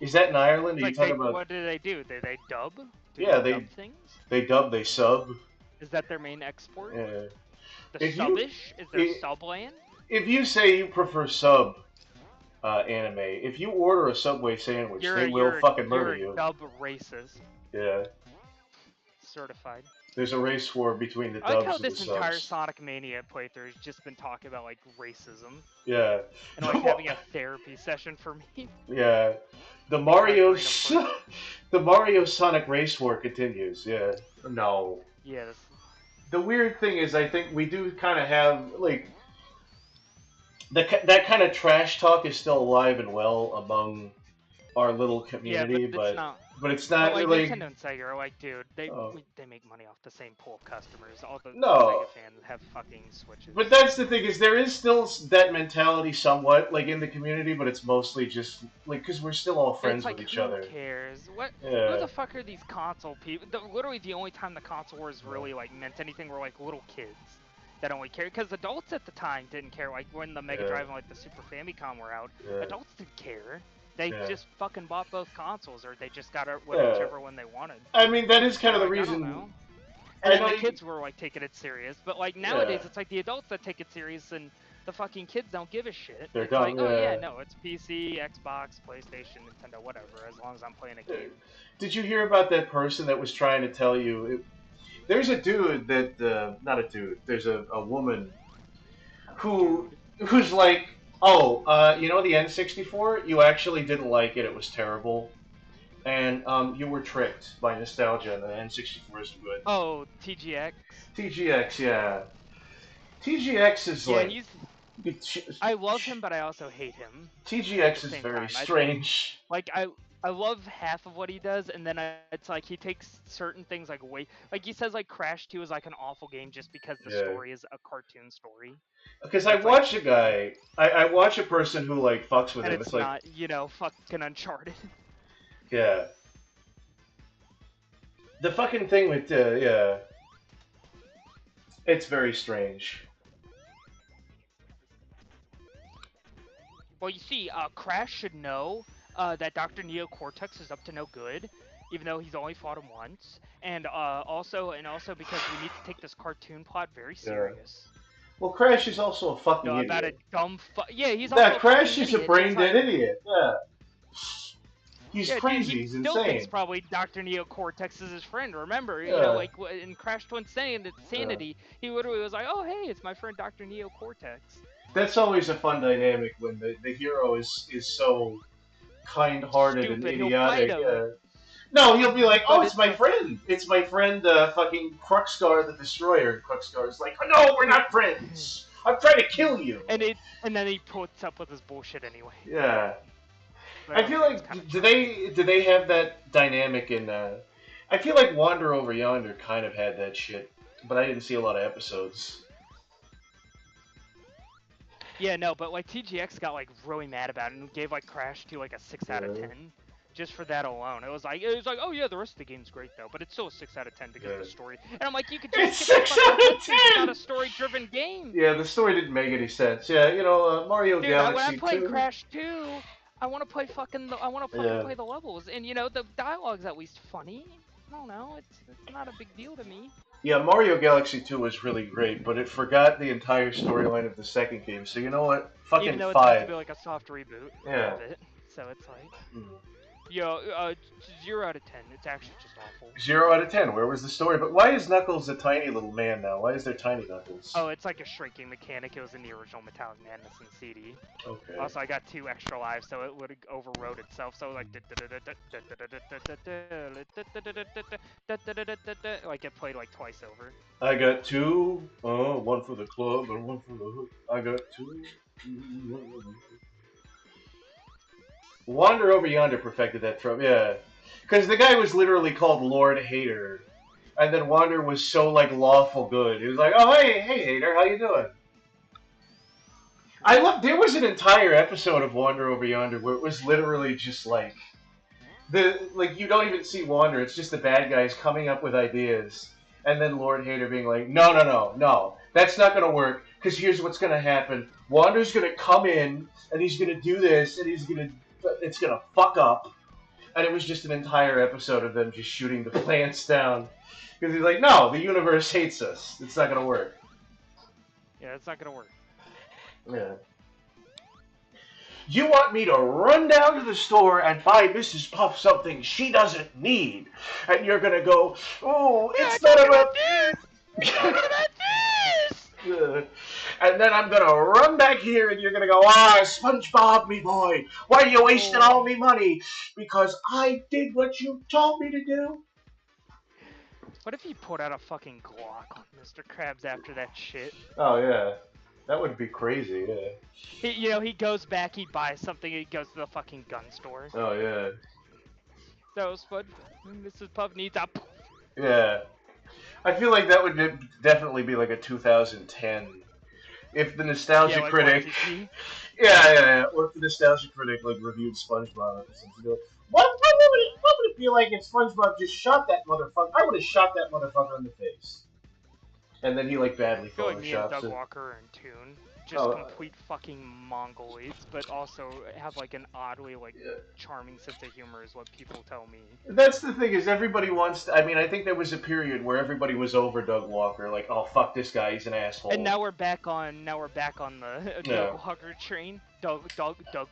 Is that in Ireland? Are you talking about? What do? Do they dub? They dub things? They dub, they sub. Is that their main export? Yeah. The subbish? Is there subland? If you say you prefer sub anime, if you order a Subway sandwich, they will fucking murder you. You're a dub racist. Yeah. Certified. There's a race war between the dubs and the subs. I like how this entire Sonic Mania playthrough has just been talking about like racism. Yeah. And like having a therapy session for me. Yeah. The Mario Sonic race war continues. Yeah. No. Yeah. The weird thing is, I think we do kind of have like that kind of trash talk is still alive and well among our little community, but it's not like really. Nintendo and Sega are like, dude, they make money off the same pool of customers. All the Sega fans have fucking Switches. But that's the thing, is there is still that mentality somewhat like in the community, but it's mostly just like because we're still all friends with each other. Who cares? What the fuck are these console people? Literally, the only time the console wars really like meant anything were like little kids that only cared, because adults at the time didn't care. Like when the Mega Drive and like the Super Famicom were out, adults didn't care. They just fucking bought both consoles, or they just got whichever one they wanted. I mean, that is kind of the reason. And then the kids were like taking it serious, but like nowadays it's like the adults that take it serious, and the fucking kids don't give a shit. They're it's like, oh yeah, no, it's PC, Xbox, PlayStation, Nintendo, whatever, as long as I'm playing a game. Did you hear about that person that was trying to tell you? There's a dude that, not a dude. There's a woman who's like. Oh, you know the N64? You actually didn't like it. It was terrible. And you were tricked by nostalgia. The N64 is good. Oh, TGX? TGX, yeah. TGX is like... I love him, but I also hate him. TGX is very strange. Like, I love half of what he does, and then it's like he takes certain things like like he says like Crash 2 is like an awful game just because the Yeah. story is a cartoon story. Because I watch a guy, I watch a person who like fucks with and him. it's like, not, you know, fucking Uncharted. Yeah. The fucking thing with yeah, it's very strange. Well, you see, Crash should know that Dr. Neo Cortex is up to no good, even though he's only fought him once, and also because we need to take this cartoon plot very serious. Well, Crash is also a fucking idiot. About a dumb yeah, he's also Crash is idiot. A brain dead idiot. Yeah. He's crazy. Dude, he's still insane. Thinks probably Dr. Neo Cortex is his friend. Remember, you know, like in Crash 2 Insanity, he literally was like, "Oh, hey, it's my friend Dr. Neo Cortex." That's always a fun dynamic when the hero is so kind-hearted and idiotic. No, he'll be like, "Oh, it's my friend. It's my friend, fucking Kruxgar the Destroyer." And Kruxgar is like, "Oh, no, we're not friends. I'm trying to kill you." And then he puts up with his bullshit anyway. Yeah. I feel like do they have that dynamic in? I feel like Wander Over Yonder kind of had that shit, but I didn't see a lot of episodes. Yeah, no, but like TGX got like really mad about it and gave like Crash 2 like a 6 out of 10, just for that alone. It was like, oh yeah, the rest of the game's great though, but it's still a 6 out of 10 because of the story. And I'm like, you could just skip the fucking cutscenes. It's not a story-driven game. Yeah, the story didn't make any sense. Yeah, you know, Mario Galaxy 2. When I'm playing Crash 2, I want to play fucking play the levels, and you know the dialogue's at least funny. I don't know, it's not a big deal to me. Yeah, Mario Galaxy 2 was really great, but it forgot the entire storyline of the second game. So you know what? Fucking Even though it's 5. supposed to be like a soft reboot of it, so it's like, yo, 0 out of 10. It's actually just awful. 0 out of 10. Where was the story? But why is Knuckles a tiny little man now? Why is there tiny Knuckles? Oh, it's like a shrinking mechanic. It was in the original Metallic Madness and CD. Okay. Also, I got 2 extra lives, so it would have overrode itself. So like, like it played like twice over. I got 2. Oh, 1 for the club and 1 for the hook. I got 2. Wander Over Yonder perfected that trope, yeah. Because the guy was literally called Lord Hater. And then Wander was so, like, lawful good. He was like, oh, hey, Hater, how you doing? There was an entire episode of Wander Over Yonder where it was literally just, like, you don't even see Wander, it's just the bad guys coming up with ideas. And then Lord Hater being like, no, that's not going to work, because here's what's going to happen. Wander's going to come in, and he's going to do this, and it's going to fuck up. And it was just an entire episode of them just shooting the plants down. Because he's like, no, the universe hates us. It's not going to work. Yeah, it's not going to work. Yeah. You want me to run down to the store and buy Mrs. Puff something she doesn't need. And you're going to go, oh, it's not about this. It's talking about this. And then I'm going to run back here and you're going to go, SpongeBob, me boy, why are you wasting all me money? Because I did what you told me to do. What if he put out a fucking Glock on Mr. Krabs after that shit? Oh, yeah. That would be crazy, yeah. He goes back, he buys something, he goes to the fucking gun store. Oh, yeah. So, Mrs. Puff needs a... Yeah. I feel like that would definitely be like a 2010. If the Nostalgia Critic... Yeah. Or if the Nostalgia Critic, like, reviewed SpongeBob episodes. What would it be like if SpongeBob just shot that motherfucker? I would have shot that motherfucker in the face. And then he, like, badly photoshops it. I feel like me and Doug Walker are in tune. Just complete fucking Mongoloids, but also have, like, an oddly, like, charming sense of humor is what people tell me. That's the thing, is everybody wants to... I mean, I think there was a period where everybody was over Doug Walker. Like, oh, fuck this guy, he's an asshole. And now we're back on the Doug Walker train. Doug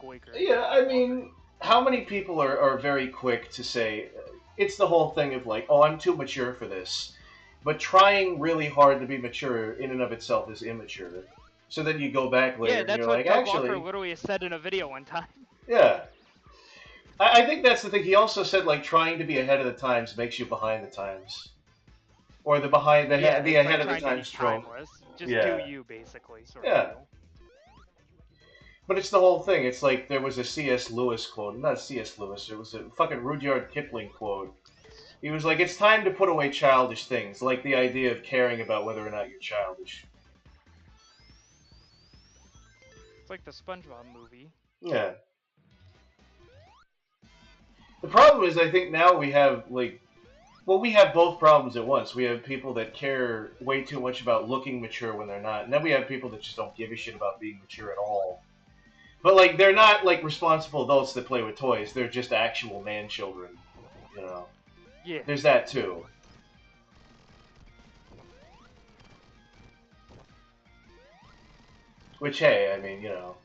Waker. Yeah, I mean, how many people are very quick to say... It's the whole thing of, like, oh, I'm too mature for this. But trying really hard to be mature in and of itself is immature. So then you go back later and you're like, actually... Yeah, that's what Doug Walker literally said in a video one time. Yeah. I think that's the thing. He also said, like, trying to be ahead of the times makes you behind the times. Or the ahead of the times trope. Just do you, basically. Sort yeah. of. But it's the whole thing. It's like there was a C.S. Lewis quote. Not C.S. Lewis. It was a fucking Rudyard Kipling quote. He was like, "It's time to put away childish things, like the idea of caring about whether or not you're childish." It's like the SpongeBob movie. Yeah. The problem is, I think now we have like, well, we have both problems at once. We have people that care way too much about looking mature when they're not, and then we have people that just don't give a shit about being mature at all. But like, they're not like responsible adults that play with toys. They're just actual man children, you know. Yeah. There's that too. Which, hey, I mean, you know,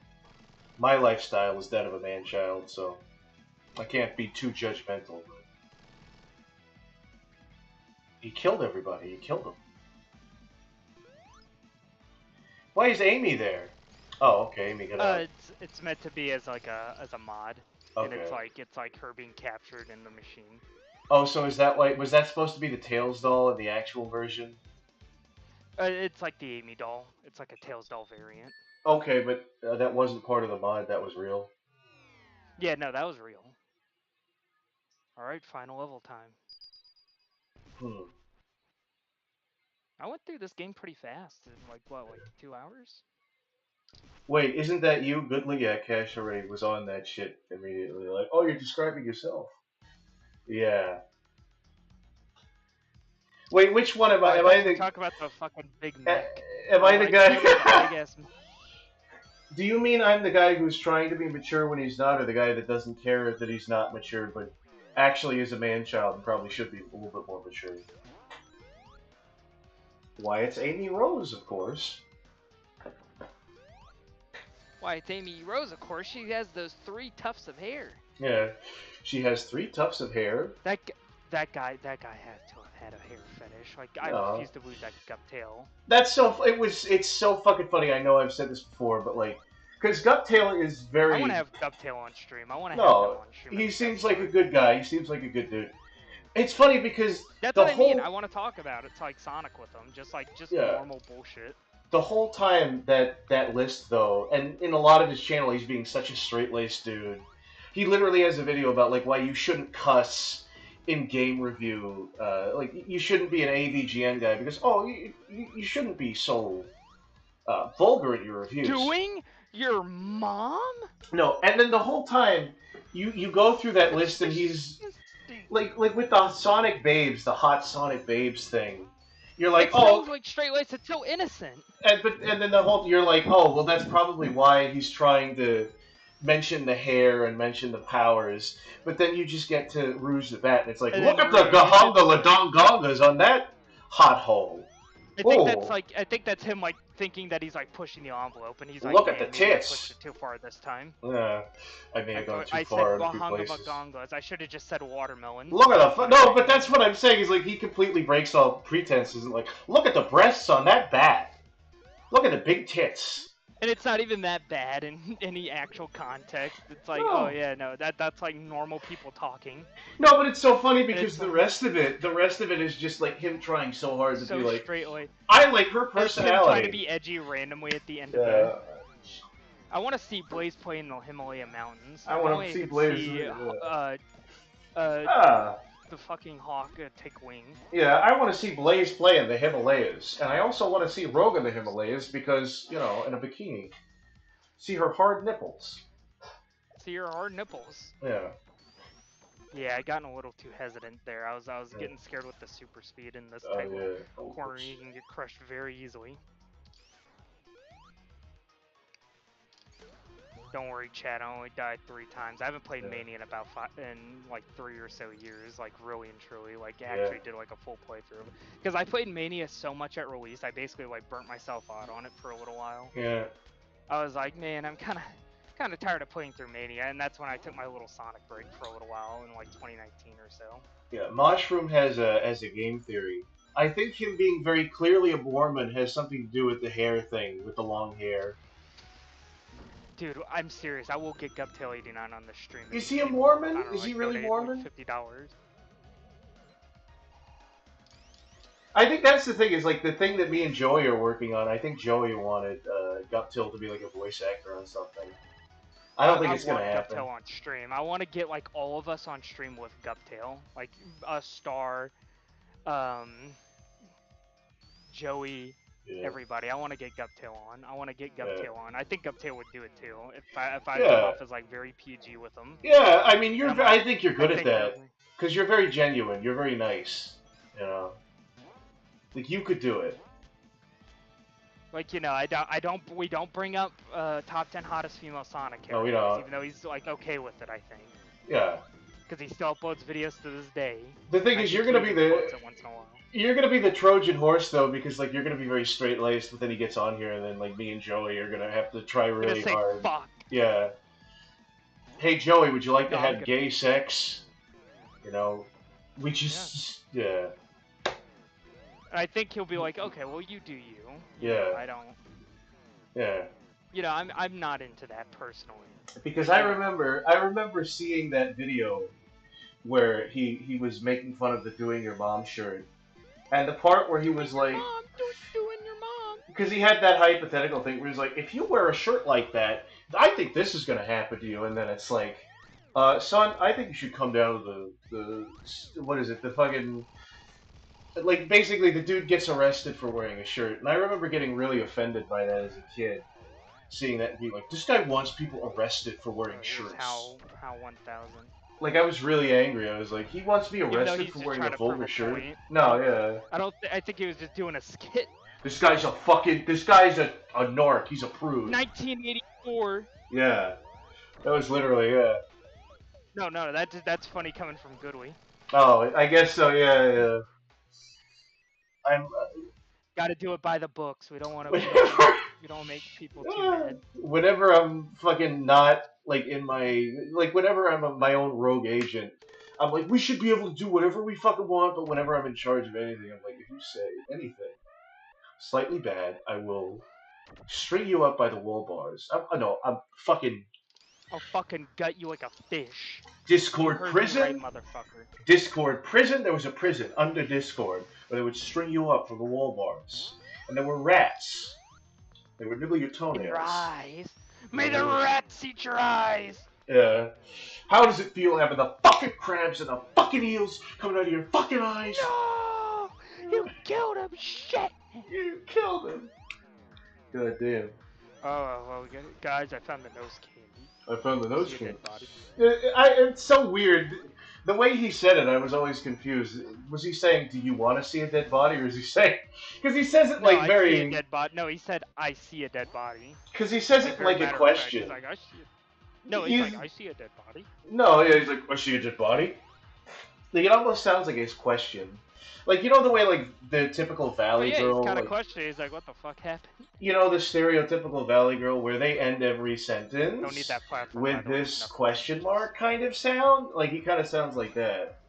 my lifestyle is that of a man child, so I can't be too judgmental. But he killed everybody. He killed them. Why is Amy there? Oh, okay, Amy got out. It's meant to be as like a mod, Okay. and it's like her being captured in the machine. Oh, so is that like, was that supposed to be the Tails doll in the actual version? It's like the Amy doll. It's like a Tails doll variant. Okay, but that wasn't part of the mod. That was real. Yeah, no, that was real. All right, final level time. I went through this game pretty fast in like what, like 2 hours? Wait, isn't that you? Goodly? Yeah, Cash already was on that shit immediately. Like, oh, you're describing yourself. Yeah. Wait, which one am I? Am I the? Talk about the fucking big neck. Am I the guy? Big ass... Do you mean I'm the guy who's trying to be mature when he's not, or the guy that doesn't care that he's not mature, but actually is a man-child and probably should be a little bit more mature? Why, it's Amy Rose, of course. Why, it's Amy Rose, of course. She has those 3 tufts of hair. Yeah, she has 3 tufts of hair. That guy had to have had a hair fetish. Like, I refuse to believe that Guptail. That's so. It's so fucking funny. I know I've said this before, but like, because Guptail is very. I want to have Guptail on stream. I want to have him on stream. He seems like a good guy. He seems like a good dude. It's funny because that's what I mean. I want to talk about it. It's like Sonic with him, just normal bullshit. The whole time that list though, and in a lot of his channel, he's being such a straight-laced dude. He literally has a video about like why you shouldn't cuss in game review. Like you shouldn't be an AVGN guy because you shouldn't be so vulgar in your reviews. Doing your mom? No, and then the whole time you go through that list and he's like with the Sonic Babes, the hot Sonic Babes thing. You're like, it sounds like straight laced. It's so innocent. And then the whole you're like, oh well, that's probably why he's trying to mention the hair and mention the powers. But then you just get to Rouge the Bat, and it's like, and look at the Gahonga Ladongongas on that hot hole. I think that's him like thinking that he's like pushing the envelope, and he's like, look at the tits. I pushed it too far this time. Yeah, I may have gone too far in a few places. I should have just said watermelon. Look at the no, but that's what I'm saying. Is like he completely breaks all pretenses and like, look at the breasts on that bat. Look at the big tits. And it's not even that bad in any actual context. It's like, oh yeah, no, that's like normal people talking. No, but it's so funny because the rest of it is just like him trying so hard to be like, straightly. I like her personality. Him trying to be edgy randomly at the end of it. I want to see Blaze play in the Himalaya Mountains. I want to see Blaze. The fucking hawk take wing. Yeah, I want to see Blaze play in the Himalayas, and I also want to see Rogue in the Himalayas because, you know, in a bikini. See her hard nipples. See her hard nipples. Yeah. Yeah, I got a little too hesitant there. I was getting scared with the super speed in this type of corner. You can get crushed very easily. Don't worry, Chad. I only died 3 times. I haven't played Mania in like 3 or so years, like really and truly. Like actually did like a full playthrough. Because I played Mania so much at release, I basically like burnt myself out on it for a little while. Yeah. I was like, man, I'm kind of tired of playing through Mania, and that's when I took my little Sonic break for a little while in like 2019 or so. Yeah, Mushroom has a game theory. I think him being very clearly a Mormon has something to do with the hair thing, with the long hair. Dude, I'm serious. I will get Guptail89 on the stream. Is he a Mormon? Is he really Mormon? Like $50. I think that's the thing, is like the thing that me and Joey are working on. I think Joey wanted Guptail to be like a voice actor on something. I don't think it's want gonna happen. Guptail on stream. I want to get like all of us on stream with Guptail, like Star, Joey, everybody. I want to get Guptail on. I want to get Guptail on. I think Guptail would do it too if I come off as like very PG with him. Yeah, I mean, I think you're good at that because you're very genuine. You're very nice. You know, like you could do it. Like, you know, we don't bring up top 10 hottest female Sonic characters, no, we don't. even though he's like okay with it, I think. Yeah. Because he still uploads videos to this day. The thing is, you're gonna be the Trojan horse though, because like you're gonna be very straight laced, but then he gets on here, and then like me and Joey are gonna have to try really hard. Fuck. Yeah. Hey Joey, would you like to have gay sex? You know, we just yeah. I think he'll be like, okay, well you do you. Yeah. I don't. Yeah. You know, I'm not into that personally. Because I remember seeing that video where he was making fun of the "Doing Your Mom" shirt, and the part where he was like, "Mom, doing your mom," because he had that hypothetical thing where he's like, if you wear a shirt like that, I think this is gonna happen to you, and then it's like, son, I think you should come down to the what is it, the fucking. Like, basically, the dude gets arrested for wearing a shirt, and I remember getting really offended by that as a kid. Seeing that and being like, this guy wants people arrested for wearing shirts. How 1000. Like, I was really angry. I was like, he wants me arrested for wearing a vulgar shirt? No, yeah. I think he was just doing a skit. This guy's a narc. He's a prude. 1984. Yeah. That was literally, yeah. No, that's funny coming from Goodwee. Oh, I guess so, yeah. Gotta do it by the books. We don't want to. We don't make people too mad. Whenever I'm fucking not like in my whenever I'm my own rogue agent, I'm like, we should be able to do whatever we fucking want. But whenever I'm in charge of anything, I'm like, if you say anything slightly bad, I will string you up by the wall bars. I'm fucking. I'll fucking gut you like a fish. Discord prison? Right, motherfucker. Discord prison? There was a prison under Discord where they would string you up from the wall bars. And there were rats. They would nibble your toenails. In your eyes. May the rats eat your eyes! Yeah. How does it feel having the fucking crabs and the fucking eels coming out of your fucking eyes? No! You killed him! Shit! You killed him! God damn. Oh, well, guys, I found the nose candy. I found the nose candy. It's so weird. The way he said it, I was always confused. Was he saying, "Do you want to see a dead body," or is he saying? Because he says it like very. I see a dead body. No, he said, "I see a dead body." Because he says it like a question. He's like, "I see." No, he's like, "I see a dead body." No, yeah, he's like, "I see a dead body." Like it almost sounds like his question. Like, you know the way, like, the typical Valley Girl... he's kind of questioning. He's like, what the fuck happened? You know, the stereotypical Valley Girl where they end every sentence... Don't need that platform. With this question mark kind of sound? Like, he kind of sounds like that.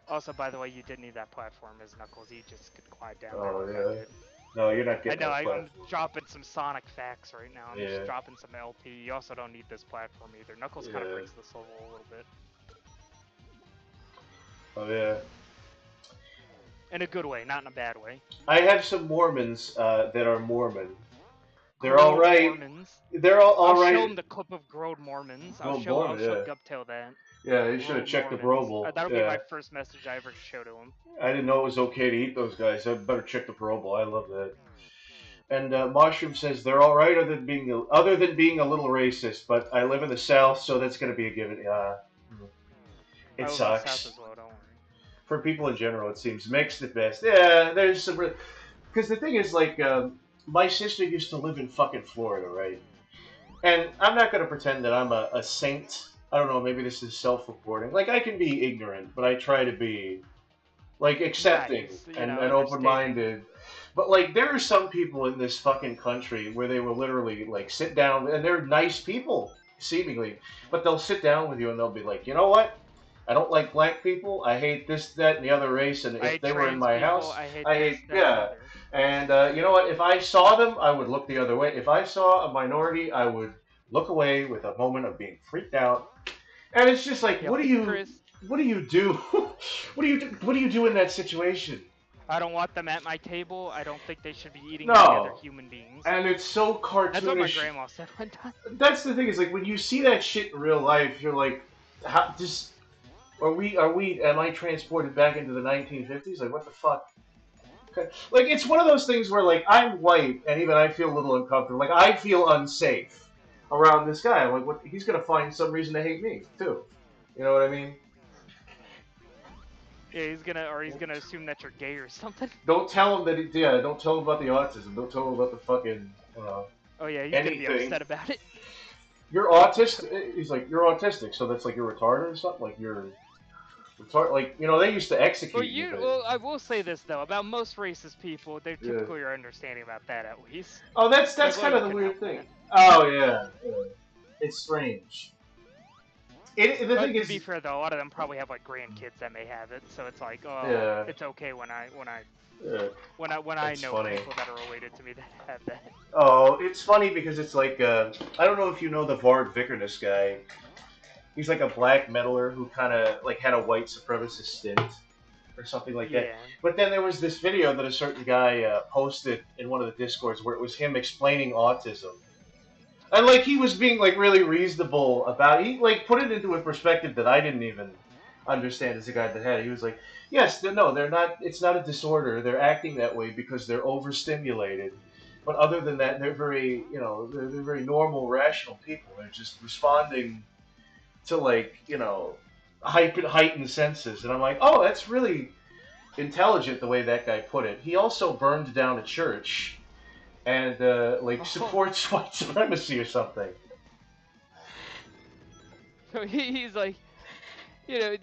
Also, by the way, you did need that platform as Knuckles. You just could quiet down. Oh, yeah. No, you're not getting that platform. I'm dropping some Sonic facts right now. I'm just dropping some LP. You also don't need this platform either. Knuckles kind of breaks this level a little bit. Oh, yeah. In a good way, not in a bad way. I have some Mormons that are Mormon. They're all right. Mormons. They're all right. I'll show them the clip of Grode Mormons. I'll show Guptail that. Yeah, you should have checked the Brobel. That'll be my first message I ever show to him. I didn't know it was okay to eat those guys. I better check the Brobel. I love that. And Mushroom says they're all right, other than being a little racist. But I live in the South, so that's gonna be a given. It sucks. For people in general, it seems mixed at best. Yeah, there's some... Because the thing is, like, my sister used to live in fucking Florida, right? And I'm not going to pretend that I'm a saint. I don't know, maybe this is self-reporting. Like, I can be ignorant, but I try to be, like, accepting and open-minded. But, like, there are some people in this fucking country where they will literally, like, sit down, and they're nice people, seemingly, but they'll sit down with you and they'll be like, you know what? I don't like black people. I hate this, that, and the other race. And if they were in my house, I hate And you know what? If I saw them, I would look the other way. If I saw a minority, I would look away with a moment of being freaked out. And it's just like, what do you do? What do you do in that situation? I don't want them at my table. I don't think they should be eating like other No, human beings. and it's so That's what my cartoonish. grandma said one time. That's the thing is like when you see that shit in real life, you're like, how just am I transported back into the 1950s? Like what the fuck? Like it's one of those things where like I'm white and even I feel a little uncomfortable. Like I feel unsafe around this guy. I'm like, what? He's gonna find some reason to hate me too. You know what I mean? Yeah, he's gonna assume that you're gay or something. Don't tell him that. Yeah, don't tell him about the autism. Don't tell him about the fucking Oh yeah, he's anything. gonna be upset about it. You're autistic. He's like, you're autistic, so that's like you're retarded or something. Like you're retarded. Like they used to execute you. Well, I will say this though about most racist people, they Yeah. typically are understanding about that at least. Oh, that's Like, kind of the you can weird have thing. that. Oh yeah. It's strange. The But thing to is, be fair though, a lot of them probably have like grandkids that may have it, so it's like, oh, Yeah. it's okay when I That's know funny. people that are related to me that have that. Oh, it's funny because it's like I don't know if you know the Varg Vikernes guy. He's like a black metaler who kind of like had a white supremacist stint or something like that. Yeah. But then there was this video that a certain guy posted in one of the discords where it was him explaining autism. And like he was being like really reasonable about it. He like put it into a perspective that I didn't even understand as a guy that had it. He was like, yes, no, they're not. It's not a disorder. They're acting that way because they're overstimulated. But other than that, they're very, they're very normal, rational people. They're just responding to like, heightened senses. And I'm like, oh, that's really intelligent the way that guy put it. He also burned down a church and supports white supremacy or something. So he's like, yeah.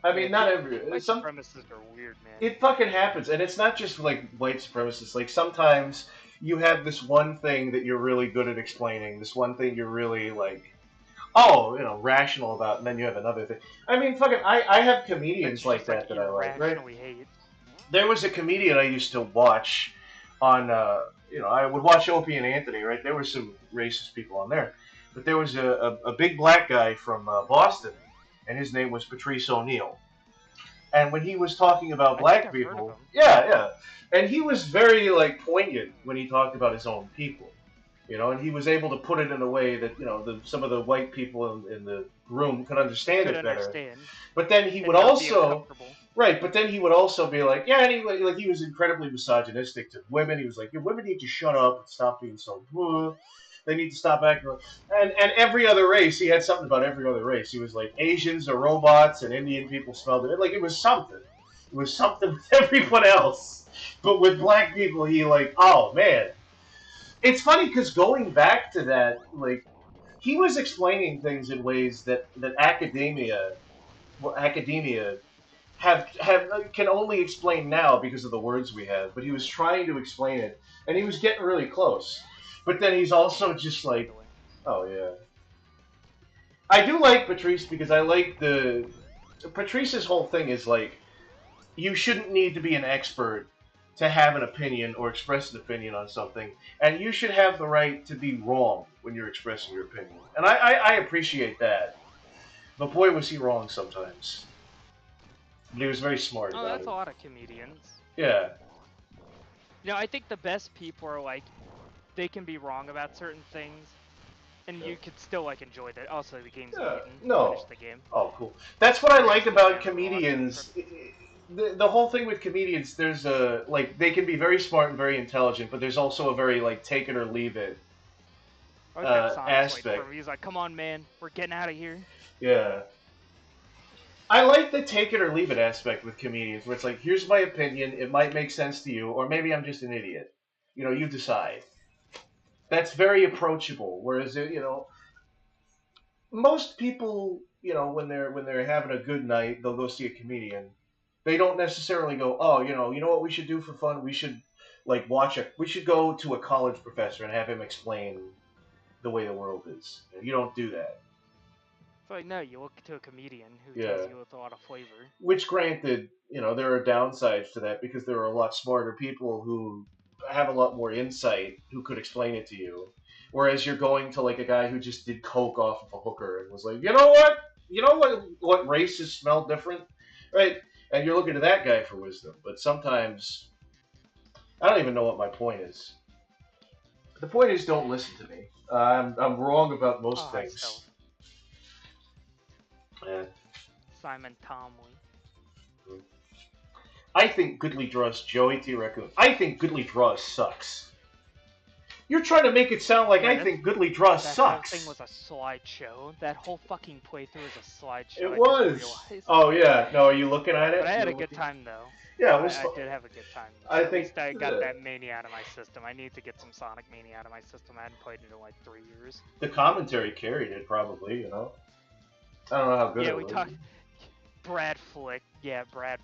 I mean, not every White some supremacists are weird, man. it fucking happens, and it's not just like white supremacists. Like sometimes you have this one thing that you're really good at explaining, this one thing you're really like, oh, rational about, and then you have another thing. I mean, fucking, I have comedians like that I like, right? Hate. There was a comedian I used to watch on, I would watch Opie and Anthony, right? There were some racist people on there, but there was a big black guy from Boston, and his name was Patrice O'Neill. And when he was talking about black people, yeah, and he was very like poignant when he talked about his own people, and he was able to put it in a way that some of the white people in the room could understand it better. But then he would also, right? But then he would also be like, yeah, and he was incredibly misogynistic to women. He was like, women need to shut up and stop being so. They need to stop acting like, and every other race, he had something about every other race. He was like, Asians are robots and Indian people smelled it. Like, it was something. It was something with everyone else. But with black people, he like, oh, man. It's funny because going back to that, like, he was explaining things in ways that academia can only explain now because of the words we have. But he was trying to explain it, and he was getting really close. But then he's also just like, oh yeah. I do like Patrice because I like Patrice's whole thing is like, you shouldn't need to be an expert to have an opinion or express an opinion on something, and you should have the right to be wrong when you're expressing your opinion. And I appreciate that. But boy, was he wrong sometimes. But he was very smart about it. Oh, that's a lot of comedians. Yeah. I think the best people are like, they can be wrong about certain things, and you could still like enjoy that. Also, the game's finish the game. Oh, cool. That's what I like about comedians. The whole thing with comedians, there's they can be very smart and very intelligent, but there's also a very like take it or leave it aspect. He's like, come on, man, we're getting out of here. Yeah. I like the take it or leave it aspect with comedians, where it's like, here's my opinion, it might make sense to you, or maybe I'm just an idiot. You decide. That's very approachable. Whereas, most people, when they're having a good night, they'll go see a comedian. They don't necessarily go, oh, you know what we should do for fun? We should we should go to a college professor and have him explain the way the world is. You don't do that. It's like, no, you look to a comedian who tells you with a lot of flavor. Which, granted, there are downsides to that because there are a lot smarter people who have a lot more insight who could explain it to you. Whereas you're going to like a guy who just did coke off of a hooker and was like, you know what races smell different, right? and you're looking to that guy for wisdom. But sometimes I don't even know what my point is. The point is, don't listen to me. I'm wrong about most things. Yeah. Simon Tomley. I think Goodly Draws Joey T. Raccoon. I think Goodly Draws sucks. You're trying to make it sound like I think Goodly Draws sucks. That whole thing was a slideshow. That whole fucking playthrough was a slideshow. It was. Oh yeah. No, are you looking at it? But I had a good time though. Yeah, I did have a good time. I think at least I got that mania out of my system. I need to get some Sonic Mania out of my system. I hadn't played it in like 3 years. The commentary carried it, probably. You know. I don't know how good. Yeah, we talked. Brad Flick. Yeah, Brad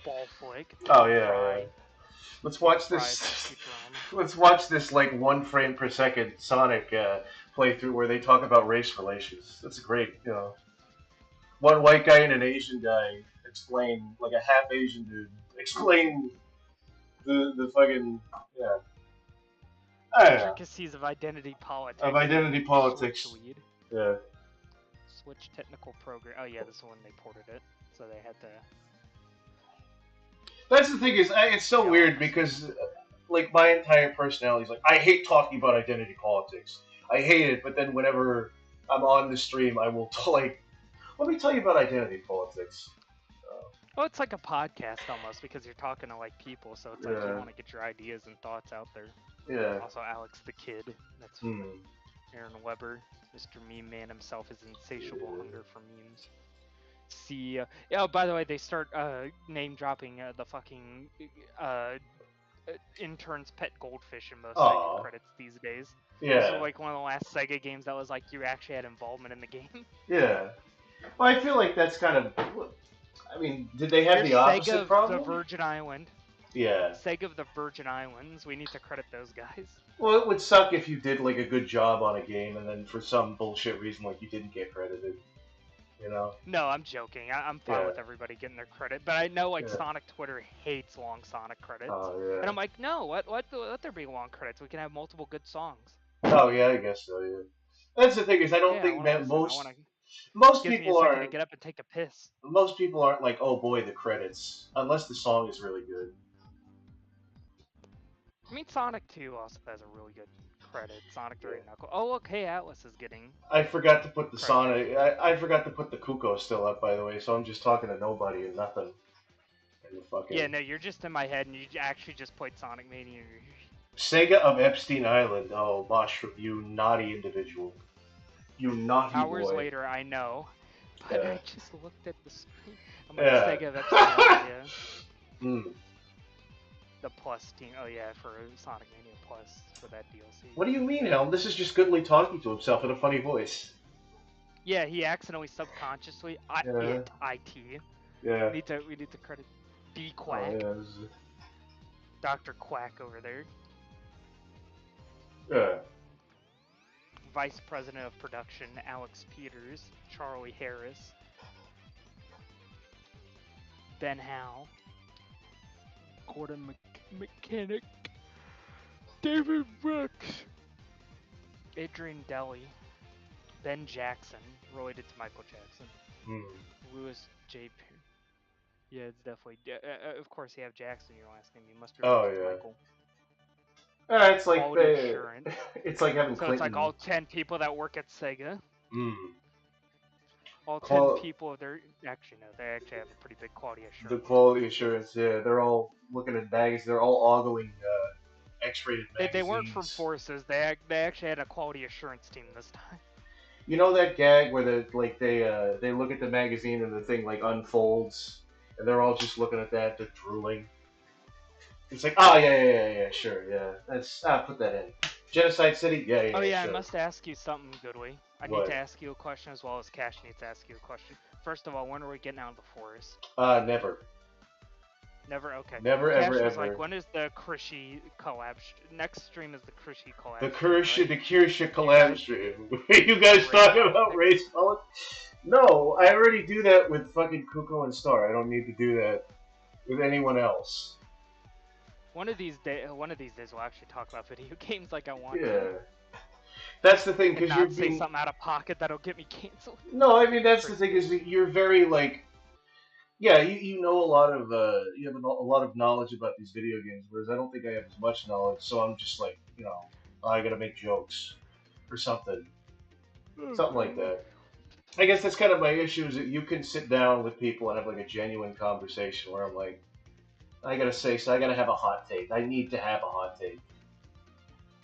Ball Flick. Oh yeah. Let's watch this. Let's watch this like 1 frame per second Sonic playthrough where they talk about race relations. That's great. You know, one white guy and an Asian guy explain, like a half Asian dude explain the fucking intricacies of identity politics. Yeah. Switch technical program. Oh yeah, this one they ported it, so they had to. That's the thing is, it's so weird because, like, my entire personality is like, I hate talking about identity politics. I hate it, but then whenever I'm on the stream, I will like, let me tell you about identity politics. Well, it's like a podcast almost because you're talking to like people, so it's like you want to get your ideas and thoughts out there. Yeah. Also, Alex the Kid. That's Aaron Weber, Mr. Meme Man himself, his insatiable hunger for memes. See, by the way, they start name dropping the fucking intern's pet goldfish in most Sega credits these days. Yeah. This was like one of the last Sega games that was like you actually had involvement in the game. Yeah. Well, I feel like that's kind of. I mean, did they have the opposite Sega problem? Of the Virgin Island. Yeah. Sega of the Virgin Islands. We need to credit those guys. Well, it would suck if you did like a good job on a game and then for some bullshit reason like you didn't get credited. You know? No, I'm joking. I'm fine with everybody getting their credit, but I know like Sonic Twitter hates long Sonic credits, and I'm like, no, let there be long credits. We can have multiple good songs. Oh yeah, I guess so. Yeah, that's the thing is I don't think that most people aren't. To get up and take a piss. Most people aren't like, oh boy, the credits, unless the song is really good. I mean, Sonic 2 also has a really good credit. Sonic 3 and Knuckles. Oh, look, hey, Atlas is getting. I forgot to put the Sonic. I forgot to put the Kuko still up, by the way. So I'm just talking to nobody and nothing. And the fucking. Yeah, no, you're just in my head, and you actually just played Sonic Mania. Sega of Epstein Island. Oh, Mushroom, you naughty individual. You naughty boy. Hours later, I know. But I just looked at the screen. I'm like, Sega of Epstein Island, yeah. The Plus team. Oh yeah, for Sonic Mania Plus for that DLC. What do you mean, Helm? This is just Goodly talking to himself in a funny voice. Yeah, he accidentally subconsciously IT. Yeah. We need to credit D Quack. Oh, Dr. Quack over there. Yeah. Vice President of Production Alex Peters, Charlie Harris, Ben Howe, Gordon Mechanic, David Brooks, Adrian Deli, Ben Jackson, related to Michael Jackson, Louis J. Yeah, it's definitely. Of course, you have Jackson in your last name. You must be Michael. It's like it's like having. So Clinton. It's like all 10 people that work at Sega. All 10 people, actually no, they actually have a pretty big quality assurance. The quality assurance, yeah, they're all looking at magazines. They're all ogling X-rated magazines. They weren't from Forces. They actually had a quality assurance team this time. You know that gag where they look at the magazine and the thing like unfolds, and they're all just looking at that, they're drooling. It's like, oh yeah, sure, yeah. Let's put that in. Genocide City, yeah. Oh yeah, sure. I must ask you something, Goodly. I need to ask you a question as well as Cash needs to ask you a question. First of all, when are we getting out of the forest? Never. Never? Okay. Never, Cash ever, was ever. like, when is the Krishy collab? Next stream is the Krishy collab. The Kirsha collab stream. You guys talking about race politics? No, I already do that with fucking Kuko and Star. I don't need to do that with anyone else. One of these days, we'll actually talk about video games like I want. Yeah. That's the thing, because you're say something out of pocket that'll get me canceled. No, I mean that's the thing is that you're very like Yeah, you know a lot of you have a lot of knowledge about these video games, whereas I don't think I have as much knowledge. So I'm just like, I gotta make jokes or Oh something like god. that. I guess that's kind of my issue is that you can sit down with people and have like a genuine conversation where I'm like, I gotta say, so I gotta have a hot take. I need to have a hot take.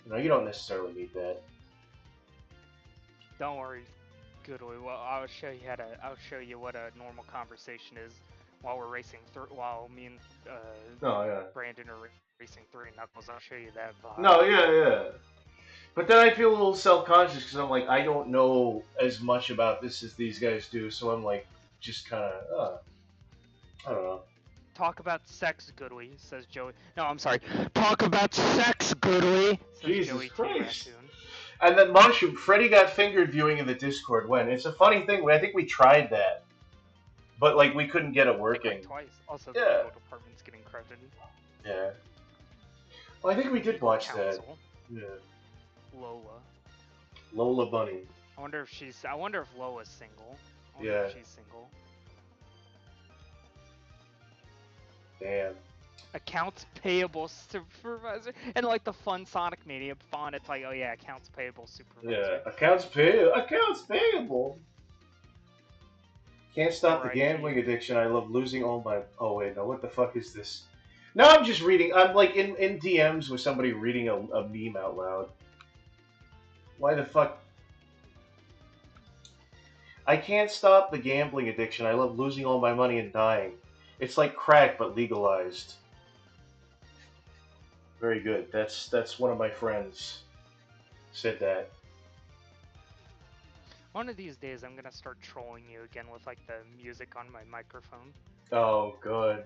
You don't necessarily need that. Don't worry, Goodly. Well, I'll show you what a normal conversation is while we're racing through. While me and No, yeah. Brandon are racing through Knuckles, I'll show you that vibe. No, yeah, yeah. But then I feel a little self conscious because I'm like, I don't know as much about this as these guys do, so I'm like, just kind of, I don't know. Talk about sex, Goodly, says Joey. No, I'm sorry. Talk about sex, Goodly, says Jesus Joey T. Christ. Raccoon. And then Mushroom, Freddy got fingered viewing in the Discord when. It's a funny thing, I think we tried that, but like we couldn't get it I think like working. twice. Also, the Yeah, legal department's getting credited. yeah. Well, I think we did Legal watch that. counsel. Yeah. Lola. Lola Bunny. I wonder if Loa's single. I wonder Yeah. if she's single. Damn. Accounts payable supervisor, and like the fun Sonic Mania font, it's like, oh yeah, accounts payable Yeah. supervisor. Accounts payable. Accounts payable. Can't stop the R.I.P. gambling addiction. I love losing all my. Oh wait, no. What the fuck is this? No, I'm just reading. I'm like in DMs with somebody reading a meme out loud. Why the fuck? I can't stop the gambling addiction. I love losing all my money and dying. It's like crack but legalized. Very good. That's one of my friends said that. One of these days, I'm gonna start trolling you again with like the music on my microphone. Oh god,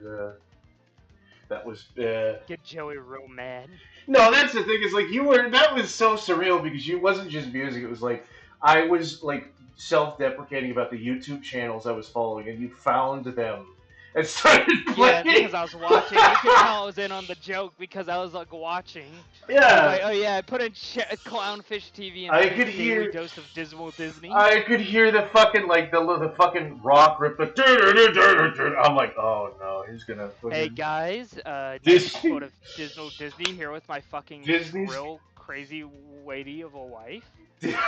that was. Get Joey real mad. No, that's the thing. Is like you were. That was so surreal because you wasn't just music. It was like I was like self-deprecating about the YouTube channels I was following, and you found them and started Yeah, playing. because I was watching. You could tell I was in on the joke because I was like watching. I was Yeah, like, oh yeah, I put in Clownfish TV and I put in could Daily hear. Dose of Dismal Disney. I could hear the fucking like the fucking rock rip. I'm like, oh no, he's gonna Hey fucking guys, nice Disney. quote of Dismal Disney here with my fucking Disney's. real crazy lady of a wife. Don't say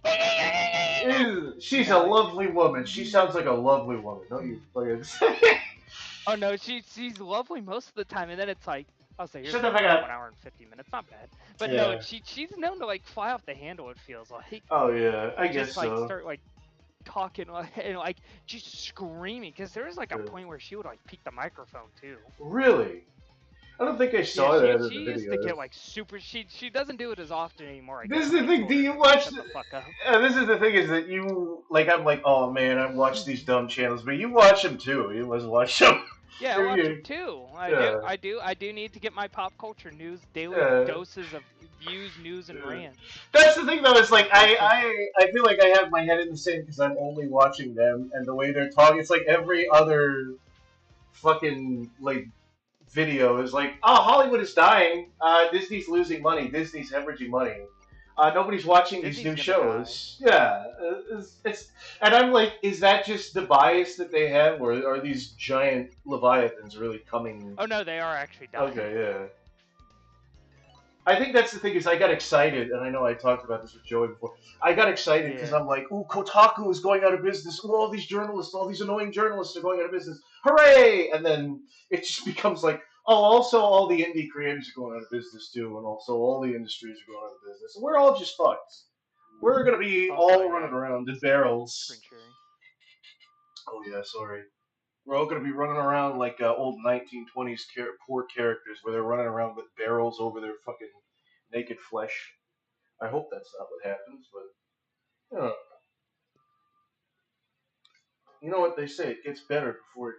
that. She's a No. lovely woman. She sounds like a lovely woman. Don't you fucking say. Oh no, she's lovely most of the time, and then it's like, I'll say here's Shut the like fuck up. 1 hour and 50 minutes, not bad. But no, Yeah. she's known to like fly off the handle. It feels like, Oh yeah, I and guess just like so. start like talking and like just screaming. Because there was like a Yeah. point where she would like peek the microphone too. Really? I don't think I Yeah, saw that in the she used to videos. get like super. She doesn't do it as often anymore. I This guess is the I thing. told Do her you to watch? shut the fuck up. This is the thing is that you like. I'm like, oh man, I watch these dumb channels, but you watch them too. You must watch them. Yeah, I watch them too. Yeah. I do need to get my pop culture news, daily Yeah. doses of views, news, and Yeah. rants. That's the thing though. It's like I feel like I have my head in the sand because I'm only watching them and the way they're talking. It's like every other fucking like video is like, oh, Hollywood is dying. Disney's losing money. Disney's hemorrhaging money. Nobody's watching these new Disney's gonna shows. Yeah, it's and I'm like, is that just the bias that they have, or are these giant leviathans really coming? Oh no, they are actually dying. Okay, yeah. I think that's the thing is I got excited, and I know I talked about this with Joey before. I got excited because I'm like, ooh, Kotaku is going out of business. Ooh, all these journalists, all these annoying journalists are going out of business. Hooray! And then it just becomes like, oh, also all the indie creators are going out of business too, and also all the industries are going out of business. And we're all just fucked. We're gonna be Also, all yeah, running around in barrels. screen sharing. Oh yeah, sorry. We're all gonna be running around like old 1920s poor characters, where they're running around with barrels over their fucking naked flesh. I hope that's not what happens, but you know what they say. It gets better before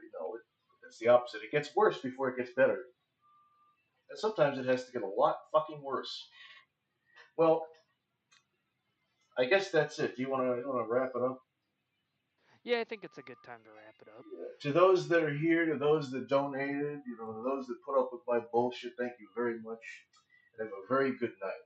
it's the opposite. It gets worse before it gets better, and sometimes it has to get a lot fucking worse. Well, I guess that's it. Do you wanna wrap it up? Yeah, I think it's a good time to wrap it up. To those that are here, to those that donated, to those that put up with my bullshit, thank you very much, and have a very good night.